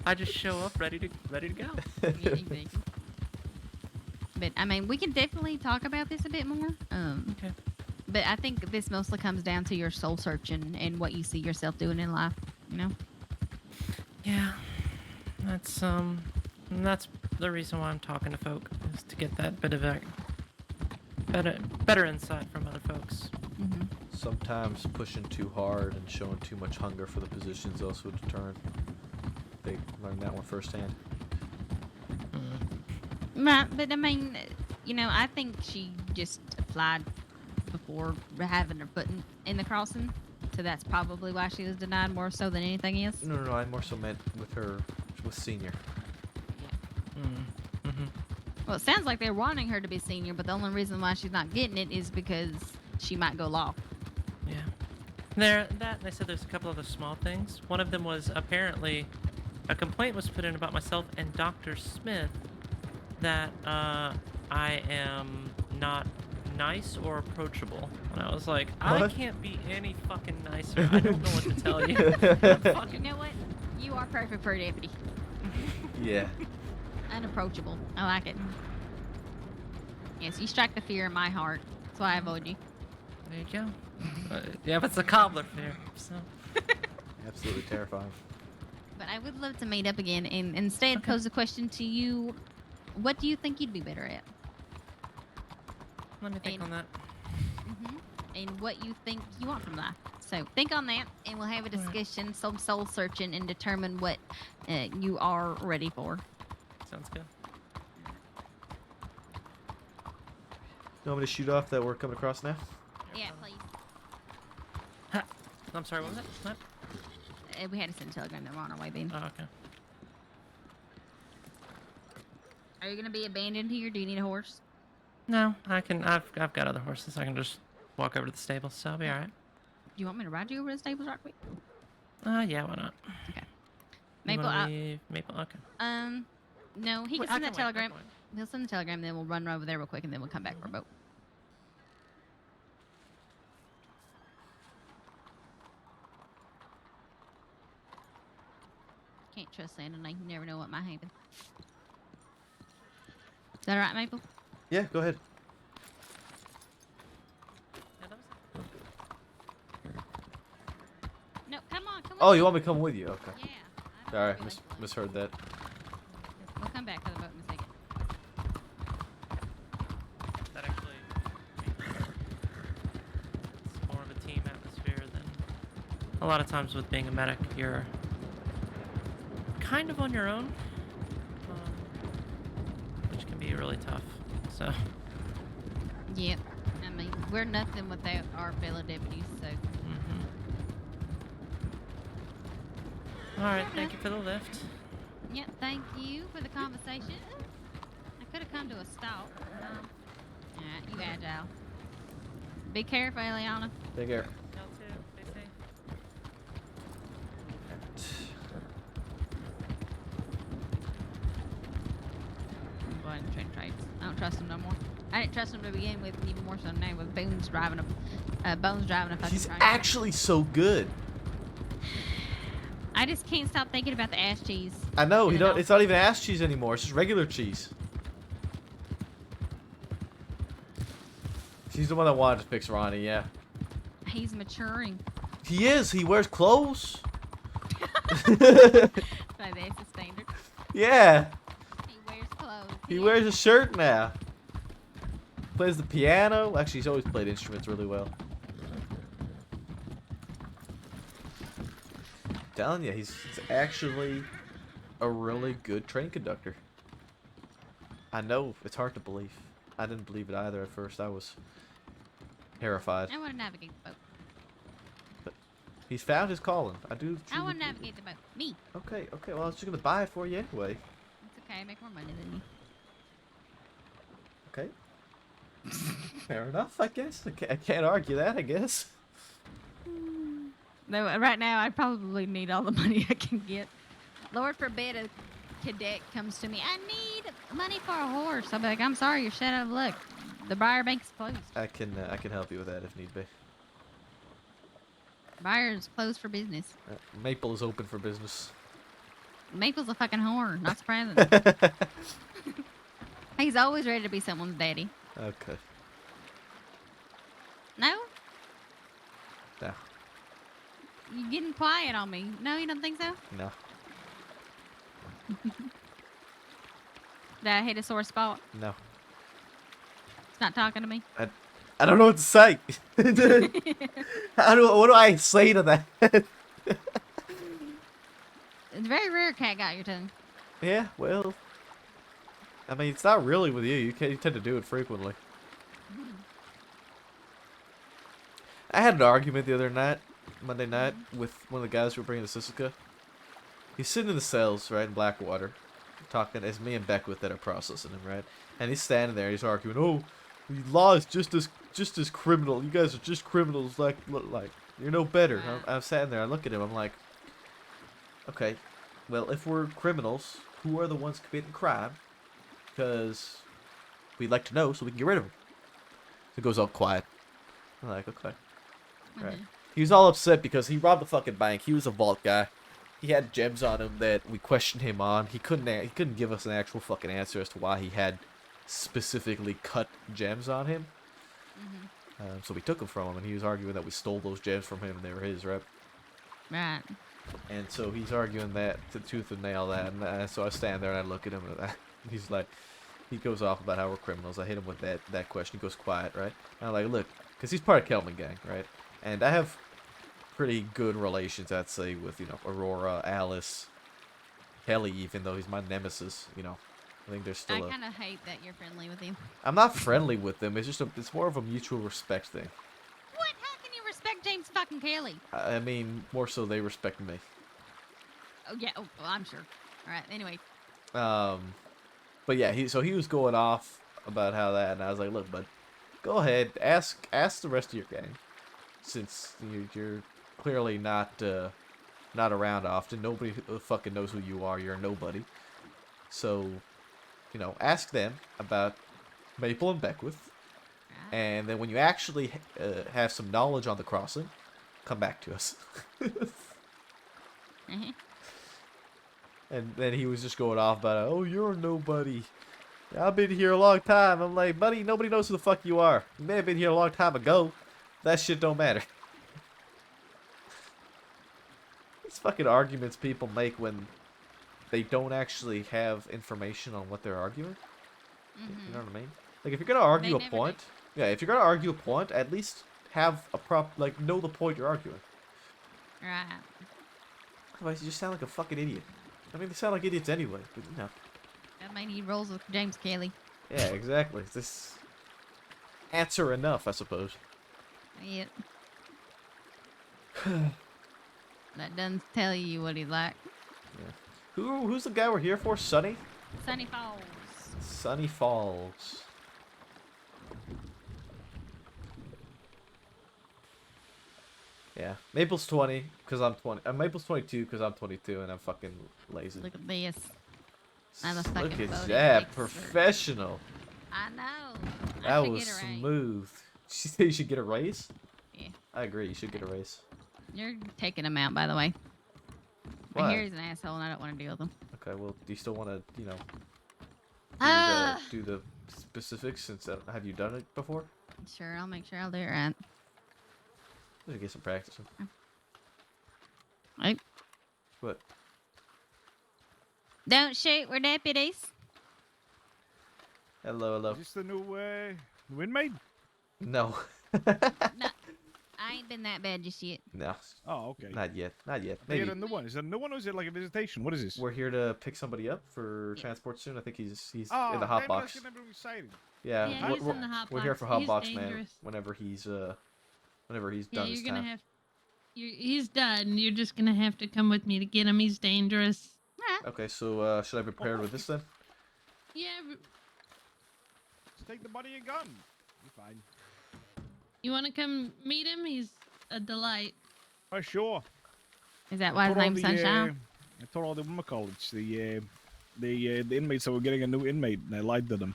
I just show up ready to go. Yeah, exactly. But I mean, we can definitely talk about this a bit more. Okay. But I think this mostly comes down to your soul searching and what you see yourself doing in life. You know. Yeah. That's the reason why I'm talking to folk, is to get that bit of a better insight from other folks. Sometimes pushing too hard and showing too much hunger for the position is also a deterrent. They learned that one firsthand. Right, but I mean, you know, I think she just applied before having her foot in the crossing, so that's probably why she was denied more so than anything else. No, I more so meant with senior. Well, it sounds like they're wanting her to be senior, but the only reason why she's not getting it is because she might go law. Yeah. They said there's a couple other small things. One of them was apparently a complaint was put in about myself and Dr. Smith that I am not nice or approachable. And I was like, I can't be any fucking nicer. I don't know what to tell you. You know what? You are perfect for a deputy. Yeah. Unapproachable. I like it. Yes, you strike the fear in my heart. That's why I avoid you. There you go. Yeah, but it's a cobbler fear, so. Absolutely terrifying. But I would love to meet up again and instead pose a question to you. What do you think you'd be better at? Let me think on that. And what you think you want from life. So think on that, and we'll have a discussion, some soul searching, and determine what you are ready for. Sounds good. You want me to shoot off that we're coming across now? Yeah, please. I'm sorry, what was that? What? We had to send a telegram that we're on our way, Ben. Oh, okay. Are you gonna be abandoned here? Do you need a horse? No, I can. I've got other horses. I can just walk over to the stables, so I'll be all right. Do you want me to ride you over to the stables right quick? Yeah, why not? Okay. You Maple, wanna leave Maple, okay. No, he Wait, can I send that can wait, I telegram. can wait. He'll send the telegram, then we'll run over there real quick, and then we'll come back for a boat. Can't trust Santa. You never know what might happen. Is that all right, Maple? Yeah, go ahead. No, come on, come on. Oh, you want me to come with you? Okay. Yeah. Sorry, misheard that. We'll come back to the boat in a second. That actually it's more of a team atmosphere than a lot of times with being a medic. You're kind of on your own, which can be really tough. So. Yep. I mean, we're nothing without our fellow deputies, so. All right, thank you for the lift. Yep, thank you for the conversation. I could have come to a stop. Alright, you agile. Be careful, Eliana. Take care. Y'all too. Stay safe. I'm going to train trades. I don't trust him no more. I didn't trust him to begin with, and even more so now with Bones driving a fucking He's train. actually so good. I just can't stop thinking about the ass cheese. I know. And He then don't. It's not even ass cheese anymore. It's just regular cheese. She's the one that wanted to fix Ronnie. Yeah. He's maturing. He is. He wears clothes. So that's the standard. Yeah. He wears clothes. He wears a shirt now. Plays the piano. Actually, he's always played instruments really well. Telling you, he's actually a really good train conductor. I know it's hard to believe. I didn't believe it either at first. I was terrified. I want to navigate the boat. But he's found his calling. I do. I want to navigate the boat. Me. Okay. Well, I was just gonna buy it for you anyway. It's okay. I make more money than you. Okay. Fair enough, I guess. I can't argue that, I guess. No, right now I probably need all the money I can get. Lord forbid a cadet comes to me. I need money for a horse. I'll be like, I'm sorry, you're shut out of luck. The Briar Bank's closed. I can help you with that if need be. Briar's closed for business. Maple is open for business. Maple's a fucking whore. Not surprising. He's always ready to be someone's daddy. Okay. No? No. You getting quiet on me? No, you don't think so? No. Did I hit a sore spot? No. It's not talking to me. I don't know what to say. What do I say to that? It's very rare cat got your tongue. Yeah, well, I mean, it's not really with you. You tend to do it frequently. I had an argument the other night, Monday night, with one of the guys who were bringing to Sisika. He's sitting in the cells, right, in Blackwater, talking as me and Beckwith that are processing him, right? And he's standing there, he's arguing, oh, the law is just as criminal. You guys are just criminals, like you're no better. I'm sitting there, I look at him, I'm like, okay, well, if we're criminals, who are the ones committing crime? Because we'd like to know so we can get rid of them. So it goes all quiet. I'm like, okay. Right. He was all upset because he robbed a fucking bank. He was a vault guy. He had gems on him that we questioned him on. He couldn't give us an actual fucking answer as to why he had specifically cut gems on him. So we took them from him, and he was arguing that we stole those gems from him and they were his, right? Right. And so he's arguing that to tooth and nail that, and so I stand there and I look at him and he's like, he goes off about how we're criminals. I hit him with that question. He goes quiet, right? And I'm like, look, because he's part of Kelman gang, right? And I have pretty good relations, I'd say, with, you know, Aurora, Alice, Kelly, even though he's my nemesis, you know. I think there's still I kind of hate that you're friendly with him. I'm not friendly with them. It's just it's more of a mutual respect thing. What? How can you respect James fucking Kelly? I mean, more so they respect me. Oh, yeah. Oh, well, I'm sure. All right. Anyway. But yeah, he was going off about how that, and I was like, look, bud, go ahead, ask the rest of your gang, since you're clearly not around often. Nobody fucking knows who you are. You're a nobody. So, you know, ask them about Maple and Beckwith, and then when you actually have some knowledge on the crossing, come back to us. And then he was just going off about, oh, you're a nobody. I've been here a long time. I'm like, buddy, nobody knows who the fuck you are. You may have been here a long time ago. That shit don't matter. It's fucking arguments people make when they don't actually have information on what they're arguing. You know what I mean? Like, if you're gonna argue a point, if you're gonna argue a point, at least have a know the point you're arguing. Right. Otherwise, you just sound like a fucking idiot. I mean, they sound like idiots anyway, but you know. That mean he rolls with James Kelly. Yeah, exactly. This answer enough, I suppose. Yep. That doesn't tell you what he's like. Yeah. Who's the guy we're here for? Sunny? Sunny Falls. Sunny Falls. Yeah, Maple's 20 because I'm 20. Maple's 22 because I'm 22 and I'm fucking lazy. Look at this. I'm a fucking Look at voting that, expert. professional. I know. That was smooth. She said you should get a raise? Yeah. I agree, you should get a raise. You're taking him out, by the way. Why? I hear he's an asshole and I don't want to deal with him. Okay, well, do you still want to, you know, do the specifics since have you done it before? Sure, I'll make sure I'll do it right. Let's get some practice. Right. What? Don't shoot, we're deputies. Hello, hello. Is this the new inmate? No. No, I ain't been that bad just yet. No. Oh, okay. Not yet. Not yet. Maybe. Maybe. A new one. Is it a new one or is it like a visitation? What is this? We're here to pick somebody up for transport soon. I think he's Oh, in the hot damn, box. that's gonna be exciting. Yeah, Yeah, he's in the hot we're here box. for hot He's box man. dangerous. Whenever he's done Yeah, his you're gonna time. have. He's done. You're just gonna have to come with me to get him. He's dangerous. Okay, so should I be prepared with this then? Yeah. Just take the money and gun. You're fine. You want to come meet him? He's a delight. Oh, sure. Is that why his name's Sunshine? I told all the college the inmates that were getting a new inmate, and I lied to them.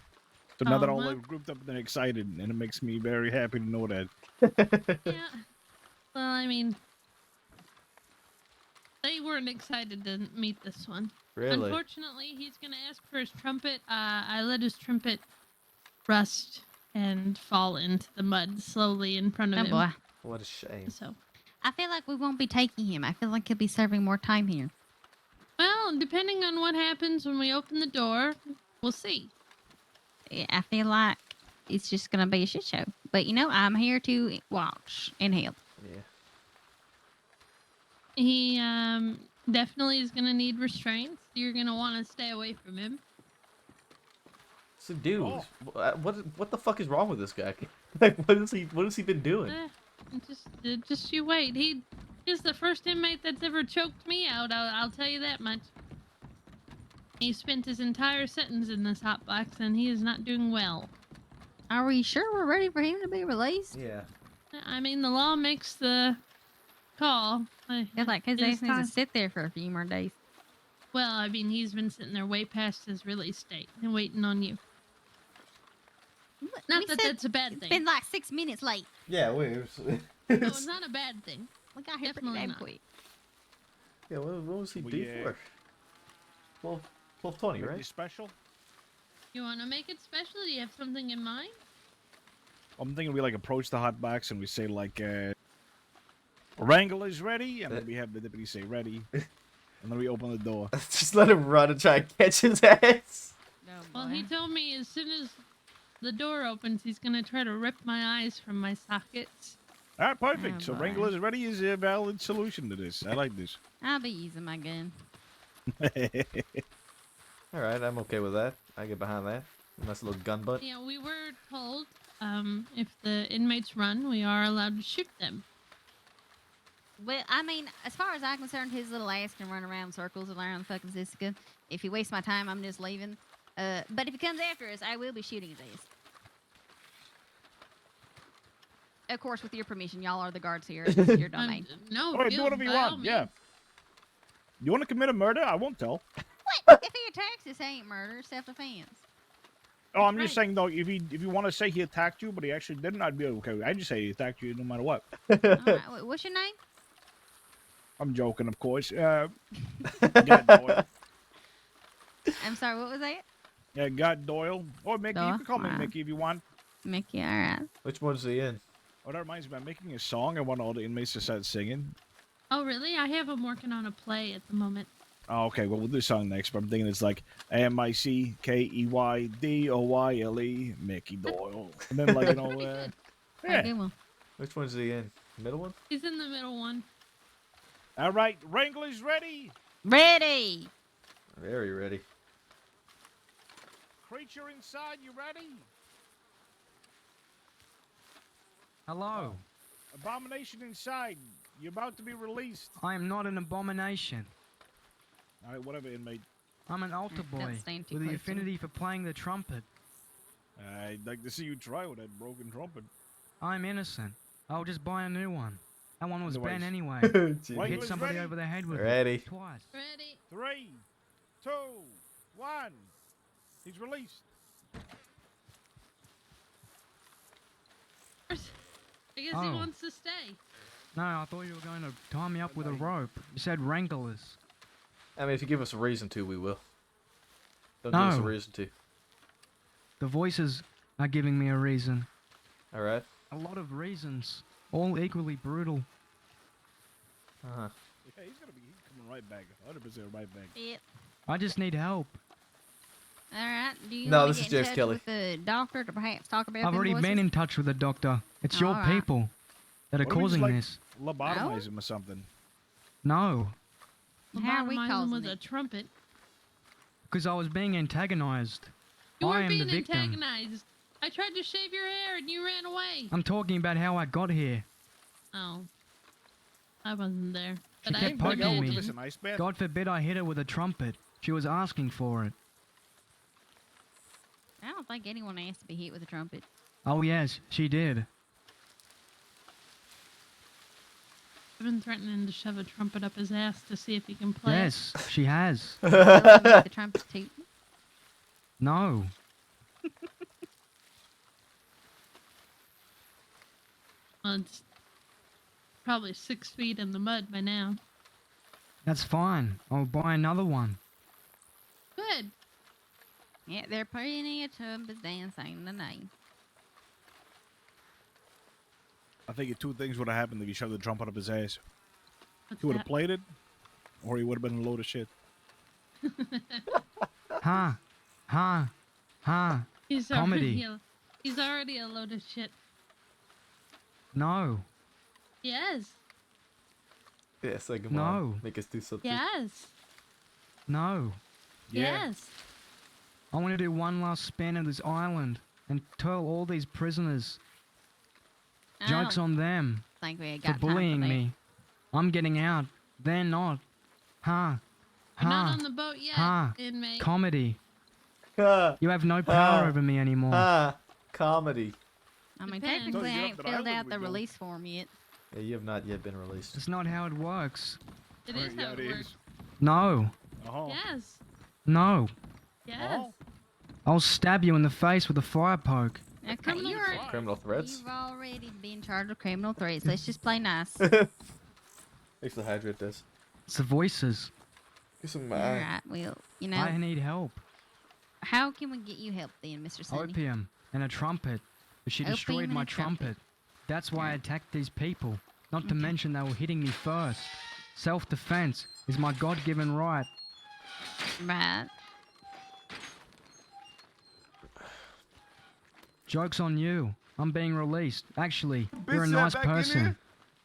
So now they're all well. like grouped up and excited, and it makes me very happy to know that. Yeah. Well, I mean, they weren't excited to meet this one. Really? Unfortunately, he's gonna ask for his trumpet. I let his trumpet rust and fall into the mud slowly in front of Oh him. boy. What a shame. So, I feel like we won't be taking him. I feel like he'll be serving more time here. well, depending on what happens when we open the door, we'll see. Yeah, I feel like it's just gonna be a shit show. But you know, I'm here to watch and help. Yeah. He definitely is gonna need restraints. You're gonna want to stay away from him. So, dude, what the fuck is wrong with this guy? Like, what has he been doing? Just you wait. He's the first inmate that's ever choked me out. I'll tell you that much. He spent his entire sentence in this hot box, and he is not doing well. Are we sure we're ready for him to be released? Yeah. I mean, the law makes the call. I feel like his It is ass needs to time. sit there for a few more days. Well, I mean, he's been sitting there way past his release date and waiting on you. Not that that's a bad thing. It's been like 6 minutes late. Yeah, No, it's not a bad thing. We got here pretty Definitely damn not. quick. Yeah, what was he Well, due yeah. for? 12:20, Make right? this special? You want to make it special? Do you have something in mind? I'm thinking we like approach the hot box and we say like, Wrangle is ready, and then we have the deputy say ready, and then we open the door. Just let him run and try and catch his ass. Well, he told me as soon as the door opens, he's gonna try to rip my eyes from my sockets. All right, perfect. Oh, so boy. Wrangle is ready is a valid solution to this. I like this. I'll be using my gun. All right, I'm okay with that. I get behind that. Nice little gun butt. Yeah, we were told if the inmates run, we are allowed to shoot them. Well, I mean, as far as I'm concerned, his little ass can run around in circles around fucking Siska. If he wastes my time, I'm just leaving. But if he comes after us, I will be shooting his ass. Of course, with your permission, y'all are the guards here. This is your domain. No, All right, do whatever you want. Yeah. You want to commit a murder? I won't tell. What? If he attacks us, it ain't murder, self-defense. Oh, I'm just saying though, if you want to say he attacked you, but he actually didn't, I'd be okay. I just say he attacked you no matter what. All right, what's your name? I'm joking, of course. God Doyle. I'm sorry, what was that? Yeah, God Doyle. Or Mickey. Doyle? You can call me Wow. Mickey if you want. Mickey, all right. Which one's he in? Oh, that reminds me. I'm making a song. I want all the inmates to start singing. Oh, really? I have him working on a play at the moment. Oh, okay, well, we'll do a song next, but I'm thinking it's like MICKEYDOYLE, Mickey Doyle. And then, like, you know, yeah. Good one. Which one's he in? Middle one? He's in the middle one. All right, Wrangler's ready. Ready. Very ready. Creature inside, you ready? Hello. Abomination inside. You're about to be released. I am not an abomination. All right, whatever, inmate. I'm an altar Don't boy stand too with the close to me. affinity for playing the trumpet. I'd like to see you try with that broken trumpet. I'm innocent. I'll just buy a new one. That one was Otherwise- banned anyway. Jeez. Hit Wrangler's somebody ready. over the head with Ready. it twice. Ready? 3, 2, 1. He's released. I guess he Oh. wants to stay. No, I thought you were going to tie me up with a rope. You said wranglers. I mean, if you give us a reason to, we will. Don't give us a No. reason to. The voices are giving me a reason. All right. A lot of reasons. All equally brutal. Uh-huh. Yeah, he's coming right back. 100% right back. Yep. I just need help. All right. Do you No, want this to is get in James touch Kelly. with the doctor to perhaps talk about I've them already voices? been in touch with the doctor. It's your Alright. people that are What if we just, causing like, this. Lobotomize him or something. No, How are we Lobotomize him causing with it? a trumpet. because I was being antagonized. You I weren't am being the victim. antagonized. I tried to shave your hair and you ran away. I'm talking about how I got here. Oh. I wasn't there. She But I kept could poking me. imagine. Listen, Ice Bath. God forbid I hit her with a trumpet. She was asking for it. I don't think anyone asked to be hit with a trumpet. Oh yes, she did. I've been threatening to shove a trumpet up his ass to see if he can play. Yes, she has. The trumpet too. No. Well, it's probably 6 feet in the mud by now. That's fine. I'll buy another one. Good. Yeah, they're putting a tub is dancing tonight. I think two things would have happened if you shoved the drum up his ass. What's He would have that? played it, or he would have been a load of shit. Ha! Ha! Ha! He's Comedy. He's already a load of shit. No. Yes. Yeah, say come No. on. Make us do something. Yes. No. Yes. I want to do one last spin of this island and tell all these prisoners. Joke's on them Think we for got time bullying for that. me. I'm getting out. They're not. Ha. You're not Ha. on the boat yet, Ha. inmate. Comedy. Ha. You have no power Ha. over me anymore. Ah, comedy. I mean, Depends. technically, I Don't ain't get up filled that out island the we go. release form yet. Yeah, you have not yet been released. That's not how it works. It is how it works. No. Yes. No. Yes. I'll stab you in the face with a fire poke. Okay, you're Criminal threats. You've already been charged with criminal threats. Let's just play nice. Thanks for the hydrate this. It's the voices. Get some Alright, well, you know, I need help. how can we get you help then, Mr. Sunny? Opium and a trumpet. But she Opium destroyed and my a trumpet. trumpet. That's why I attacked these people. Not to mention they were hitting me first. Self-defense is my God-given right. Right. Joke's on you. I'm being released. Actually, you're a Bitch, nice back in person. here?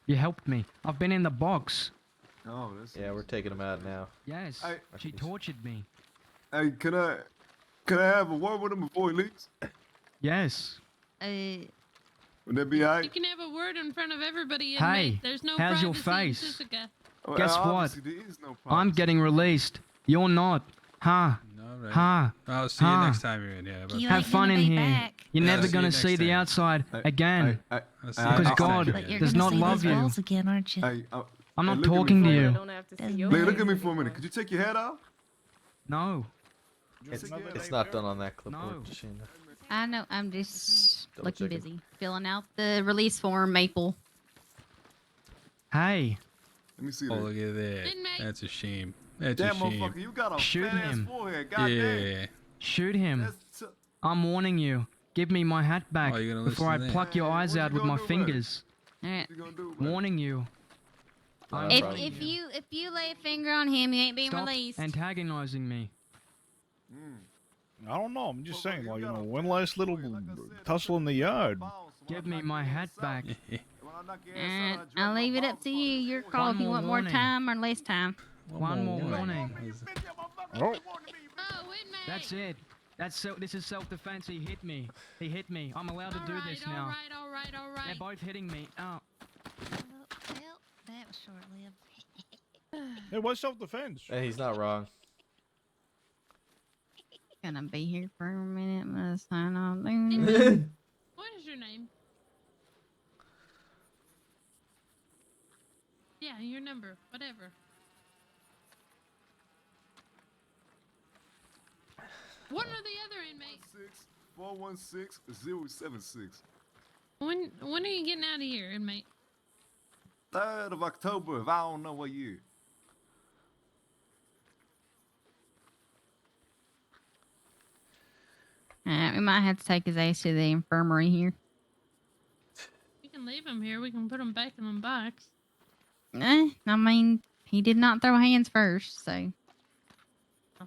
You helped me. I've been in the box. Oh, that's Yeah, we're taking him out now. Yes, Hey. she tortured me. Hey, can I have a word with him before he leaves? Yes. Would that be alright? You can have a word in front of everybody, Hey, inmate. There's no how's your privacy in face? Sisika. Well, Guess what? obviously there is no I'm privacy. getting released. You're not. Ha. Alright. Ha. I'll see you Ha. next time you're in here. But You Have ain't fun gonna in be here. back. You're Yeah, never I'll see going you to see next the time. outside again. I'll see you Because next God time. But you're does gonna not see love those you. walls again, aren't you? Hey, I'm not look at me talking for to a you. minute. Look at me for a minute. Could you take your head off? No. It's not done on that clipboard. Sheena. I know, I'm just Double looking checking. busy. Filling out the release form, Maple. Hey. Let me see Oh, that. look at that. Inmate. That's a shame. That's Damn, a shame. motherfucker, you got a Shoot fat ass him. forehead. Goddamn. Yeah. Shoot him. That's t- I'm warning you. Give me my hat back Oh, you're gonna before I listen to that? pluck your eyes What out you with gonna my do about it? fingers. Alright. what you gonna do about it? Warning you. I'm If warning if you lay a finger on him, you ain't being Stop released. antagonizing me. I don't know. I'm just saying, like, you know, one last little tussle in the yard. Give me my hat back. Alright, I'll leave it up to you. Your call if you more want more warning. time or less time. One more warning. Oh, Oh, inmate. That's it. This is self-defense. He hit me. He hit me. I'm allowed to do this now. All right. They're both hitting me. Oh. Well, that was short-lived. it was self-defense. Hey, he's not wrong. Gonna be here for a minute. I'm gonna sign off. What is your name? Yeah, your number. Whatever. One or the other, inmate. 416-076. When are you getting out of here, inmate? 3rd of October, if I don't know what year. Alright, we might have to take his ass to the infirmary here. We can leave him here. We can put him back in the box. I mean, he did not throw hands first, so.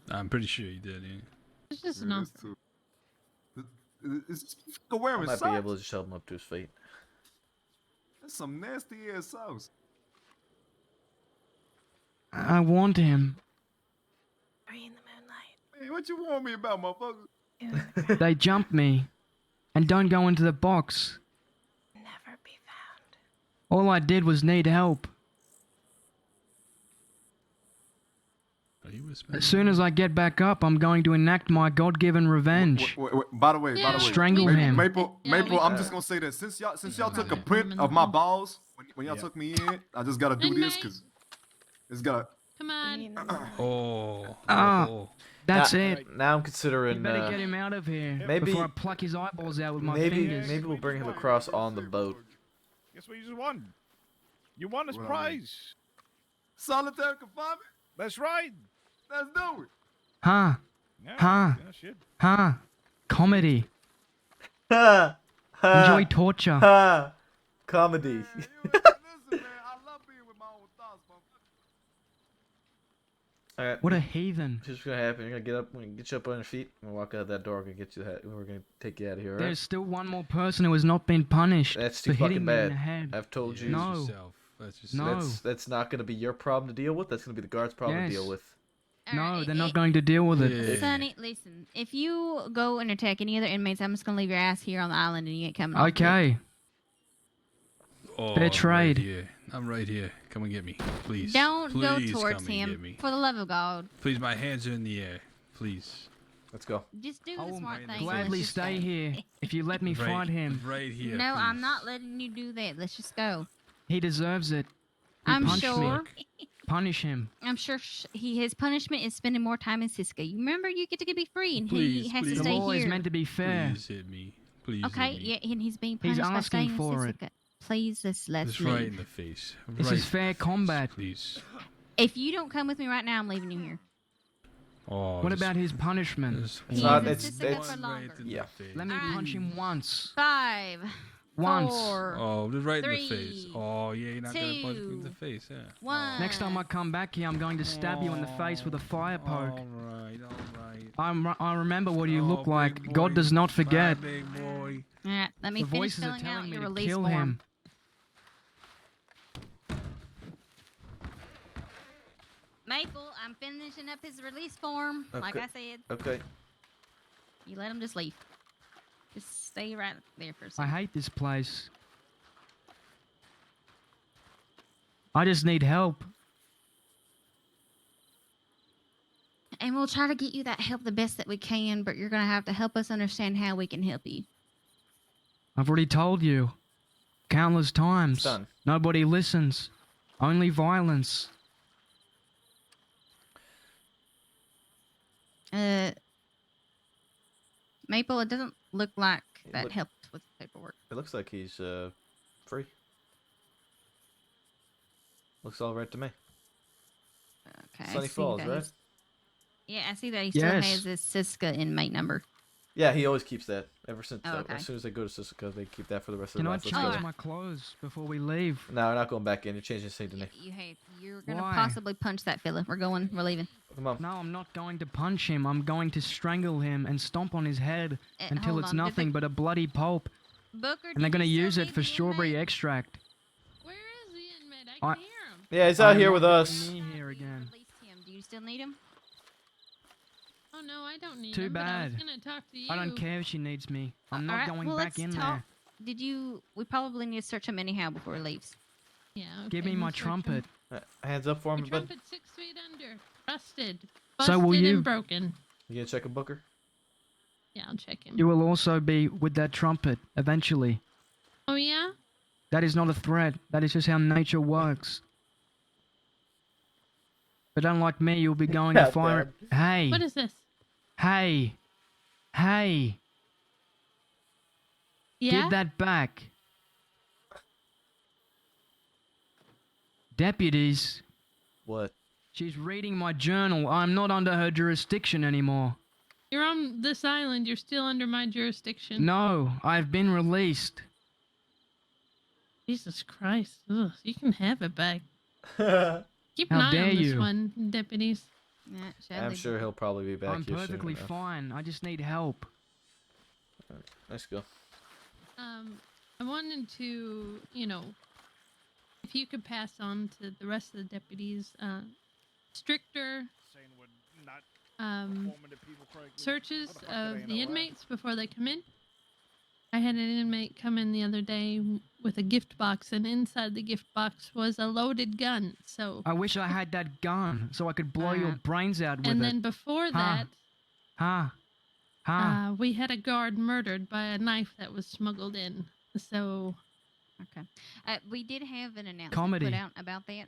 I'm pretty sure you did. Yeah. It's just Yeah, enough. that's too- It's wearing I might be socks. able to just help him up to his feet. That's some nasty ass sauce. I want him. Hey, what you want me about, motherfucker? They jumped me. And don't go into the box. Never be found. All I did was need help. Are you whispering? As soon as I get back up, I'm going to enact my God-given revenge. Wait, by the way, Strangle Maple, him. Maple, Yeah, Maple, we- I'm just gonna say that since y'all took a print of my balls when y'all took me in, I just gotta do this because it's gotta. Come on. Oh. Ah, oh. that's now, it. Now I'm You considering better get him out of here maybe before I pluck his eyeballs out with my maybe fingers. maybe we'll bring him across on the boat. Guess what you just won? You won this What I prize. Solitary confinement? That's right. Let's do it. Huh? Yeah, Huh? yeah, shit. Huh? Comedy. Ha! Ha! Enjoy torture. Ha! Comedy. Alright. What a heathen. Here's what's gonna happen. You're gonna get up. We're gonna get you up on your feet. We're gonna walk out that door. We're gonna get you that. We're gonna take you out of here. All right? There's still one more person who has not been punished That's for too hitting fucking me in bad. the head. I've told you. No. No. That's not gonna be your problem to deal with. That's gonna be the guard's problem to deal Yes. with. No, they're not going to deal with it. Sonny, listen. If you go and attack any other inmates, I'm just gonna leave your ass here on the island, and you ain't coming. off. Okay. Oh, Fair I'm trade. Right here. I'm right here. Come and get me, please. Don't go Please towards come and get him. me. For the love of God, Please, my hands are in the air. Please. Let's go. just do the smart thing. Gladly Let's just stay go. here if you let me Right- fight him. Right here. No, I'm not letting you do that. Let's just go. He deserves it. He I'm punched sure. me. Punish him. I'm sure his punishment is spending more time in Siska. You remember, you get to be free, and he Please, has please. to The stay law here. is meant to be fair. Please hit me. Please. Okay, hit me. yeah, and he's being He's punished by asking staying for in it. Siska. Please, let's Just leave. right in the face. This right is fair combat. Please. If you don't come with me right now, I'm leaving you here. Oh, What just- about his punishment? just He one- is in Siska it's- for longer. Yeah. Let me Alright. punch him once. 5, Once. 4, Oh, just right in the face. 3, Oh, yeah, you're not gonna punch me in the 2, face, yeah. 1. Next time I come back here, I'm going to stab you in the face with a fire poke. Alright, alright. I remember what you Oh, look big like. boy. God does not forget. Bye, big boy. Alright, let me The finish voices are filling out telling me your to release kill form. him. Maple, I'm finishing up his release form. Like Okay. I said, Okay. you let him just leave. Just stay right there for a I second. hate this place. I just need help. And we'll try to get you that help the best that we can, but you're going to have to help us understand how we can help you. I've already told you. Countless times. Done. Nobody listens. Only violence. Maple, it doesn't look like that look- helped with the paperwork. It looks like he's free. Looks all right to me. Okay. I Sunny see Falls, that right? he's- Yeah, I see that he still Yes. has his Siska inmate number. Yeah, he always keeps that. Ever since Oh, okay. as soon as they go to Sissika, they keep that for the rest of Can their I life. Let's change go. my clothes before we leave? No, we're not going back in. You're changing Saint Denis. You're going to Why? possibly punch that fella. We're leaving. Come on. No, I'm not going to punch him. I'm going to strangle him and stomp on his head until hold it's on, did nothing the- but a bloody pulp. Booker, And they're going to use it for strawberry extract. Where is the inmate? I can hear him. Yeah, he's out I'm here not with getting us. near here again. Do you still need him? Oh no, I don't need Too him. But I was bad. gonna talk to you. I don't care if she needs me. I'm not Alright, going well, back let's in talk. there. We probably need to search him anyhow before he leaves. Yeah. Okay, Give me we'll my search him. trumpet. Hands up for Your me, bud. trumpet's 6 feet under, rusted, So busted will you- and broken. You gonna check a Booker? Yeah, I'll check him. You will also be with that trumpet eventually. Oh yeah. That is not a threat. That is just how nature works. But unlike me, you'll be going to God fire. Hey. What is this? Hey. Hey. Yeah. Give that back. Deputies. What? She's reading my journal. I'm not under her jurisdiction anymore. You're on this island. You're still under my jurisdiction. No, I've been released. Jesus Christ. Ugh, you can have it back. Keep an How eye dare on this you. one, deputies. I'm sure he'll probably be back I'm here perfectly soon enough. fine. I just need help. Let's go. I wanted to, if you could pass on to the rest of the deputies, stricter searches of the inmates before they come in. I had an inmate come in the other day with a gift box, and inside the gift box was a loaded gun. So, I wish I had that gun so I could blow your brains out with and it. then before that, we had a guard murdered by a knife that was smuggled in. So, Okay. We did have an announcement Comedy. put out about that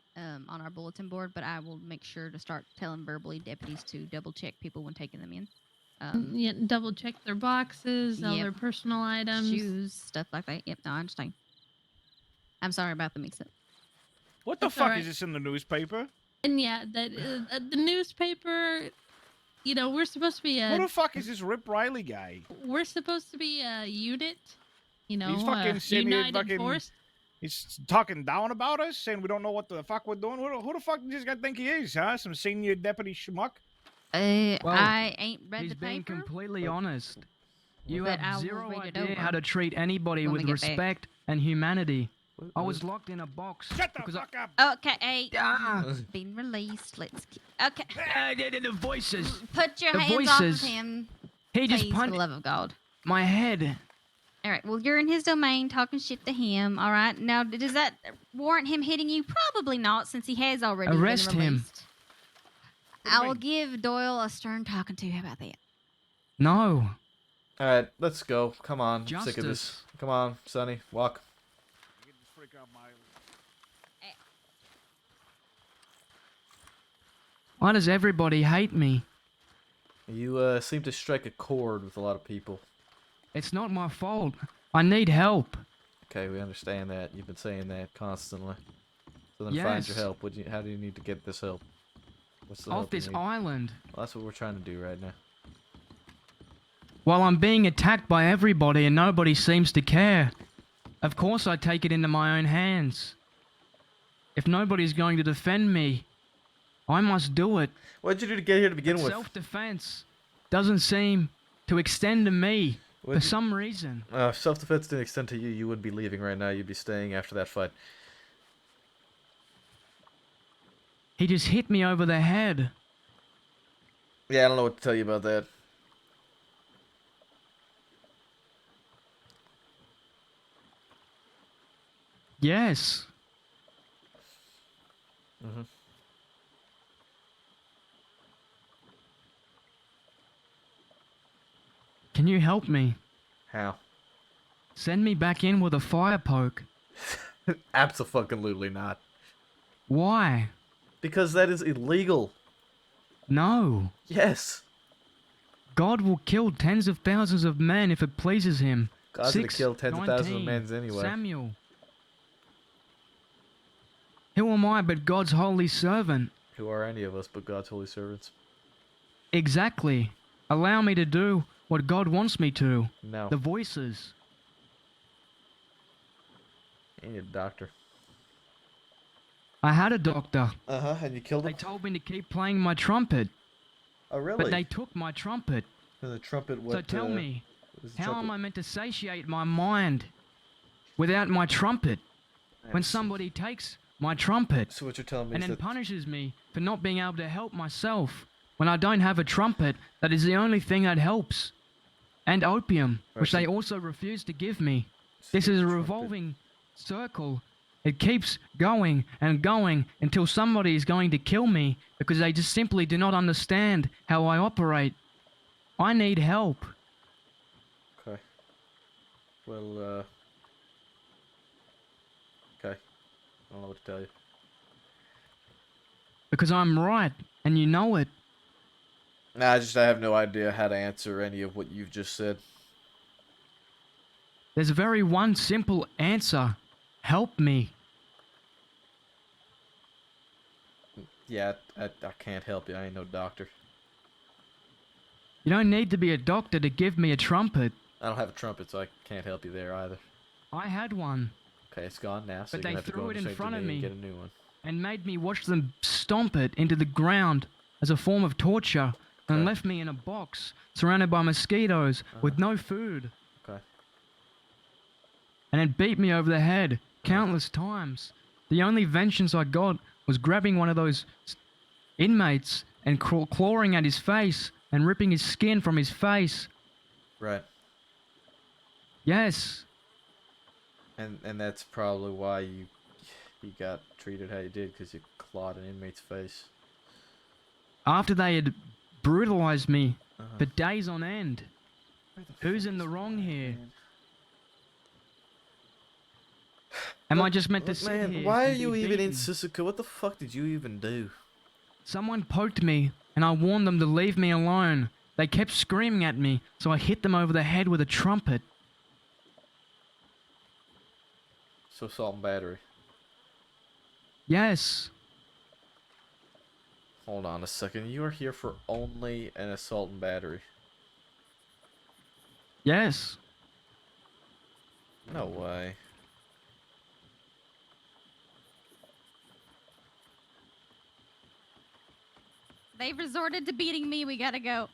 on our bulletin board, but I will make sure to start telling verbally deputies to double check people when taking them in. yeah, double check their boxes, all Yep. their personal items. Shoes, stuff like that. Yep, no, I understand. I'm sorry about the mix-up. What the It's fuck alright. is this in the newspaper? And yeah, that the newspaper. You know, we're supposed to be Who the fuck is this Rip Riley guy? we're supposed to be a unit. You know, He's fucking saying he united fucking. force. He's talking down about us, saying we don't know what the fuck we're doing. Who the fuck does this guy think he is, huh? Some senior deputy schmuck? Well, Well, I ain't read He's the being paper. completely honest. You But I have will zero read it idea over how to treat anybody when we with get back. respect and humanity. I was locked in a box. Shut the because fuck up! Okay, hey, Ah. been released. Let's. Okay. The voices. Put your The hands off of voices. him. He just please, for punched the love of God. my head. All right. Well, you're in his domain, talking shit to him. All right. Now, does that warrant him hitting you? Probably not, since he has already Arrest been him. released. I will give Doyle a stern talking to. How about that? No. All right, let's go. Come on, I'm sick of this. Justice. Come on, Sonny, walk. Why does everybody hate me? You seem to strike a chord with a lot of people. It's not my fault. I need help. Okay, we understand that. You've been saying that constantly. So then find your Yes. help. How do you need to get this help? What's the Off help you this need? island. Well, that's what we're trying to do right now. While I'm being attacked by everybody and nobody seems to care. Of course I take it into my own hands. If nobody's going to defend me, I must do it. What'd you do to get here to begin But with? self-defense doesn't seem to extend to me for What'd you- some reason. If self-defense didn't extend to you, you wouldn't be leaving right now. You'd be staying after that fight. He just hit me over the head. Yeah, I don't know what to tell you about that. Yes. Mm-hmm. Can you help me? How? Send me back in with a fire poke. Abso-fucking-lutely not. Why? Because that is illegal. No. Yes. God will kill tens of thousands of men if it pleases him. God's gonna kill tens of thousands of 6:19. men anyway. Samuel. Who am I but God's holy servant? Who are any of us but God's holy servants? Exactly. Allow me to do what God wants me to. No. The voices. You need a doctor. I had a doctor. Uh-huh, and you killed him? They told me to keep playing my trumpet. Oh, really? But they took my trumpet. And the trumpet, what, So tell me, what is the how am trumpet? I meant to satiate my mind without my trumpet? I When see. somebody takes my trumpet So what you're telling me and is then that... punishes me for not being able to help myself when I don't have a trumpet that is the only thing that helps. And opium, which Right, they so- also refuse to give me. This is a revolving circle. It keeps going and going until somebody is going to kill me because they just simply do not understand how I operate. I need help. Okay. Well, okay. I don't know what to tell you. Because I'm right, and you know it. Nah, I have no idea how to answer any of what you've just said. There's very one simple answer. Help me. Yeah, I can't help you. I ain't no doctor. You don't need to be a doctor to give me a trumpet. I don't have a trumpet, so I can't help you there either. I had one, Okay, it's gone now, so but you're they gonna have to go threw it in straight to front of me me and get a new one. and made me watch them stomp it into the ground as a form of torture and left me in a box surrounded by mosquitoes with no food. Okay. And it beat me over the head countless times. The only vengeance I got was grabbing one of those inmates and clawing at his face and ripping his skin from his face. Right. Yes. And that's probably why you got treated how you did, because you clawed an inmate's face. After they had brutalized me for days on end. Who's in the wrong here? Am I just meant to sit Man, here? why are and be you even in beaten? Sisuka? What the fuck did you even do? Someone poked me, and I warned them to leave me alone. They kept screaming at me, so I hit them over the head with a trumpet. So assault and battery. Yes. Hold on a second. You are here for only an assault and battery. Yes. No way. They've resorted to beating me. We gotta go.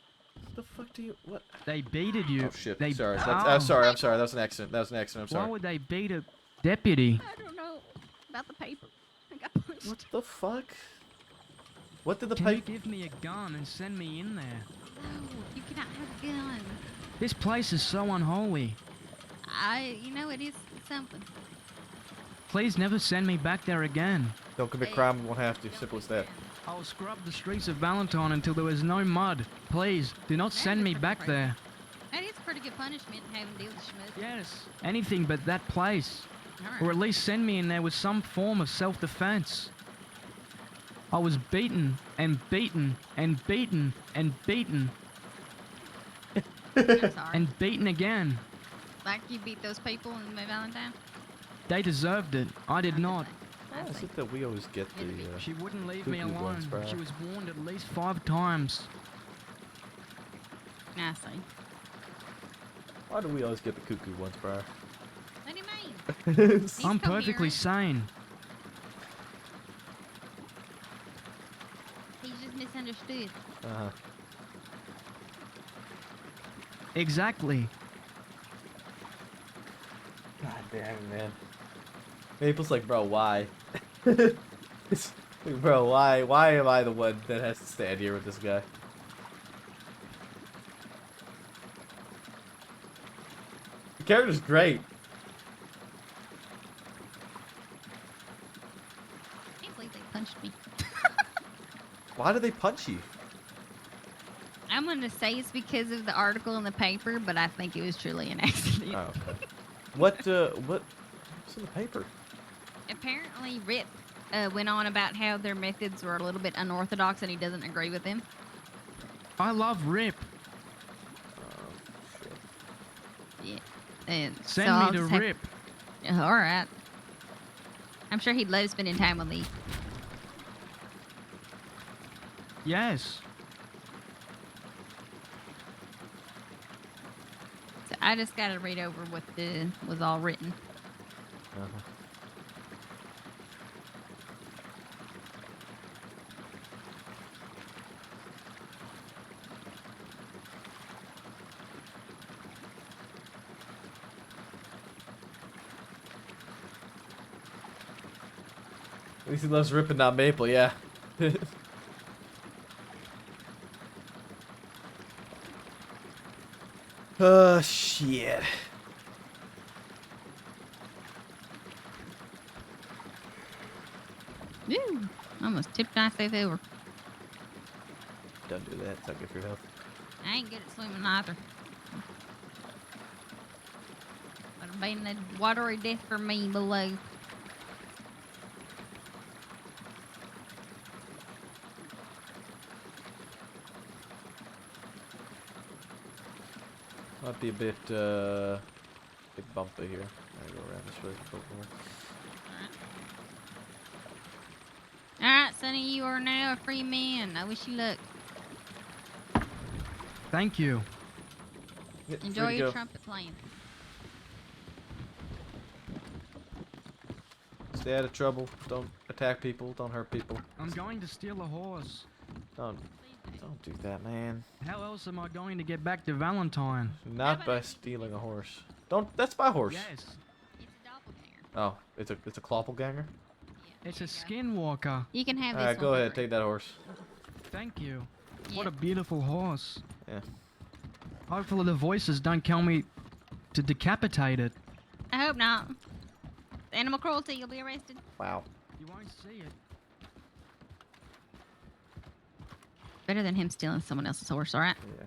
The fuck do you? What? They beated you. Oh shit. They, Sorry. That's, Oh. sorry. I'm sorry. That was an accident. That was an accident. I'm Why sorry. would they beat a deputy? I don't know about the paper. I got punched. What the fuck? What did the Can you paper? give me a gun and send me in there? No, you cannot have a gun. This place is so unholy. You know, it is something. Please never send me back there again. Don't commit crime. You won't have to. Simple as that. I'll scrub the streets of Valentine until there is no mud. Please, do not send me back there. That is pretty good punishment, having to deal with Schmidt. Yes. Anything but that place. Or at least send me in there with some form of self-defense. I was beaten and beaten and beaten and beaten. I'm sorry. And beaten again. Like you beat those people in Valentine? They deserved it. I did not. How is it that we always get the? She wouldn't leave me cuckoo alone. ones, bro? She was warned at least 5 times. I see. Why do we always get the cuckoo ones, bro? What do you mean? I'm perfectly sane. He's just misunderstood. Uh-huh. Exactly. God damn, man. Maple's like, bro, why? It's like, bro, why? Why am I the one that has to stand here with this guy? The character's great. I can't believe they punched me. Why do they punch you? I'm gonna say it's because of the article in the paper, but I think it was truly an accident. Oh, okay. What's in the paper? Apparently, Rip went on about how their methods were a little bit unorthodox, and he doesn't agree with them. I love Rip. Yeah. And Send so I'll me to just have- Rip. All right. I'm sure he'd love spending time with Lee. Yes. So I just got to read over what was all written. Uh-huh. At least he loves ripping, not Maple, yeah. Oh, shit. Woo! Almost tipped myself over. Don't do that. It's not good for your health. I ain't good at swimming either. Would have been a watery death for me below. Might be a bit, big bumpy here. I go around this way. Alright, Sonny, you are now a free man. I wish you luck. Thank you. Enjoy your trumpet playing. Stay out of trouble. Don't attack people. Don't hurt people. I'm going to steal a horse. Don't do that, man. How else am I going to get back to Valentine? Not by stealing a horse. Don't. That's my horse. Yes. Oh, it's a Kloppelganger. It's a skinwalker. You can have All this right, one. go ahead. Take that horse. Thank you. What a beautiful horse. Yeah. Hopefully the voices don't kill me to decapitate it. I hope not. Animal cruelty, you'll be arrested. Wow. You won't see it. Better than him stealing someone else's horse, alright? Yeah.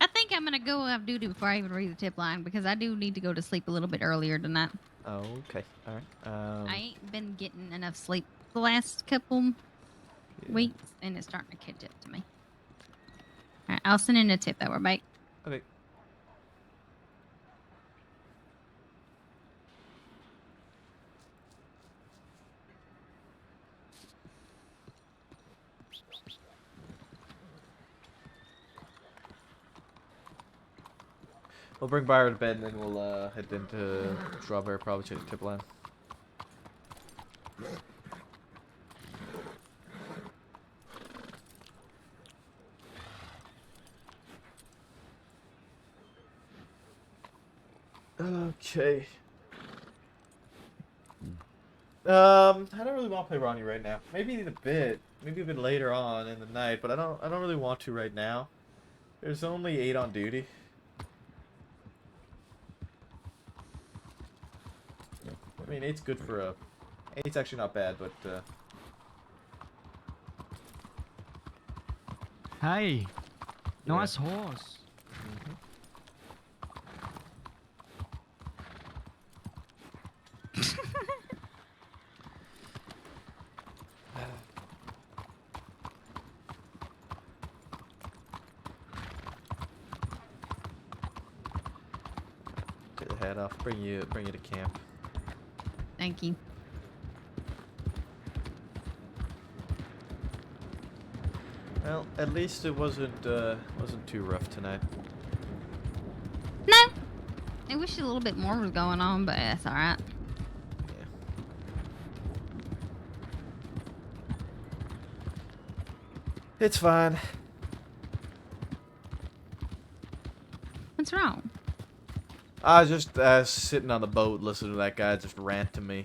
I think I'm gonna go have duty before I even read the tip line because I do need to go to sleep a little bit earlier tonight. Oh, okay. All right. I ain't been getting enough sleep the last couple weeks, and it's starting to catch up to me. Alright, I'll send in a tip that we're back. Okay. We'll bring Byron to bed and then we'll head into Strawberry, probably check the tip line. Okay. I don't really want to play Ronnie right now. Maybe a bit later on in the night, but I don't really want to right now. There's only 8 on duty. I mean, 8's good for a... 8's actually not bad, but Hey, nice horse. take the hat off. Bring you to camp. Thank you. Well, at least it wasn't too rough tonight. No. I wish a little bit more was going on, but that's alright. It's fine. What's wrong? I was just sitting on the boat listening to that guy just rant to me.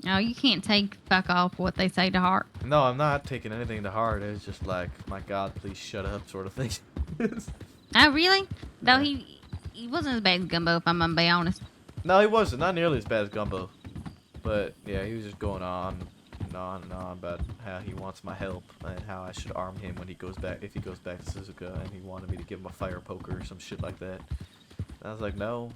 Oh, you can't take fuck off what they say to heart. No, I'm not taking anything to heart. It's just like, my God, please shut up, sort of thing. Oh, really? Though he wasn't as bad as Gumbo, if I'm gonna be honest. No, he wasn't. Not nearly as bad as Gumbo. But yeah, he was just going on and on and on about how he wants my help and how I should arm him when he goes back, if he goes back to Suzuka, and he wanted me to give him a fire poker or some shit like that. And I was like, no.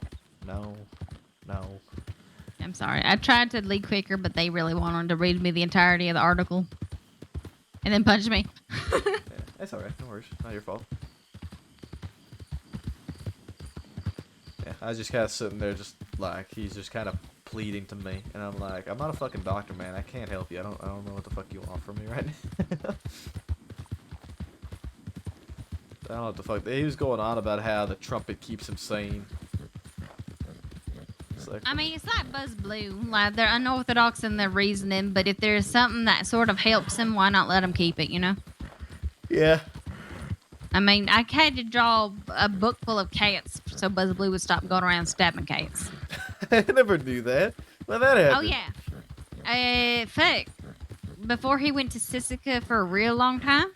I'm sorry. I tried to lead quicker, but they really wanted to read me the entirety of the article. And then punch me. Yeah, that's alright. No worries. Not your fault. Yeah, I was just kind of sitting there just like, he's just kind of pleading to me. And I'm like, I'm not a fucking doctor, man. I can't help you. I don't know what the fuck you want from me right now. I don't know what the fuck. He was going on about how the trumpet keeps him sane. Like, I mean, it's like Buzz Blue. Like, they're unorthodox in their reasoning, but if there's something that sort of helps him, why not let him keep it, you know? Yeah. I mean, I had to draw a book full of cats so Buzz Blue would stop going around stabbing cats. I never knew that. When that happened. Oh, yeah. Fuck. Before he went to Suzuka for a real long time,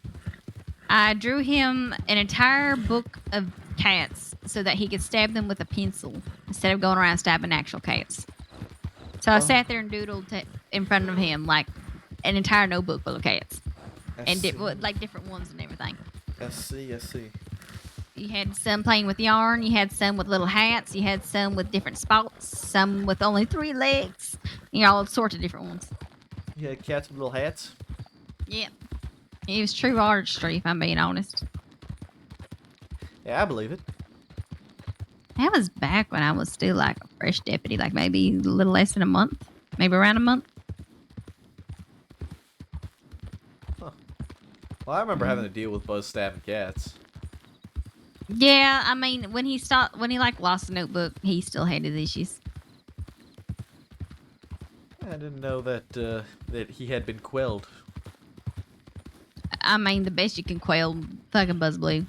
I drew him an entire book of cats so that he could stab them with a pencil instead of going around stabbing actual cats. So I sat there and doodled in front of him like an entire notebook full of cats. And like different ones and everything. I see. You had some playing with yarn, you had some with little hats, you had some with different spots, some with only 3 legs, you know, all sorts of different ones. You had cats with little hats? Yep. It was true artistry, if I'm being honest. Yeah, I believe it. That was back when I was still like a fresh deputy, like maybe a little less than a month, maybe around a month. Huh. Well, I remember having to deal with Buzz stabbing cats. Yeah, I mean, when he like lost the notebook, he still had his issues. I didn't know that that he had been quelled. I mean, the best you can quell fucking Buzz Blue.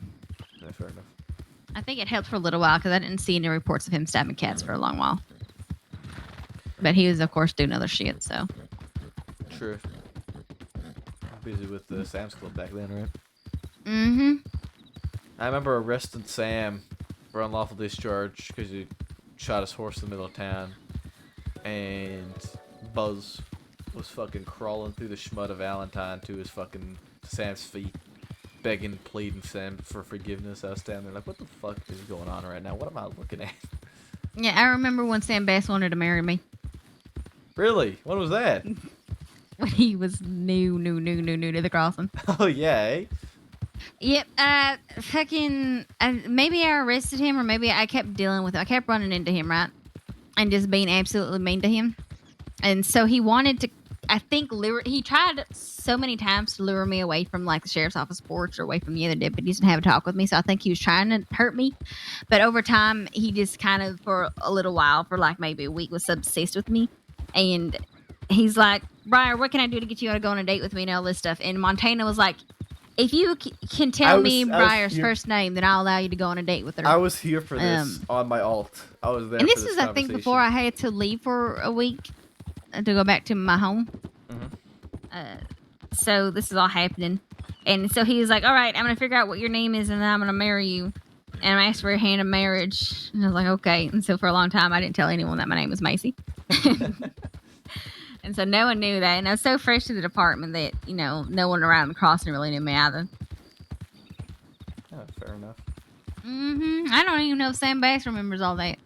Yeah, fair enough. I think it helped for a little while because I didn't see any reports of him stabbing cats for a long while. But he was, of course, doing other shit, so. True. Busy with the Sam's Club back then, right? Mm-hmm. I remember arresting Sam for unlawful discharge because he shot his horse in the middle of town. And Buzz was fucking crawling through the schmud of Valentine to Sam's feet, begging, pleading Sam for forgiveness. I was standing there like, what the fuck is going on right now? What am I looking at? Yeah, I remember when Sam Bass wanted to marry me. Really? When was that? When he was new to the crossing. Oh, yeah, eh? Yep, maybe I arrested him or maybe I kept dealing with it. I kept running into him, right? And just being absolutely mean to him. And so he wanted to, I think he tried so many times to lure me away from like the sheriff's office porch or away from the other deputies and have a talk with me. So I think he was trying to hurt me. But over time, he just kind of, for a little while, for like maybe a week, was obsessed with me. And he's like, Briar, what can I do to get you to go on a date with me and all this stuff? And Montana was like, if you can tell me Briar's first name, then I'll allow you to go on a date with her. I was here for this on my alt. I was there. And for this this is, I think, before I had to leave for a week to go back to my home. So this is all happening. And so he was like, all right, I'm going to figure out what your name is and then I'm going to marry you. And I asked for a hand of marriage. And I was like, okay. And so for a long time, I didn't tell anyone that my name was Macy. And so no one knew that. And I was so fresh to the department that, you know, no one around the crossing really knew me either. Yeah, fair enough. I don't even know if Sam Bass remembers all that.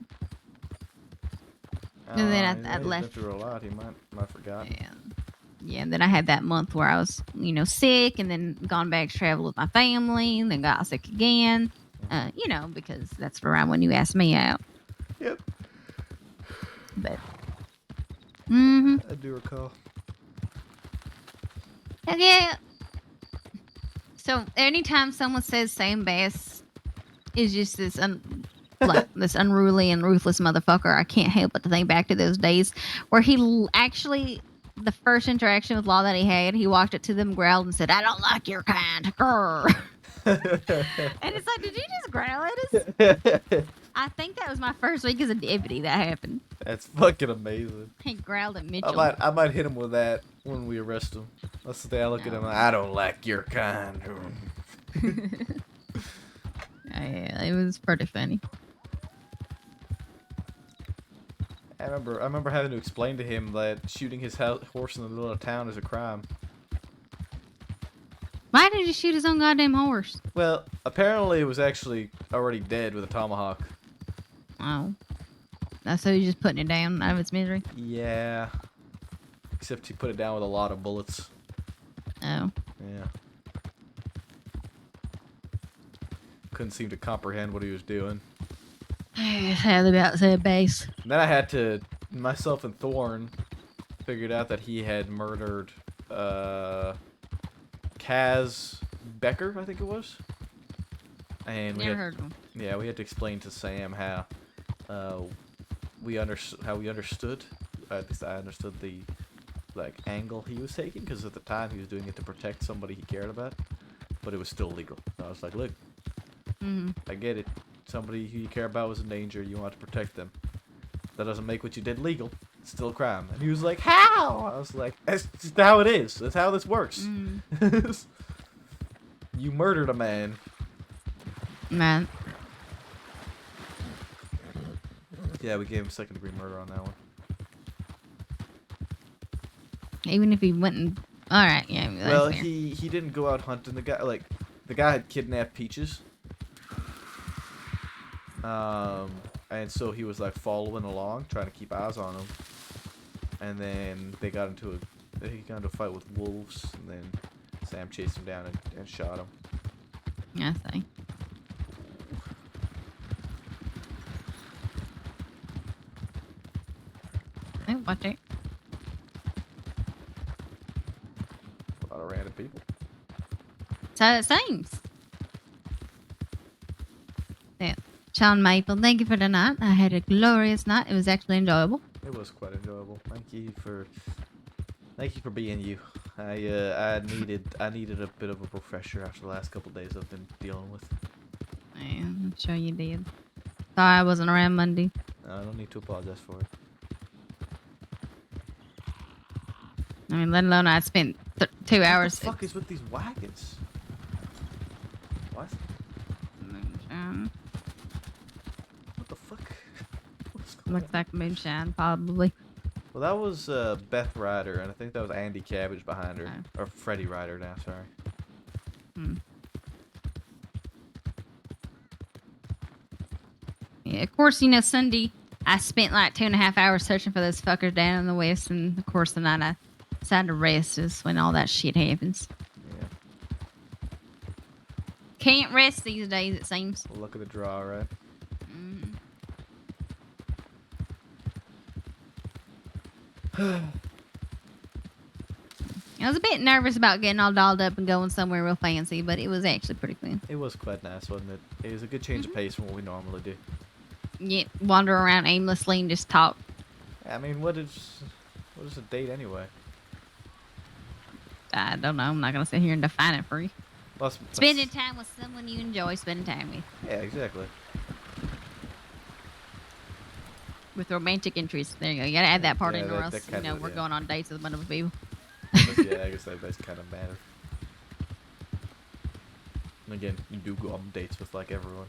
And then I left. Through a lot. He might forgot. Yeah, and then I had that month where I was, you know, sick, and then gone back to travel with my family, and then got sick again. You know, because that's around when you asked me out. Yep. But. I do recall. Yeah. So anytime someone says Sam Bass is just this this unruly and ruthless motherfucker, I can't help but to think back to those days where he actually, the first interaction with Law that he had, he walked up to them, growled, and said, "I don't like your kind." Grr. And it's like, did you just growl at us? I think that was my first week as a deputy that happened. That's fucking amazing. He growled at Mitchell. I might hit him with that when we arrest him. That's the day I look at him. I don't like your kind. Yeah, it was pretty funny. I remember having to explain to him that shooting his horse in the middle of town is a crime. Why did he shoot his own goddamn horse? Well, apparently it was actually already dead with a tomahawk. Oh. So he's just putting it down out of its misery? Yeah. Except he put it down with a lot of bullets. Oh. Yeah. Couldn't seem to comprehend what he was doing. Had about Sam Bass. Then I had to, myself and Thorn figured out that he had murdered Kaz Becker, I think it was. And Never heard of him. Yeah, we had to explain to Sam how we understood. At least I understood the angle he was taking, because at the time he was doing it to protect somebody he cared about, but it was still legal. So I was like, look, I get it. Somebody who you care about was in danger. You want to protect them. That doesn't make what you did legal. It's still a crime. And he was like, how? I was like, that's just how it is. That's how this works. You murdered a man. Man. Yeah, we gave him second-degree murder on that one. Even if he went and... Alright, yeah. Well, fair. he didn't go out hunting. The guy had kidnapped Peaches. And so he was following along, trying to keep eyes on him. And then he got into a fight with wolves, and then Sam chased him down and shot him. I see. Oh, watch it. A lot of random people. So it seems. Yeah. Sean Maple, thank you for the night. I had a glorious night. It was actually enjoyable. It was quite enjoyable. Thank you for being you. I needed a bit of a refresher after the last couple of days I've been dealing with. Yeah, I'm sure you did. Sorry I wasn't around Monday. I don't need to apologize for it. I mean, let alone I spent 2 hours. What the fuck is with these wagons? What? What the fuck? Looks like moonshine, probably. Well, that was Beth Ryder, and I think that was Andy Cabbage behind her. Oh. Or Freddie Ryder now, sorry. Yeah, of course, Sunday I spent 2.5 hours searching for those fuckers down in the west, and of course the night I decided to rest is when all that shit happens. Yeah. Can't rest these days, it seems. Well, look at the draw, right? I was a bit nervous about getting all dolled up and going somewhere real fancy, but it was actually pretty cool. It was quite nice, wasn't it? It was a good change of pace from what we normally do. Yeah, wander around aimlessly and just talk. I mean, what is a date anyway? I don't know. I'm not gonna sit here and define it for you. Plus, Spending time with someone you enjoy spending time with. Yeah, exactly. With romantic interest. There you go. You gotta add that part Yeah, in, or else that you know kinda- we're yeah. going on dates with a bunch of people. But yeah, I guess that does kind of matter. And again, you do go on dates with like everyone.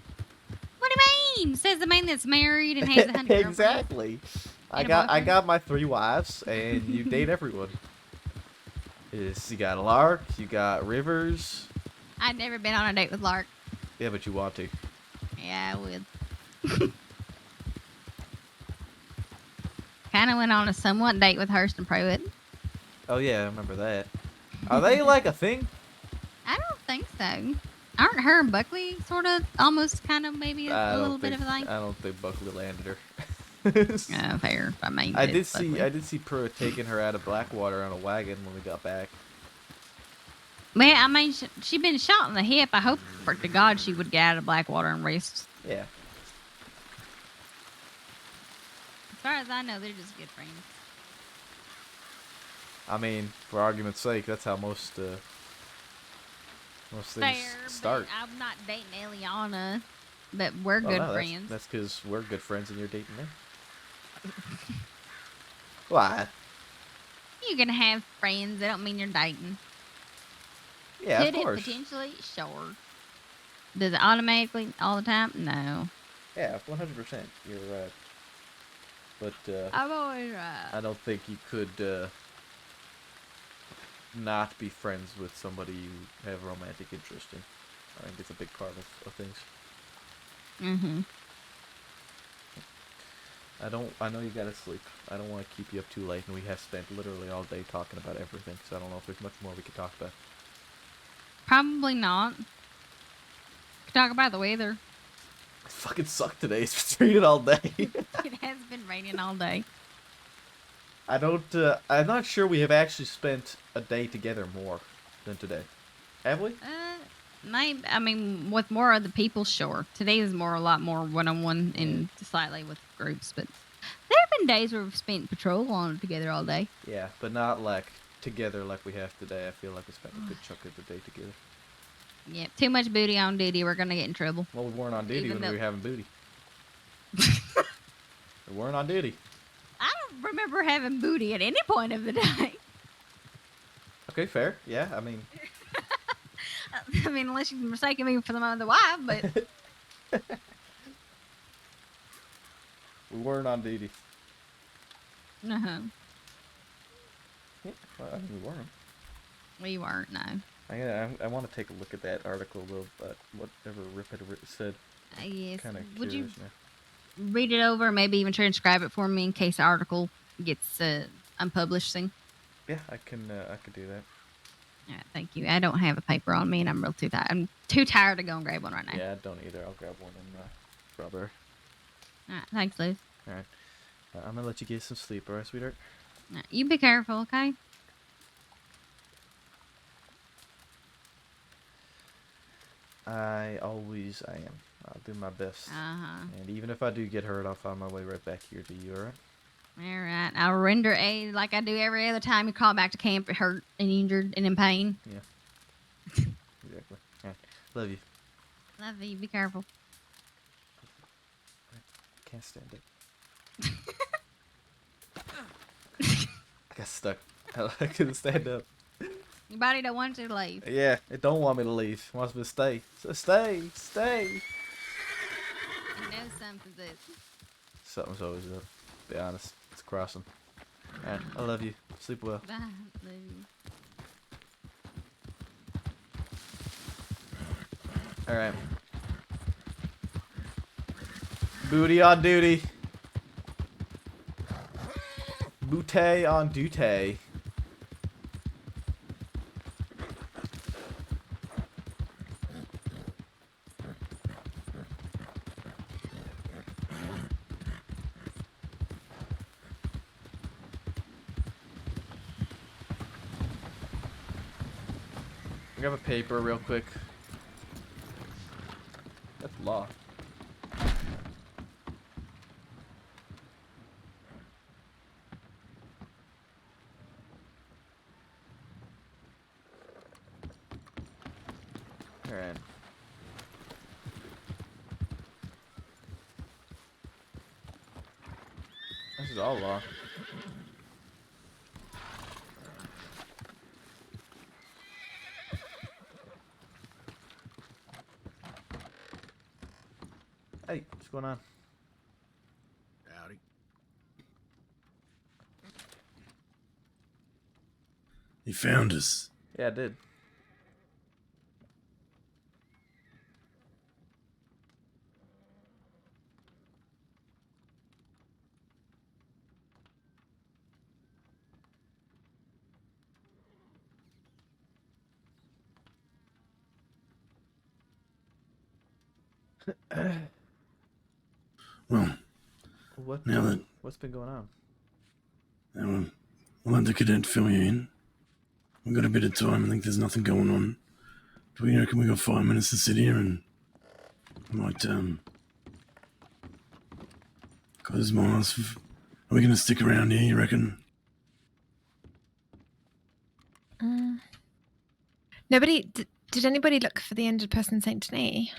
What do you mean? Says the man that's married and has 100 girlfriends. Exactly. I And a got boyfriend. my 3 wives, and you date everyone. You got Lark, you got Rivers. I've never been on a date with Lark. Yeah, but you want to. Yeah, I would. Kind of went on a somewhat date with Hurston Pruitt. Oh yeah, I remember that. Are they like a thing? I don't think so. Aren't her and Buckley sort of almost kind of maybe a little bit of a thing? I don't think Buckley landed her. Fair. I mean, I it's Buckley. did see Pruitt taking her out of Blackwater on a wagon when we got back. Man, I mean, she'd been shot in the hip. I hope to God she would get out of Blackwater and rest. Yeah. As far as I know, they're just good friends. I mean, for argument's sake, that's how most things Fair, start. but I'm not dating Eliana, but we're Well, good no, friends. That's because we're good friends and you're dating me. Why? You can have friends. That don't mean you're dating. Yeah, Could of course. it potentially? Sure. Does it automatically all the time? No. Yeah, 100%. You're right. But I'm always right. I don't think you could not be friends with somebody you have romantic interest in. I think it's a big part of things. Mm-hmm. I know you gotta sleep. I don't want to keep you up too late, and we have spent literally all day talking about everything, so I don't know if there's much more we could talk about. Probably not. Could talk about the weather. It fucking sucked today. It's been raining all day. It has been raining all day. I don't, I'm not sure we have actually spent a day together more than today. Have we? Maybe, I mean, with more other people, sure. Today is a lot more one-on-one and slightly with groups, but there have been days where we've spent patrol on together all day. Yeah, but not like together like we have today. I feel like we spent a good chunk of the day together. Yep, too much booty on duty. We're gonna get in trouble. Well, we weren't on duty Even when we were though- having booty. We weren't on duty. I don't remember having booty at any point of the day. Okay, fair. Yeah, I mean, I mean, unless you're mistaking me for the other wife, but we weren't on duty. uh-huh. Yeah, well, I mean, we weren't. We weren't, no. I want to take a look at that article though, but whatever Rip had said. Yes. Kind of Would you curious now. read it over, maybe even transcribe it for me in case the article gets unpublished soon? Yeah, I could do that. Yeah, thank you. I don't have a paper on me, and I'm real too tired. I'm too tired to go and grab one right now. Yeah, I don't either. I'll grab one in strawberry. All right, thanks, Liz. All right, I'm gonna let you get some sleep, all right, sweetheart? All right, you be careful, okay? I always am. I'll do my best. Uh-huh. And even if I do get hurt, I'll find my way right back here to you, all right? All right. I'll render aid like I do every other time you call back to camp hurt and injured and in pain. Yeah. Exactly. All right. Love you. Love you. Be careful. Can't stand it. I got stuck. I couldn't stand up. Your body don't want you to leave. Yeah, it don't want me to leave. It wants me to stay. So stay. You know something's up. Something's always up. Be honest. It's crossing. Alright, I love you. Sleep well. Bye. Love you. Alright. Booty on duty. Booty on duty. grab a paper real quick. That's law. Alright. This is all law. Hey, what's going on? Howdy. You found us. Yeah, I did. Well, What's been going on? We'll have the cadet fill you in. We've got a bit of time. I think there's nothing going on. Do we reckon we got 5 minutes to sit here and we might close my eyes? Are we gonna stick around here? You reckon? Nobody. Did anybody look for the injured person in Saint Denis?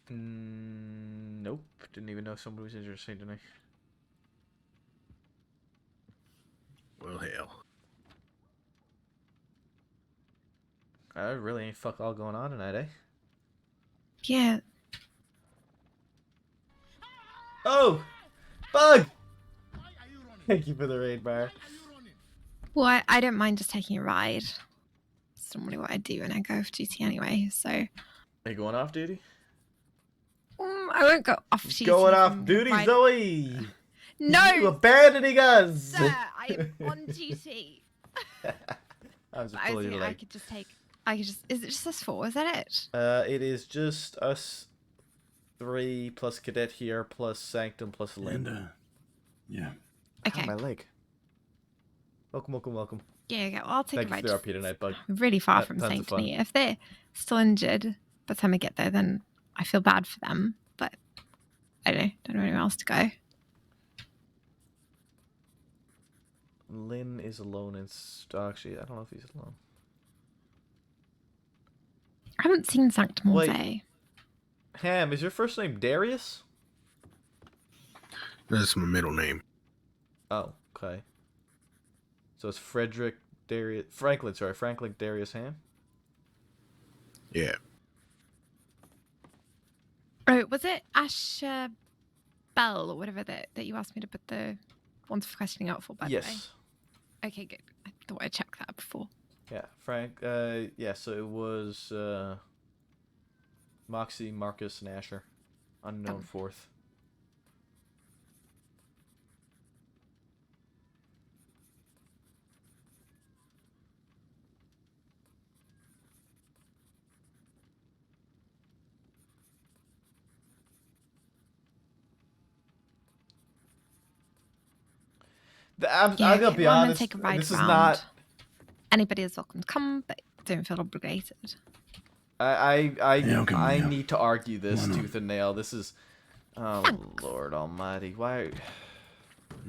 Nope. Didn't even know somebody was injured in Saint Denis. Well, hell. Really ain't fuck all going on tonight, eh? Yeah. Oh! Bug! Thank you for the raid bar. Well, I don't mind just taking a ride. It's normally what I do when I go off duty anyway, so... Are you going off duty? I won't go off duty. Going off duty, ride- Zoe! No! You abandoning us! Sir, I am on duty. I was just I pulling think your I leg. could just take... Is it just us four? Is that it? It is just us 3 plus Cadet here, plus Sanctum, plus Lynn. And, yeah. Okay. Ow, my leg. Welcome. Yeah, okay. Well, I'll take Thank a you ride. for the RP tonight, Bug. I'm really far Tons from of Saint fun. Denis. If they're still injured by the time I get there, then I feel bad for them. But I don't know anywhere else to go. Lynn is alone in actually, I don't know if he's alone. I haven't seen Sanctum all Wait. day. Ham, is your first name Darius? That's my middle name. Oh, okay. So it's Franklin Darius Ham? Yeah. Oh, was it Asher Bell or whatever that you asked me to put the ones for questioning out for, by the way? Yes. Okay, good. I thought I checked that before. Yeah, yeah, so it was Moxie, Marcus, and Asher. Unknown fourth. I'm gonna be well, I'm honest. gonna take a ride This is around. not. Anybody is welcome to come, but don't feel obligated. I need to argue this tooth and nail. This is, oh Lord Almighty, why?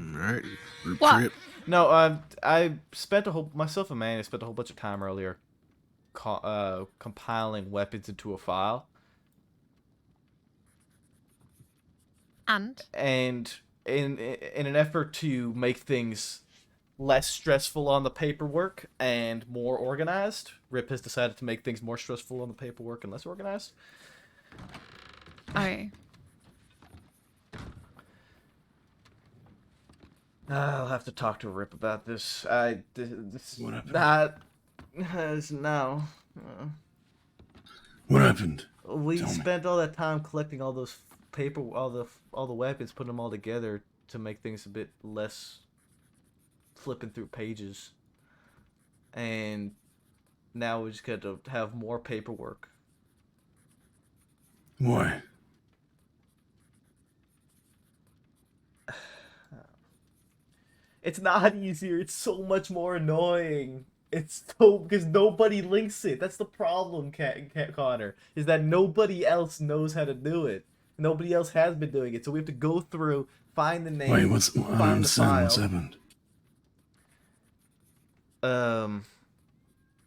Alright, group What? trip. No, I spent myself and Manny spent a whole bunch of time earlier, compiling weapons into a file. And in an effort to make things less stressful on the paperwork and more organized, Rip has decided to make things more stressful on the paperwork and less organized. Oh. I'll have to talk to Rip about this. This What happened? No. What happened? We Tell me. spent all that time collecting all those all the weapons, putting them all together to make things a bit less flipping through pages. And now we just got to have more paperwork. Why? It's not easier. It's so much more annoying. It's so because nobody links it. That's the problem, Connor. Is that nobody else knows how to do it. Nobody else has been doing it, so we have to go through, find the name. Wait, I don't find understand the what's file. happened.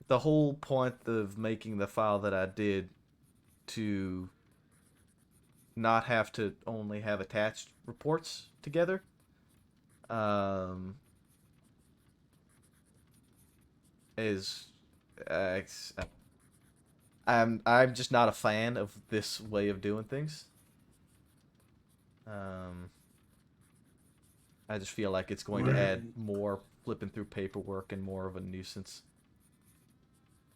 The whole point of making the file that I did to not have to only have attached reports together. I'm just not a fan of this way of doing things. I just feel like it's going to add more flipping through paperwork and more of a nuisance.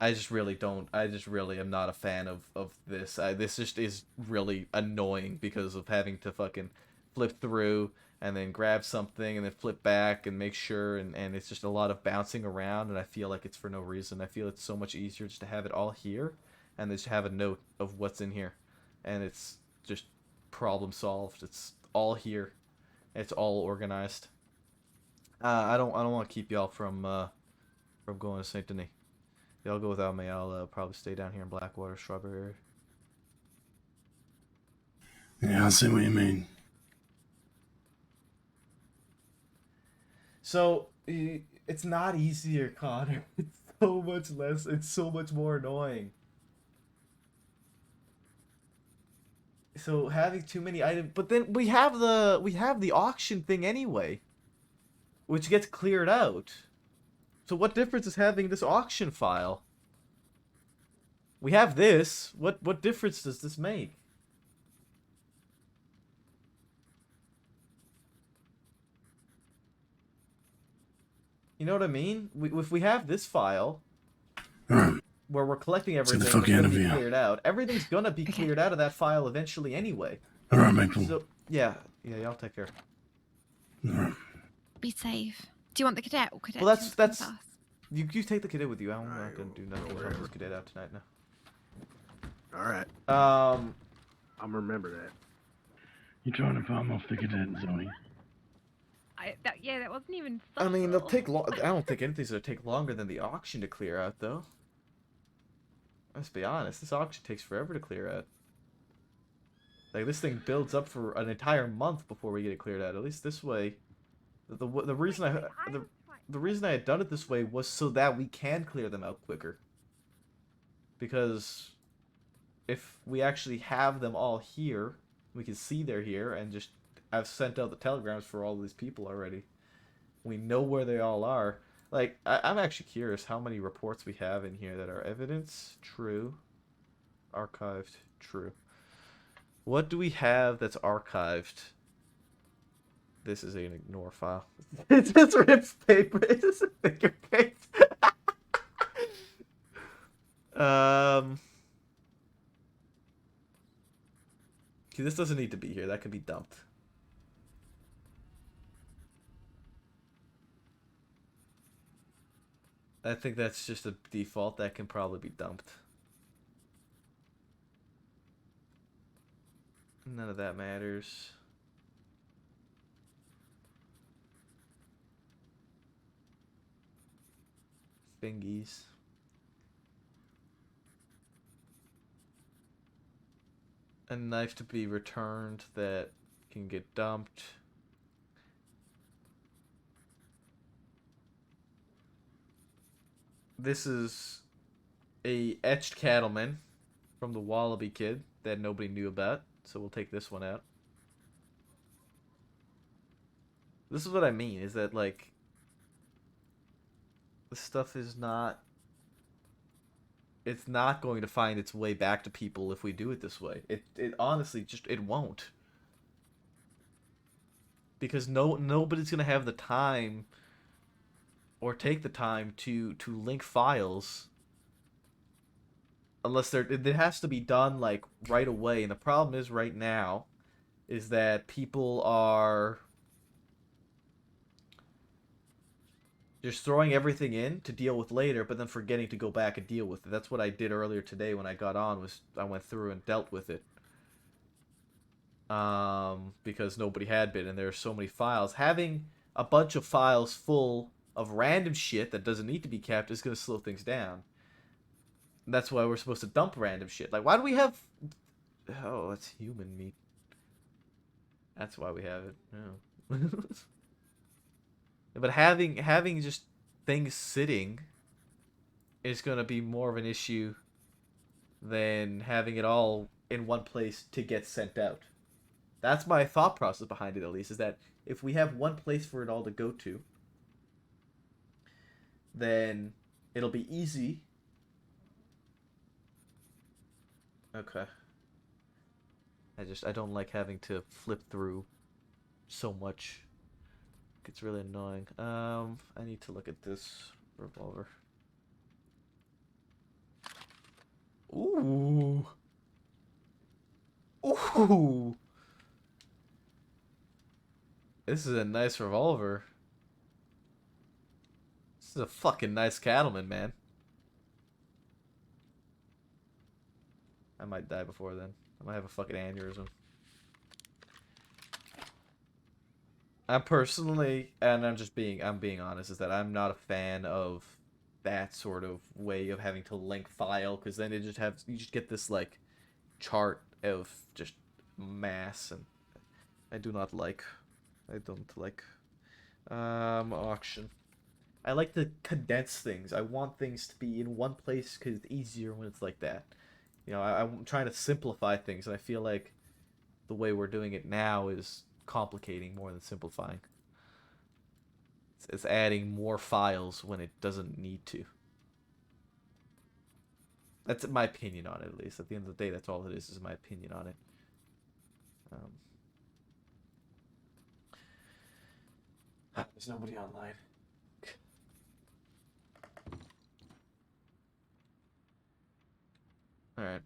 I just really am not a fan of this. This just is really annoying because of having to fucking flip through and then grab something and then flip back and make sure, and it's just a lot of bouncing around, and I feel like it's for no reason. I feel it's so much easier just to have it all here and just have a note of what's in here, and it's just problem solved. It's all here. It's all organized. I don't want to keep y'all from going to Saint Denis. Y'all go without me. I'll probably stay down here in Blackwater, Strawberry. Yeah, I see what you mean. So it's not easier, Connor. It's so much less. It's so much more annoying. So having too many items, but then we have the auction thing anyway, which gets cleared out. So what difference is having this auction file? We have this. What difference does this make? You know what I mean? If we have this file, where we're collecting everything that's gonna be cleared out, everything's gonna be cleared out of that file eventually anyway. Alright, Maple. So yeah, y'all take care. Be safe. Do you want the cadet or cadet? Well, that's you take the cadet with you. I'm not gonna do nothing with this cadet out tonight now. All right. I'm remember that. You're trying to palm off the cadet, Zoe. That wasn't even. I mean, they'll take long. I don't think anything's gonna take longer than the auction to clear out, though. Let's be honest. This auction takes forever to clear out. Like, this thing builds up for an entire month before we get it cleared out. At least this way. The reason the reason I had done it this way was so that we can clear them out quicker. Because if we actually have them all here, we can see they're here, and just I've sent out the telegrams for all these people already. We know where they all are. Like, I'm actually curious how many reports we have in here that are evidence, true, archived, true. What do we have that's archived? This is an ignore file. It just rips paper. It just a fingerprint. This doesn't need to be here. That can be dumped. I think that's just a default. That can probably be dumped. None of that matters. Fingies. A knife to be returned that can get dumped. This is a etched cattleman from the Wallaby Kid that nobody knew about, so we'll take this one out. This is what I mean, is that, like, this stuff is not... It's not going to find its way back to people if we do it this way. It honestly just, it won't. Because nobody's going to have the time or take the time to link files unless it has to be done, like, right away. And the problem is right now is that people are just throwing everything in to deal with later, but then forgetting to go back and deal with it. That's what I did earlier today when I got on, was I went through and dealt with it. Because nobody had been, and there are so many files. Having a bunch of files full of random shit that doesn't need to be kept is going to slow things down. And that's why we're supposed to dump random shit. Like, why do we have... Oh, that's human meat. That's why we have it. Oh. But having just things sitting is going to be more of an issue than having it all in one place to get sent out. That's my thought process behind it, at least, is that if we have one place for it all to go to, then it'll be easy. Okay. I don't like having to flip through so much. It's really annoying. I need to look at this revolver. Ooh. Ooh. This is a nice revolver. This is a fucking nice cattleman, man. I might die before then. I might have a fucking aneurysm. I'm personally, and I'm being honest, is that I'm not a fan of that sort of way of having to link file, because then you just get this like chart of just mass, and I don't like. Auction. I like to condense things. I want things to be in one place because it's easier when it's like that. You know, I'm trying to simplify things, and I feel like the way we're doing it now is complicating more than simplifying. It's adding more files when it doesn't need to. That's my opinion on it, at least. At the end of the day, that's all it is my opinion on it. There's nobody online. Alright.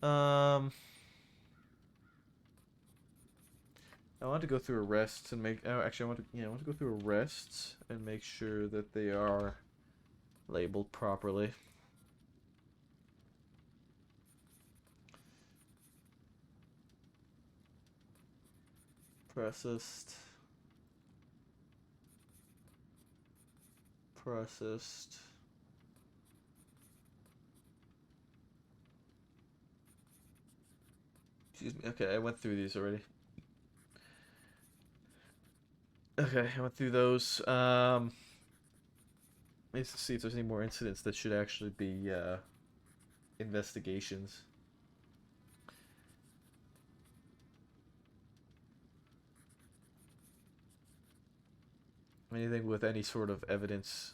I want to go through arrests and make... Oh, actually, I want to go through arrests and make sure that they are labeled properly. Processed. Excuse me. Okay, I went through these already. Okay, I went through those. Let's see if there's any more incidents that should actually be investigations. Anything with any sort of evidence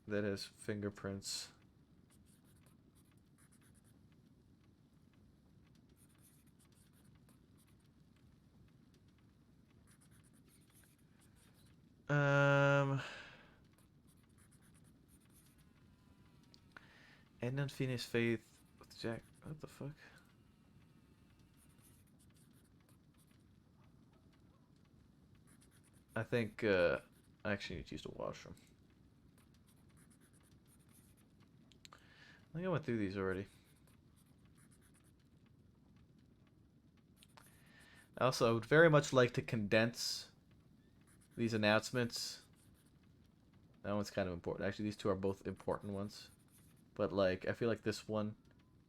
that has fingerprints. And unfinished faith with Jack. What the fuck? I think I actually need to use the washroom. I think I went through these already. Also, I would very much like to condense these announcements. That one's kind of important. Actually, these two are both important ones. But, like, I feel like this one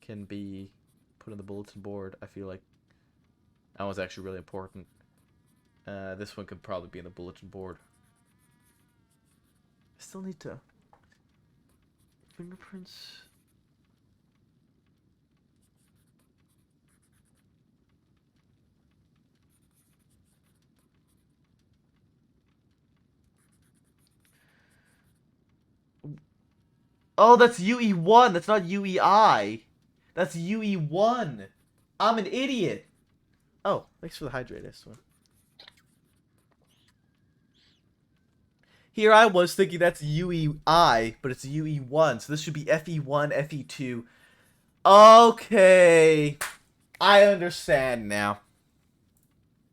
can be put on the bulletin board. I feel like that one's actually really important. This one could probably be in the bulletin board. I still need to... Fingerprints... Oh, that's UE1. That's not UEI. That's UE1. I'm an idiot. Oh, thanks for the hydrate, I swear. Here I was thinking that's UEI, but it's UE1. So this should be FE1, FE2. Okay. I understand now.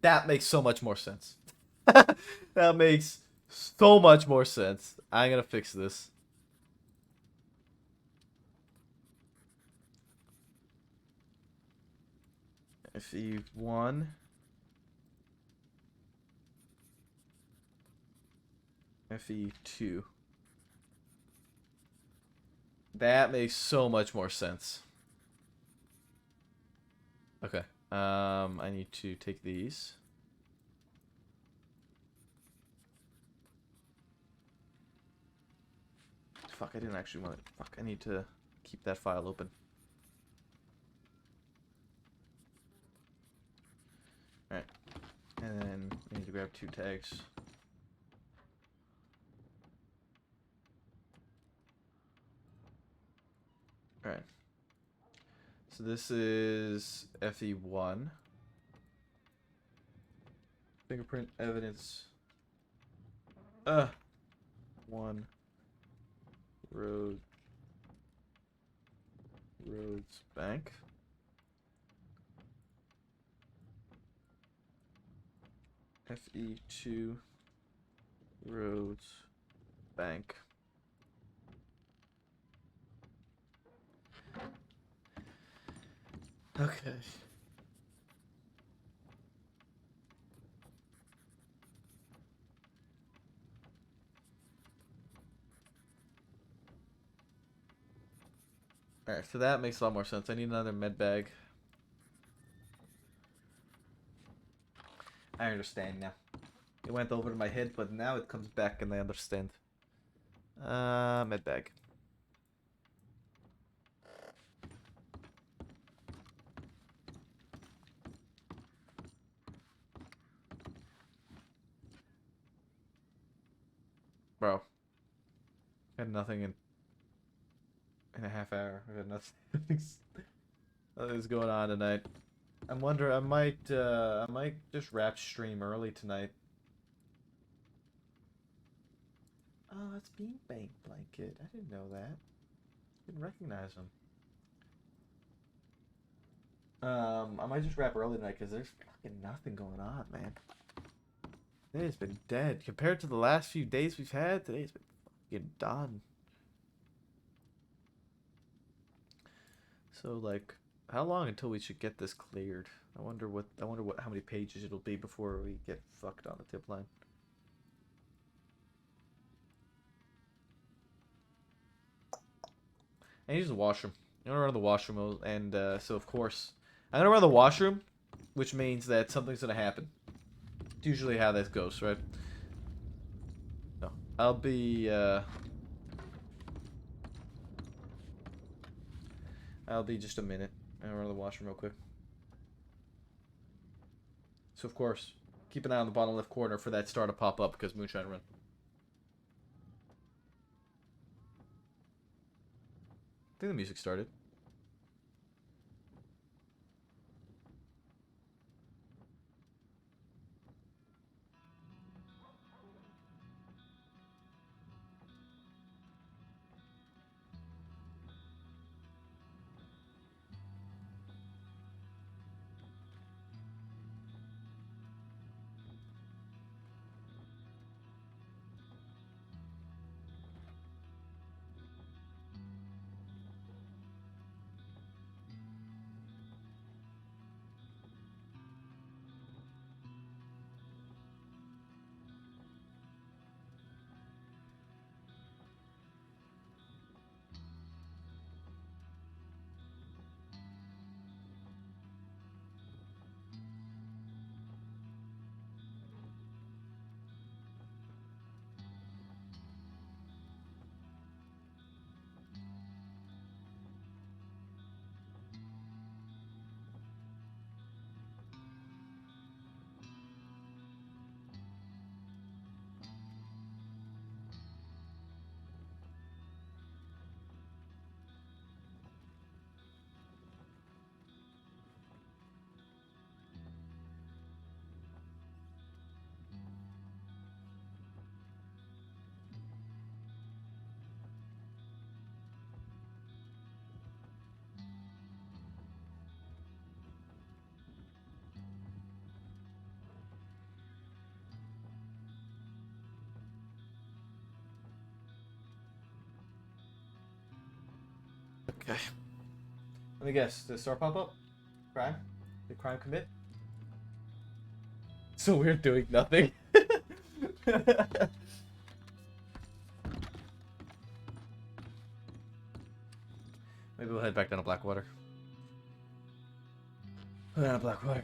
That makes so much more sense. That makes so much more sense. I'm gonna fix this. FE1. FE2. That makes so much more sense. Okay. I need to take these. Fuck, I didn't actually want it. Fuck, I need to keep that file open. Alright. And then I need to grab 2 tags. Alright. So this is FE1. Fingerprint evidence. 1. Rhodes Bank. FE2 Rhodes Bank. Okay. Alright, so that makes a lot more sense. I need another med bag. I understand now. It went over my head, but now it comes back and I understand. Med bag. Bro. Had nothing in a half hour. I had nothing. Nothing's going on tonight. I'm wondering. I might just wrap stream early tonight. Oh, it's Bean Bank Blanket. I didn't know that. Didn't recognize him. I might just wrap early tonight because there's fucking nothing going on, man. Today's been dead compared to the last few days we've had. Today's been fucking done. So like, how long until we should get this cleared? I wonder how many pages it'll be before we get fucked on the tip line. I need to use the washroom. I'm gonna run to the washroom, and so of course I'm gonna run to the washroom, which means that something's gonna happen. It's usually how this goes, right? No, I'll be just a minute. I'm gonna run to the washroom real quick. So of course, keep an eye on the bottom left corner for that star to pop up because Moonshine Run. I think the music started. Okay. Let me guess. Did the star pop up? Prime? The crime commit? So we're doing nothing. Maybe we'll head back down to Blackwater. Down to Blackwater.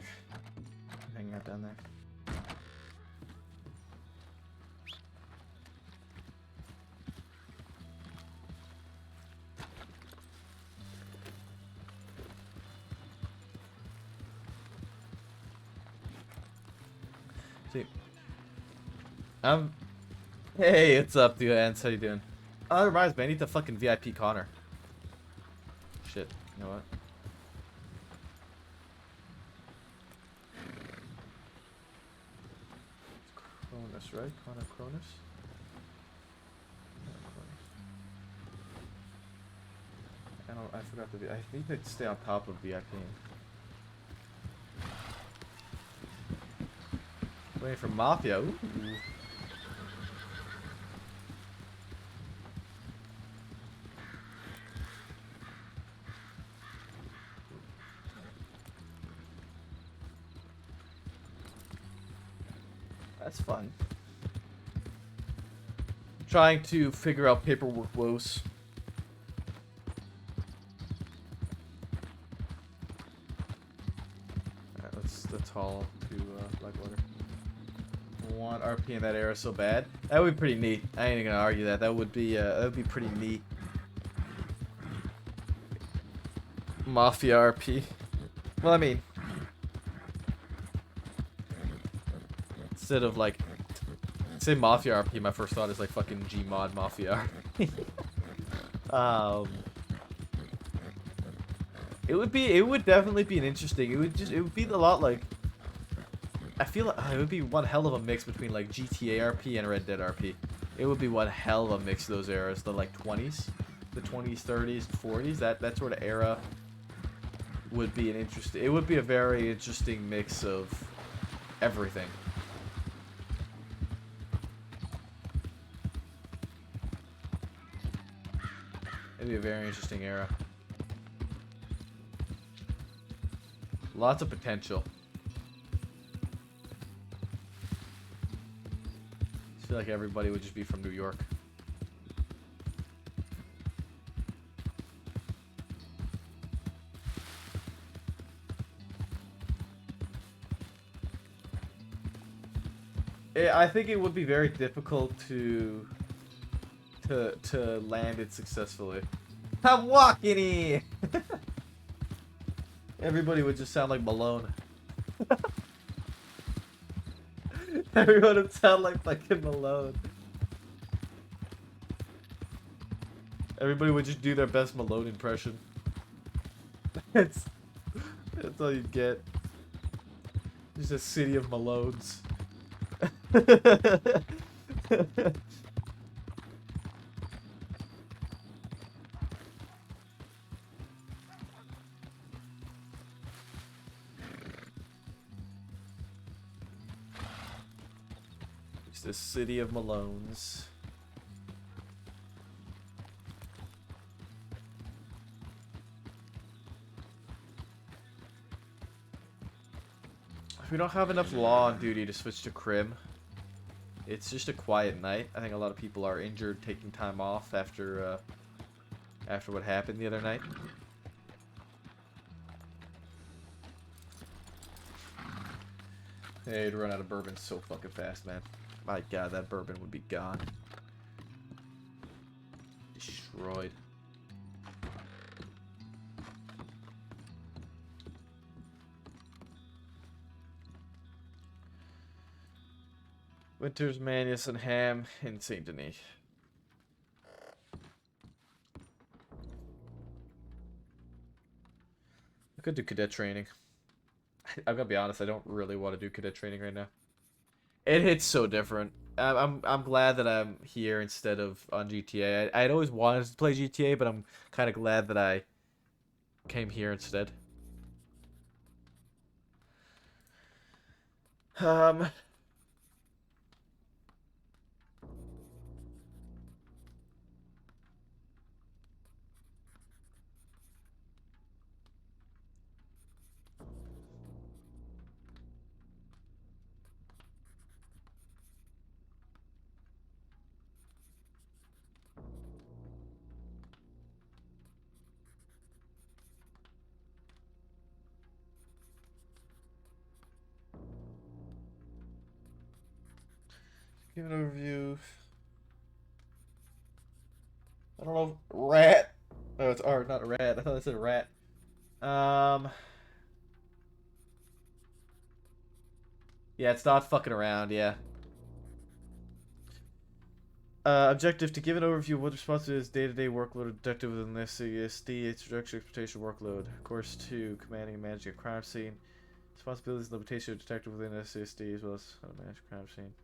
Hang out down there. See. Hey, what's up, dude? Ants, how you doing? Oh, that reminds me, I need to fucking VIP Connor. Shit, you know what? Cronus, right? Connor Cronus? I forgot to be. I need to stay on top of VIP. Waiting for Mafia. Ooh. That's fun. Trying to figure out paperwork woes. Alright, let's haul to Blackwater. Want RP in that era so bad? That would be pretty neat. I ain't gonna argue that. That would be pretty neat. Mafia RP. Well, I mean, instead of like, say Mafia RP, my first thought is like fucking Gmod Mafia RP. It would definitely be an interesting. It would be a lot like. I feel like it would be one hell of a mix between like GTA RP and Red Dead RP. It would be one hell of a mix of those eras, the like 20s, the 20s, 30s, 40s. That sort of era would be an interesting. It would be a very interesting mix of everything. It'd be a very interesting era. Lots of potential. I feel like everybody would just be from New York. I think it would be very difficult to land it successfully. I'm walking here. Everybody would just sound like Malone. Everyone would sound like fucking Malone. Everybody would just do their best Malone impression. That's all you get. Just a city of Malones. It's the city of Malones. We don't have enough law on duty to switch to Crim. It's just a quiet night. I think a lot of people are injured, taking time off after what happened the other night. Hey, to run out of bourbon so fucking fast, man. My god, that bourbon would be gone. Destroyed. Winters, Manius, and Ham in St. Denis. I could do cadet training. I'm gonna be honest, I don't really want to do cadet training right now. It hits so different. I'm glad that I'm here instead of on GTA. I'd always wanted to play GTA, but I'm kind of glad that I came here instead. Give an overview. I don't know. Rat. Oh, it's R, not a rat. I thought it said rat. Yeah, it's not fucking around. Yeah. Objective to give an overview of what responsibilities day-to-day workload of detective within the CSD, introduction, expectation, workload. Course 2, commanding and managing a crime scene. Responsibilities and limitation of detective within SCSD as well as how to manage a crime scene.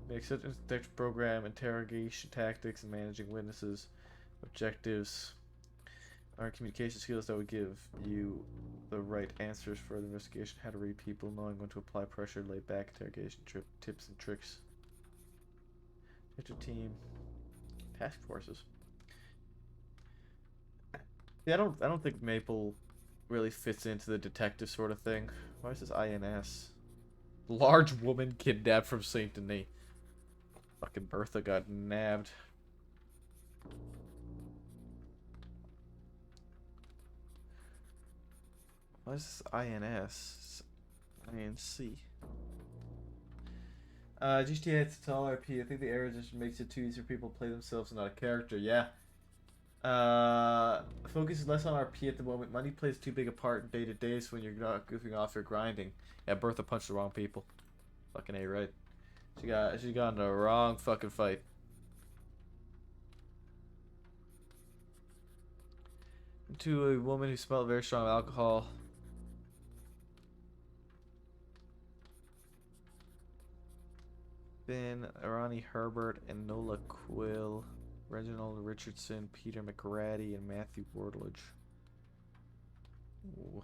Make such a detective program, interrogation tactics, and managing witnesses. Objectives are communication skills that would give you the right answers for the investigation, how to read people, knowing when to apply pressure, laid back interrogation tips and tricks. Detective team, task forces. Yeah, I don't think Maple really fits into the detective sort of thing. Why is this INS? Large woman kidnapped from Saint Denis. Fucking Bertha got nabbed. Why is this INS? INC. GTA, it's a tall RP. I think the error just makes it too easy for people to play themselves and not a character. Yeah. Focus is less on RP at the moment. Money plays too big a part in day-to-day, so when you're not goofing off, you're grinding. Yeah, Bertha punched the wrong people. Fucking A, right? She got in the wrong fucking fight. To a woman who smelled very strong alcohol. Ben, Arani Herbert, and Nola Quill, Reginald Richardson, Peter McGrady, and Matthew Wardledge. Ooh.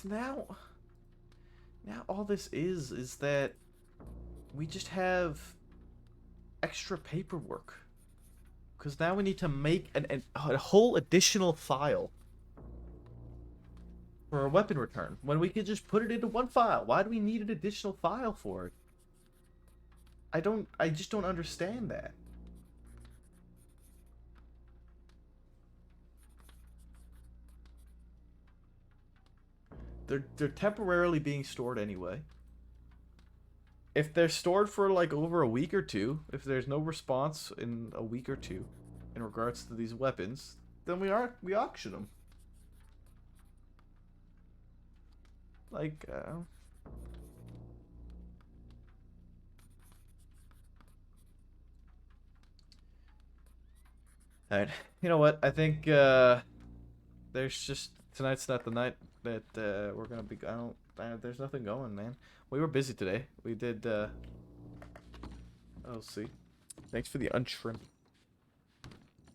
Now all this is that we just have extra paperwork, because now we need to make a whole additional file for a weapon return when we could just put it into one file. Why do we need an additional file for it? I just don't understand that. They're temporarily being stored anyway. If they're stored for like over a week or two, if there's no response in a week or two in regards to these weapons, then we auction them. Like Alright, you know what? I think there's just tonight's not the night that we're gonna be. There's nothing going, man. We were busy today. We did. Oh, see. Thanks for the untrim.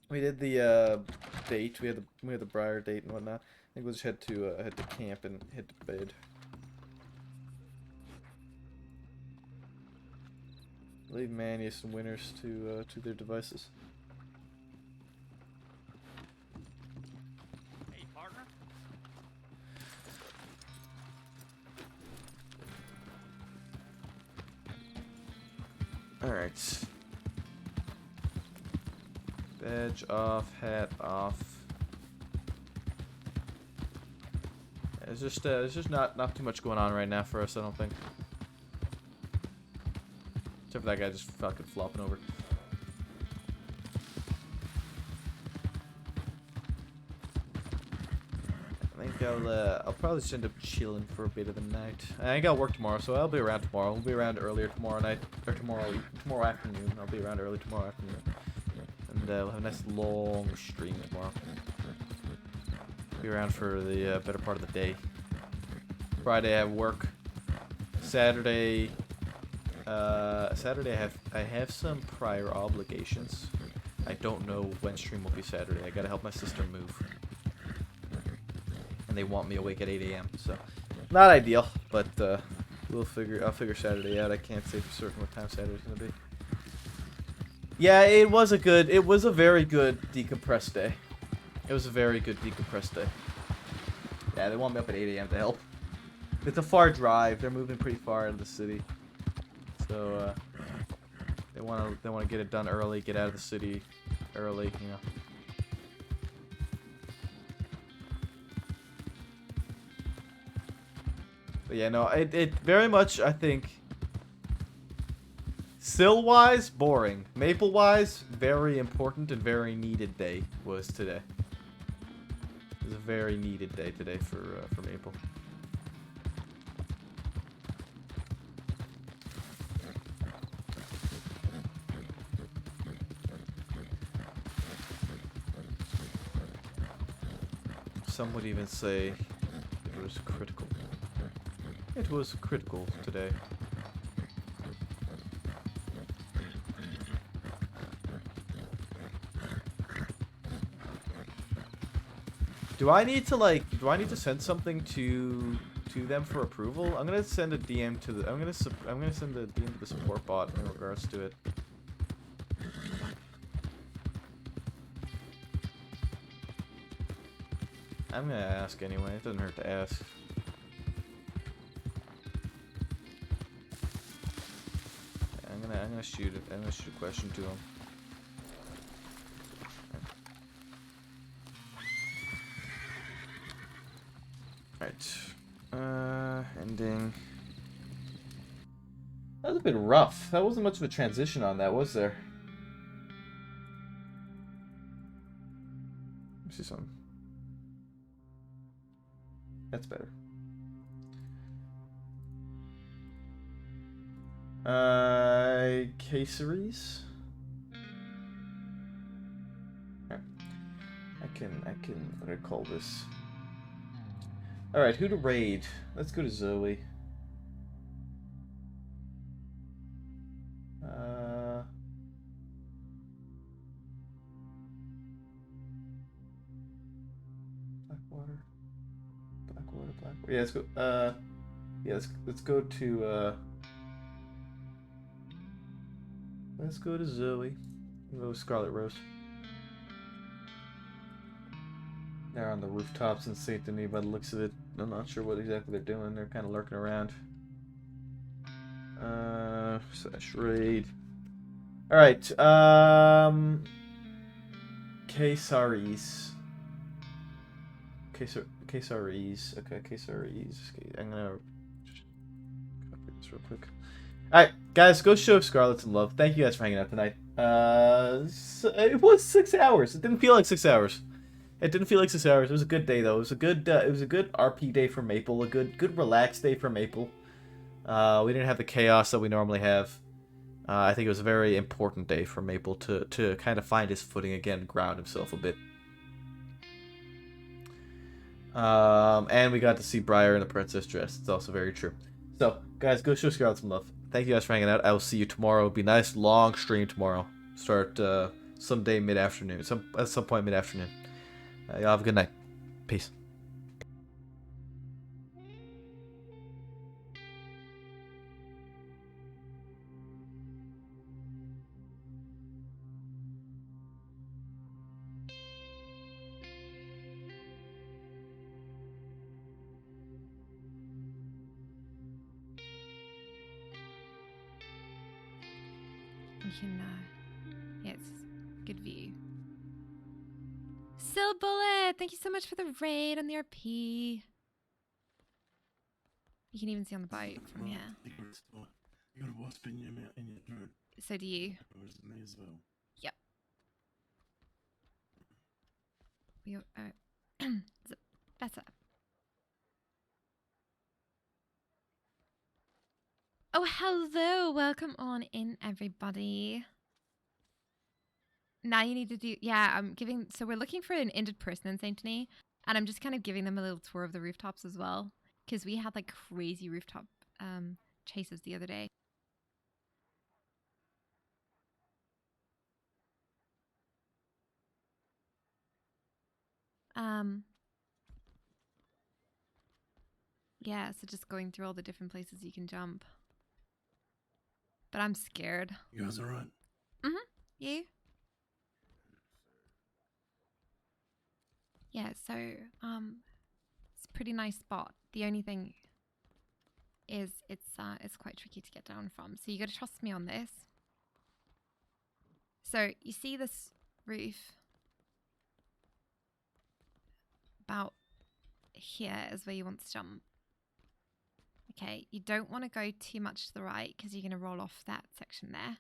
We did the date. We had the Briar date and whatnot. I think we just had to camp and head to bed. Leave Manius and Winners to their devices. Alright. Badge off, hat off. Yeah, there's just not too much going on right now for us, I don't think. Except for that guy just fucking flopping over. I think I'll probably just end up chilling for a bit of the night. I ain't got work tomorrow, so I'll be around tomorrow. We'll be around earlier tomorrow night, or tomorrow afternoon. I'll be around early tomorrow afternoon, and we'll have a nice long stream tomorrow. Be around for the better part of the day. Friday I have work. Saturday I have some prior obligations. I don't know when stream will be Saturday. I gotta help my sister move. And they want me awake at 8 a.m. So, not ideal, but I'll figure Saturday out. I can't say for certain what time Saturday's gonna be. Yeah, it was a very good decompressed day. It was a very good decompressed day. Yeah, they want me up at 8 a.m. to help. It's a far drive. They're moving pretty far out of the city, so they want to get it done early, get out of the city early, you know. But yeah, no, it very much, I think, Sill-wise, boring. Maple-wise, very important and very needed day was today. It was a very needed day today for Maple. Some would even say it was critical. It was critical today. Do I need to send something to them for approval? I'm gonna send a DM to the I'm gonna send a DM to the support bot in regards to it. I'm gonna ask anyway. It doesn't hurt to ask. I'm gonna shoot it. I'm gonna shoot a question to him. Right. Ending. That was a bit rough. That wasn't much of a transition on that, was there? Let me see something. That's better. Caceries? Right. I can, what do I call this? Alright, who to raid? Let's go to Zoe. Blackwater. Yeah, let's go. Yeah, let's go to. Let's go to Zoe. We'll go with Scarlet Rose. They're on the rooftops in Saint Denis by the looks of it. I'm not sure what exactly they're doing. They're kind of lurking around. Slash raid. All right. Caceres. Caceres. Okay, Caceres. I'm gonna copy this real quick. Alright, guys, go show Scarlet some love. Thank you guys for hanging out tonight. It was 6 hours. It didn't feel like 6 hours. It didn't feel like 6 hours. It was a good day though. It was a good RP day for Maple. A good relaxed day for Maple. We didn't have the chaos that we normally have. I think it was a very important day for Maple to kind of find his footing again, ground himself a bit. And we got to see Briar in a princess dress. It's also very true. So, guys, go show Scarlet some love. Thank you guys for hanging out. I will see you tomorrow. It'll be a nice long stream tomorrow. Start someday mid-afternoon. At some point mid-afternoon. Y'all have a good night. Peace. You can, yes, good view. Sil Bullet, thank you so much for the raid and the RP. You can even see on the boat from here. You got a wasp in your throat. So do you. Me as well. Yep. Is it better? Oh, hello. Welcome on in, everybody. Now you need to do... Yeah, I'm giving... So we're looking for an injured person in Saint Denis. And I'm just kind of giving them a little tour of the rooftops as well. Because we had, like, crazy rooftop chases the other day. Yeah, so just going through all the different places you can jump. But I'm scared. You guys alright? You? Yeah, so it's a pretty nice spot. The only thing is it's quite tricky to get down from. So you got to trust me on this. So you see this roof? About here is where you want to jump. Okay, you don't want to go too much to the right because you're going to roll off that section there.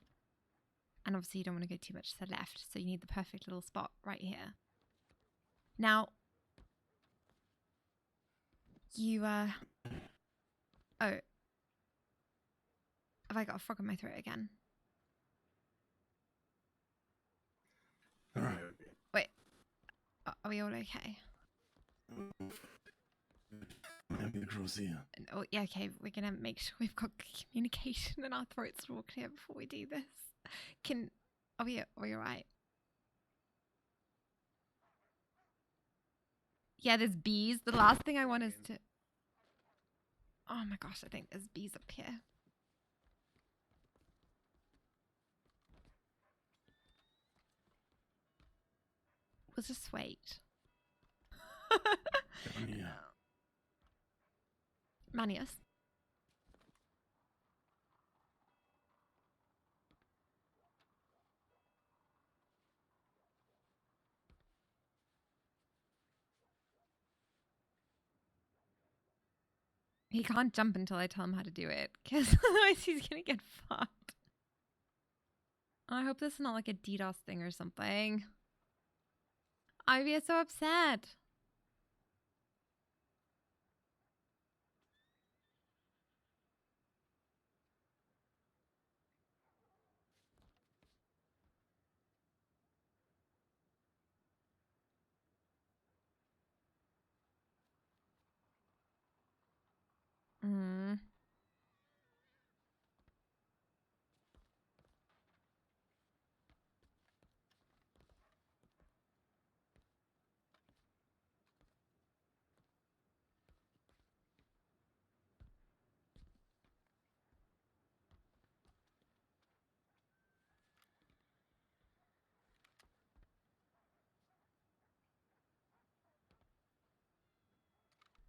And obviously you don't want to go too much to the left, so you need the perfect little spot right here. Now, you, oh. Have I got a frog in my throat again? Alright. Wait, are we all okay? Let me across here. Oh, yeah, okay, we're gonna make sure we've got communication and our throats are all clear before we do this. Are we alright? Yeah, there's bees. The last thing I want is to... Oh my gosh, I think there's bees up here. We'll just wait. Manius. He can't jump until I tell him how to do it, because otherwise he's gonna get fucked. I hope this is not like a DDoS thing or something. I'd be so upset.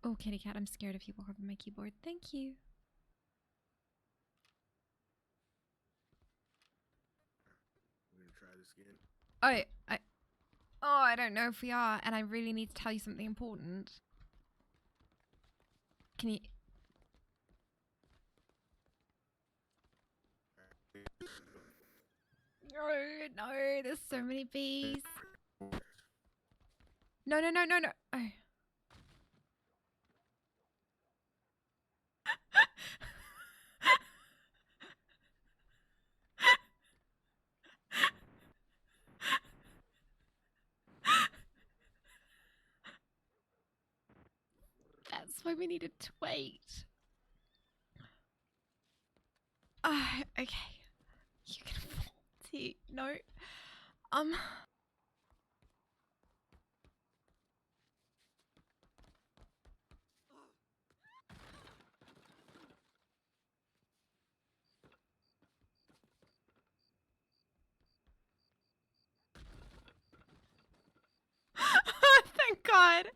Oh, kitty cat, I'm scared if you walk over my keyboard. Thank you. We're gonna try this again. I don't know if we are, and I really need to tell you something important. Can you... No, there's so many bees. No. Oh. That's why we needed to wait. Okay. You can fall to... No. Thank God.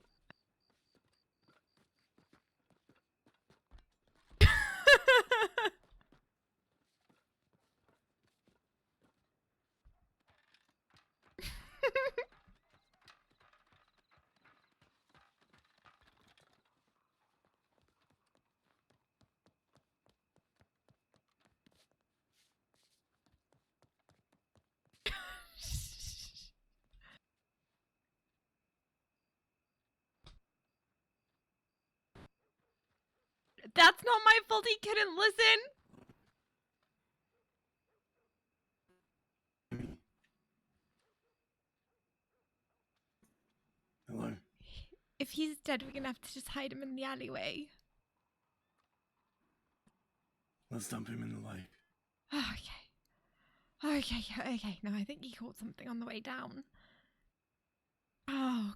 That's not my fault. He couldn't listen. Hello? If he's dead, we're gonna have to just hide him in the alleyway. Let's dump him in the lake. Okay. No, I think he caught something on the way down. Oh,